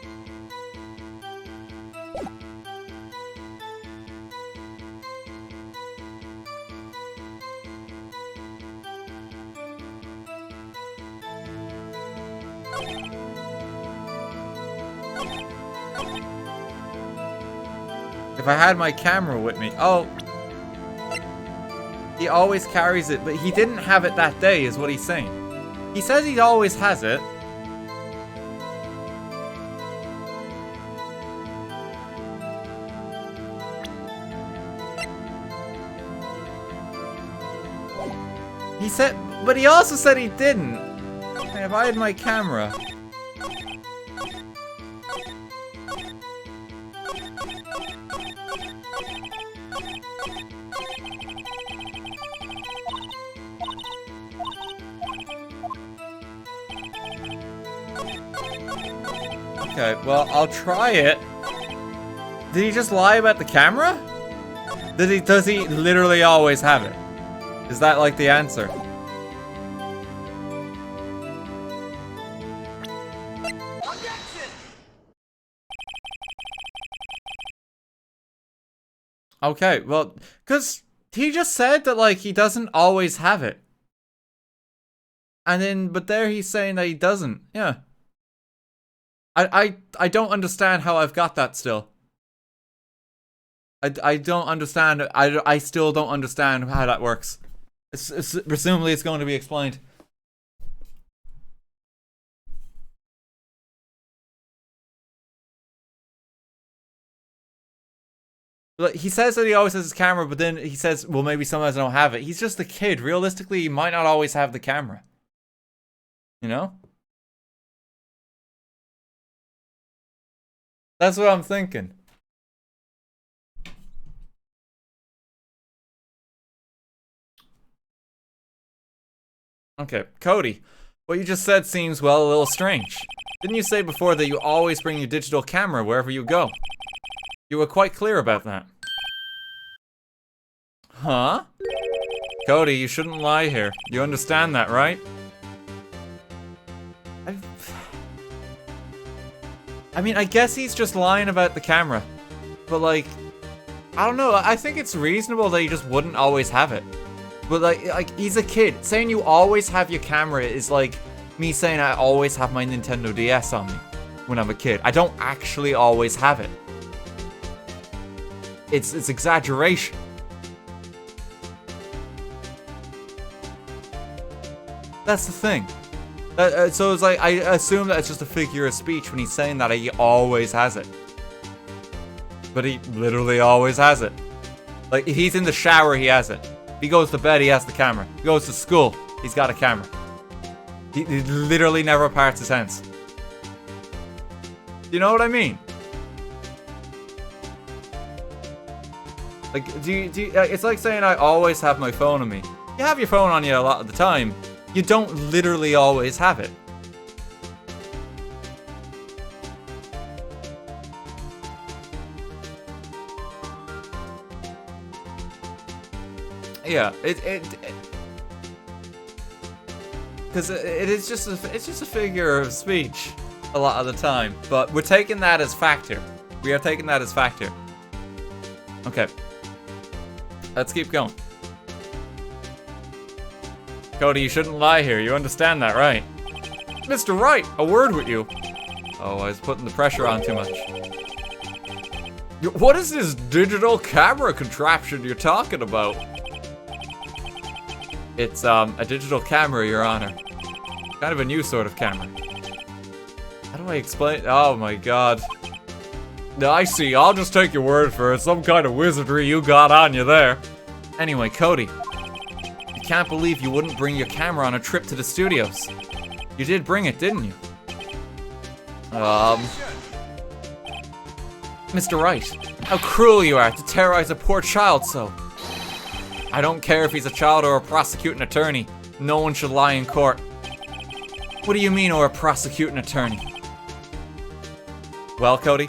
If I had my camera with me. Oh. He always carries it, but he didn't have it that day, is what he's saying. He says he always has it. He said, but he also said he didn't. If I had my camera. Okay, well, I'll try it. Did he just lie about the camera? Does he literally always have it? Is that like the answer? Okay, well, because he just said that, like, he doesn't always have it. And then, but there he's saying that he doesn't. Yeah. I don't understand how I've got that still. I don't understand. I still don't understand how that works. Presumably it's going to be explained. Like, he says that he always has his camera, but then he says, well, maybe sometimes I don't have it. He's just a kid. Realistically, he might not always have the camera. You know? That's what I'm thinking. Okay, Cody. What you just said seems, well, a little strange. Didn't you say before that you always bring your digital camera wherever you go? You were quite clear about that. Huh? Cody, you shouldn't lie here. You understand that, right? I mean, I guess he's just lying about the camera. But like, I don't know. I think it's reasonable that he just wouldn't always have it. But like he's a kid. Saying you always have your camera is like me saying I always have my Nintendo DS on me when I'm a kid. I don't actually always have it. It's exaggeration. That's the thing. So it's like, I assume that it's just a figure of speech when he's saying that he always has it. But he literally always has it. Like, if he's in the shower, he has it. If he goes to bed, he has the camera. If he goes to school, he's got a camera. He literally never parts his hands. You know what I mean? Like, it's like saying I always have my phone on me. You have your phone on you a lot of the time. You don't literally always have it. Yeah, because it is just it's just a figure of speech a lot of the time. But we're taking that as fact here. We are taking that as fact here. Okay. Let's keep going. Cody, you shouldn't lie here. You understand that, right? Mr. Wright, a word with you. Oh, I was putting the pressure on too much. What is this digital camera contraption you're talking about? It's a digital camera, Your Honor. Kind of a new sort of camera. How do I explain? Oh my god. No, I see. I'll just take your word for it. Some kind of wizardry you got on you there. Anyway, Cody. I can't believe you wouldn't bring your camera on a trip to the studios. You did bring it, didn't you? Mr. Wright, how cruel you are to terrorize a poor child so. I don't care if he's a child or a prosecuting attorney. No one should lie in court. What do you mean, or a prosecuting attorney? Well, Cody?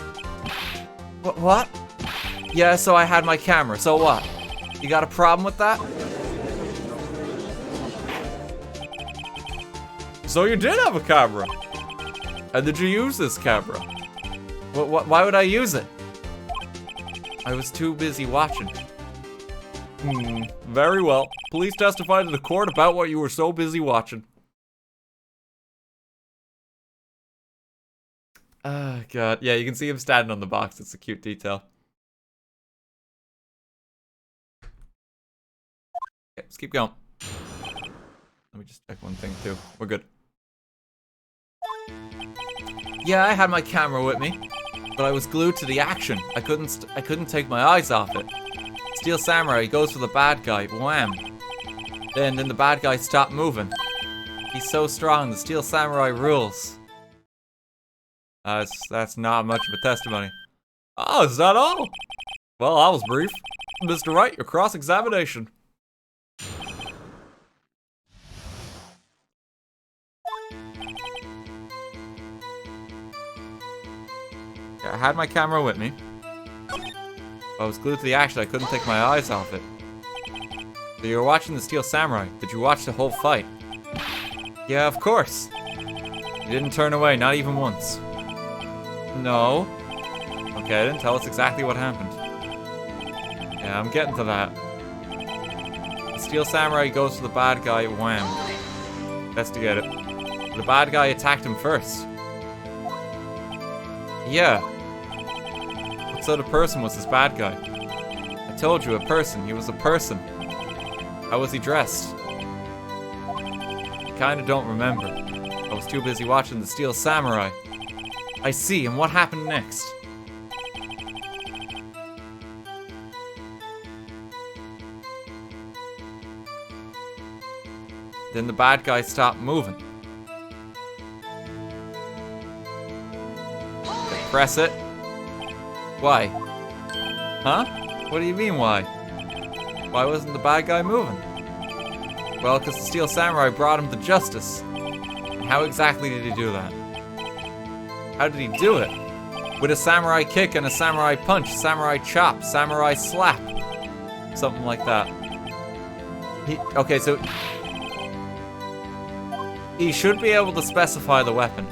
What? Yeah, so I had my camera, so what? You got a problem with that? So you did have a camera. And did you use this camera? Why would I use it? I was too busy watching. Very well. Police testified to the court about what you were so busy watching. Oh, God. Yeah, you can see him standing on the box. It's a cute detail. Okay, let's keep going. Let me just check one thing, too. We're good. Yeah, I had my camera with me, but I was glued to the action. I couldn't take my eyes off it. Steel Samurai goes for the bad guy, wham. Then the bad guy stopped moving. He's so strong, the Steel Samurai rules. That's not much of a testimony. Oh, is that all? Well, that was brief. Mr. Wright, your cross-examination. I had my camera with me. I was glued to the action, I couldn't take my eyes off it. So you were watching the Steel Samurai. Did you watch the whole fight? Yeah, of course. You didn't turn away, not even once. No. Okay, then tell us exactly what happened. Yeah, I'm getting to that. The Steel Samurai goes for the bad guy, wham. Investigate it. The bad guy attacked him first. Yeah. What sort of person was this bad guy? I told you, a person. He was a person. How was he dressed? I kinda don't remember. I was too busy watching the Steel Samurai. I see, and what happened next? Then the bad guy stopped moving. Press it. Why? Huh? What do you mean, why? Why wasn't the bad guy moving? Well, because the Steel Samurai brought him to justice. And how exactly did he do that? How did he do it? With a samurai kick and a samurai punch, samurai chop, samurai slap. Something like that. Okay, so he should be able to specify the weapon.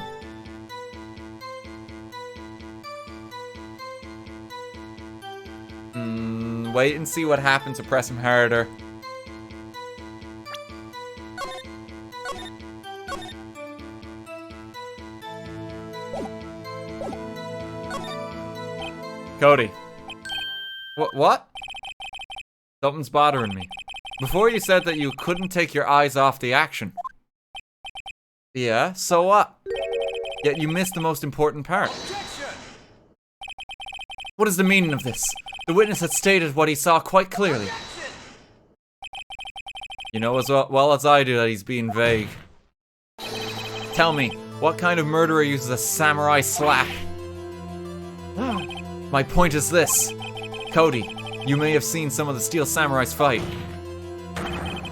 Wait and see what happens to press him harder. Cody. What? Something's bothering me. Before you said that you couldn't take your eyes off the action. Yeah, so what? Yet you missed the most important part. What is the meaning of this? The witness had stated what he saw quite clearly. You know as well as I do that he's being vague. Tell me, what kind of murderer uses a samurai slap? My point is this. Cody, you may have seen some of the Steel Samurais fight,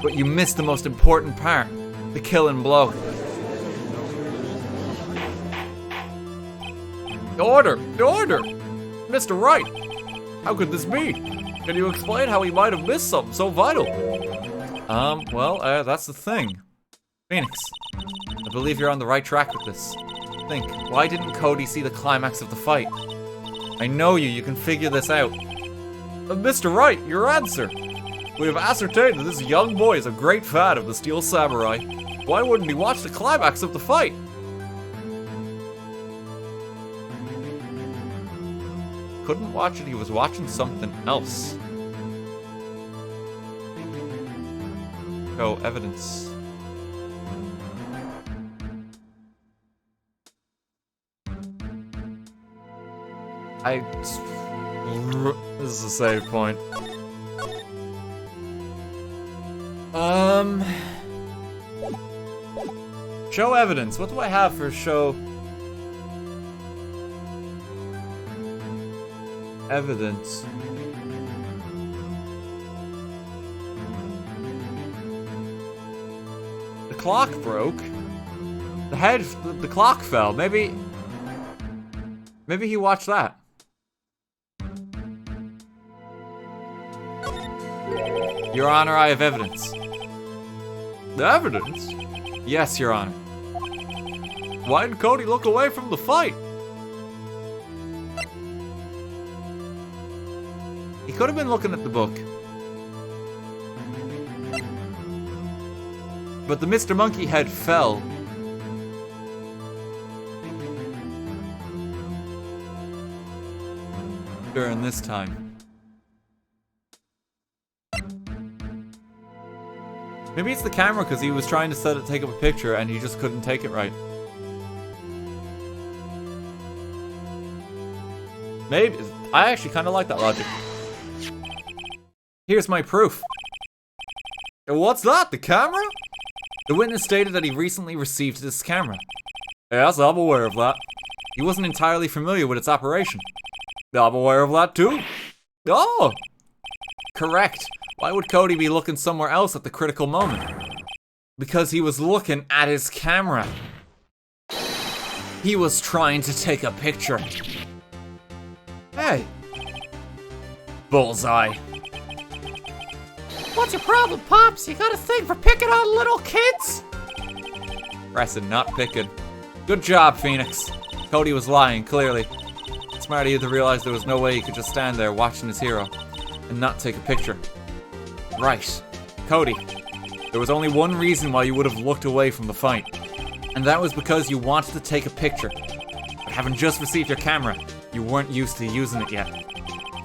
but you missed the most important part, the killing blow. Order! Mr. Wright, how could this be? Can you explain how he might have missed something so vital? That's the thing. Phoenix, I believe you're on the right track with this. Think, why didn't Cody see the climax of the fight? I know you can figure this out. Mr. Wright, your answer. We have ascertained that this young boy is a great fan of the Steel Samurai. Why wouldn't he watch the climax of the fight? Couldn't watch it, he was watching something else. Show evidence. This is a save point. Show evidence. What do I have for show evidence? The clock broke. The clock fell. Maybe he watched that. Your Honor, I have evidence. Evidence? Yes, Your Honor. Why did Cody look away from the fight? He could have been looking at the book. But the Mr. Monkey head fell. During this time. Maybe it's the camera because he was trying to take up a picture and he just couldn't take it right. Maybe. I actually kind of like that logic. Here's my proof. What's that? The camera? The witness stated that he recently received this camera. Yes, I'm aware of that. He wasn't entirely familiar with its operation. I'm aware of that too. Oh! Correct. Why would Cody be looking somewhere else at the critical moment? Because he was looking at his camera. He was trying to take a picture. Hey. Bullseye. What's your problem, Pops? You got a thing for picking on little kids? Pressing, not picking. Good job, Phoenix. Cody was lying, clearly. Smart of you to realize there was no way he could just stand there watching his hero and not take a picture. Right. Cody, there was only one reason why you would have looked away from the fight, and that was because you wanted to take a picture. But having just received your camera, you weren't used to using it yet.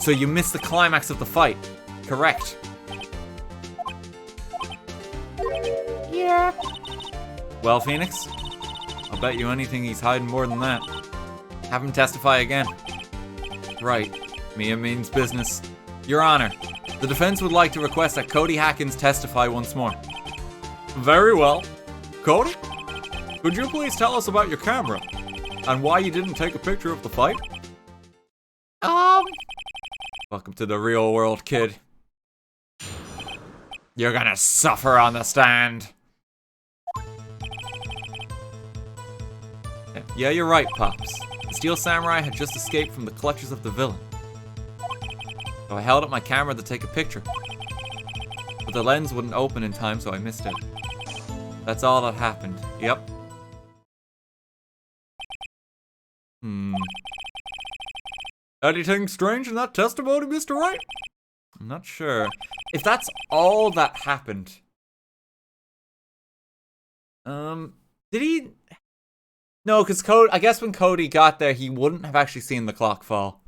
So you missed the climax of the fight. Correct. Yeah. Well, Phoenix, I'll bet you anything he's hiding more than that. Have him testify again. Right. Mia means business. Your Honor, the defense would like to request that Cody Hackins testify once more. Very well. Cody, could you please tell us about your camera and why you didn't take a picture of the fight? Welcome to the real world, kid. You're gonna suffer on the stand. Yeah, you're right, Pops. Steel Samurai had just escaped from the clutches of the villain. So I held up my camera to take a picture. But the lens wouldn't open in time, so I missed it. That's all that happened. Yep. Anything strange in that testimony, Mr. Wright? I'm not sure. If that's all that happened... Did he... No, because I guess when Cody got there, he wouldn't have actually seen the clock fall.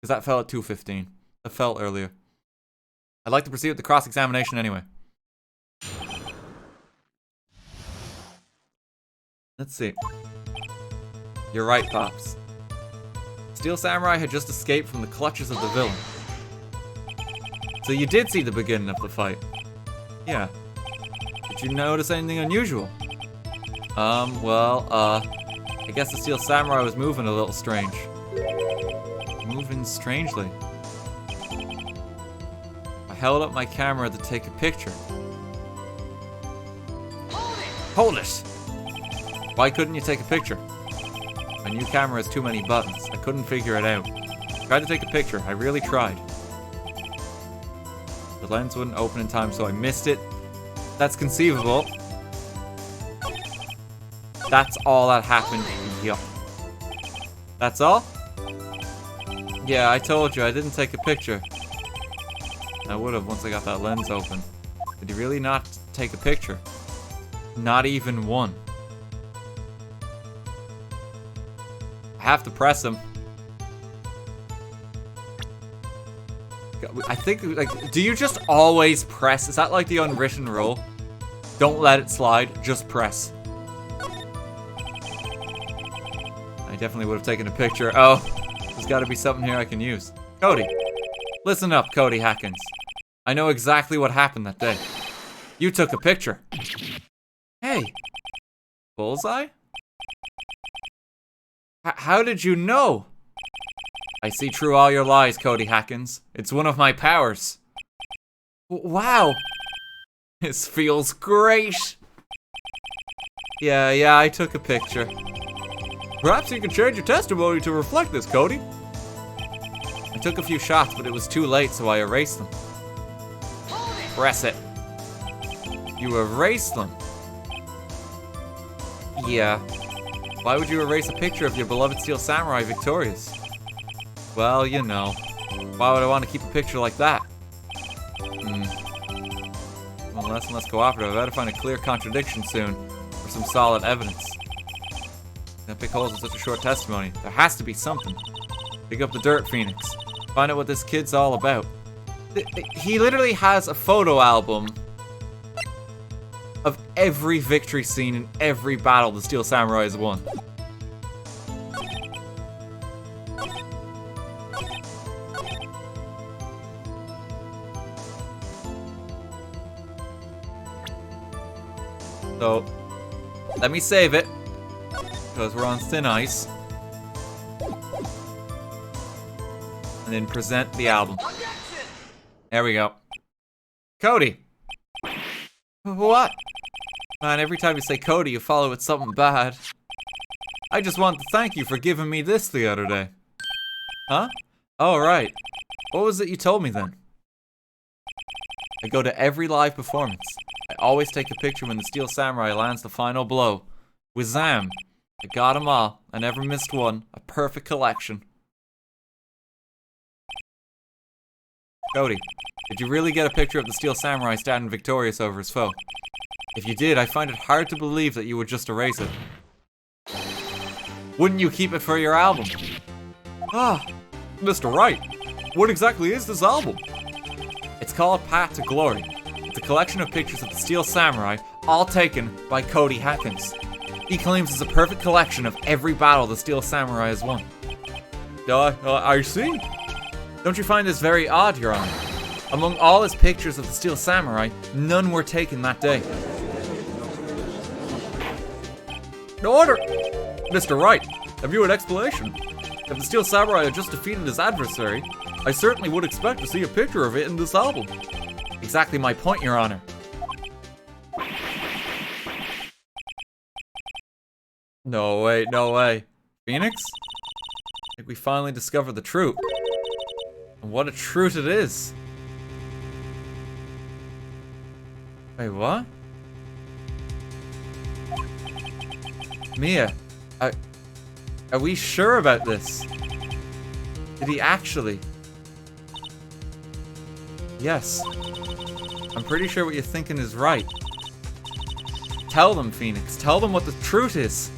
Because that fell at 2:15. That fell earlier. I'd like to proceed with the cross-examination anyway. Let's see. You're right, Pops. Steel Samurai had just escaped from the clutches of the villain. So you did see the beginning of the fight? Yeah. Did you notice anything unusual? I guess the Steel Samurai was moving a little strange. Moving strangely. I held up my camera to take a picture. Hold it! Why couldn't you take a picture? My new camera has too many buttons. I couldn't figure it out. I tried to take a picture. I really tried. The lens wouldn't open in time, so I missed it. That's conceivable. That's all that happened. Yup. That's all? Yeah, I told you, I didn't take a picture. I would have once I got that lens open. Did he really not take a picture? Not even one. I have to press him. I think, like, do you just always press? Is that like the unwritten rule? Don't let it slide, just press. I definitely would have taken a picture. Oh, there's got to be something here I can use. Cody. Listen up, Cody Hackins. I know exactly what happened that day. You took a picture. Hey. Bullseye? How did you know? I see through all your lies, Cody Hackins. It's one of my powers. Wow. This feels great. Yeah, I took a picture. Perhaps you can change your testimony to reflect this, Cody. I took a few shots, but it was too late, so I erased them. Press it. You erased them. Yeah. Why would you erase a picture of your beloved Steel Samurai victorious? Well, you know. Why would I want to keep a picture like that? Well, less and less cooperative. I better find a clear contradiction soon, or some solid evidence. Can't pick holes in such a short testimony. There has to be something. Dig up the dirt, Phoenix. Find out what this kid's all about. He literally has a photo album of every victory scene in every battle the Steel Samurai has won. So, let me save it, because we're on thin ice. And then present the album. There we go. Cody! What? Man, every time you say Cody, you follow with something bad. I just want to thank you for giving me this the other day. Huh? Oh, right. What was it you told me then? I go to every live performance. I always take a picture when the Steel Samurai lands the final blow. Wizam! I got 'em all. I never missed one. A perfect collection. Cody, did you really get a picture of the Steel Samurai standing victorious over his foe? If you did, I find it hard to believe that you would just erase it. Wouldn't you keep it for your album? Ah, Mr. Wright, what exactly is this album? It's called Path to Glory. It's a collection of pictures of the Steel Samurai, all taken by Cody Hackins. He claims it's a perfect collection of every battle the Steel Samurai has won. I see. Don't you find this very odd, Your Honor? Among all his pictures of the Steel Samurai, none were taken that day. No order! Mr. Wright, have you an explanation? If the Steel Samurai had just defeated his adversary, I certainly would expect to see a picture of it in this album. Exactly my point, Your Honor. No way. Phoenix? think we finally discovered the truth. And what a truth it is. Wait, what? Mia, are we sure about this? Did he actually? Yes. I'm pretty sure what you're thinking is right. Tell them, Phoenix. Tell them what the truth is.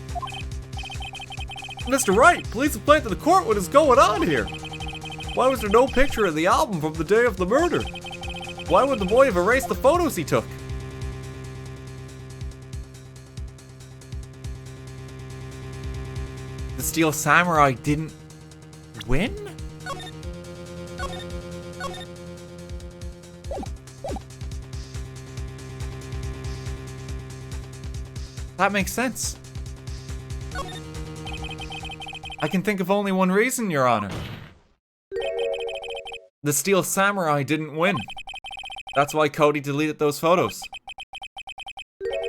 Mr. Wright, please explain to the court what is going on here. Why was there no picture of the album from the day of the murder? Why would the boy have erased the photos he took? The Steel Samurai didn't win? That makes sense. I can think of only one reason, Your Honor. The Steel Samurai didn't win. That's why Cody deleted those photos.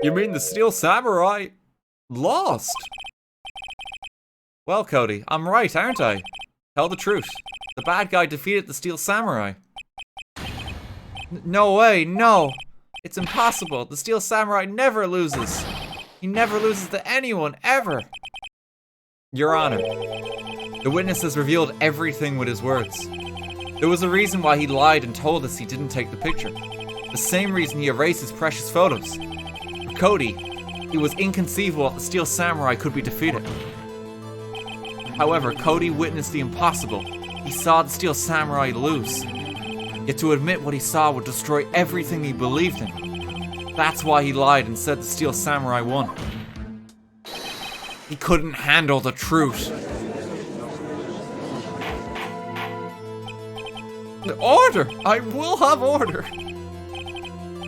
You mean the Steel Samurai lost? Well, Cody, I'm right, aren't I? Tell the truth. The bad guy defeated the Steel Samurai. No way, no. It's impossible. The Steel Samurai never loses. He never loses to anyone, ever. Your Honor, the witness has revealed everything with his words. There was a reason why he lied and told us he didn't take the picture. The same reason he erased his precious photos. For Cody, it was inconceivable that the Steel Samurai could be defeated. However, Cody witnessed the impossible. He saw the Steel Samurai lose. Yet to admit what he saw would destroy everything he believed in. That's why he lied and said the Steel Samurai won. He couldn't handle the truth. Order! I will have order!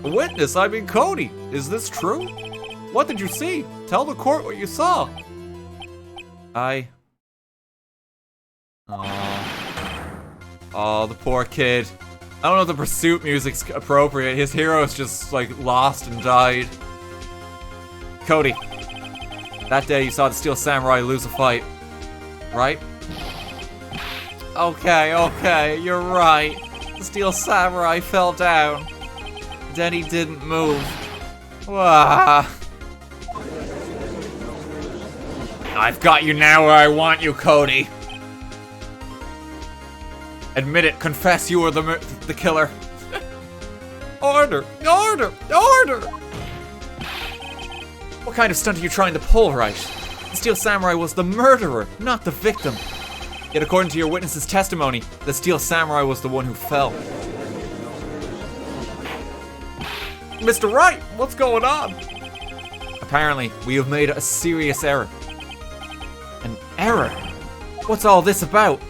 A witness, I mean Cody. Is this true? What did you see? Tell the court what you saw. Oh, the poor kid. I don't know if the pursuit music's appropriate. His hero's just, like, lost and died. Cody. That day you saw the Steel Samurai lose a fight. Right? Okay, you're right. The Steel Samurai fell down. Then he didn't move. Wah. I've got you now where I want you, Cody. Admit it, confess you were the killer. Order! Order! Order! What kind of stunt are you trying to pull, Wright? The Steel Samurai was the murderer, not the victim. Yet according to your witness's testimony, the Steel Samurai was the one who fell. Mr. Wright, what's going on? Apparently, we have made a serious error. An error? What's all this about?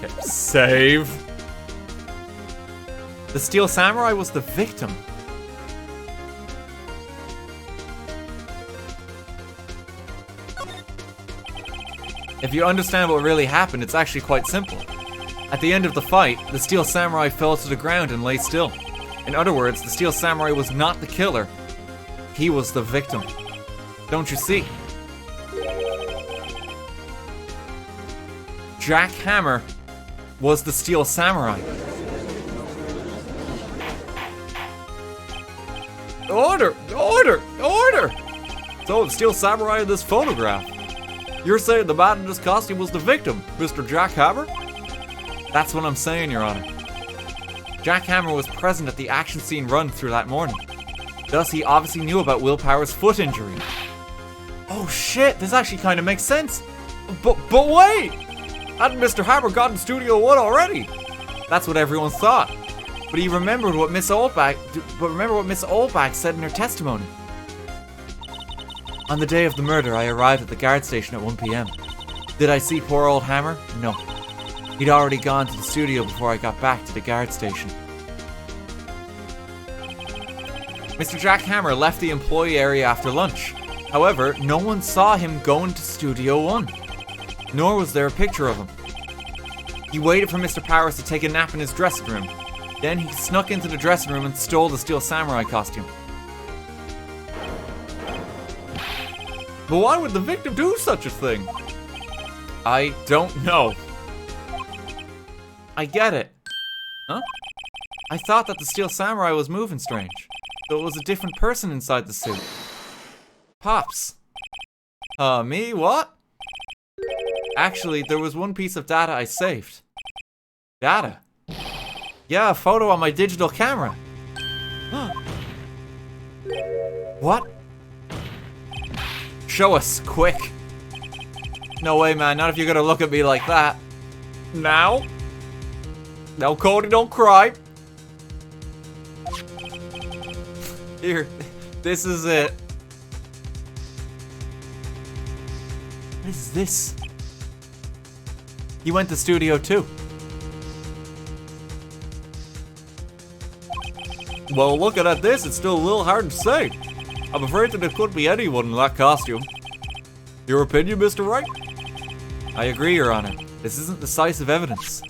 Okay, save. The Steel Samurai was the victim. If you understand what really happened, it's actually quite simple. At the end of the fight, the Steel Samurai fell to the ground and lay still. In other words, the Steel Samurai was not the killer. He was the victim. Don't you see? Jack Hammer was the Steel Samurai. Order! Order! Order! So, the Steel Samurai in this photograph. You're saying the man in this costume was the victim, Mr. Jack Hammer? That's what I'm saying, Your Honor. Jack Hammer was present at the action scene run through that morning. Thus, he obviously knew about Will Power's foot injury. Oh shit, this actually kind of makes sense. But wait! Hadn't Mr. Hammer gotten Studio 1 already? That's what everyone thought. But he remembered what Miss Oldbag said in her testimony. On the day of the murder, I arrived at the guard station at 1 p.m. Did I see poor old Hammer? No. He'd already gone to the studio before I got back to the guard station. Mr. Jack Hammer left the employee area after lunch. However, no one saw him going to Studio 1. Nor was there a picture of him. He waited for Mr. Powers to take a nap in his dressing room. Then he snuck into the dressing room and stole the Steel Samurai costume. But why would the victim do such a thing? I don't know. I get it. Huh? I thought that the Steel Samurai was moving strange. So it was a different person inside the suit. Pops. Me? What? Actually, there was one piece of data I saved. Data? Yeah, a photo on my digital camera. What? Show us, quick. No way, man, not if you're gonna look at me like that. Now? No, Cody, don't cry. Here, this is it. What is this? He went to Studio 2. Well, looking at this, it's still a little hard to say. I'm afraid that it could be anyone in that costume. Your opinion, Mr. Wright? I agree, Your Honor. This isn't decisive evidence.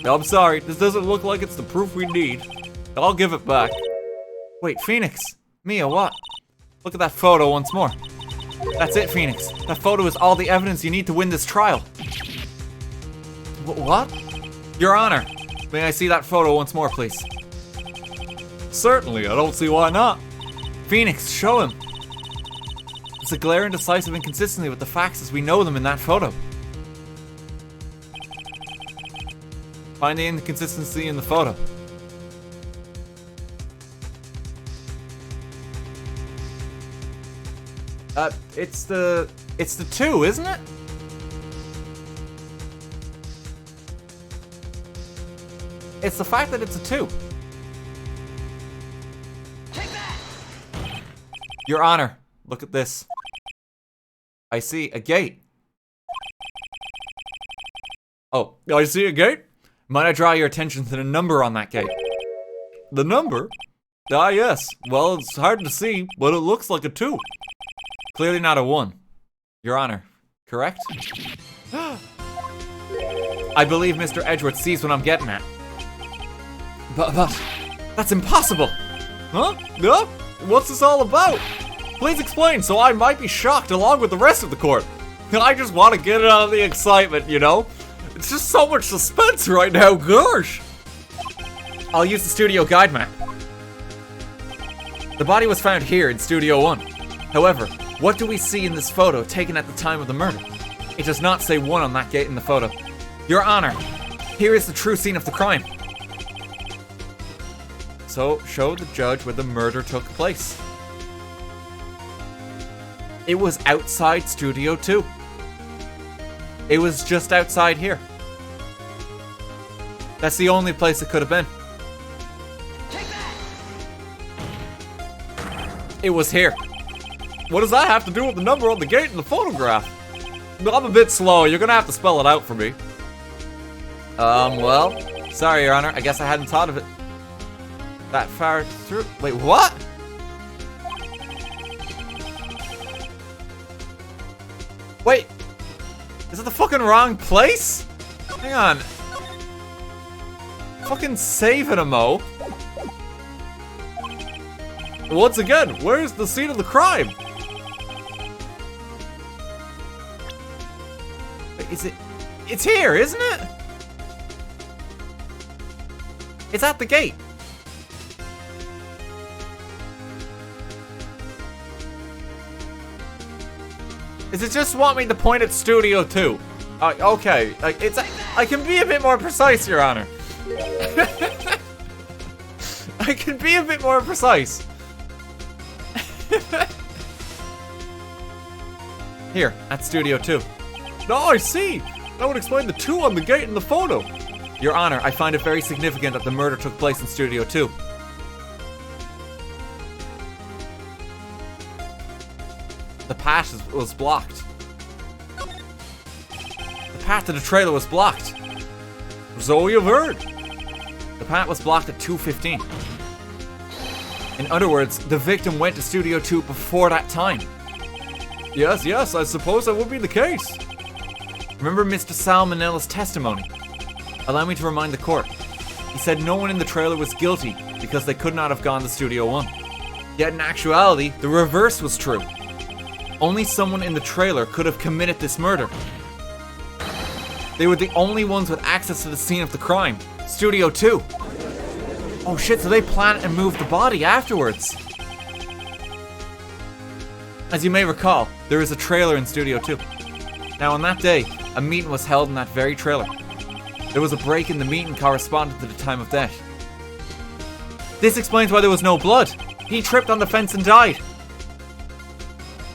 I'm sorry, this doesn't look like it's the proof we need. I'll give it back. Wait, Phoenix. Mia, what? Look at that photo once more. That's it, Phoenix. That photo is all the evidence you need to win this trial. What? Your Honor, may I see that photo once more, please? Certainly, I don't see why not. Phoenix, show him. It's a glaring decisive inconsistency with the facts as we know them in that photo. Find the inconsistency in the photo. It's the 2, isn't it? It's the fact that it's a 2. Take that! Your Honor, look at this. I see a gate. Oh, I see a gate? Might I draw your attention to the number on that gate? The number? Ah, yes. Well, it's hard to see, but it looks like a 2. Clearly not a 1. Your Honor, correct? I believe Mr. Edgeworth sees what I'm getting at. But, that's impossible! Huh? No? What's this all about? Please explain, so I might be shocked along with the rest of the court. I just want to get it out of the excitement, you know? It's just so much suspense right now, gosh! I'll use the studio guide map. The body was found here in Studio 1. However, what do we see in this photo taken at the time of the murder? It does not say 1 on that gate in the photo. Your Honor, here is the true scene of the crime. So, show the judge where the murder took place. It was outside Studio 2. It was just outside here. That's the only place it could have been. It was here. What does that have to do with the number on the gate in the photograph? I'm a bit slow. You're gonna have to spell it out for me. Well, sorry, Your Honor. I guess I hadn't thought of it that far through. Wait, what? Wait, is it the fucking wrong place? Hang on. Fucking save it, Mo. Once again, where's the scene of the crime? Wait, is it? It's here, isn't it? It's at the gate. Does it just want me to point at Studio 2? Okay, I can be a bit more precise, Your Honor. I can be a bit more precise. Here, at Studio 2. No, I see. That would explain the 2 on the gate in the photo. Your Honor, I find it very significant that the murder took place in Studio 2. The path was blocked. The path to the trailer was blocked. So you've heard. The path was blocked at 2:15. In other words, the victim went to Studio 2 before that time. Yes, I suppose that would be the case. Remember Mr. Salmonella's testimony. Allow me to remind the court. He said no one in the trailer was guilty because they could not have gone to Studio One. Yet in actuality, the reverse was true. Only someone in the trailer could have committed this murder. They were the only ones with access to the scene of the crime. Studio 2. Oh shit, so they plant and move the body afterwards. As you may recall, there is a trailer in Studio 2. Now on that day, a meeting was held in that very trailer. There was a break in the meeting corresponding to the time of death. This explains why there was no blood. He tripped on the fence and died.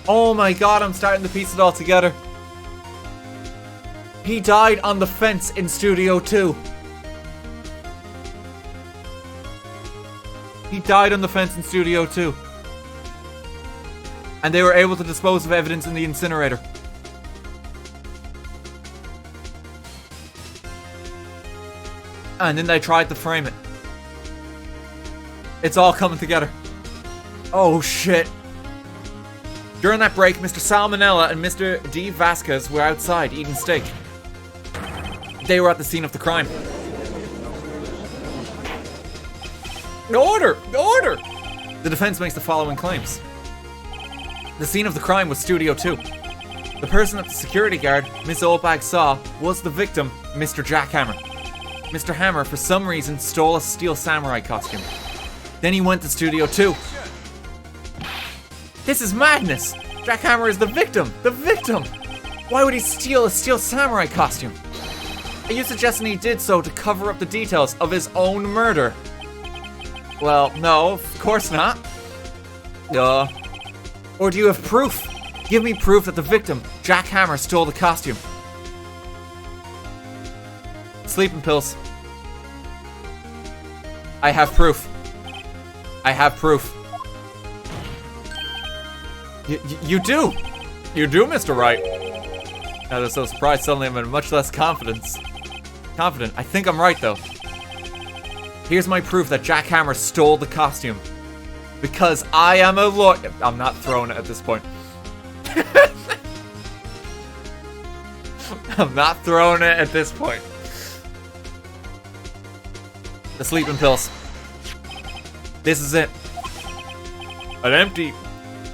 Oh my god, I'm starting to piece it all together. He died on the fence in Studio 2. He died on the fence in Studio 2. And they were able to dispose of evidence in the incinerator. And then they tried to frame it. It's all coming together. Oh shit. During that break, Mr. Salmonella and Mr. D. Vasquez were outside eating steak. They were at the scene of the crime. Order! Order! The defense makes the following claims. The scene of the crime was Studio 2. The person that the security guard, Miss Oldbag, saw was the victim, Mr. Jackhammer. Mr. Hammer, for some reason, stole a steel samurai costume. Then he went to Studio 2. This is madness! Jackhammer is the victim! The victim! Why would he steal a steel samurai costume? Are you suggesting he did so to cover up the details of his own murder? Well, no, of course not. Or do you have proof? Give me proof that the victim, Jackhammer, stole the costume. Sleeping pills. I have proof. I have proof. You do! You do, Mr. Wright. Now they're so surprised, suddenly I'm in much less confident. I think I'm right, though. Here's my proof that Jackhammer stole the costume. Because I am a lawyer. I'm not throwing it at this point. I'm not throwing it at this point. The sleeping pills. This is it. An empty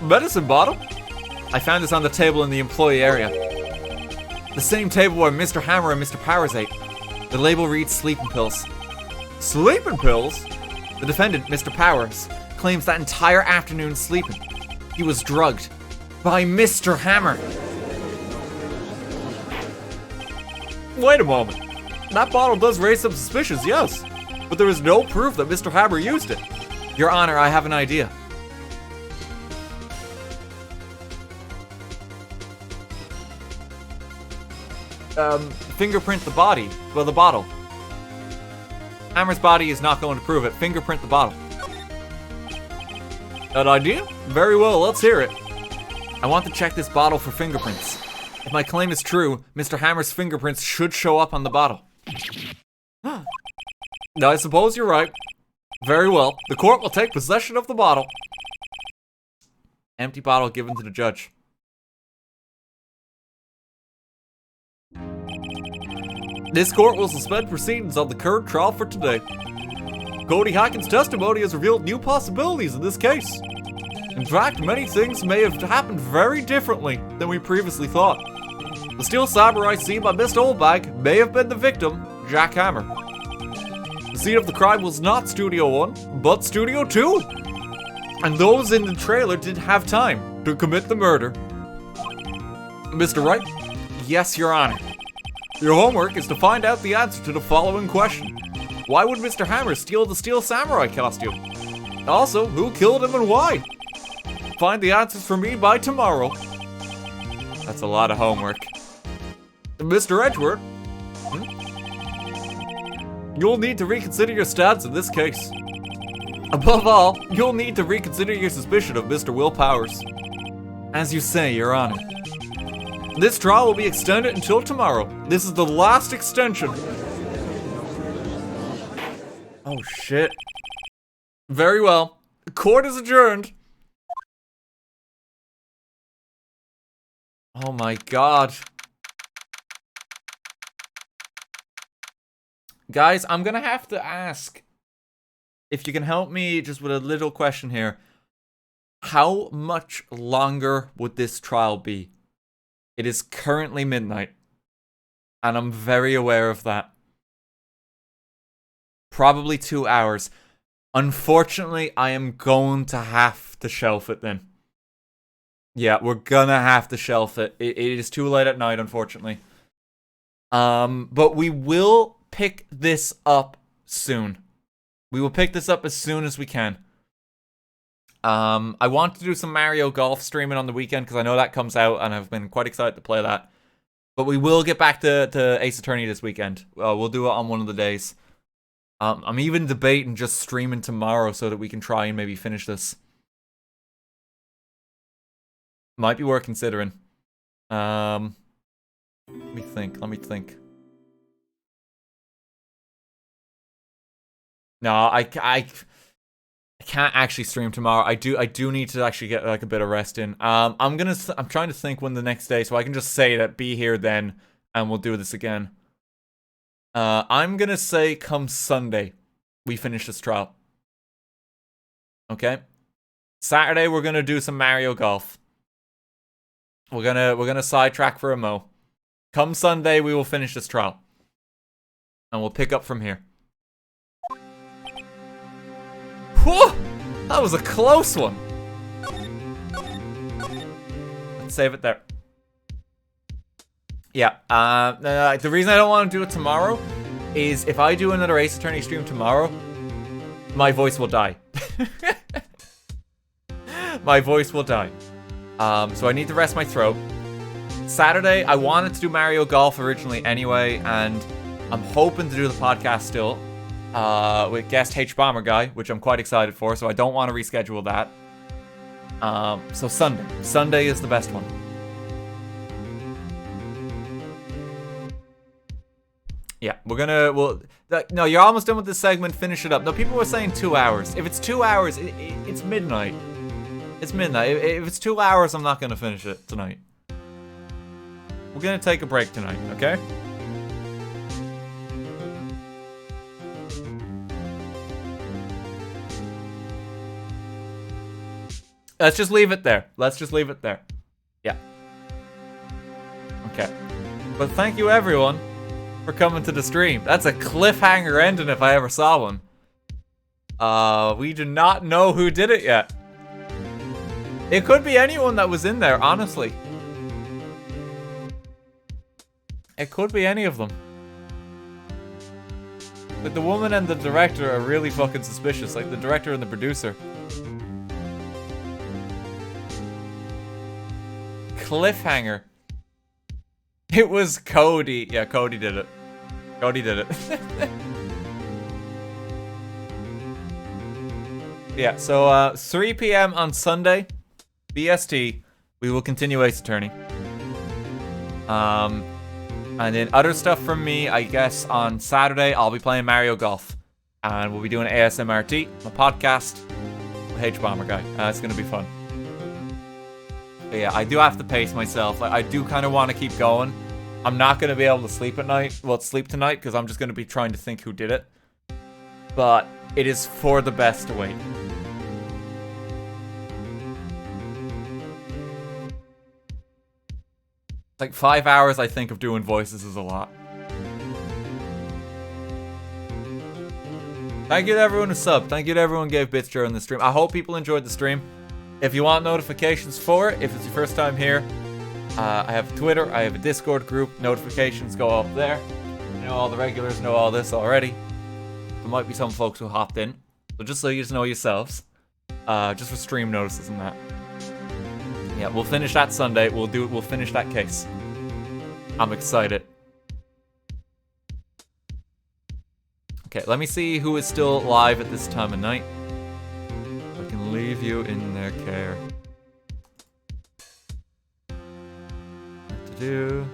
medicine bottle? I found this on the table in the employee area. The same table where Mr. Hammer and Mr. Powers ate. The label reads sleeping pills. Sleeping pills? The defendant, Mr. Powers, claims that entire afternoon sleeping. He was drugged by Mr. Hammer. Wait a moment. That bottle does raise some suspicions, yes. But there is no proof that Mr. Hammer used it. Your Honor, I have an idea. Fingerprint the body. Well, the bottle. Hammer's body is not going to prove it. Fingerprint the bottle. An idea? Very well, let's hear it. I want to check this bottle for fingerprints. If my claim is true, Mr. Hammer's fingerprints should show up on the bottle. I suppose you're right. Very well. The court will take possession of the bottle. Empty bottle given to the judge. This court will suspend proceedings on the current trial for today. Cody Hacken's testimony has revealed new possibilities in this case. In fact, many things may have happened very differently than we previously thought. The steel samurai seen by Miss Oldbag may have been the victim, Jackhammer. The scene of the crime was not Studio 1, but Studio 2. And those in the trailer did have time to commit the murder. Mr. Wright? Yes, Your Honor. Your homework is to find out the answer to the following question. Why would Mr. Hammer steal the steel samurai costume? Also, who killed him and why? Find the answers for me by tomorrow. That's a lot of homework. Mr. Edgeworth? You'll need to reconsider your stance in this case. Above all, you'll need to reconsider your suspicion of Mr. Will Powers. As you say, Your Honor. This trial will be extended until tomorrow. This is the last extension. Oh shit. Very well. The court is adjourned. Oh my god. Guys, I'm gonna have to ask if you can help me just with a little question here. How much longer would this trial be? It is currently midnight, and I'm very aware of that. Probably 2 hours. Unfortunately, I am going to have to shelf it then. Yeah, we're gonna have to shelf it. It is too late at night, unfortunately. But we will pick this up soon. We will pick this up as soon as we can. I want to do some Mario Golf streaming on the weekend because I know that comes out and I've been quite excited to play that. But we will get back to Ace Attorney this weekend. We'll do it on one of the days. I'm even debating just streaming tomorrow so that we can try and maybe finish this. Might be worth considering. Let me think. No, I can't actually stream tomorrow. I do need to actually get like a bit of rest in. I'm trying to think when the next day, so I can just say that be here then, and we'll do this again. I'm gonna say come Sunday, we finish this trial. Okay. Saturday we're gonna do some Mario Golf. We're gonna sidetrack for a mo. Come Sunday, we will finish this trial, and we'll pick up from here. Whew! That was a close one. Let's save it there. Yeah. The reason I don't want to do it tomorrow is if I do another Ace Attorney stream tomorrow, my voice will die. My voice will die. So I need to rest my throat. Saturday, I wanted to do Mario Golf originally anyway, and I'm hoping to do the podcast still. With guest H-Bomber guy, which I'm quite excited for, so I don't want to reschedule that. So Sunday is the best one. Yeah, no, you're almost done with this segment, finish it up. No, people were saying 2 hours. If it's 2 hours, it's midnight. It's midnight. If it's 2 hours, I'm not gonna finish it tonight. We're gonna take a break tonight, okay? Let's just leave it there. Yeah. Okay. But thank you, everyone, for coming to the stream. That's a cliffhanger ending if I ever saw one. We do not know who did it yet. It could be anyone that was in there, honestly. It could be any of them. Like, the woman and the director are really fucking suspicious. Like, the director and the producer. Cliffhanger. It was Cody. Yeah, Cody did it. Yeah, so 3 p.m. on Sunday, BST, we will continue Ace Attorney. And then other stuff from me, I guess on Saturday, I'll be playing Mario Golf. And we'll be doing ASMRT, my podcast, with H-Bomber guy. It's going to be fun. But yeah, I do have to pace myself. I do kind of want to keep going. I'm not going to be able to sleep tonight, because I'm just going to be trying to think who did it. But it is for the best to wait. Like 5 hours, I think, of doing voices is a lot. Thank you to everyone who subbed. Thank you to everyone who gave bits during the stream. I hope people enjoyed the stream. If you want notifications for it, if it's your first time here, I have Twitter, I have a Discord group. Notifications go up there. You know, all the regulars know all this already. There might be some folks who hopped in. So just so you know yourselves. Just for stream notices and that. Yeah, we'll finish that Sunday. We'll finish that case. I'm excited. Okay, let me see who is still live at this time of night. I can leave you in their care. What to do?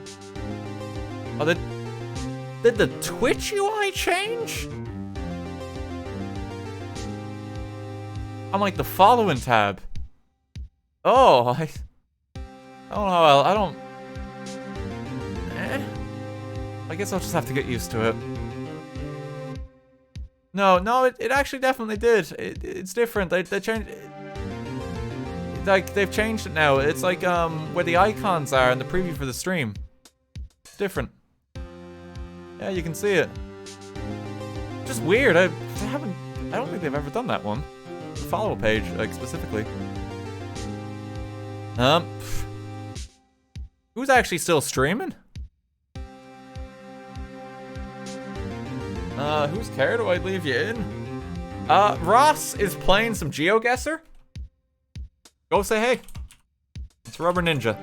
Oh, did the Twitch UI change? I'm like the following tab. Oh, I don't know. I don't. I guess I'll just have to get used to it. No, it actually definitely did. It's different. They changed. Like they've changed it now. It's like where the icons are in the preview for the stream. It's different. Yeah, you can see it. Just weird. I don't think they've ever done that one. The follow page, like specifically. Who's actually still streaming? Whose care do I leave you in? Ross is playing some GeoGuessr. Go say hey. It's Rubber Ninja.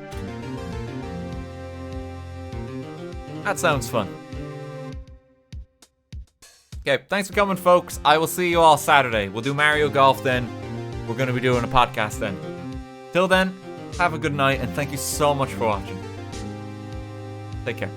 That sounds fun. Okay, thanks for coming, folks. I will see you all Saturday. We'll do Mario Golf then. We're going to be doing a podcast then. Till then, have a good night, and thank you so much for watching. Take care.